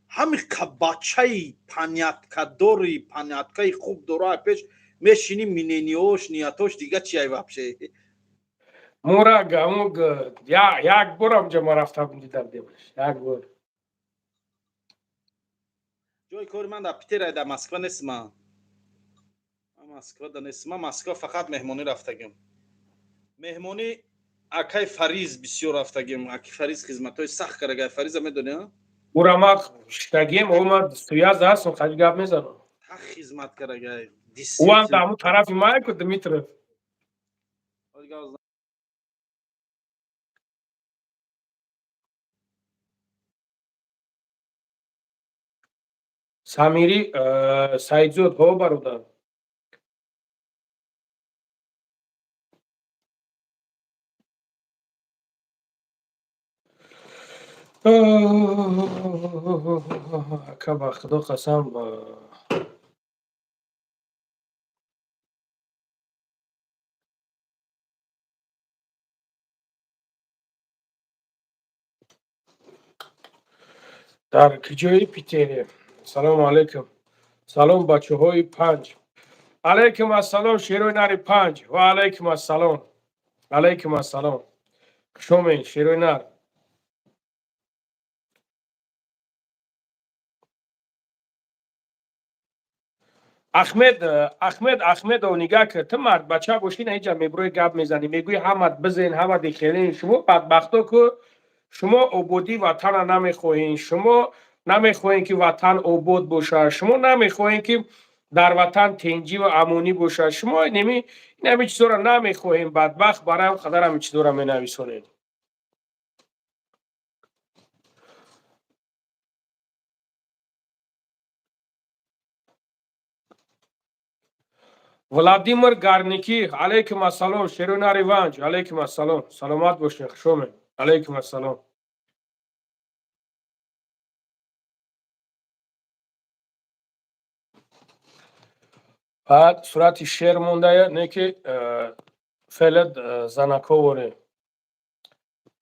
همین بچه پنیاتکداری پنیاتکای خوب داره پیش میشینی مینینیوش نیاتوش دیگه چی ای وابشه مورا گموگ یک بار همجا ما رفتم دیدم دیمش یک بار جای کاری من در پیتر در مسکو نیستم من مسکو در نیستم من مسکو فقط مهمونی رفتگیم مهمونی اکای فریز بسیار رفتگیم اکی فریز خدمت های سخت کرده فریز هم میدونی اورا ما شتگیم اومد سویاز هستم خیلی گپ میزنم خدمت کرده او هم در همون طرف ما که دمیترف سمیری سعید زود ها برادر که با خدا قسم در کجای پیتره سلام علیکم سلام بچه های 5 علیکم السلام شیروی نر 5 و علیکم السلام علیکم السلام شومین شیروی نر احمد و نگاه که تو مرد بچه باشی نه اینجا میبروی گپ میزنی میگوی همت بزین همت دیخیلین شما بدبختا که شما عبودی وطن نمیخواین شما نمیخواین که وطن عبود باشه شما نمیخواین که در وطن تنجی و امونی باشه شما نمی چیزا نمیخواین بدبخت برام خدرم چیزا می نویسونید Владимир Гарники, алейкум ассалом, Шерона Реванж, алейкум ассалом, саломат бошин, хушоме, алейкум ассалом. بعد صورت شعر مونده نه که فعل زنکاوره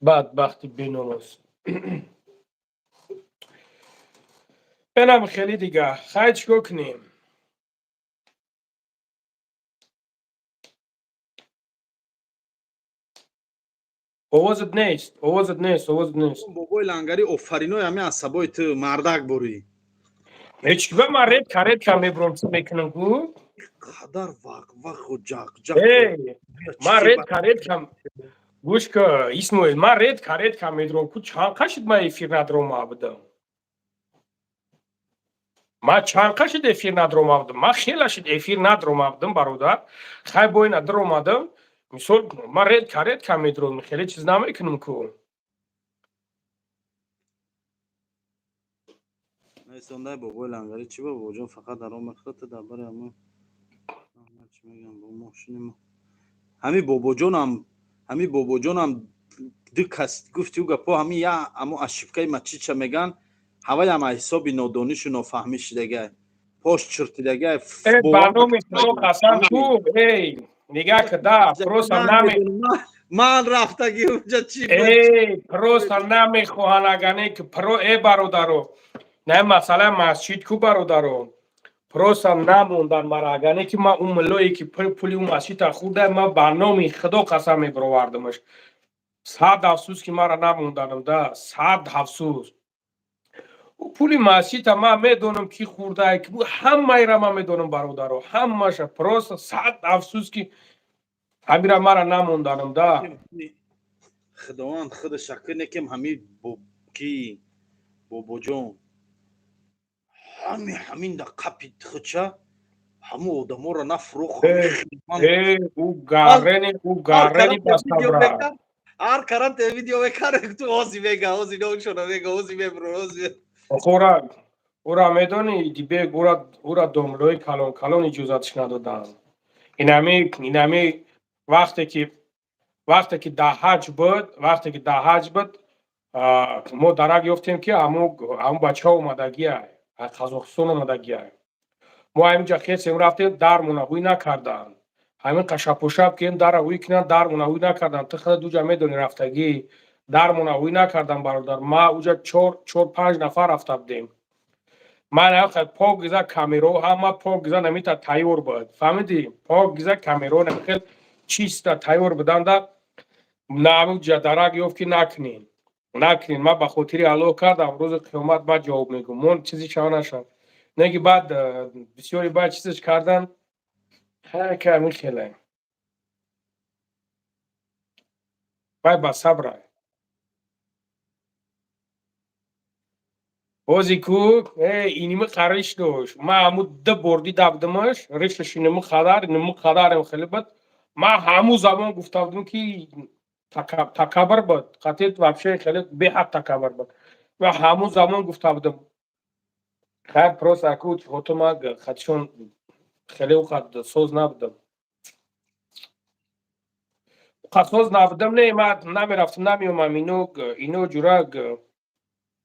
بعد وقتی بیناموس اینم خیلی دیگه خیلی چکو کنیم آوازت نیست بابای لنگری افرینوی همه عصبای تو مردک بوری هیچ که من رید که میبرم چه میکنم گو قدر وق و جق من رید که گوش که اسماعیل من رید که میدرم که چند قشد من افیر ندرم آبدم ما چند قشد افیر ندرم آبدم ما خیلی شد افیر ندرم آبدم برادر خیلی بای ندرم آبدم مثال من رید که میدرم خیلی چیز نمیکنم که نیستانده بابای لنگری چی بابا جان فقط در آن مخلط درباره همه چی میگم با ماشین همی بابا جانم دو کس گفتی او گپا همی یا اما اشیفکای مچی چه میگن هوای هم حسابی نادانیش و نفهمیش دیگه پاش چرتیدگه برنامه تو قسم تو نگاه که دا پروسا من رفتگی اونجا چی پروسا نمیخواهنگنه که برادرو نه مثلا مسجد کو برادرو پروسا نموندن مراگنه که ما اون ملوی که پولی اون مسجد خورده ما برنامه خدا قسم میبروردمش 100 افسوس که ما را نموندنم ده 100 افسوس پولی مسجد ما میدونم کی خورده که همه را ما میدونم برادرو همه‌ش پروسا 100 افسوس که همیرا ما را نموندنم ده خداوند خود شکر نکم همی کی بابا جان همین در قپی خودشا همو آدمو را نفروخ او گارنی بستبرا هر کرانت ویدیو بکاره تو آزی بگه آزی نوشونه بگه آزی ببرو آزی اورا میدونی دیگه اورا دوملوی کلون اجازتش ندادن اینمی وقتی که ده حج بود ما درک یافتیم که همون بچه ها اومدگی از قزاقستان اومدگی ما همینجا خیسیم رفتیم در منوی نکردن همین قشپوشپ که این در اوی کنن در منوی نکردن تو خود دوجا میدونی رفتگی در منوی نکردن برادر ما اوجا 4-5 نفر رفته بودیم من اخد پاگیزه کامیرو همه پاگیزه نمیتا تایور بود فهمیدی پاگیزه کامیرو نمیخیل چیستا تایور بدن ده نامو درک یافت که نکنین ما به خاطر الله کردم روز قیامت بعد جواب میگم من چیزی شو نشد نگی بعد بسیاری بعد چیزش کردن که میخیله باید با صبر بازی کو اینیمه قرارش داشت ما همو ده بردی دبدمش ریشش نمو خدارم خیلی بد ما همو زمان گفته بودم که تکبر بود قطعیت وابشه خیلی به حد تکبر بود و همو زمان گفته بودم خیلی پروس اکو چهاتو ما خدشون خیلی وقت سوز نبودم سوز نبودم نه ما نمیرفتم نمیومم اینو جورا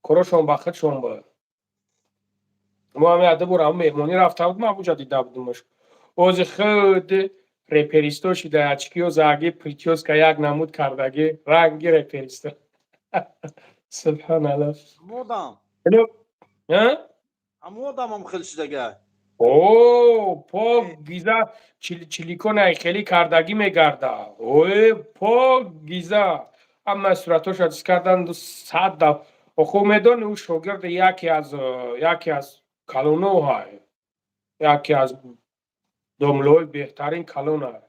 کروشون با خودشون بود ما همه عده برو همه مهمونی رفته بود ما بوجا دیده بودمش اوز خود ریپریستو شده اچکی و زاگی پریتیوز که یک نمود کردگی رنگی ریپریستو سبحان الله مودم همو آدم هم خیلی شدگه پا گیزه چلیکو خیلی کردگی میگرده پا گیزه اما صورتاش از کردن 100 دفعه خب میدون او شاگرد یکی از کلونو های یکی از دوملوی بهترین کلون های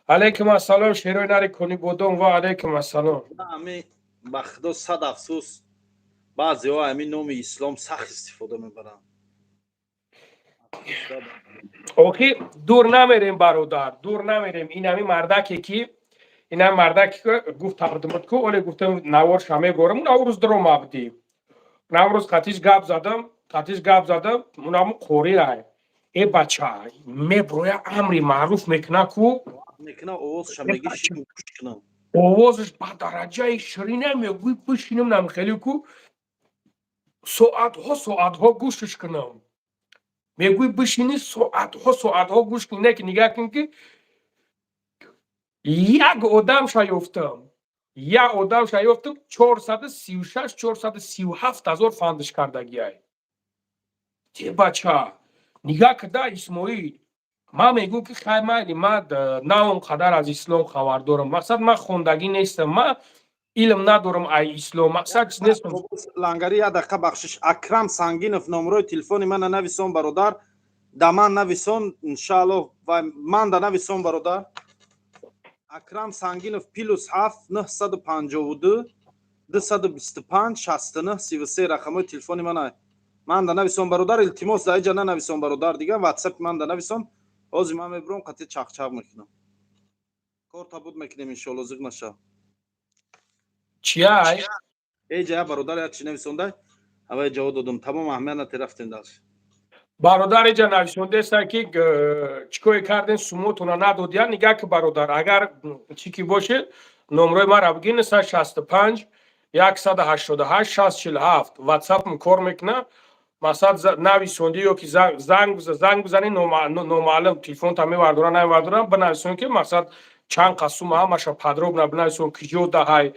علیکم السلام شیروی نری کنی بودم و علیکم السلام همه بخدا 100 افسوس بعضی ها همین نام اسلام سخت استفاده میبرن اوکی دور نمیریم برادر دور نمیریم این همی مردکی که گفت تقدمت کو ولی گفتم نوار شمه گورم نوروز درو مابدی نوروز قطیش گپ زدم قطعش گپ زدم اونم خوری رای ای بچه مبروی امری معروف میکنه کو میکنه اوز شمگی شیم گوش کنم آوازش با درجه شرینه میگوی بشینم نم خیلی کو ساعت ها گوشش کنم میگوی بشینی ساعت ها گوش کنی که نگاه کن که یک آدم شایفتم 436 437 هزار فاندش کردگی های تی بچه نگاه کده اسماعیل من میگو که خیلی من نه اونقدر از اسلام خبر دارم مقصد من خوندگی نیستم من علم ندارم ای اسلام مقصد چیز نیستم لنگری یک دقیقه بخشش اکرم سنگینов نمره تلفن من نویسون برادر دمان نویسون انشالله و من در نویسون برادر اکرم سنگینов پلوس 7 952 225 69 33 رقم تلفن من در نویسون برادر التماس در اینجا نویسون برادر دیگه واتساپ من در نویسون از من میبرم قطعه چاق میکنم کار تبود میکنیم انشالله زیغ نشه چی های؟ ایجا برادر یک چی نویسونده اوه جواب دادم تمام احمد رفتیم داشت برادر اینجا نویسونده است که چیکار کردین سموتون ندادین نگاه که برادر اگر چیکی باشه نمره ما را بگین 65 188 647 واتساپ کار میکنه مثلا نویسونده یا که زنگ بزنی نامعلوم تلفن تا میوردارن نمیوردارن بنویسون که مثلا چند قسم همش پدروب نبنویسون که جو ده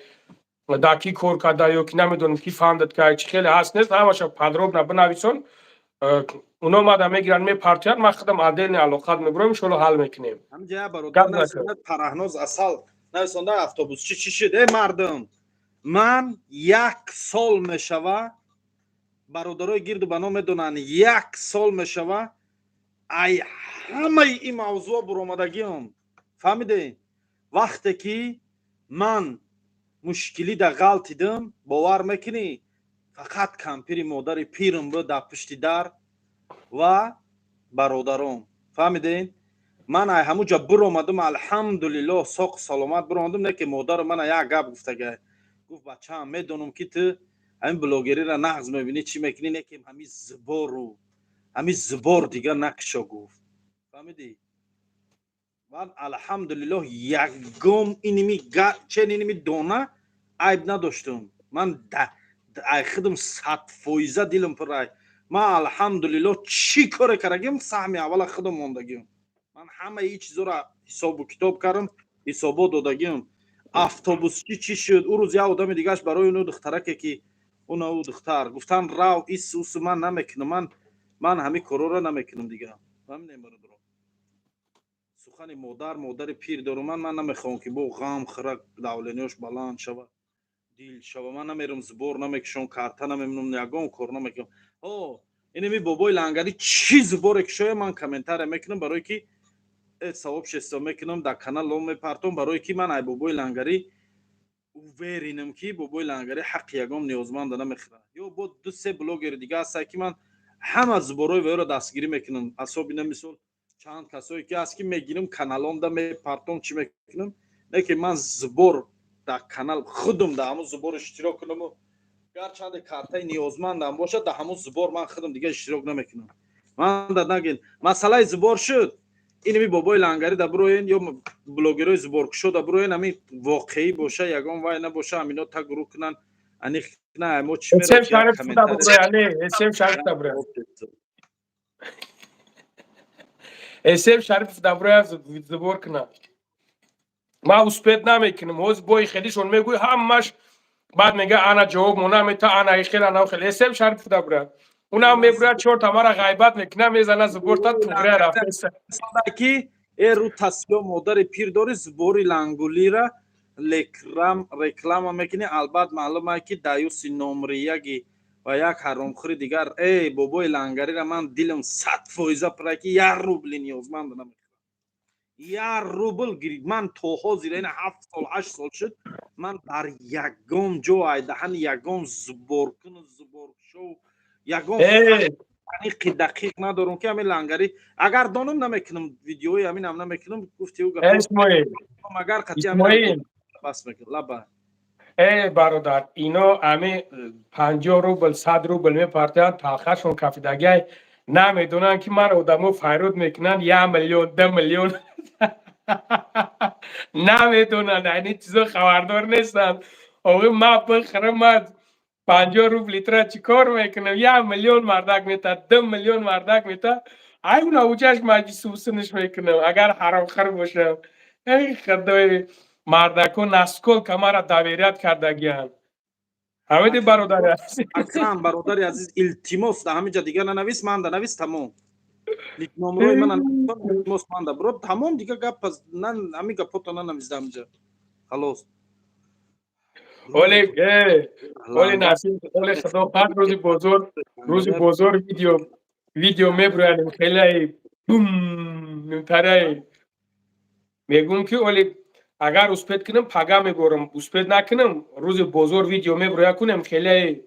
دا کی کار کرده یا که نمیدونم کی فهمد که چی خیلی هست نیست همش پدروب نبنویسون اونا ما میگیرن میپرتن ما خودم عدل علاقات میبرم شلو حل میکنیم همجا برادر نویسونده پرهناز اصل نویسونده اتوبوس چی شده مردم من 1 سال میشوه برادرای گرد بنا میدونن 1 سال میشوه ای همه این موضوع برآمدگیم فهمیده وقتی که من مشکلی در غلط دیدم باور میکنی فقط کمپیری مادر پیرم بود در پشت در و برادرم فهمیدین من همونجا برآمدم الحمدلله ساق سلامت برآمدم نه که مادر من یک گپ گفته گفت بچه‌ام میدونم که تو همین بلاگری را نغز میبینی چی میکنی نه که همین زبار دیگه نکشا گفت فهمیدی من الحمدلله یکم اینمی دانه عیب نداشتم من خودم 100% دلم پر رای من الحمدلله چی کار کردم سهم اول خودم موندگیم من همه این چیزا را حساب و کتاب کردم حسابا دادگیم اتوبوس چی شد اون روز یه آدم دیگهش برای اون دخترک که اون دختر گفتن راو ایسوس من نمیکنم من همین کارا را نمیکنم دیگه همین برادر سخن مادر پیر دارم من نمیخوام که با غم خرق داولنیش بلند شود دیل شود من نمیرم زبور نمیکشم کارتا نمیمونم یگان کار نمیکنم اینمی بابای لنگری چی زبور کشای من کامنتار میکنم برای که ثواب شسته میکنم در کانال لوم میپرتم برای که من ای بابای لنگری ویرینم که بابای لنگری حق یگام نیازمند نمیخوره یا با 2-3 بلاگر دیگه هست که من همه زبورای وی را دستگیری میکنم حسابی نمیسول چند کسایی که هست که میگیرم کانالام دا میپرتم چی میکنم نه که من زبور در کانال خودم در همون زبور اشتراک کنم و گرچند کارتای نیازمندم باشه در همون زبور من خودم دیگه اشتراک نمیکنم من در نگین مسئله زبور شد اینمی بابای لنگری در بروین یا بلاگرای زبور کشو در بروین همین واقعی باشه یگان وای نباشه همینا تا گروه کنن انیخ نه ما چی میره اسم شریف در بروی علی اسم شریف در بروی اسم شریف در بروی زبور کنن ما اسپید نمیکنم از بای خیلیشون میگوی همش بعد میگه انا جواب مونم تا انا خیلی انا خیلی اسم شریف در بروی اونم میبره چور تمارا غیبت میکنه میزنه زبور تا توغره رفته که رو تصویر مادر پیر داره زبوری لنگولی را رکلام میکنه البته معلومه که دایوس نمره یکی و یک حرامخوری دیگر ای بابای لنگری را من دلم 100% پره که 1 روبل نیازمند نمیخوام 1 روبل گرید من توها زیر این 7 سال 8 سال شد من در یگام جو دهن یگام زبور شو یگام دقیق ندارم که همین لنگری اگر دانم نمیکنم ویدیوی همین هم نمیکنم گفتی او اسماعیل اگر قطعی همین بس میکنم لبا ای برادر اینا همه 50 روبل 100 روبل میپرتن تلخشون کفیدگی نمیدونن که من آدمو فیرود میکنن 1 میلیون 2 میلیون نمیدونن این چیزا خبردار نیستن. آقا من بخرم من 50 روبل لیتر چی کار میکنم 1 میلیون مردک میتا 2 میلیون مردک میتا ایون اوجش مجلس وسنش میکنم اگر حرام خر باشم. ای خدای مردکو نسکل کمر داویریت کردگیان همه دی برادر هستی اکرم برادر عزیز التماس در همینجا دیگه ننویس من ننویس تمام لیک نمره من التماس من برو تمام دیگه گپ نن همین گپا ننویس همینجا خلاص ولی نسیم ولی خدا پاک روز بزرگ ویدیو میبرن خیلی بوم نمتره میگم که ولی اگر اسپید کنم پگا میگورم اسپید نکنم روز بزرگ ویدیو میبرن کنم خیلی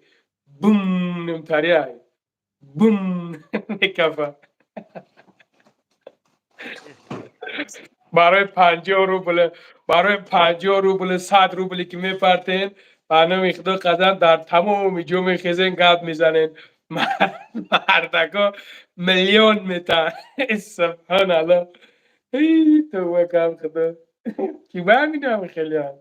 بوم نمتره بوم میکفه برای 50 روبل برای 50 روبل 100 روبلی که میپرتین بنا میخدا قدم در تمام جو میخیزین گپ میزنین مردکا میلیون میتن سبحان الله تو بکم خدا کی با همین خیلی هم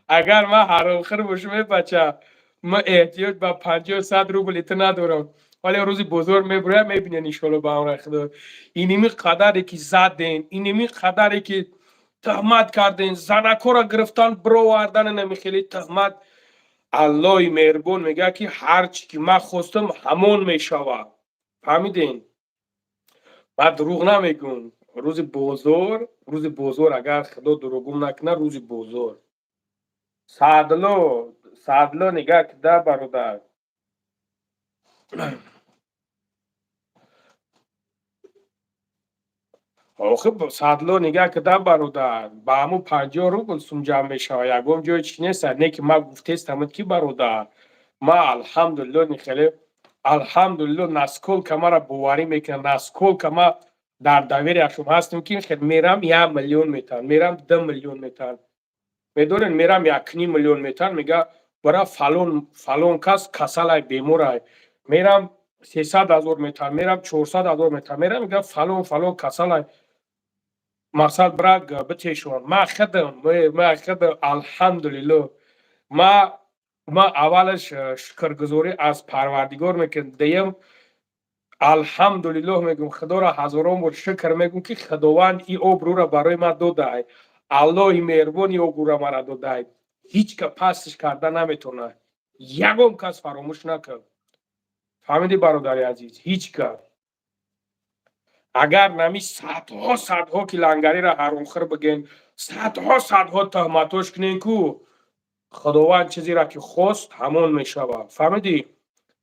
اگر من حرام خور باشم بچه من احتیاج به 50 100 روبل ندارم ولی روزی بزرگ میبرم میبینین انشالله با اون خدا اینمی قدری که زدین اینمی قدری که تهمت کردین زنکو را گرفتن برو وردن نمیخیلی تهمت الله مهربان میگه که هرچی که من خواستم همون میشود فهمیدین من دروغ نمیگم روز بزرگ اگر خدا دروغم نکنه روز بزرگ صدلو نگاه که ده برادر آخه صدلو نگاه که ده برادر با همون 50 روبل سوم جمع میشه یکم جای چی نیست نه که من گفتستم که برادر ما الحمدلله نخیلی الحمدلله نسکول که ما را بواری میکنه نسکول که ما در دویر یکشم هستیم که خیلی میرم 1 میلیون میتن میرم 2 میلیون میتن میدونین میرم 1.5 میلیون میتن میگه برای فلون کس کسل بیمور میرم 300,000 میتن میرم 400,000 میتن میرم میگه فلون کسل مقصد برگ بتیشون ما خدم الحمدلله ما اولش شکرگزاری از پروردگار میکنم دیم الحمدلله میگم خدا را هزاران بار شکر میگم که خداوند این آبرو را برای ما داده الله مهربان این آبرو را مرا داده هیچ که پسش کرده نمیتونه یکم کس فراموش نکن فهمیدی برادر عزیز هیچ که اگر نمی صدها که لنگری را حرامخور بگین صدها تهمتاش کنین کو خداوند چیزی را که خواست همون میشود فهمیدی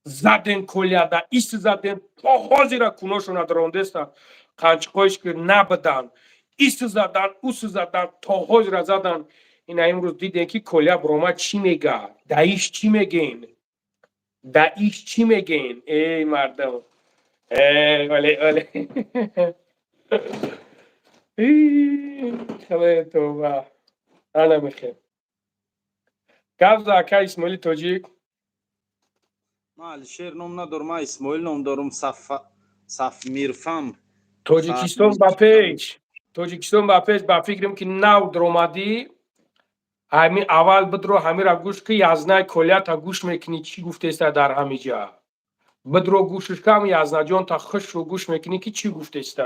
زدن کلیه ایست زدن تا حاضی را کناشون دراندستن قنچقایش که نبدن ایست زدن اوست زدن تا حاضی را زدن این امروز دیدن که کلیه برامد چی میگه دایش چی میگین ای مردم ولی خیلی توبه انا میخیر گفت زاکه اسماعیل توجیک ما الشیر نام ندارم ما اسماعیل نام دارم صف میرفم توجیکستان با پیش با فکرم که نو درامدی همین اول بدرو همین را گوش که یزنه کلیت تا گوش میکنی چی گفته است در همه جا بدرو گوشش کم یزنه جان تا خوش رو گوش میکنی که چی گفته است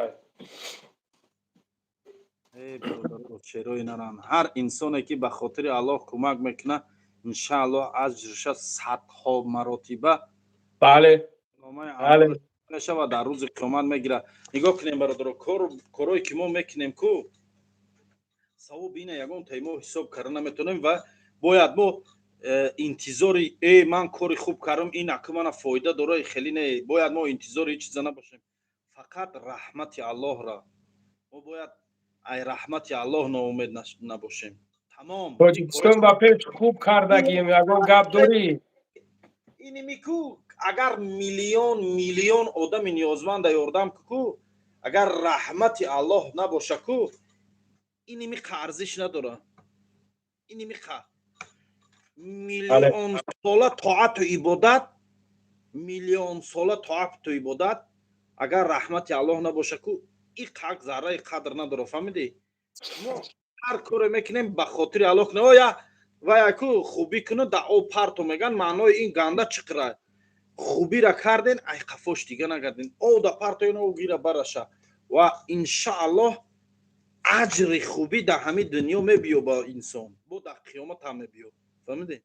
ای برادر چرا نران هر انسانی که به خاطر الله کمک میکنه انشاءالله اجرش صدها مراتبه بله نشود در روز قیامت میگیره نگاه کنیم برادر کارایی که ما میکنیم کو ثواب اینه یگان تایما حساب کردن نمیتونیم و باید ما انتظاری من کاری خوب کردم این اکه من فایده داره خیلی نه باید ما انتظار هیچ چیز نباشیم فقط رحمت الله را ما باید ای رحمت الله ناامید نباشیم تمام توجیکستان با پیش خوب کردگیم یگان گپ داری اینی میکو اگر میلیون آدم نیازمند یاردم کو اگر رحمت الله نباشه کو این میخه ارزش نداره. این میخه میلیون ساله طاعت و عبادت، میلیون ساله طاعت و عبادت اگر رحمت الله نباشه کو این حق ذره قدر نداره. فهمیدی؟ ما هر کار میکنیم به خاطر الله کنه یا و یکو خوبی کنه در او پرتو میگن معنای این گنده چقدر خوبی را کردین ای قفاش دیگه نگردین او در پرتو اینو گیره برشه و انشاءالله اجر خوبی در همین دنیا میبیو با انسان با در قیامت هم میبیو. فهمیدی؟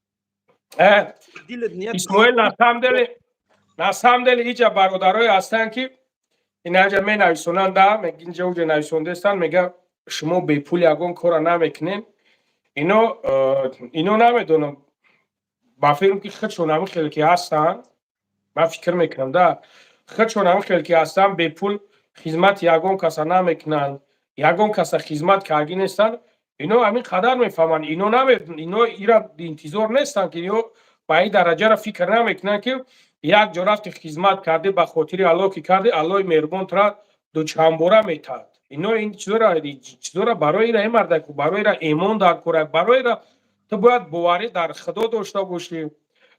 اسماعیل نسامدل ایجا برادرای هستن که اینجا می نویسونن دا اینجا اوجا نویسونده هستن میگه شما به پول یگون کار نمیکنین. اینو نمیدونم با فکرم که خودشون همه خیلی که هستن. من فکر میکنم دا خودشون همه خیلی که هستن به پول خدمت یگون کسا نمیکنن، یگون کسا خدمت کردی نیستن. اینو همین قدر میفهمن. اینو نمیدونن، اینو ایرا انتظار نیستن که اینو با این درجه را فکر نمیکنن که یک جا رفت خدمت کرده به خاطر الله که کرده الله مهربان ترا دو چنبوره میتاد. اینو این چیزا برای را مرده که برای را ایمان دار کنه، برای را تو باید باوری در خدا داشته باشی،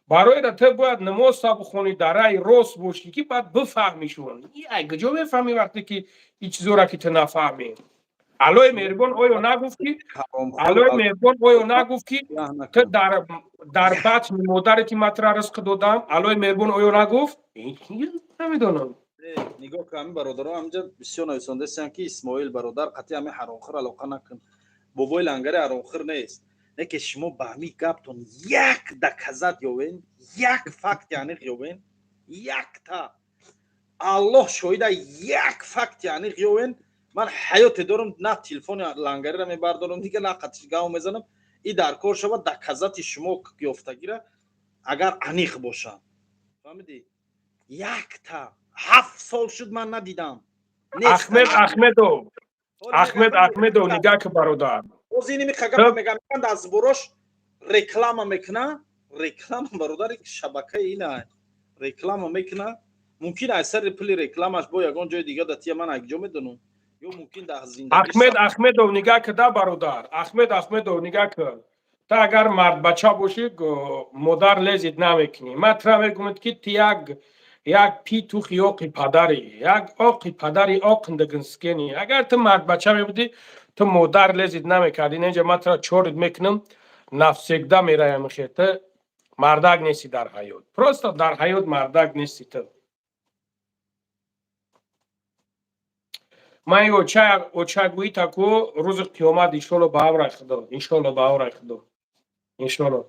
برای را تو باید نماز بخونی در راه راست باشی که بعد بفهمی شون. این کجا بفهمی وقتی که این چیزا را که تو نفهمی؟ الله مهربان آیا نگفت که الله مهربان آیا نگفت که تو در بطن مادرت که مطرح رزق دادم؟ الله مهربان آیا نگفت؟ نمیدونم. نگاه که همین برادرها همینجا بسیار نویسنده هستن که اسماعیل برادر قطعی همین حرامخور علاقه نکن. بابای لنگری حرامخور نیست. نه که شما به همین گپتون یک دکزت یاوین، یک فکت یعنی یاوین، یک تا الله شاهده یک فکت یعنی یاوین. من حیات دارم نه تلفن لنگری را میبردارم دیگه نه قطعگاه میزنم. این در کار شود دکزت شما یافتگی را اگر انیخ باشن. فهمیدی؟ یک تا 7 سال شد من ندیدم. احمدو نگاه که برادر از اینی میگم از بروش رکلام میکنه. رکلام برادر شبکه اینه رکلام میکنه. ممکن است سر پلی رکلامش با یگان جای دیگه دتی من اگجا میدونم یا ممکن در زندگی احمدو نگاه که دا برادر احمدو نگاه که تا اگر مرد بچه باشی مادر لذت نمیکنی. مطرح میگم که یک پی تو خیاقی پدری، یک آقی پدری آقندگنسکنی. اگر تو مرد بچه میبودی تو مادر لذت نمیکردی. اینجا مطرح چورد میکنم نفسکده میرایم خیلی تو مردک نیستی در حیات. پروست در حیات مردک نیستی تو. من اوچاگویی تاکو روز قیامت انشالله به او رخدا. انشالله به او رخدا. انشالله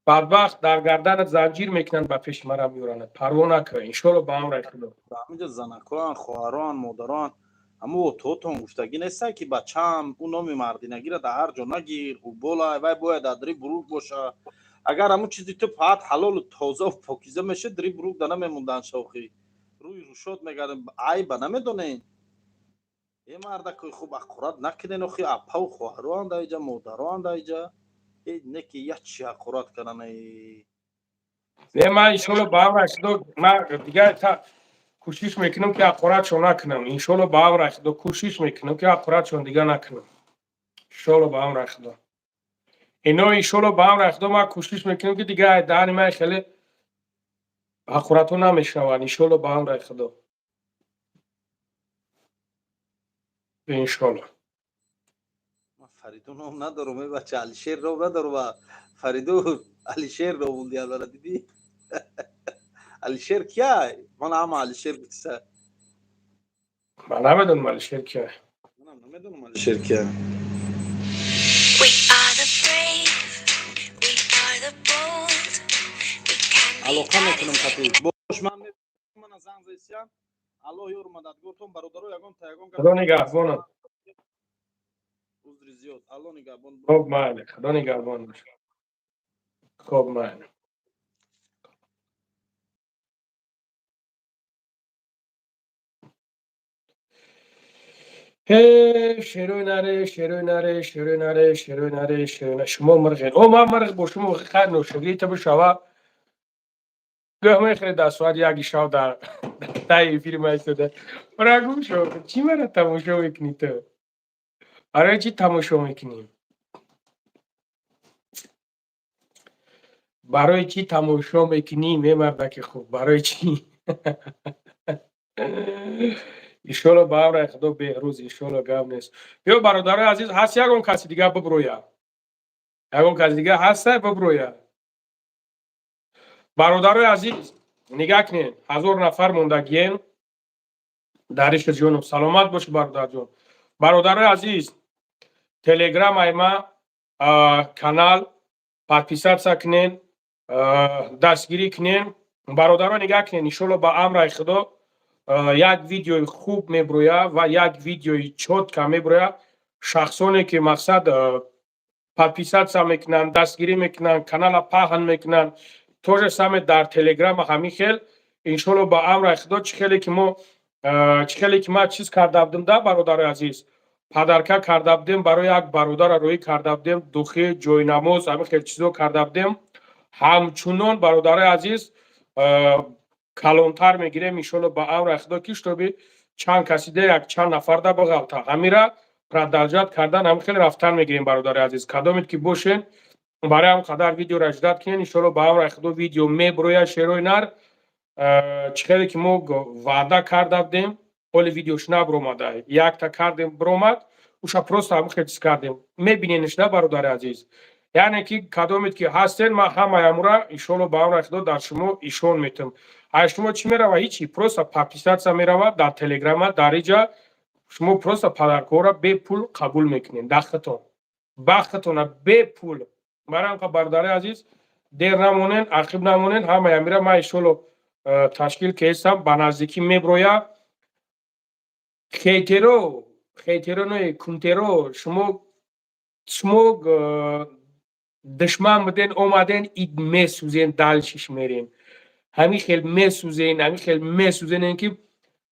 بدبخت در گردنت زنجیر میکنن به پیش مرا میورن. پروا نکن. انشالله به امر خدا. همینجا زنکان، خواهران، مادران اما تو گفتگی نیست که بچه‌ام اون نام مردینگی را در هر جا نگیر و بالا و باید در دری بروک باشه. اگر همون چیزی تو فقط حلال و تازه و پاکیزه میشه دری بروک در نمیموندن شوخی. روی روشات میگردن عیب نمیدونین. یه مرد که خوب اقرات نکنین اخی اپا و خواهران در اینجا مادران در اینجا نه که یک چی اقرات کنن. نه من انشالله به امر خدا من دیگه کوشش میکنم که اقراتشو نکنم. انشالله به امر خدا کوشش میکنم که اقراتشو دیگه نکنم. انشالله به امر خدا. اینا انشالله به امر خدا من کوشش میکنم که دیگه دهن من خیلی اقراتو نمیشنون. انشالله به امر خدا. انشالله. فریدون هم ندارم بچه علیشیر رو ندارم. فریدون علیشیر رو بودی الان دیدی؟ علیشیر کیه؟ من هم علیشیر بیسته. من نمیدونم علیشیر کیه. من نمیدونم علیشیر کیه. علاقه میکنم خطی. باش من از زنگ زیستیم. الله یور مددگارتون برادرو یگان تا یگان خدا نگهبانم. عذر زیاد. الله نگهبان. خب من خدا نگهبان باشه. خب من شروع نره شما مرغ او ما مرغ با شما خیر نوشگی تا بشوا گاه خیلی دستوار یکی شاو در تای فیلم ایستاده برای شو چی مرا تماشا میکنی تو؟ آره چی تماشا میکنی؟ برای چی تماشا میکنی مردک خوب برای چی؟ ایشالا با امر خدا بهروز ایشالا گم نیست. بیا برادر عزیز هست یکون کسی دیگه ببرویا یکون کسی دیگه هست ببرویا برادر عزیز نگاه کنین 1000 نفر موندگین درش جونم سلامت باش برادر جون برادر عزیز تلگرام ایما کانال подписаться کنین دستگیری کنین برادران نگاه کنین ایشالا با امر خدا یک ویدیوی خوب میبرویا و یک ویدیوی چوتکا میبرویا شخصانی که مقصد подписаться میکنن دستگیری میکنن کانال پهن میکنن توش سم در تلگرام همین خیل انشالله با امر خدا چه خیلی که ما چیز کرده بودم ده برادر عزیز پدرکه کرده بودیم برای یک برادر روی کرده بودیم دوخی جوی نماز همین خیلی چیزو کرده بودیم همچنان برادر عزیز کلانتر میگیریم انشالله با امر خدا کیشتوبی چند کسی ده یک چند نفر ده بغلتا همیره پردرجات کردن هم خیلی رفتن میگیریم برادر عزیز کدامید که باشین برای هم قدر ویدیو را اجداد کنین انشالله با امر خدا ویدیو میبرویا شیروی نر چخیلی که ما وعده کرده بودیم ولی ویدیوش نبرومده یک تا کردیم برومد اوشا پروست هم خیلی چیز کردیم میبینینش نه برادر عزیز یعنی که کدامید که هستین ما همه امورا انشالله با امر خدا در شما ایشون میتم شما چی میره و هیچی پروست پاپیساتسا میره در تلگرام در اینجا شما پروست پدرکورا به پول قبول میکنین بختتون به پول برای که برادر عزیز دیر نمونین عقیب نمونین همه میره ما ایشالله تشکیل که هستم به نزدیکی میبرویا خیترو نه کنترو شما دشمن بودین اومدین اید میسوزین دلشش میرین همین خیلی میسوزین اینکه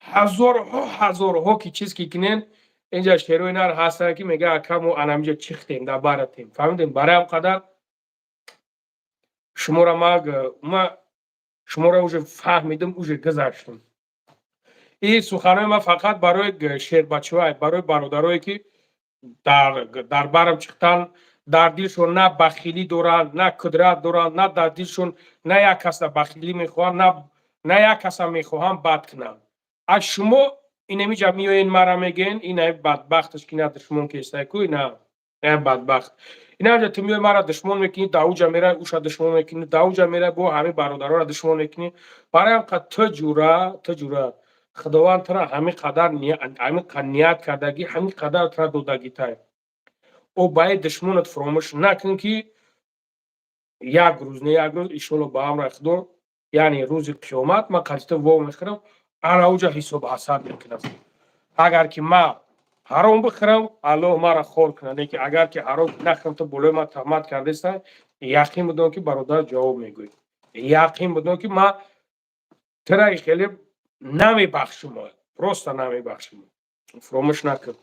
هزارها که چیز که کنین اینجا شیروی نر هستن که میگه اکم و انامجا چختیم در بارتیم فهمیدین برای هم قدر شما را اوجه فهمیدم اوجه گذاشتم این سخنهای ما فقط برای شیر بچه های برای برادرهایی که در برم چختن در دیلشون نه بخیلی دارن نه قدرت دارن نه در دیلشون نه یک کس بخیلی میخواهن نه یک کس میخواهن بد کنن از شما این همیجا میوین مرا میگین این های بدبختش که نه دشمن که استای کوی نه بدبخت این همیجا تو میوین مرا دشمن میکنی داوجا میره اوشا دشمن میکنی داوجا میره با همه برادرها را دشمن میکنی برای هم قد تجوره خداوند ترا همین قدر نیت کردگی همین قدر ترا دودگی تای او باید دشمنت فراموش نکن که یک روز ایشالله با امر خدا یعنی روز قیامت ما قصد وو میخرم اراوجا حساب حساب میکنم اگر که ما حرام بخرم الله مرا خور کنه که اگر که حرام نخرم تو بلوی ما تهمت کرده است یقین بدون که برادر جواب میگوی یقین بدون که ما ترا خیلی نمی بخشم پروست نمی بخشم فراموش نکن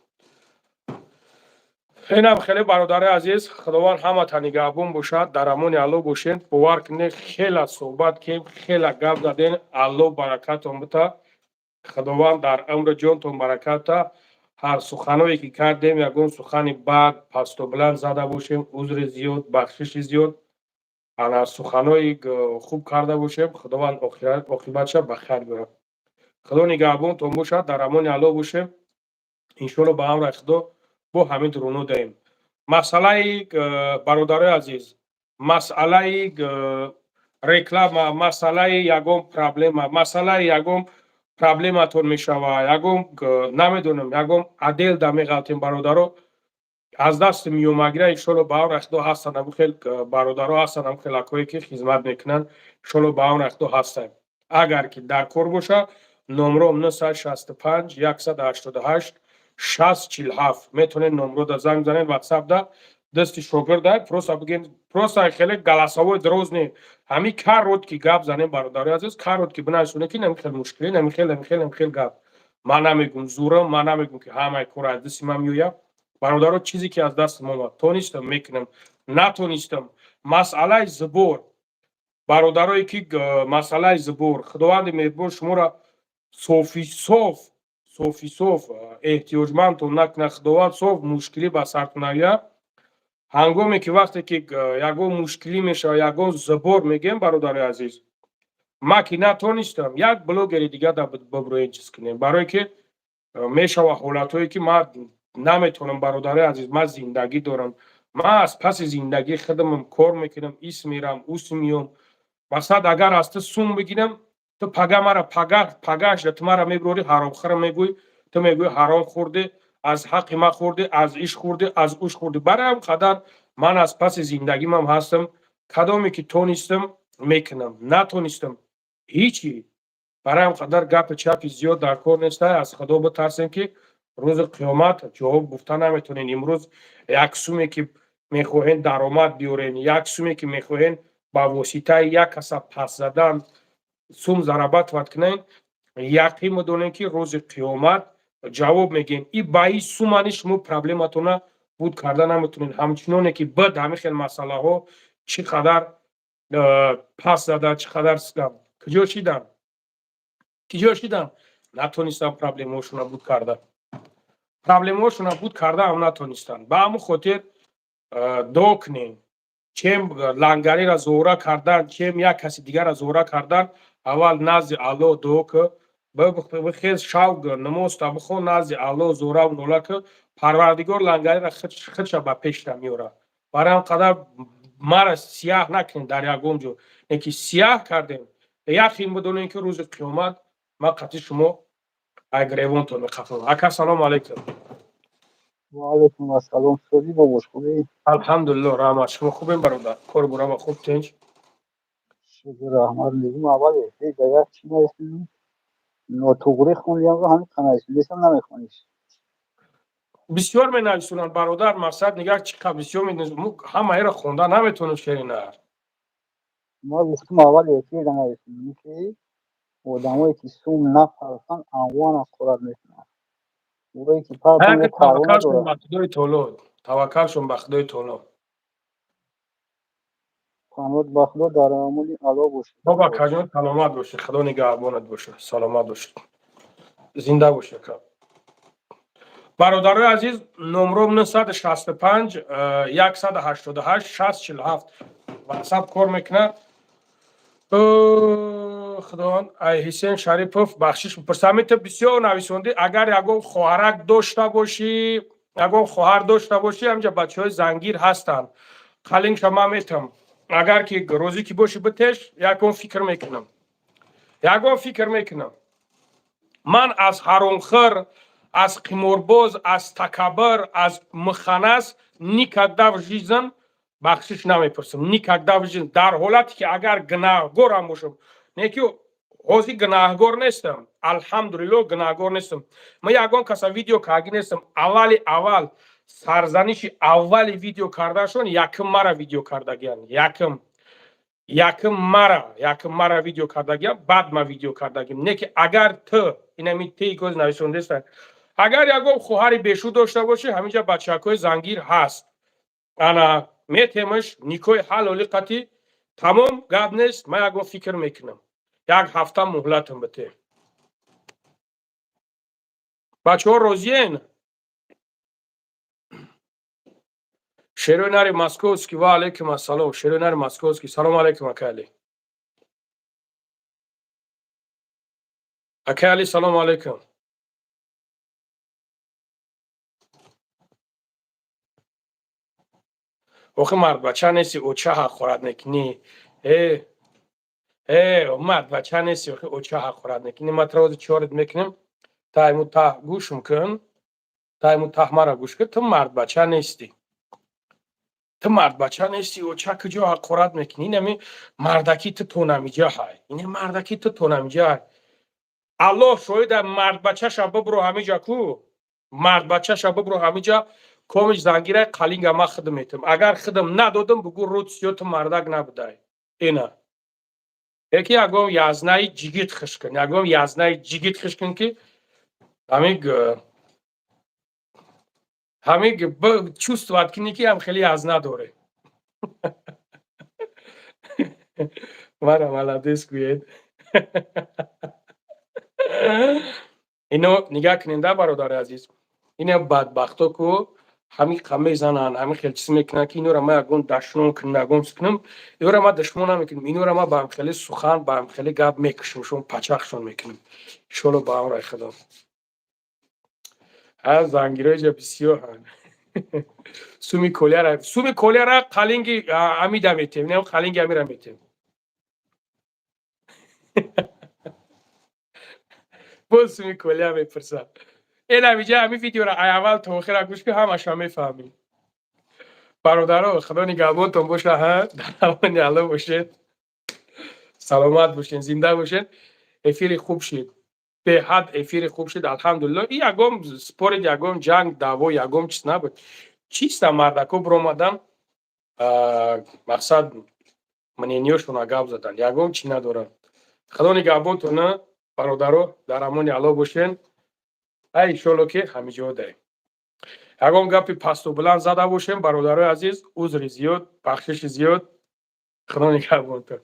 اینم خیلی برادر عزیز خداوند همه تا نگهبان باشد در امان الله باشین باور کنید خیلی صحبت کردیم خیلی گپ زدین الله برکتتون بده خداوند در عمر جانتون برکت ده هر سخنایی که کردیم یگون سخن بد پست و بلند زده باشیم عذر زیاد بخشش زیاد انا سخنایی خوب کرده باشیم خداوند عاقبتش بخیر بیاره خدا نگهبان تون باشد در امان الله باشیم انشالله به امر خدا با همین درونو دهیم مسئله برادر عزیز مسئله رکلام مسئله یگم پرابلماتون میشوه یگم نمیدونم یگم عدل دمی غلطیم برادرو از دست میومگیره انشالله به امر خدا هستن هم خیلی برادرها هستن هم خیلی اکایی که خدمت میکنن انشالله به امر خدا هستن اگر که در کار باشه نمرم 965 188 6047 میتونین نمرو دا زنگ زنین واتساپ دا دستی شوگر دا پروسا بگین پروسا خیلی گلاساوی دروز نی همی کار رود که گپ زنین برادر عزیز کار رود که بنایشونه که نمی خیلی مشکلی نمی خیلی گپ ما نمیگم زورم ما نمیگم که همه کار از دستی من میویا برادر چیزی که از دست ما تونستم میکنم نتونستم مسئله زبور бародарое ки масъалаи зубур худованди меҳрубон шуморо софи соф эҳтиёҷмандтон накунад худованд соф мушкилӣ ба сар навия ҳангоме ки вақте ки ягон мушкилӣ мешавад ягон зубур мегӯем бародари азиз ма ки натонистам як блогери дига бибироем чиз кунем барое ки мешавад ҳолатҳое ки ма наметавонам бародари азиз ма зиндагӣ дорам ма аз паси зиндагӣ худамам кор мекунам ис мерам ус меём мақсад агар аз ту сум бигирам ту пага мара пагашда ту мара мебирори ҳаромхӯр мегӯй ту мегӯӣ ҳаром хӯрдӣ аз ҳаққи ман хӯрдӣ аз иш хӯрдӣ аз уш хӯрдӣ барои ҳам қадар ман аз паси зиндагимам ҳастам кадоме ки тонистам мекунам натонистам ҳичи барои ҳам қадар гапи чапи зиёд дар кор нестай аз худо битарсем ки рӯзи қиёмат ҷавоб гуфта наметавонем имрӯз як суме ки мехоҳем даромад биёрем як суме ки мехоҳем ба воситаи як каса пас задан сум зарабат кунем яқин медонем ки рӯзи қиёмат ҷавоб мегӯем и ба ин сумани шумо проблематона буд карда наметавонед ҳамчуноне ки бад ҳамин хел масъалаҳо чӣ қадар пас зада чӣ қадар киҷо шидам натонистам проблемаҳошона буд карда проблемаҳошона буд карда ҳам натонистанд ба ҳамон хотир дуо кунем чем лангариро зора кардан чем як каси дигара зора кардан аввал назди аллоҳ дуо ки бихез шавқ намозта бихон назди аллоҳ зораву нола ки парвардигор лангариро худша ба пешта меорад барои ҳам қадар мара сиёҳ накунем дар ягон ҷо не ки сиёҳ кардем яқин бидонем ки рӯзи қиёмат ман қатъи шумо гиревонтон меқафам ака салому алайкум وعلیکم السلام سوری باباش خوبی؟ الحمدلله رحمت شما خوبین برادر کار برام خوب تنج شکر رحمت میگم اول یه دیگه چی نوشتیم نوتوگری خوندیم و همین قنایش لیسم نمیخونیش بسیار مینویسونند برادر مقصد نگاه چقدر بسیار مینویسونند همه را خونده نمیتونم شیرینه ما گفتم اول یکی نوشتیم که آدمایی که سوم نپرسن انوان از خورد میکنن اونایی که پرسن یه پروانه داره توکلشون به خدای تعالی قنوات به خدا در عملی علا باشه بابا کجان سلامت باشه خدا نگهبانت باشه سلامت باشه زنده باشه که برادرای عزیز نمرم 965 188 6047 واتساپ کار میکنه خداوند ای حسین شریفов بخشش بپرسم تو بسیار نویسنده اگر یگان خواهرک داشته باشی یگان خواهر داشته باشی همجا بچهای زنگیر هستن قلنگ شما میتم اگر که روزی که باشی بتش یگان فکر میکنم من از حرامخور از قمارباز از تکبر از مخنث никогда в жизни بخشش نمیپرسم никогда в жизни در حالتی که اگر گناهگار هم باشم نه که حاضر گناهگار نیستم الحمدلله گناهگار نیستم من یگان کسا ویدیو کاگی نیستم اول سرزنش اول ویدیو کردنشون یکم مرا ویدیو کردگیان یکم مرا ویدیو کردگیان بعد ما ویدیو کردگیم نه که اگر تو اینمی تی کوز نویسنده است اگر یگان خواهر بیشو داشته باشی همینجا بچه‌های زنگیر هست انا میتمش نیکوی حلالی قطعی تمام گپ نیست من یگان فکر میکنم یک هفته مهلتم بده بچه‌ها راضیین شیریناری ماسکوسکی و علیکم السلام شیریناری ماسکوسکی سلام علیکم اکالی اکالی سلام علیکم آخه مرد بچه نیستی اوچه حق خورد نکنی مرد بچه نیستی آخه اوچه حق خورد نکنی ما تراوز چیارد میکنیم تایمو ته گوشم کن تایمو ته مرا گوش کن تو مرد بچه نیستی اوچه کجا حق خورد میکنی نمی مردکی تو نمیجا های اینه مردکی تو نمیجا های الله شاید مرد بچه شب برو همیجا کو مرد بچه شب برو همیجا کومش زنگیره قلینگ ما خدمتم اگر خدم ندادم بگو رود سیوت مردک نبودای اینا یکی یگام یازنای جیگیت خشکن که همیگ چوستوات کنی که هم خیلی یازنا داره مرا молодец گوید. اینو نگاه کننده برادر عزیز، این بدبختا کو همین قمه زنن، همین خیلی چیز میکنن که اینو را ما یکون دشمن کنم نگم سکنم، اینو را ما دشمن نمیکنم، اینو را ما با هم خیلی سخن با هم خیلی گپ میکشم، شون پچخشون میکنم. شلو با هم رای خدا. از زنگیرای جا بسیار هن. سومی کولی را قلنگی امیده میتیم، نه قلنگی امیره میتیم. باز سومی کولی هم میپرسم. این همیجه همین ویدیو را اول تا آخر گوش که همش هم میفهمیم. برادرها خدا نگهبانتون باشه ها، در امان الله باشید، سلامت باشین، زنده باشین، افیر خوب شید، به حد افیر خوب شید. الحمدلله این یکم سپورت، یکم جنگ دعوا، یکم چیز نبود. چیست مردکو برآمدن مقصد منینیوشون گپ زدن، یکم چی ندارن. خدا نگهبانتون برادرها، در امان الله باشین. ای شلو که همه جا داریم. یکم گپی پست و بلند زده باشیم برادرای عزیز، عذر زیاد، بخشش زیاد. خدا نگهبانتون.